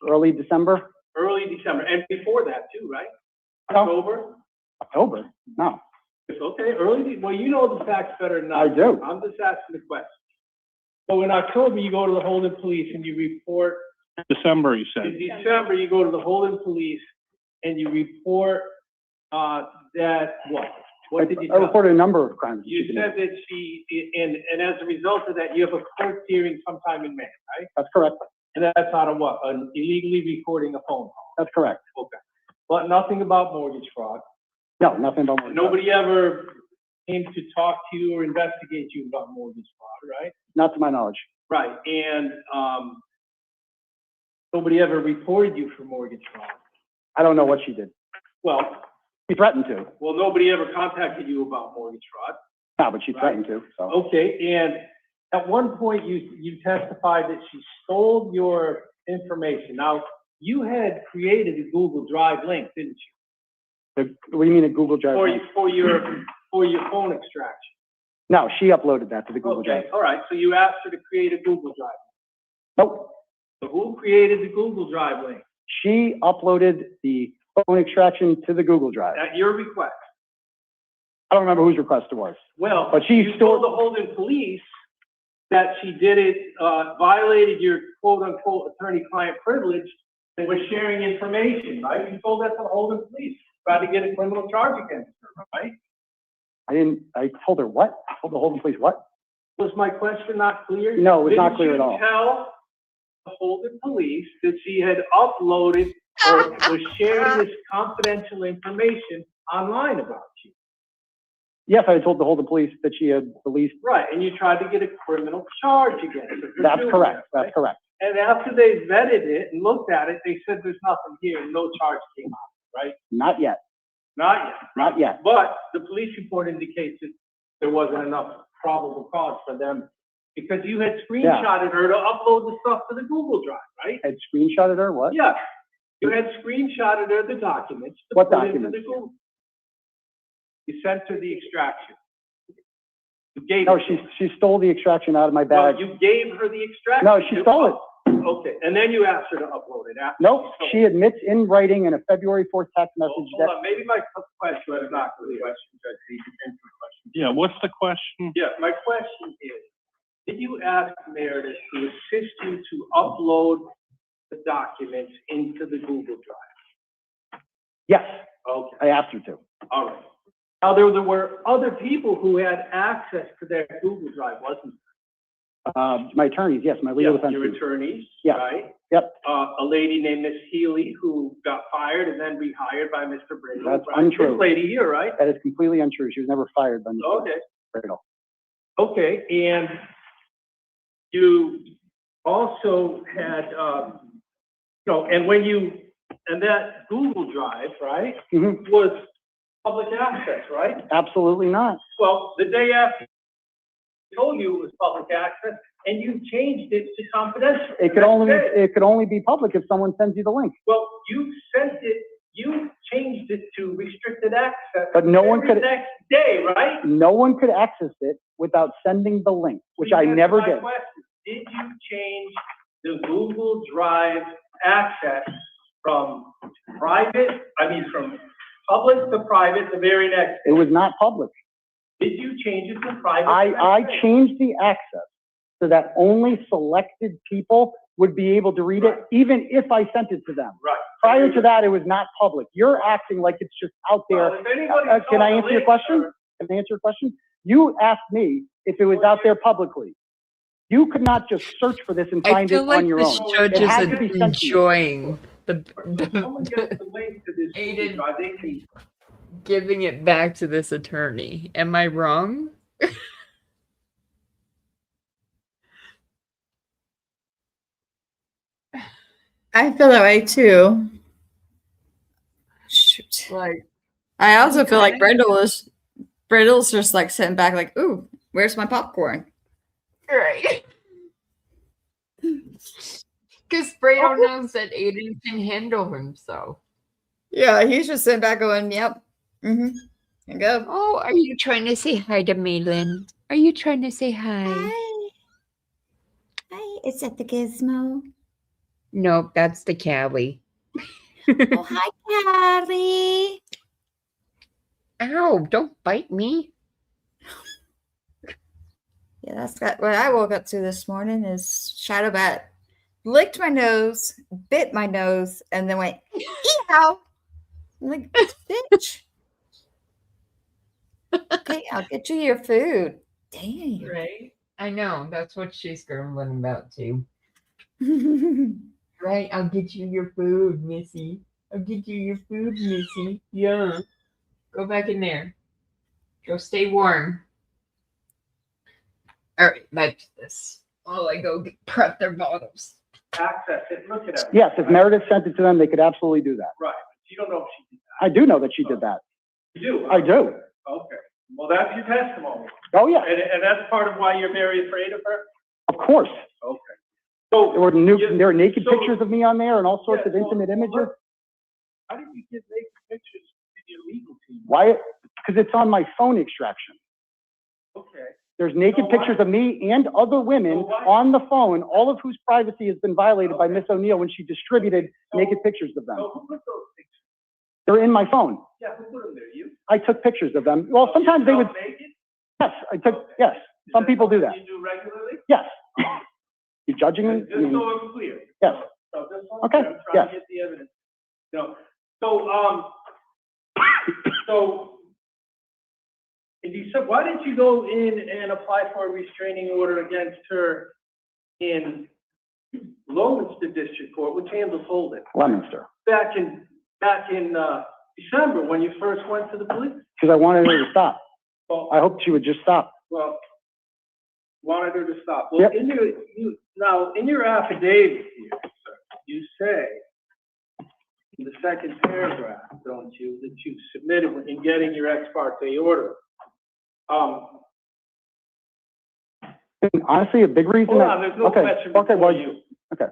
Early December? Early December, and before that too, right? No. October? October? No. It's okay, well, you know the facts better than I do. I'm just asking the question. So in October, you go to the Holden police and you report. December, you said. In December, you go to the Holden police and you report that what? What did you I tell? reported a number of crimes. You said that she, and as a result of that, you have a court hearing sometime in May, right? That's correct. And that's out of what? An illegally recording a phone call? That's correct. Okay. But nothing about mortgage fraud? No, nothing about mortgage fraud. Nobody ever came to talk to you or investigate you about mortgage fraud, right? Not to my knowledge. Right, and nobody ever reported you for mortgage fraud? I don't know what she did. Well, She threatened to. well, nobody ever contacted you about mortgage fraud? No, but she threatened to, so. Okay, and at one point you testified that she stole your information. Now, you had created a Google Drive link, didn't you? What do you mean a Google Drive? link? For your phone extraction. No, she uploaded that to the Google Okay, Drive. all right, so you asked her to create a Google Drive. Nope. So who created the Google Drive link? She uploaded the phone extraction to the Google Drive. At your request? I don't remember whose request it was. Well, But she you stored- told the Holden police that she did it, violated your quote-unquote attorney-client privilege and was sharing information, right? You told that to the Holden police, tried to get a criminal charge against her, right? I told her what? I told the Holden police what? Was my question not clear? No, it was not clear at all. Didn't you tell the Holden police that she had uploaded or was sharing this confidential information online about you? Yes, I told the Holden police that she had released. Right, and you tried to get a criminal charge against her. for That's doing correct. that, right? That's correct. And after they vetted it and looked at it, they said there's nothing here, and no charge came out, right? Not yet. Not yet. Not yet. But the police report indicates that there wasn't enough probable cause for them, because you had screenshotted her to upload the stuff to the Google Drive, right? Had screenshotted her? What? Yeah. You had screenshotted her the documents. to What put into documents? the Google. You sent her the extraction. You gave No, it to her. she stole the extraction out of my Well, bag. you gave her the extraction. No, she stole it. Okay, and then you asked her to upload it after. Nope, stole she admits in writing in a February 4th text it. message Hold that, on, maybe my question is not clear. Yeah, what's the question? Yeah, my question is, did you ask Meredith to assist you to upload the documents into the Google Drive? yes, Okay, I asked her to. all right. Now, there were other people who had access to their Google Drive, wasn't My attorneys, yes, my there? legal Yeah, defense. your team. attorneys, Yeah. right? Yep, A lady named Miss Healy who got fired and then rehired by Mr. Bradle. That's right? untrue. This lady here, right? that is completely untrue. She was never fired by Mr. Okay. Bradle. Okay, and you also had, and when and that Google Drive, right, Mhm. was public access, right? Absolutely not. Well, the day after told you it was public access, and you changed it to confidential. It could only be public if someone sends you the link. Well, you changed it to restricted access. But no one could. Next day, right? No one could access it without sending the link, which I never did. Did you change the Google Drive access from from public to private the very next day? It was not public. Did you change it to private? I changed the access so that only selected people would be able to read it, even if I sent it to them. Right. Prior to that, it was not public. You're acting like it's just out there. Well, if anybody Can saw I the answer your link, question? sir. Can I answer your question? You asked me if it was out there publicly. You could not just search for this and I find it feel like on your the own. judge It had to be is sent to you. enjoying Someone gets the link to this Aidan- Google Drive, they can giving it back to this attorney. Am I wrong? I feel that way too. Shoot. Like, I also feel like Brindle's just like sitting back like, ooh, where's my popcorn? right. Because Fredo knows that Aidan can handle himself. Yeah, he's just sitting back going, yep. Mm-hmm. And go. Oh, are you trying to say hi to Maelynn? Are you trying to say hi? Hi, is that the gizmo? Nope, that's the Callie. Oh, hi, Callie. Ow, don't bite me. Yeah, that's got what I woke up to this morning is Shadowbat licked my nose, bit my nose, and then went, eow. I'm like, bitch. Okay, I'll get you your food. Dang. Right? I know, that's what she's grumbling about too. Right, I'll get you your food, Missy. I'll get you your food, Missy. Yeah. Go back in there. Go stay warm. All right, back to this. While I go prep their bottles. access it, look at it. Yes, if Meredith sent it to them, they could absolutely do that. Right, you don't know if she did that. I do know that she did that. You do? I do. Okay, well, that's your testimony. Oh, yeah, And that's part of why you're very afraid of her? of course. Okay. So, There were naked so- pictures of me on there and all sorts of Yeah, so intimate images. how did you get naked pictures in your legal team? Why? Because it's on my phone extraction. Okay. There's naked So why- pictures of me and other women So why- on the phone, all of whose privacy has been violated by Miss O'Neill when she distributed So- naked pictures of them. So who put those pictures? They're in my phone. Yeah, who put them there? You? I took pictures of them. Well, sometimes they would, Yourself naked? yes, I took, yes, Is some people do that. something you do regularly? Yes. You judging me? Just so I'm clear. Yes. So this one, Okay, I'm trying yes. to get the evidence. You know, so, and you said, why didn't you go in and apply for a restraining order against her in Leominster District Court, which handles holding, Leominster. back in December when you first went to the police? Because I wanted her to stop. Well, I hoped she would just stop. well, wanted her to stop. Well, Yep. in your affidavit here, sir, you say in the second paragraph, don't you, that you submitted in getting your ex parte order. And honestly, a big reason. Hold that- on, there's no okay, question okay, before well, you. okay.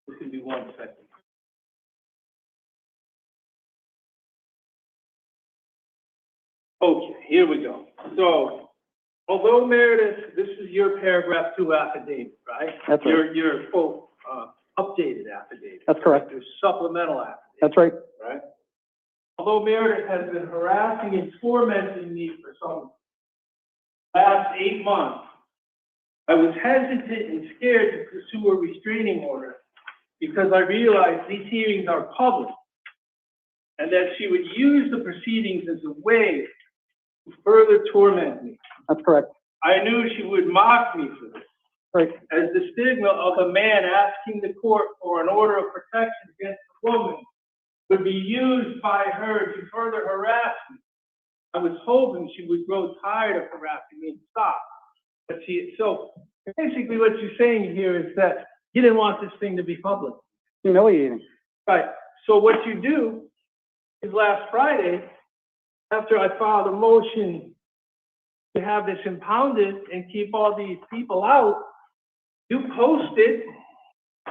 This could be 1 second. Okay, here we go. So, although Meredith, this is your paragraph 2 affidavit, right? That's right. Your full, updated affidavit. That's correct. Your supplemental affidavit, That's right. right? Although Meredith has been harassing and tormenting me for some last 8 months, I was hesitant and scared to pursue a restraining order because I realized these hearings are public and that she would use the proceedings as a way to further torment me. That's correct. I knew she would mock me for this, Right. as the stigma of a man asking the court for an order of protection against a woman would be used by her to further harass me. I was hoping she would grow tired of harassing me and stop. But so basically what you're saying here is that you didn't want this thing to be public. Humiliating. Right. So what you do is last Friday, after I filed a motion to have this impounded and keep all these people out, you posted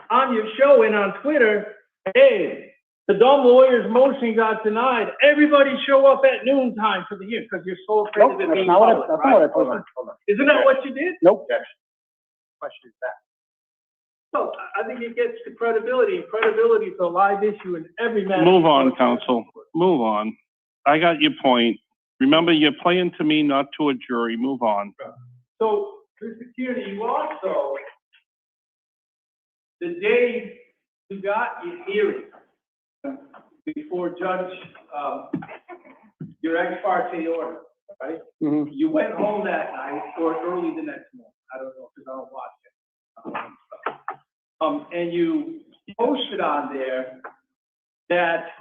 on your show and on Twitter, hey, the dumb lawyer's motion got denied. Everybody show up at noon time for the hearing, because you're so afraid Nope, of it that's being not what I, public, that's right? not what I posted. Hold on. Isn't that what you did? Nope. Question is that. So I think it gets to credibility, and credibility is a live issue in every matter. Move on, counsel. Move on. I got your point. Remember, you're playing to me, not to a jury. Move on. So, Mr. Kearney, you also, the day you got your hearing before Judge, your ex parte order, right? Mhm. You went home that night or early the next morning. I don't know, because I don't watch it. And you posted on there that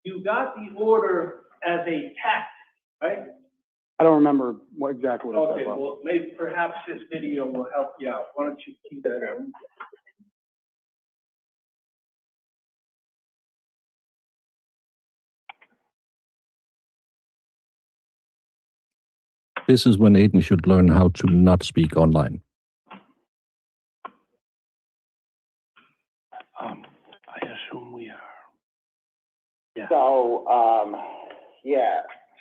you got the order as a text, right? I don't remember exactly what I Okay, said. well, maybe perhaps this video will help you out. Why don't you keep that up? This is when Aidan should learn how to not speak online. I assume we are. Yeah. So,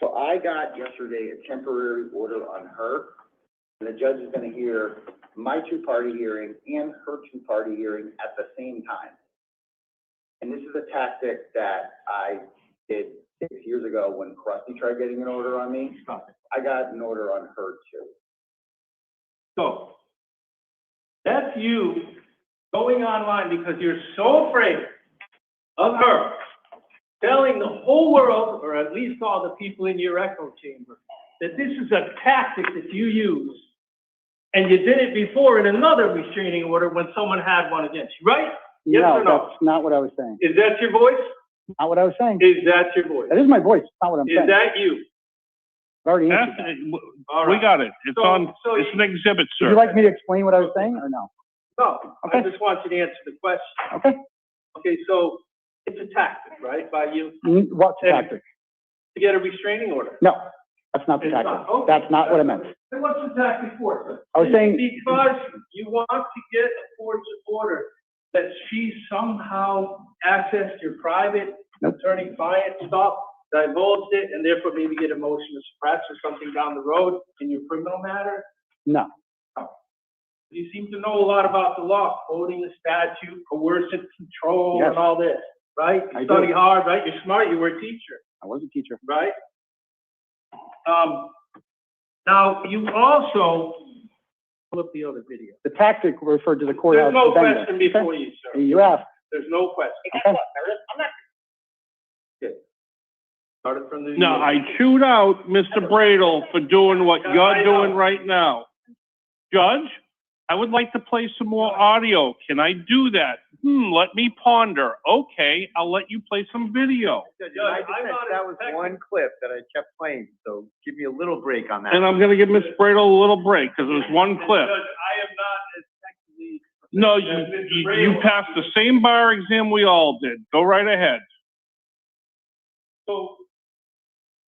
so I got yesterday a temporary order on her, and the judge is gonna hear my two-party hearing and her two-party hearing at the same time. And this is a tactic that I did 6 years ago when Krusty tried getting an order on me. I got an order on her too. So, that's you going online because you're so afraid of her telling the whole world, or at least all the people in your echo chamber, that this is a tactic that you use, and you did it before in another restraining order when someone had one against you, right? Yes No, or no? that's not what I was saying. Is that your voice? Not what I was saying. Is that your voice? That is my voice. It's not what I'm Is saying. that you? I've already That's, answered that. All we right. got it. It's So- on, so it's an exhibit, Would sir. you like me to explain what I was saying or no? No, Okay. I just want you to answer the question. Okay. Okay, so it's a tactic, right, by you What's the tactic? to get a restraining order? No, that's not the It's tactic. not. Okay. That's not what I meant. Then what's the tactic for? I was saying- Because you want to get a court's order that she somehow accessed your private Nope. attorney-client stuff, divulged it, and therefore maybe get a motion to suppress or something down the road in your criminal matter? No. You seem to know a lot about the law, quoting the statute, coercive control, Yes. and all this, right? I You do. study hard, right? You're smart, you were a teacher, I was a teacher. right? Now, you also, pull up the other video. The tactic referred to the courthouse. There's no vendor. question before you, sir. You asked. There's no question. Okay. I'm not. Okay. Started from the. Now, I chewed out Mr. Bradle for doing what you're doing right now. Judge, I would like to play some more audio. Can I do that? Let me ponder. Okay, I'll let you play some video. That was one clip that I kept playing, so give me a little break on that. And I'm gonna give Ms. Bradle a little break, because it was one clip. Judge, I am not as technically. No, you passed the same bar exam we all did. Go right ahead. So,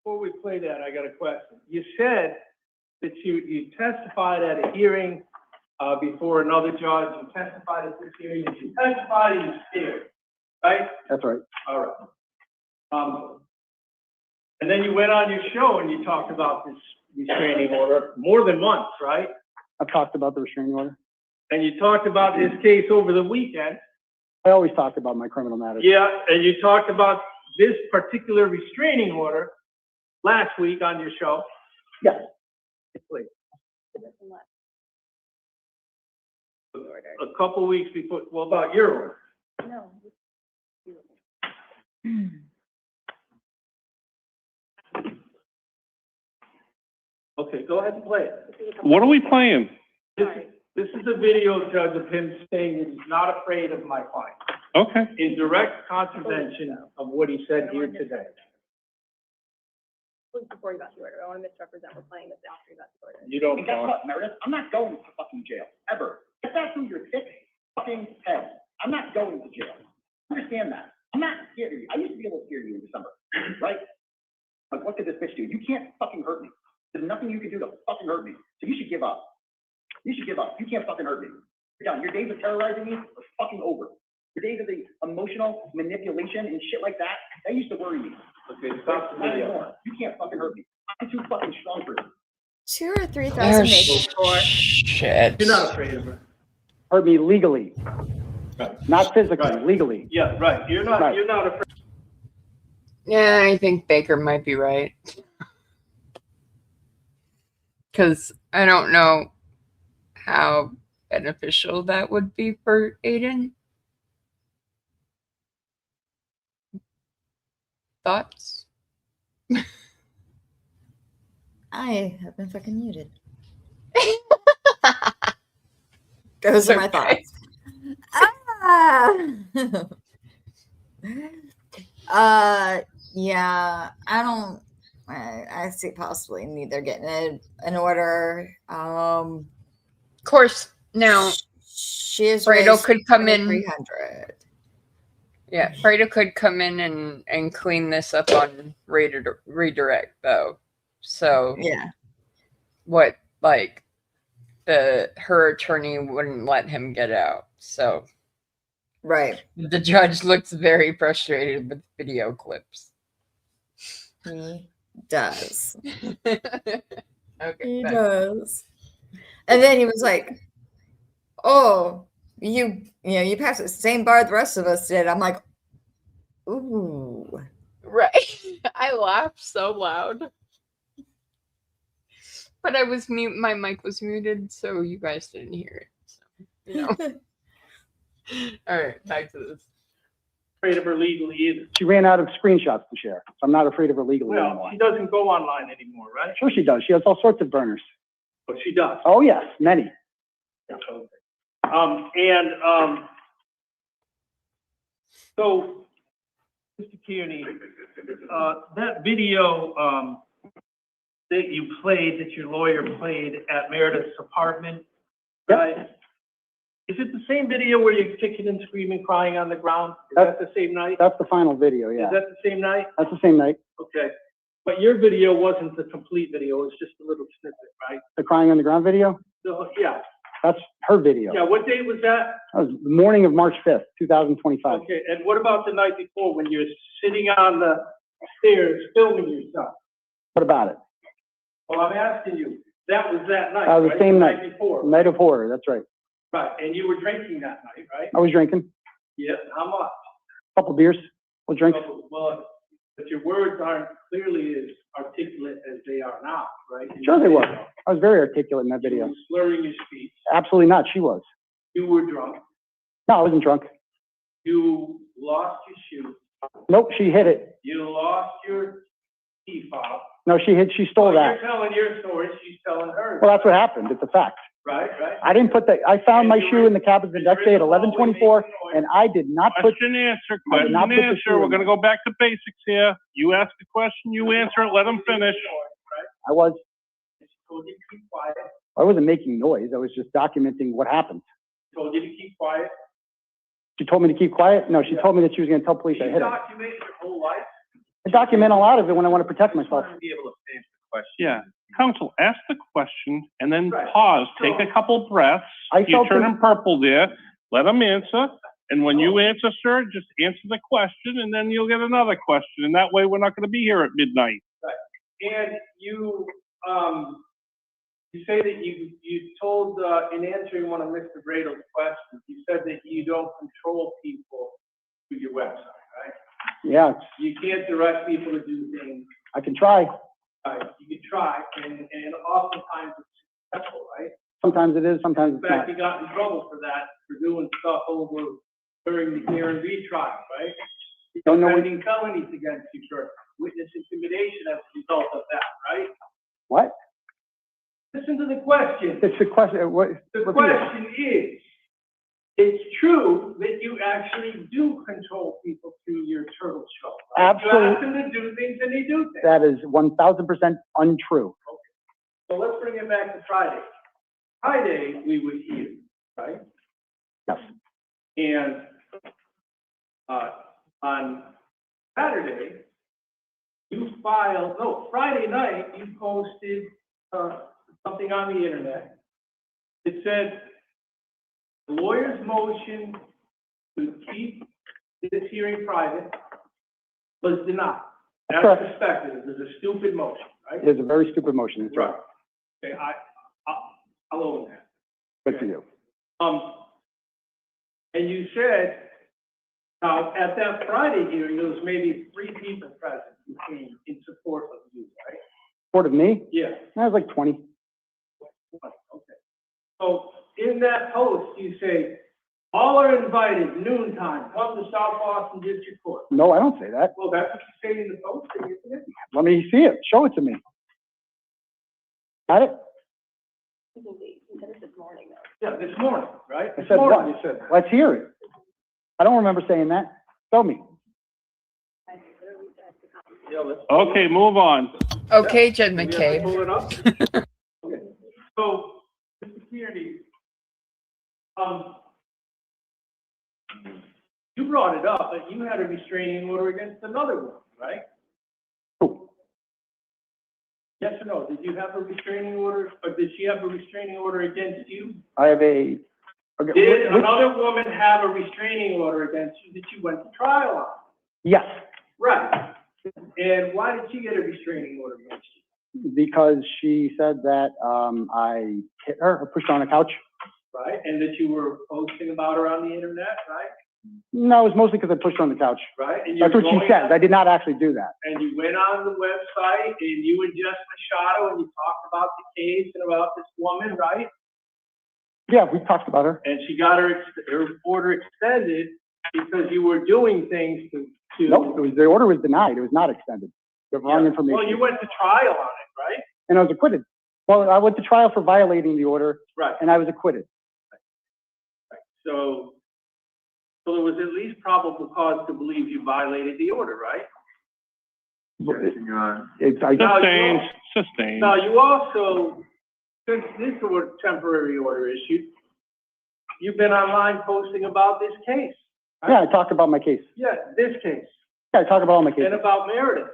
before we play that, I got a question. You said that you testified at a hearing, before another judge, you testified at this hearing, and you testified in spirit, right? That's right. All right. And then you went on your show and you talked about this restraining order more than once, right? I've talked about the restraining order. And you talked about this case over the weekend. I always talk about my criminal matters. Yeah, and you talked about this particular restraining order last week on your show. Yes. Please. A couple weeks before, well, about your order. No. Okay, go ahead and play it. What are we playing? This is a video, Judge, of him saying that he's not afraid of my client, Okay. in direct contravention of what he said here today. This was before you got the order. I want to misrepresent. We're playing this after you got the order. You don't And guess talk. what, Meredith? I'm not going to fucking jail, ever. Get that through your thick fucking head. I'm not going to jail. Understand that. I'm not scared of you. I used to be able to scare you in December, right? Like, what could this bitch do? You can't fucking hurt me. There's nothing you can do to fucking hurt me. So you should give up. You should give up. You can't fucking hurt me. You're done. Your days of terrorizing me are fucking over. Your days of the emotional manipulation and shit like that, that used to worry me. Okay, stop the video. Anymore. You can't fucking hurt me. I'm too fucking strong for you. 2,000 or 3,000 maybe for. Shit. You're not afraid of her. Hurt me legally, Right. not physically, Right. legally. Yeah, right. You're not, Right. you're not afraid. Yeah, I think Baker might be right. Because I don't know how beneficial that would be for Aidan. Thoughts? I have been fucking muted. Those are my thoughts. Yeah, I see possibly neither getting an order. Of course, now she is Fredo could come in. 300. Yeah, Fredo could come in and clean this up on redirect though. So yeah, what like her attorney wouldn't let him get out. So right. the judge looks very frustrated with video clips. He does. Okay. He thanks. does. And then he was like, "Oh, you passed the same bar the rest of us did." I'm like, "Ooh." Right. I laughed so loud. But I was mute. My mic was muted, so you guys didn't hear it. So, you know. All right, back to this. Afraid of her legally either. She ran out of screenshots to share, so I'm not afraid of her legally Well, anymore. she doesn't go online anymore, right? Sure she does. She has all sorts of burners. But she does. Oh, yes, many. So, Mr. Kearney, that video, that you played, that your lawyer played at Meredith's apartment, Yep. right? Is it the same video where you're kicking and screaming, crying on the ground? Is that the same night? That's the final video, yeah. Is that the same night? That's the same night. Okay. But your video wasn't the complete video, it was just a little snippet, right? The crying on the ground video? So, yeah. That's her video. Yeah, what date was that? That was the morning of March 5th, 2025. Okay, and what about the night before when you're sitting on the stairs filming yourself? What about it? Well, I'm asking you, that was that night, That was right? the same night. Before. Night of horror, that's right. Right, and you were drinking that night, right? I was drinking Yes, how much? a couple beers, we'll drink. Well, but your words aren't clearly as articulate as they are now, right? Sure they were. I was very articulate in that You video. were slurring your speech. Absolutely not, she was. You were drunk. No, I wasn't drunk. You lost your shoe. Nope, she hid it. You lost your key fob. No, she stole that. You're telling your story, she's telling hers. Well, that's what happened, it's a fact. Right, right. I didn't put I found my shoe in the cabinet the next day at 11:24, and I did not put. Question answer, I did question not put the answer. shoe We're in gonna go back to basics here. You ask the question, you answer it, let them finish. I was. Told you to keep quiet. I wasn't making noise, I was just documenting what happened. Told you to keep quiet. She told me to keep quiet? No, she told me that she was gonna tell police I You hit her. document your whole life. I document a lot of it when I want to protect myself. To be able to finish the question. Yeah, counsel, ask the question and then Right. pause, take a couple breaths. I You're felt the- turning purple there, let them answer. And when you answer, sir, just answer the question and then you'll get another question. And that way, we're not gonna be here at midnight. And you say that you told, in answering one of Mr. Bradel's questions, you said that you don't control people through your website, right? Yeah, You can't direct people to do things. I can try. You can try, and oftentimes it's successful, right? Sometimes it is, sometimes In it's fact, not. you got in trouble for that, for doing stuff over during the K&B trial, right? Don't know what- Pending felonies against you for witness intimidation as a result of that, right? What? Listen to the question. It's the question, what? The repeat it. question is, it's true that you actually do control people through your turtle show, right? Absolutely. You ask them to do things and they do things. That is 1000% untrue. So let's bring it back to Friday. Friday, we were here, right? Yes. And, On Saturday, Friday night, you posted, something on the internet. It said, the lawyer's motion to keep this hearing private was denied. That's Correct. suspected. It was a stupid motion, right? It is a very stupid motion, that's right. Okay, I'll own that. Good for you. And you said, now, at that Friday hearing, there was maybe 3 people present who came in support of you, right? Support of me? Yeah. That was like 20. Okay. So in that post, you say, all are invited, noontime, come to South Boston District Court. No, I don't say that. Well, that's what you say in the post, isn't it? Let me see it. Show it to me. Got it? You said it this morning, though. Yeah, this morning, right? I This said morning what? you said that. Let's hear it. I don't remember saying that. Show me. Yeah, let's. Okay, move on. Okay, Jen We have to McCabe. pull it up. Okay. So, Mr. Kearney, you brought it up, that you had a restraining order against another woman, right? Who? Yes or no? Did you have a restraining order, or did she have a restraining order against you? I have a. Okay, Did another woman have a restraining order against you that you went to trial on? Yes, Right. And why did she get a restraining order against you? because she said that I hit her, or pushed her on a couch. Right? And that you were posting about her on the internet, right? No, it was mostly because I pushed her on the couch. Right? And you're That's what she going said. on- I did not actually do that. And you went on the website and you and Jess Machado and you talked about the case and about this woman, right? Yeah, we talked about her. And she got her order extended because you were doing things to. Nope, the order was denied. It was not extended. The wrong Yeah. information. Well, you went to trial on it, right? And I was acquitted. Well, I went to trial for violating the order, Right. and I was acquitted. So there was at least probable cause to believe you violated the order, right? Yes, Your Honor. Sustained. Now, you also, since this was temporary order issued, you've been online posting about this case. Right? Yeah, I talked about my case. Yeah, this case, Yeah, I talked about all my cases. and about Meredith,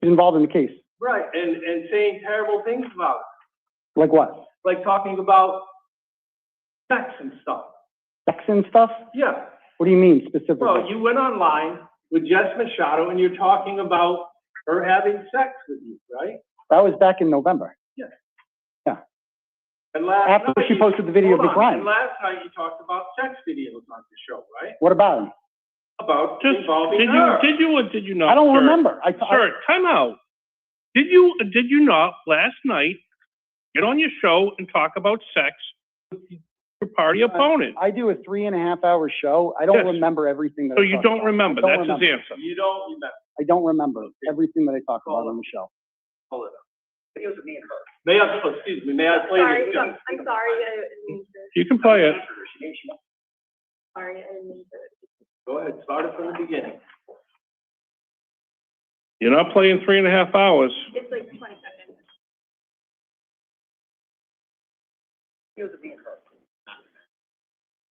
He's involved in the case. right, and saying terrible things about it, Like what? like talking about sex and stuff. Sex and stuff? Yeah, What do you mean specifically? well, you went online with Jess Machado and you're talking about her having sex with you, right? That was back in November. Yes. Yeah. And last After night she posted the video of hold the on, crime. And last night you talked about sex videos on your show, right? What about him? About Just, involving her. did you or did you not? I don't sir? remember. Sir, time out. Did you not last night get on your show and talk about sex with your party opponent? I do a 3.5-hour show. I don't Yes. remember everything that So I you talk don't about. remember, I don't that's remember. his answer. You don't remember. I don't remember everything that I talk about on the show. Hold it up. Videos of me and her. May I, excuse me, may I play Sorry, this? I'm sorry, I didn't mean to, You can play it. sorry, I didn't mean to. Go ahead, start it from the beginning. You're not playing 3.5 hours. It's like 20 seconds. Videos of me and her.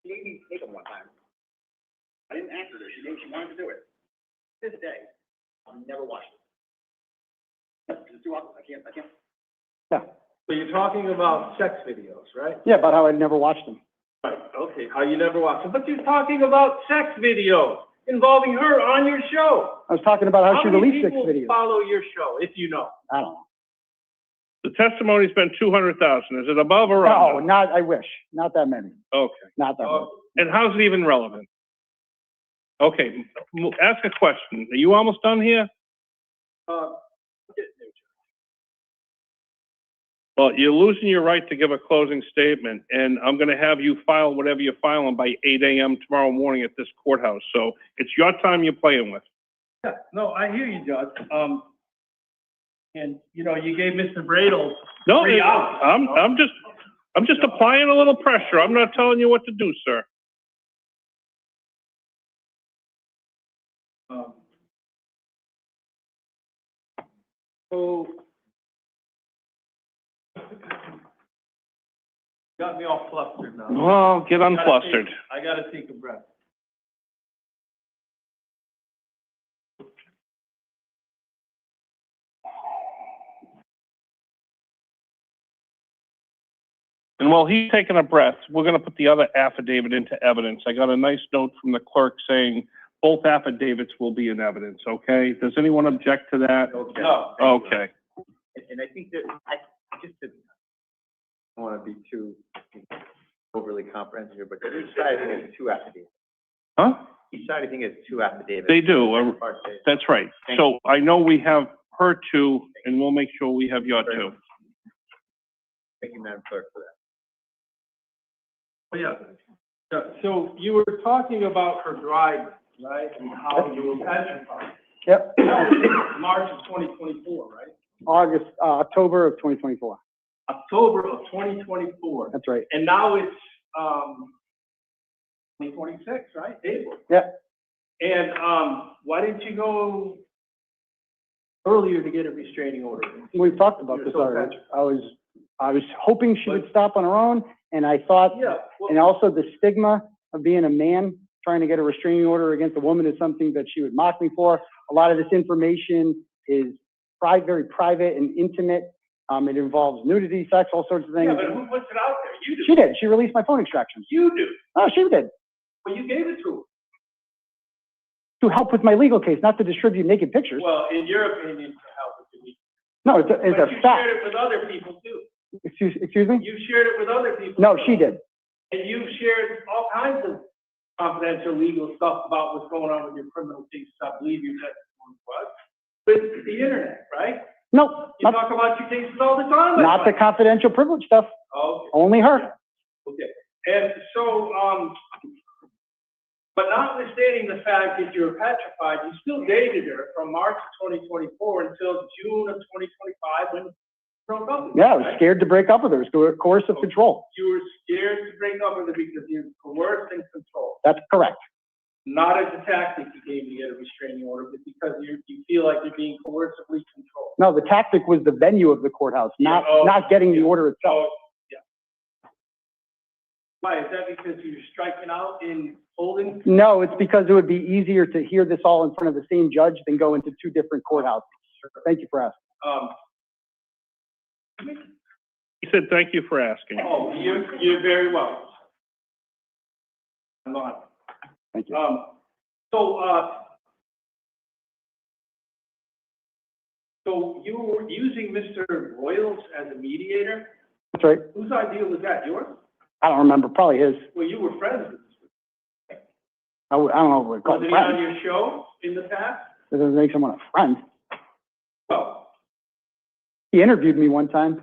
She made me take them one time. I didn't answer her. She wanted to do it. To this day, I've never watched it. It's too awkward. I can't. Yeah. So you're talking about sex videos, right? Yeah, about how I'd never watched them. Right, okay, how you never watched them, but you're talking about sex videos involving her on your show. I was talking about how she released 6 How many videos. people follow your show, if you know? I don't know. The testimony's been 200,000. Is it above or No, under? not, I wish. Not that many. Okay. Not that many. And how's it even relevant? Okay, ask a question. Are you almost done here? Well, you're losing your right to give a closing statement, and I'm gonna have you file whatever you're filing by 8 a.m. tomorrow morning at this courthouse. So it's your time you're playing with. Yeah, no, I hear you, Judge. And, you know, you gave Mr. Bradle No, 3 hours. I'm just applying a little pressure. I'm not telling you what to do, sir. So, got me all flustered now. Well, get unflustered. I gotta take a breath. And while he's taking a breath, we're gonna put the other affidavit into evidence. I got a nice note from the clerk saying both affidavits will be in evidence, okay? Does anyone object to that? Okay. No. Okay. And I think that, I don't want to be too overly comprehensive here, but each side, I think, has two affidavits. Huh? Each side, I think, has two affidavits. They do. That's right. So I know we have her two, and we'll make sure we have your two. Thank you, Madam Clerk, for that. Oh, yeah. Yeah, so you were talking about her driving, right, and how you were petrified. Yep. March of 2024, right? October of 2024. October of 2024. That's right. And now it's 2026, right? April. Yeah. And why didn't you go earlier to get a restraining order? We've talked about this already. I was hoping she would stop on her own, and I thought, and also the stigma of being a man trying to get a restraining order against a woman is something that she would mock me for. A lot of this information is very private and intimate. It involves nudity, sex, all sorts of things. Yeah, but who puts it out there? You do. She did. She released my phone extractions. You do. Oh, she did. Well, you gave it to her. To help with my legal case, not to distribute naked pictures. Well, in your opinion, to help with the legal. No, it's But a you fact. shared it with other people too. Excuse me? You shared it with other people. No, too. she did. And you shared all kinds of confidential legal stuff about what's going on with your criminal cases. I believe your testimony was with the internet, right? No. You talk about your cases all the time. Not the confidential privilege stuff. Oh, okay. Only her. Okay. And so, but notwithstanding the fact that you're petrified, you still dated her from March of 2024 until June of 2025 when you broke up with her. Yeah, I was scared to break up with her. It was coercive control. You were scared to break up with her because you're coerced and controlled. That's correct. Not as a tactic you gave to get a restraining order, but because you feel like you're being coercively controlled. No, the tactic was the venue of the courthouse, not getting the order itself. Yeah. Why, is that because you're striking out in holding? No, it's because it would be easier to hear this all in front of the same judge than go into two different courthouses. Thank you for asking. He said, thank you for asking. Oh, you're very welcome. I'm on. Thank you. So you were using Mr. Royals as a mediator? That's right. Whose idea was that, yours? I don't remember, probably his. Well, you were friends with this. I don't know what we call Was it. he on your show in the past? That doesn't make someone a friend. Well, He interviewed me one time.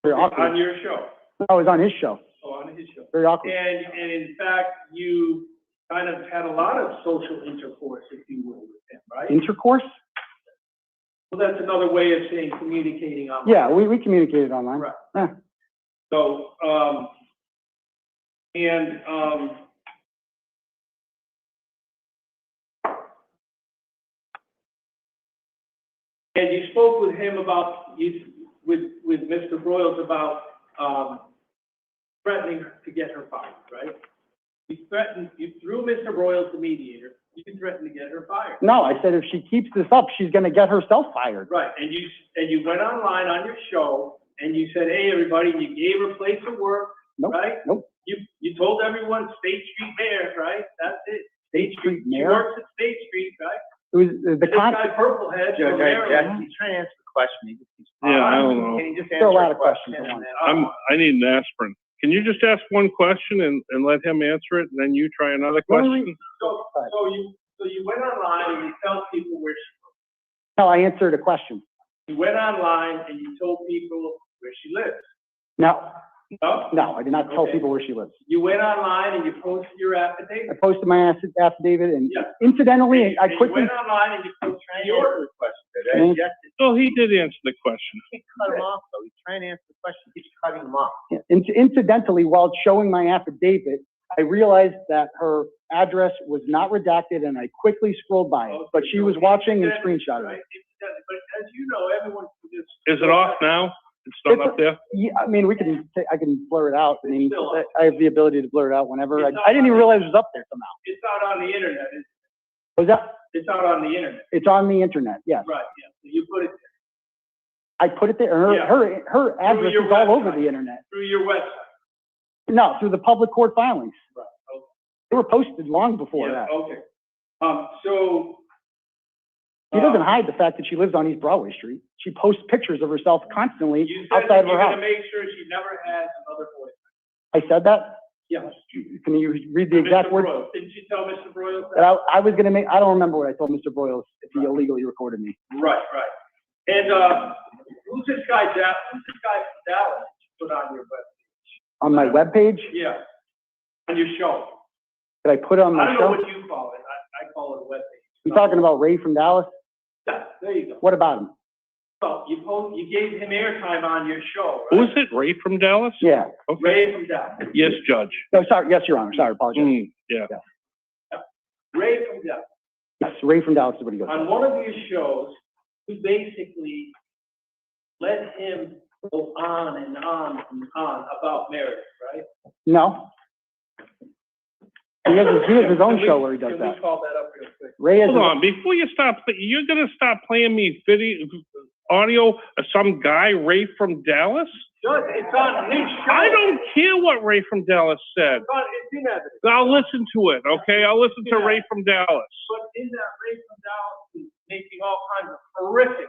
Very on awkward. your show? I was on his show. Oh, on his show. Very awkward. And in fact, you kind of had a lot of social intercourse, if you will, with him, right? Intercourse? Well, that's another way of saying communicating online. Yeah, we communicated online. Right. Yeah. So, and you spoke with him about, with Mr. Broyles about, threatening to get her fired, right? You through Mr. Broyles, the mediator, you threatened to get her fired. No, I said if she keeps this up, she's going to get herself fired. Right, and you went online on your show, and you said, hey, everybody, and you gave her place of work, right? Nope. You told everyone State Street Mayor, right? That's it. State Street She Mayor? works at State Street, right? It was the This guy Purplehead. Judge, from Maryland. he's trying to answer the question. Yeah, I don't know. Can you just There are a answer lot a of questions question? at once. I need an aspirin. Can you just ask one question and let him answer it, and then you try another question? So you went online and you tell people where she lives. No, I answered a question. You went online and you told people where she lives. No, No? I did not tell Okay. people where she lives. You went online and you posted your affidavit. I posted my affidavit, and Yeah. incidentally, I And quickly. You went online and you posted Trying to your answer the question. Yeah. Oh, he did answer the question. You can't cut him off, though. He's trying to answer the question. He's cutting him off. Incidentally, while showing my affidavit, I realized that her address was not redacted, and I quickly scrolled by it. But she was watching and screenshotted Right? it. But as you know, everyone. Is it off now? It's not up there? Yeah, I mean, I can blur it out. I mean, It's still up. I have the ability to blur it out whenever. It's I didn't even realize it was up there somehow. It's out on the internet. Was that? It's out on the internet. It's on the internet, yes. Right, yeah. So you put it there. I put it there. Yeah. Her address your is all over website. the internet. Through your website? No, through the public court filings. Right, okay. They were posted long before Yeah, that. okay. So. She doesn't hide the fact that she lives on East Broadway Street. She posts pictures of herself constantly You said outside that of her you're house. gonna make sure she never has another boyfriend. I said that? Yes. Can you read the exact Mr. words? Broyles, didn't you tell Mr. Broyles that? That I was gonna make, I don't remember what I told Mr. Broyles if he illegally recorded me. Right. And, who's this guy from Dallas you put on your webpage? On my webpage? Yeah, on your show. Did I put it on I my don't know show? what you call it, I call it a webpage. You talking about Ray from Dallas? Yeah, there you go. What about him? So you gave him airtime on your show, Who right? is it? Ray from Dallas? Yeah. Okay. Ray from Dallas. Yes, Judge. No, sorry. Yes, Your Honor. Sorry, apologize. Yeah. Ray from Dallas. Yes, Ray from Dallas is what he goes. On one of your shows, you basically let him go on and on and on about marriage, right? No. He has his own show where he does Can that. we call that up real quick? Ray has Hold on, before you stop, you're gonna stop playing me audio of some guy, Ray from Dallas? Judge, it's on his show. I don't care what Ray from Dallas said. It's in evidence. I'll listen to it, okay? I'll listen to Ray from Dallas. But in that, Ray from Dallas is making all kinds of horrific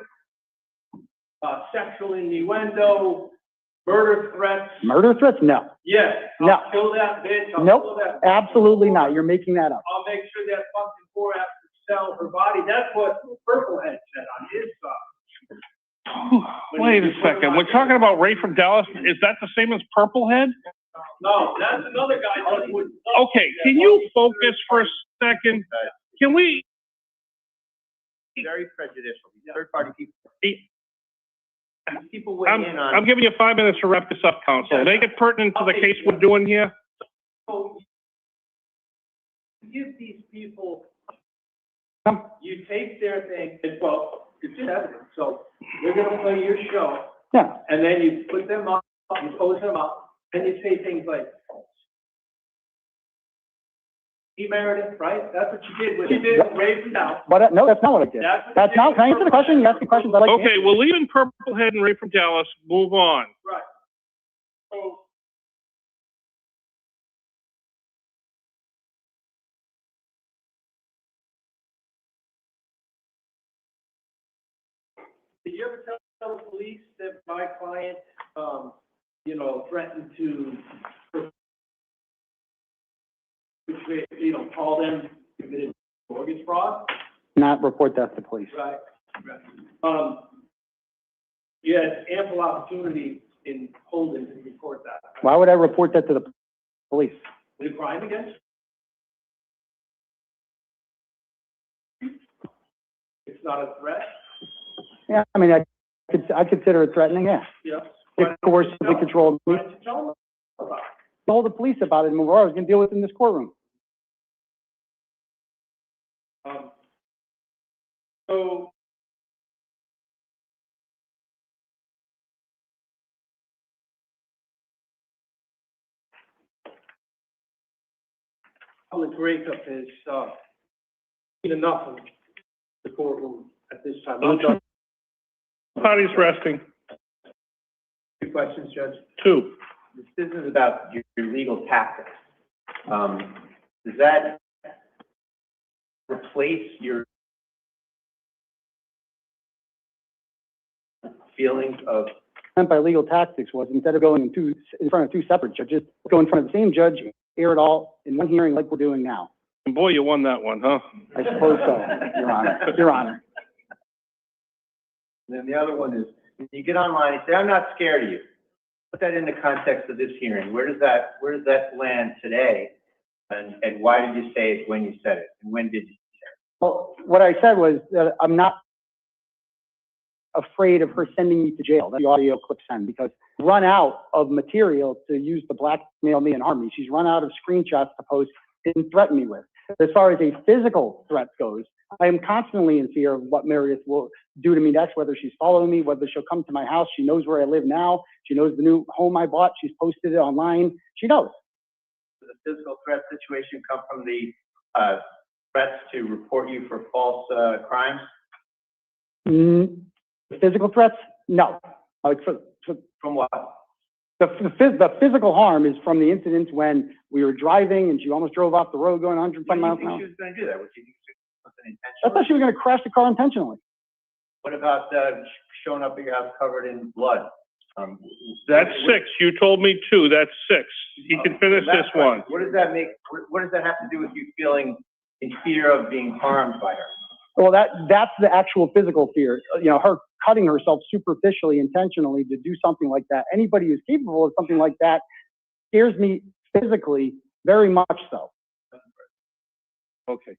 sexual innuendo, murder threats. Murder threats? No. Yes. No. I'll kill that bitch. I'll Nope. kill that bitch. Absolutely not. You're making that up. I'll make sure that fucking poor has to sell her body. That's what Turtlehead said on his side. Wait a second, we're talking about Ray from Dallas, is that the same as Purplehead? No, that's another guy that would. Okay, can you focus for a second? Can we? Very prejudicial. These third-party people. These people weigh in on. I'm giving you 5 minutes to wrap this up, counsel. Make it pertinent to the case we're doing here. So, give these people, you take their thing, and well, it's evidence, so they're gonna play your show, Yeah. and then you put them up, you post them up, and you say things like, he Meredith, right? That's what you did with Ray from Dallas. But no, that's not what I did. That's not. Can I answer the question? You asked the questions I like to Okay, answer. well, leaving Purplehead and Ray from Dallas, move on. Right. So. Did you ever tell the police that my client, threatened to, call them, committed mortgage fraud? Not report that to police. Right. You had ample opportunity in Holden to report that. Why would I report that to the police? Was it crime against? It's not a threat? Yeah, I mean, I consider it threatening. Yeah. Yeah. Of course, we control me. Why don't you tell them about it? Told the police about it, and we're always going to deal with it in this courtroom. So. Public breakup is, enough of the courtroom at this time. I'm done. Party's resting. 2 questions, Judge. 2. This is about your legal tactics. Does that replace your feelings of? Meant by legal tactics was instead of going in front of 2 separate judges, go in front of the same judge, air it all in one hearing like we're doing now. And boy, you won that one, huh? I suppose so, Your Honor. Your Honor. And then the other one is, when you get online and say, I'm not scared of you. Put that in the context of this hearing. Where does that land today? And why did you say it when you said it? And when did you say it? Well, what I said was that I'm not afraid of her sending me to jail. That's the audio clip send, because run out of material to use to blackmail me and harm me. She's run out of screenshots to post and threaten me with. As far as a physical threat goes, I am constantly in fear of what Meredith will do to me next, whether she's following me, whether she'll come to my house. She knows where I live now. She knows the new home I bought. She's posted it online. She knows. Does the physical threat situation come from the threats to report you for false crimes? Physical threats? No, like From what? the physical harm is from the incident when we were driving and she almost drove off the road going 110 miles an hour. She was gonna do that, was she something I thought she was going to crash the car intentionally. What about, showing up at your house covered in blood? That's 6. You told me 2. That's 6. He can finish this one. What does that make, what does that have to do with you feeling in fear of being harmed by her? Well, that's the actual physical fear. You know, her cutting herself superficially, intentionally to do something like that. Anybody who's capable of something like that scares me physically, very much so. Okay.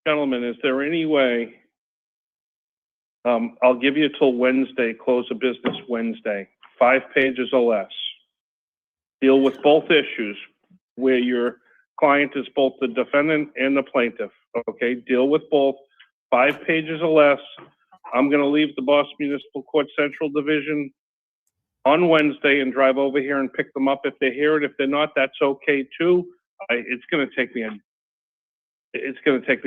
Gentlemen, is there any way, I'll give you till Wednesday, close of business Wednesday, 5 pages or less. Deal with both issues where your client is both the defendant and the plaintiff, okay? Deal with both, 5 pages or less. I'm gonna leave the Boston Municipal Court Central Division on Wednesday and drive over here and pick them up if they're here, and if they're not, that's okay too. It's gonna take me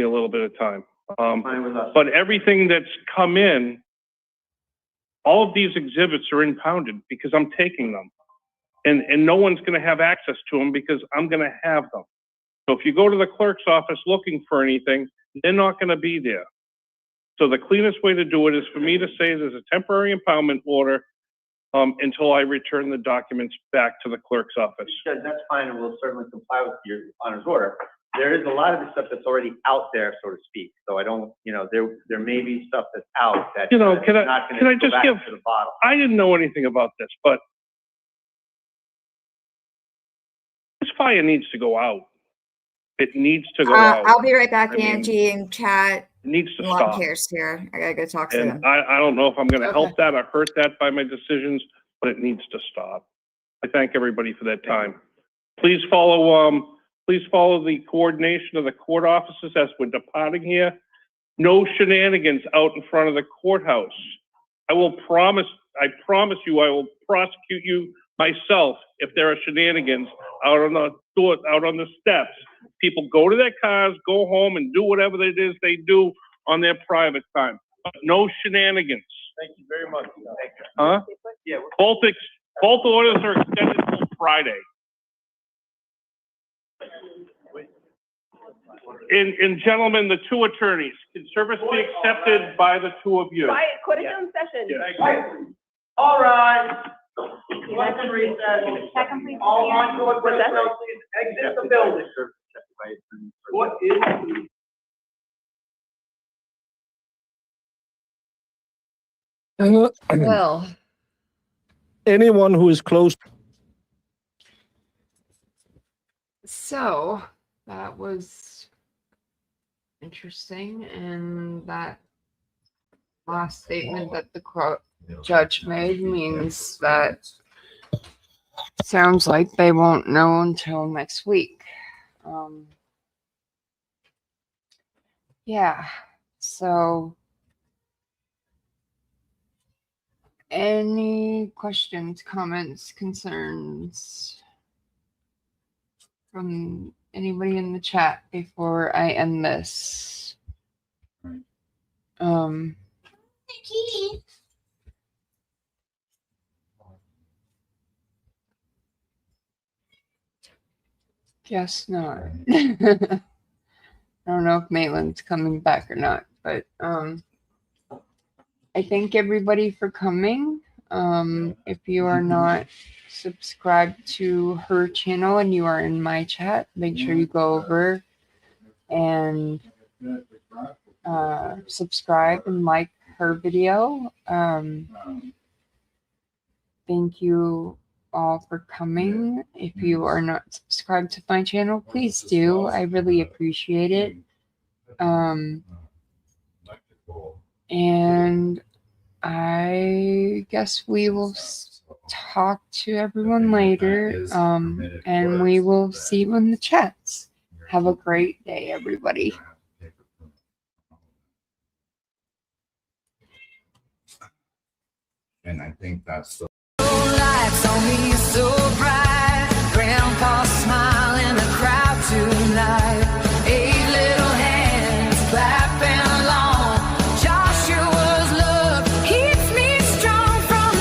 a little bit of time. But everything that's come in, all of these exhibits are impounded because I'm taking them. And no one's gonna have access to them because I'm gonna have them. So if you go to the clerk's office looking for anything, they're not gonna be there. So the cleanest way to do it is for me to say there's a temporary impoundment order until I return the documents back to the clerk's office. That's fine, and we'll certainly comply with your honor's order. There is a lot of the stuff that's already out there, so to speak. So I don't, you know, there may be stuff that's out that You know, can not I gonna go just back give, to the bottom. I didn't know anything about this, but this fire needs to go out. It needs to go out. I'll be right back, I mean, Angie, and chat. It needs to Lawn stop. cares here. I gotta go talk to them. And I don't know if I'm gonna Okay. help that or hurt that by my decisions, but it needs to stop. I thank everybody for that time. Please follow the coordination of the court offices as we're departing here. No shenanigans out in front of the courthouse. I promise you, I will prosecute you myself if there are shenanigans out on the steps. People go to their cars, go home and do whatever it is they do on their private time. But no shenanigans. Thank you very much. Huh? Yeah. Both orders are extended till Friday. And gentlemen, the 2 attorneys, can service be accepted by the 2 of you? Quiet, quit a Zoom session. All right. Let's recess. All on board personnel, please exit the building. What is the Well, Anyone who is close. so that was interesting, and that last statement that the judge made means that sounds like they won't know until next week. Yeah, so any questions, comments, concerns from anybody in the chat before I end this? Guess not. I don't know if Maitland's coming back or not, but I thank everybody for coming. If you are not subscribed to her channel and you are in my chat, make sure you go over and subscribe and like her video. Thank you all for coming. If you are not subscribed to my channel, please do. I really appreciate it. And I guess we will talk to everyone later. And we will see you in the chats. Have a great day, everybody. And I think that's the Lights on me so bright. Grandpa smiling, the crowd tonight. 8 little hands clapping along. Joshua's love keeps me strong from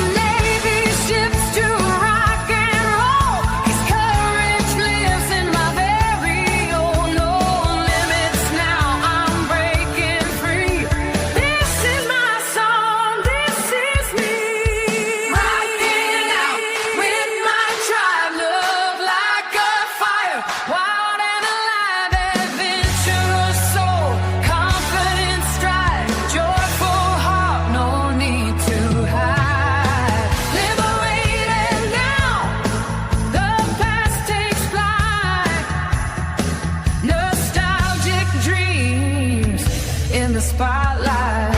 in the spotlight.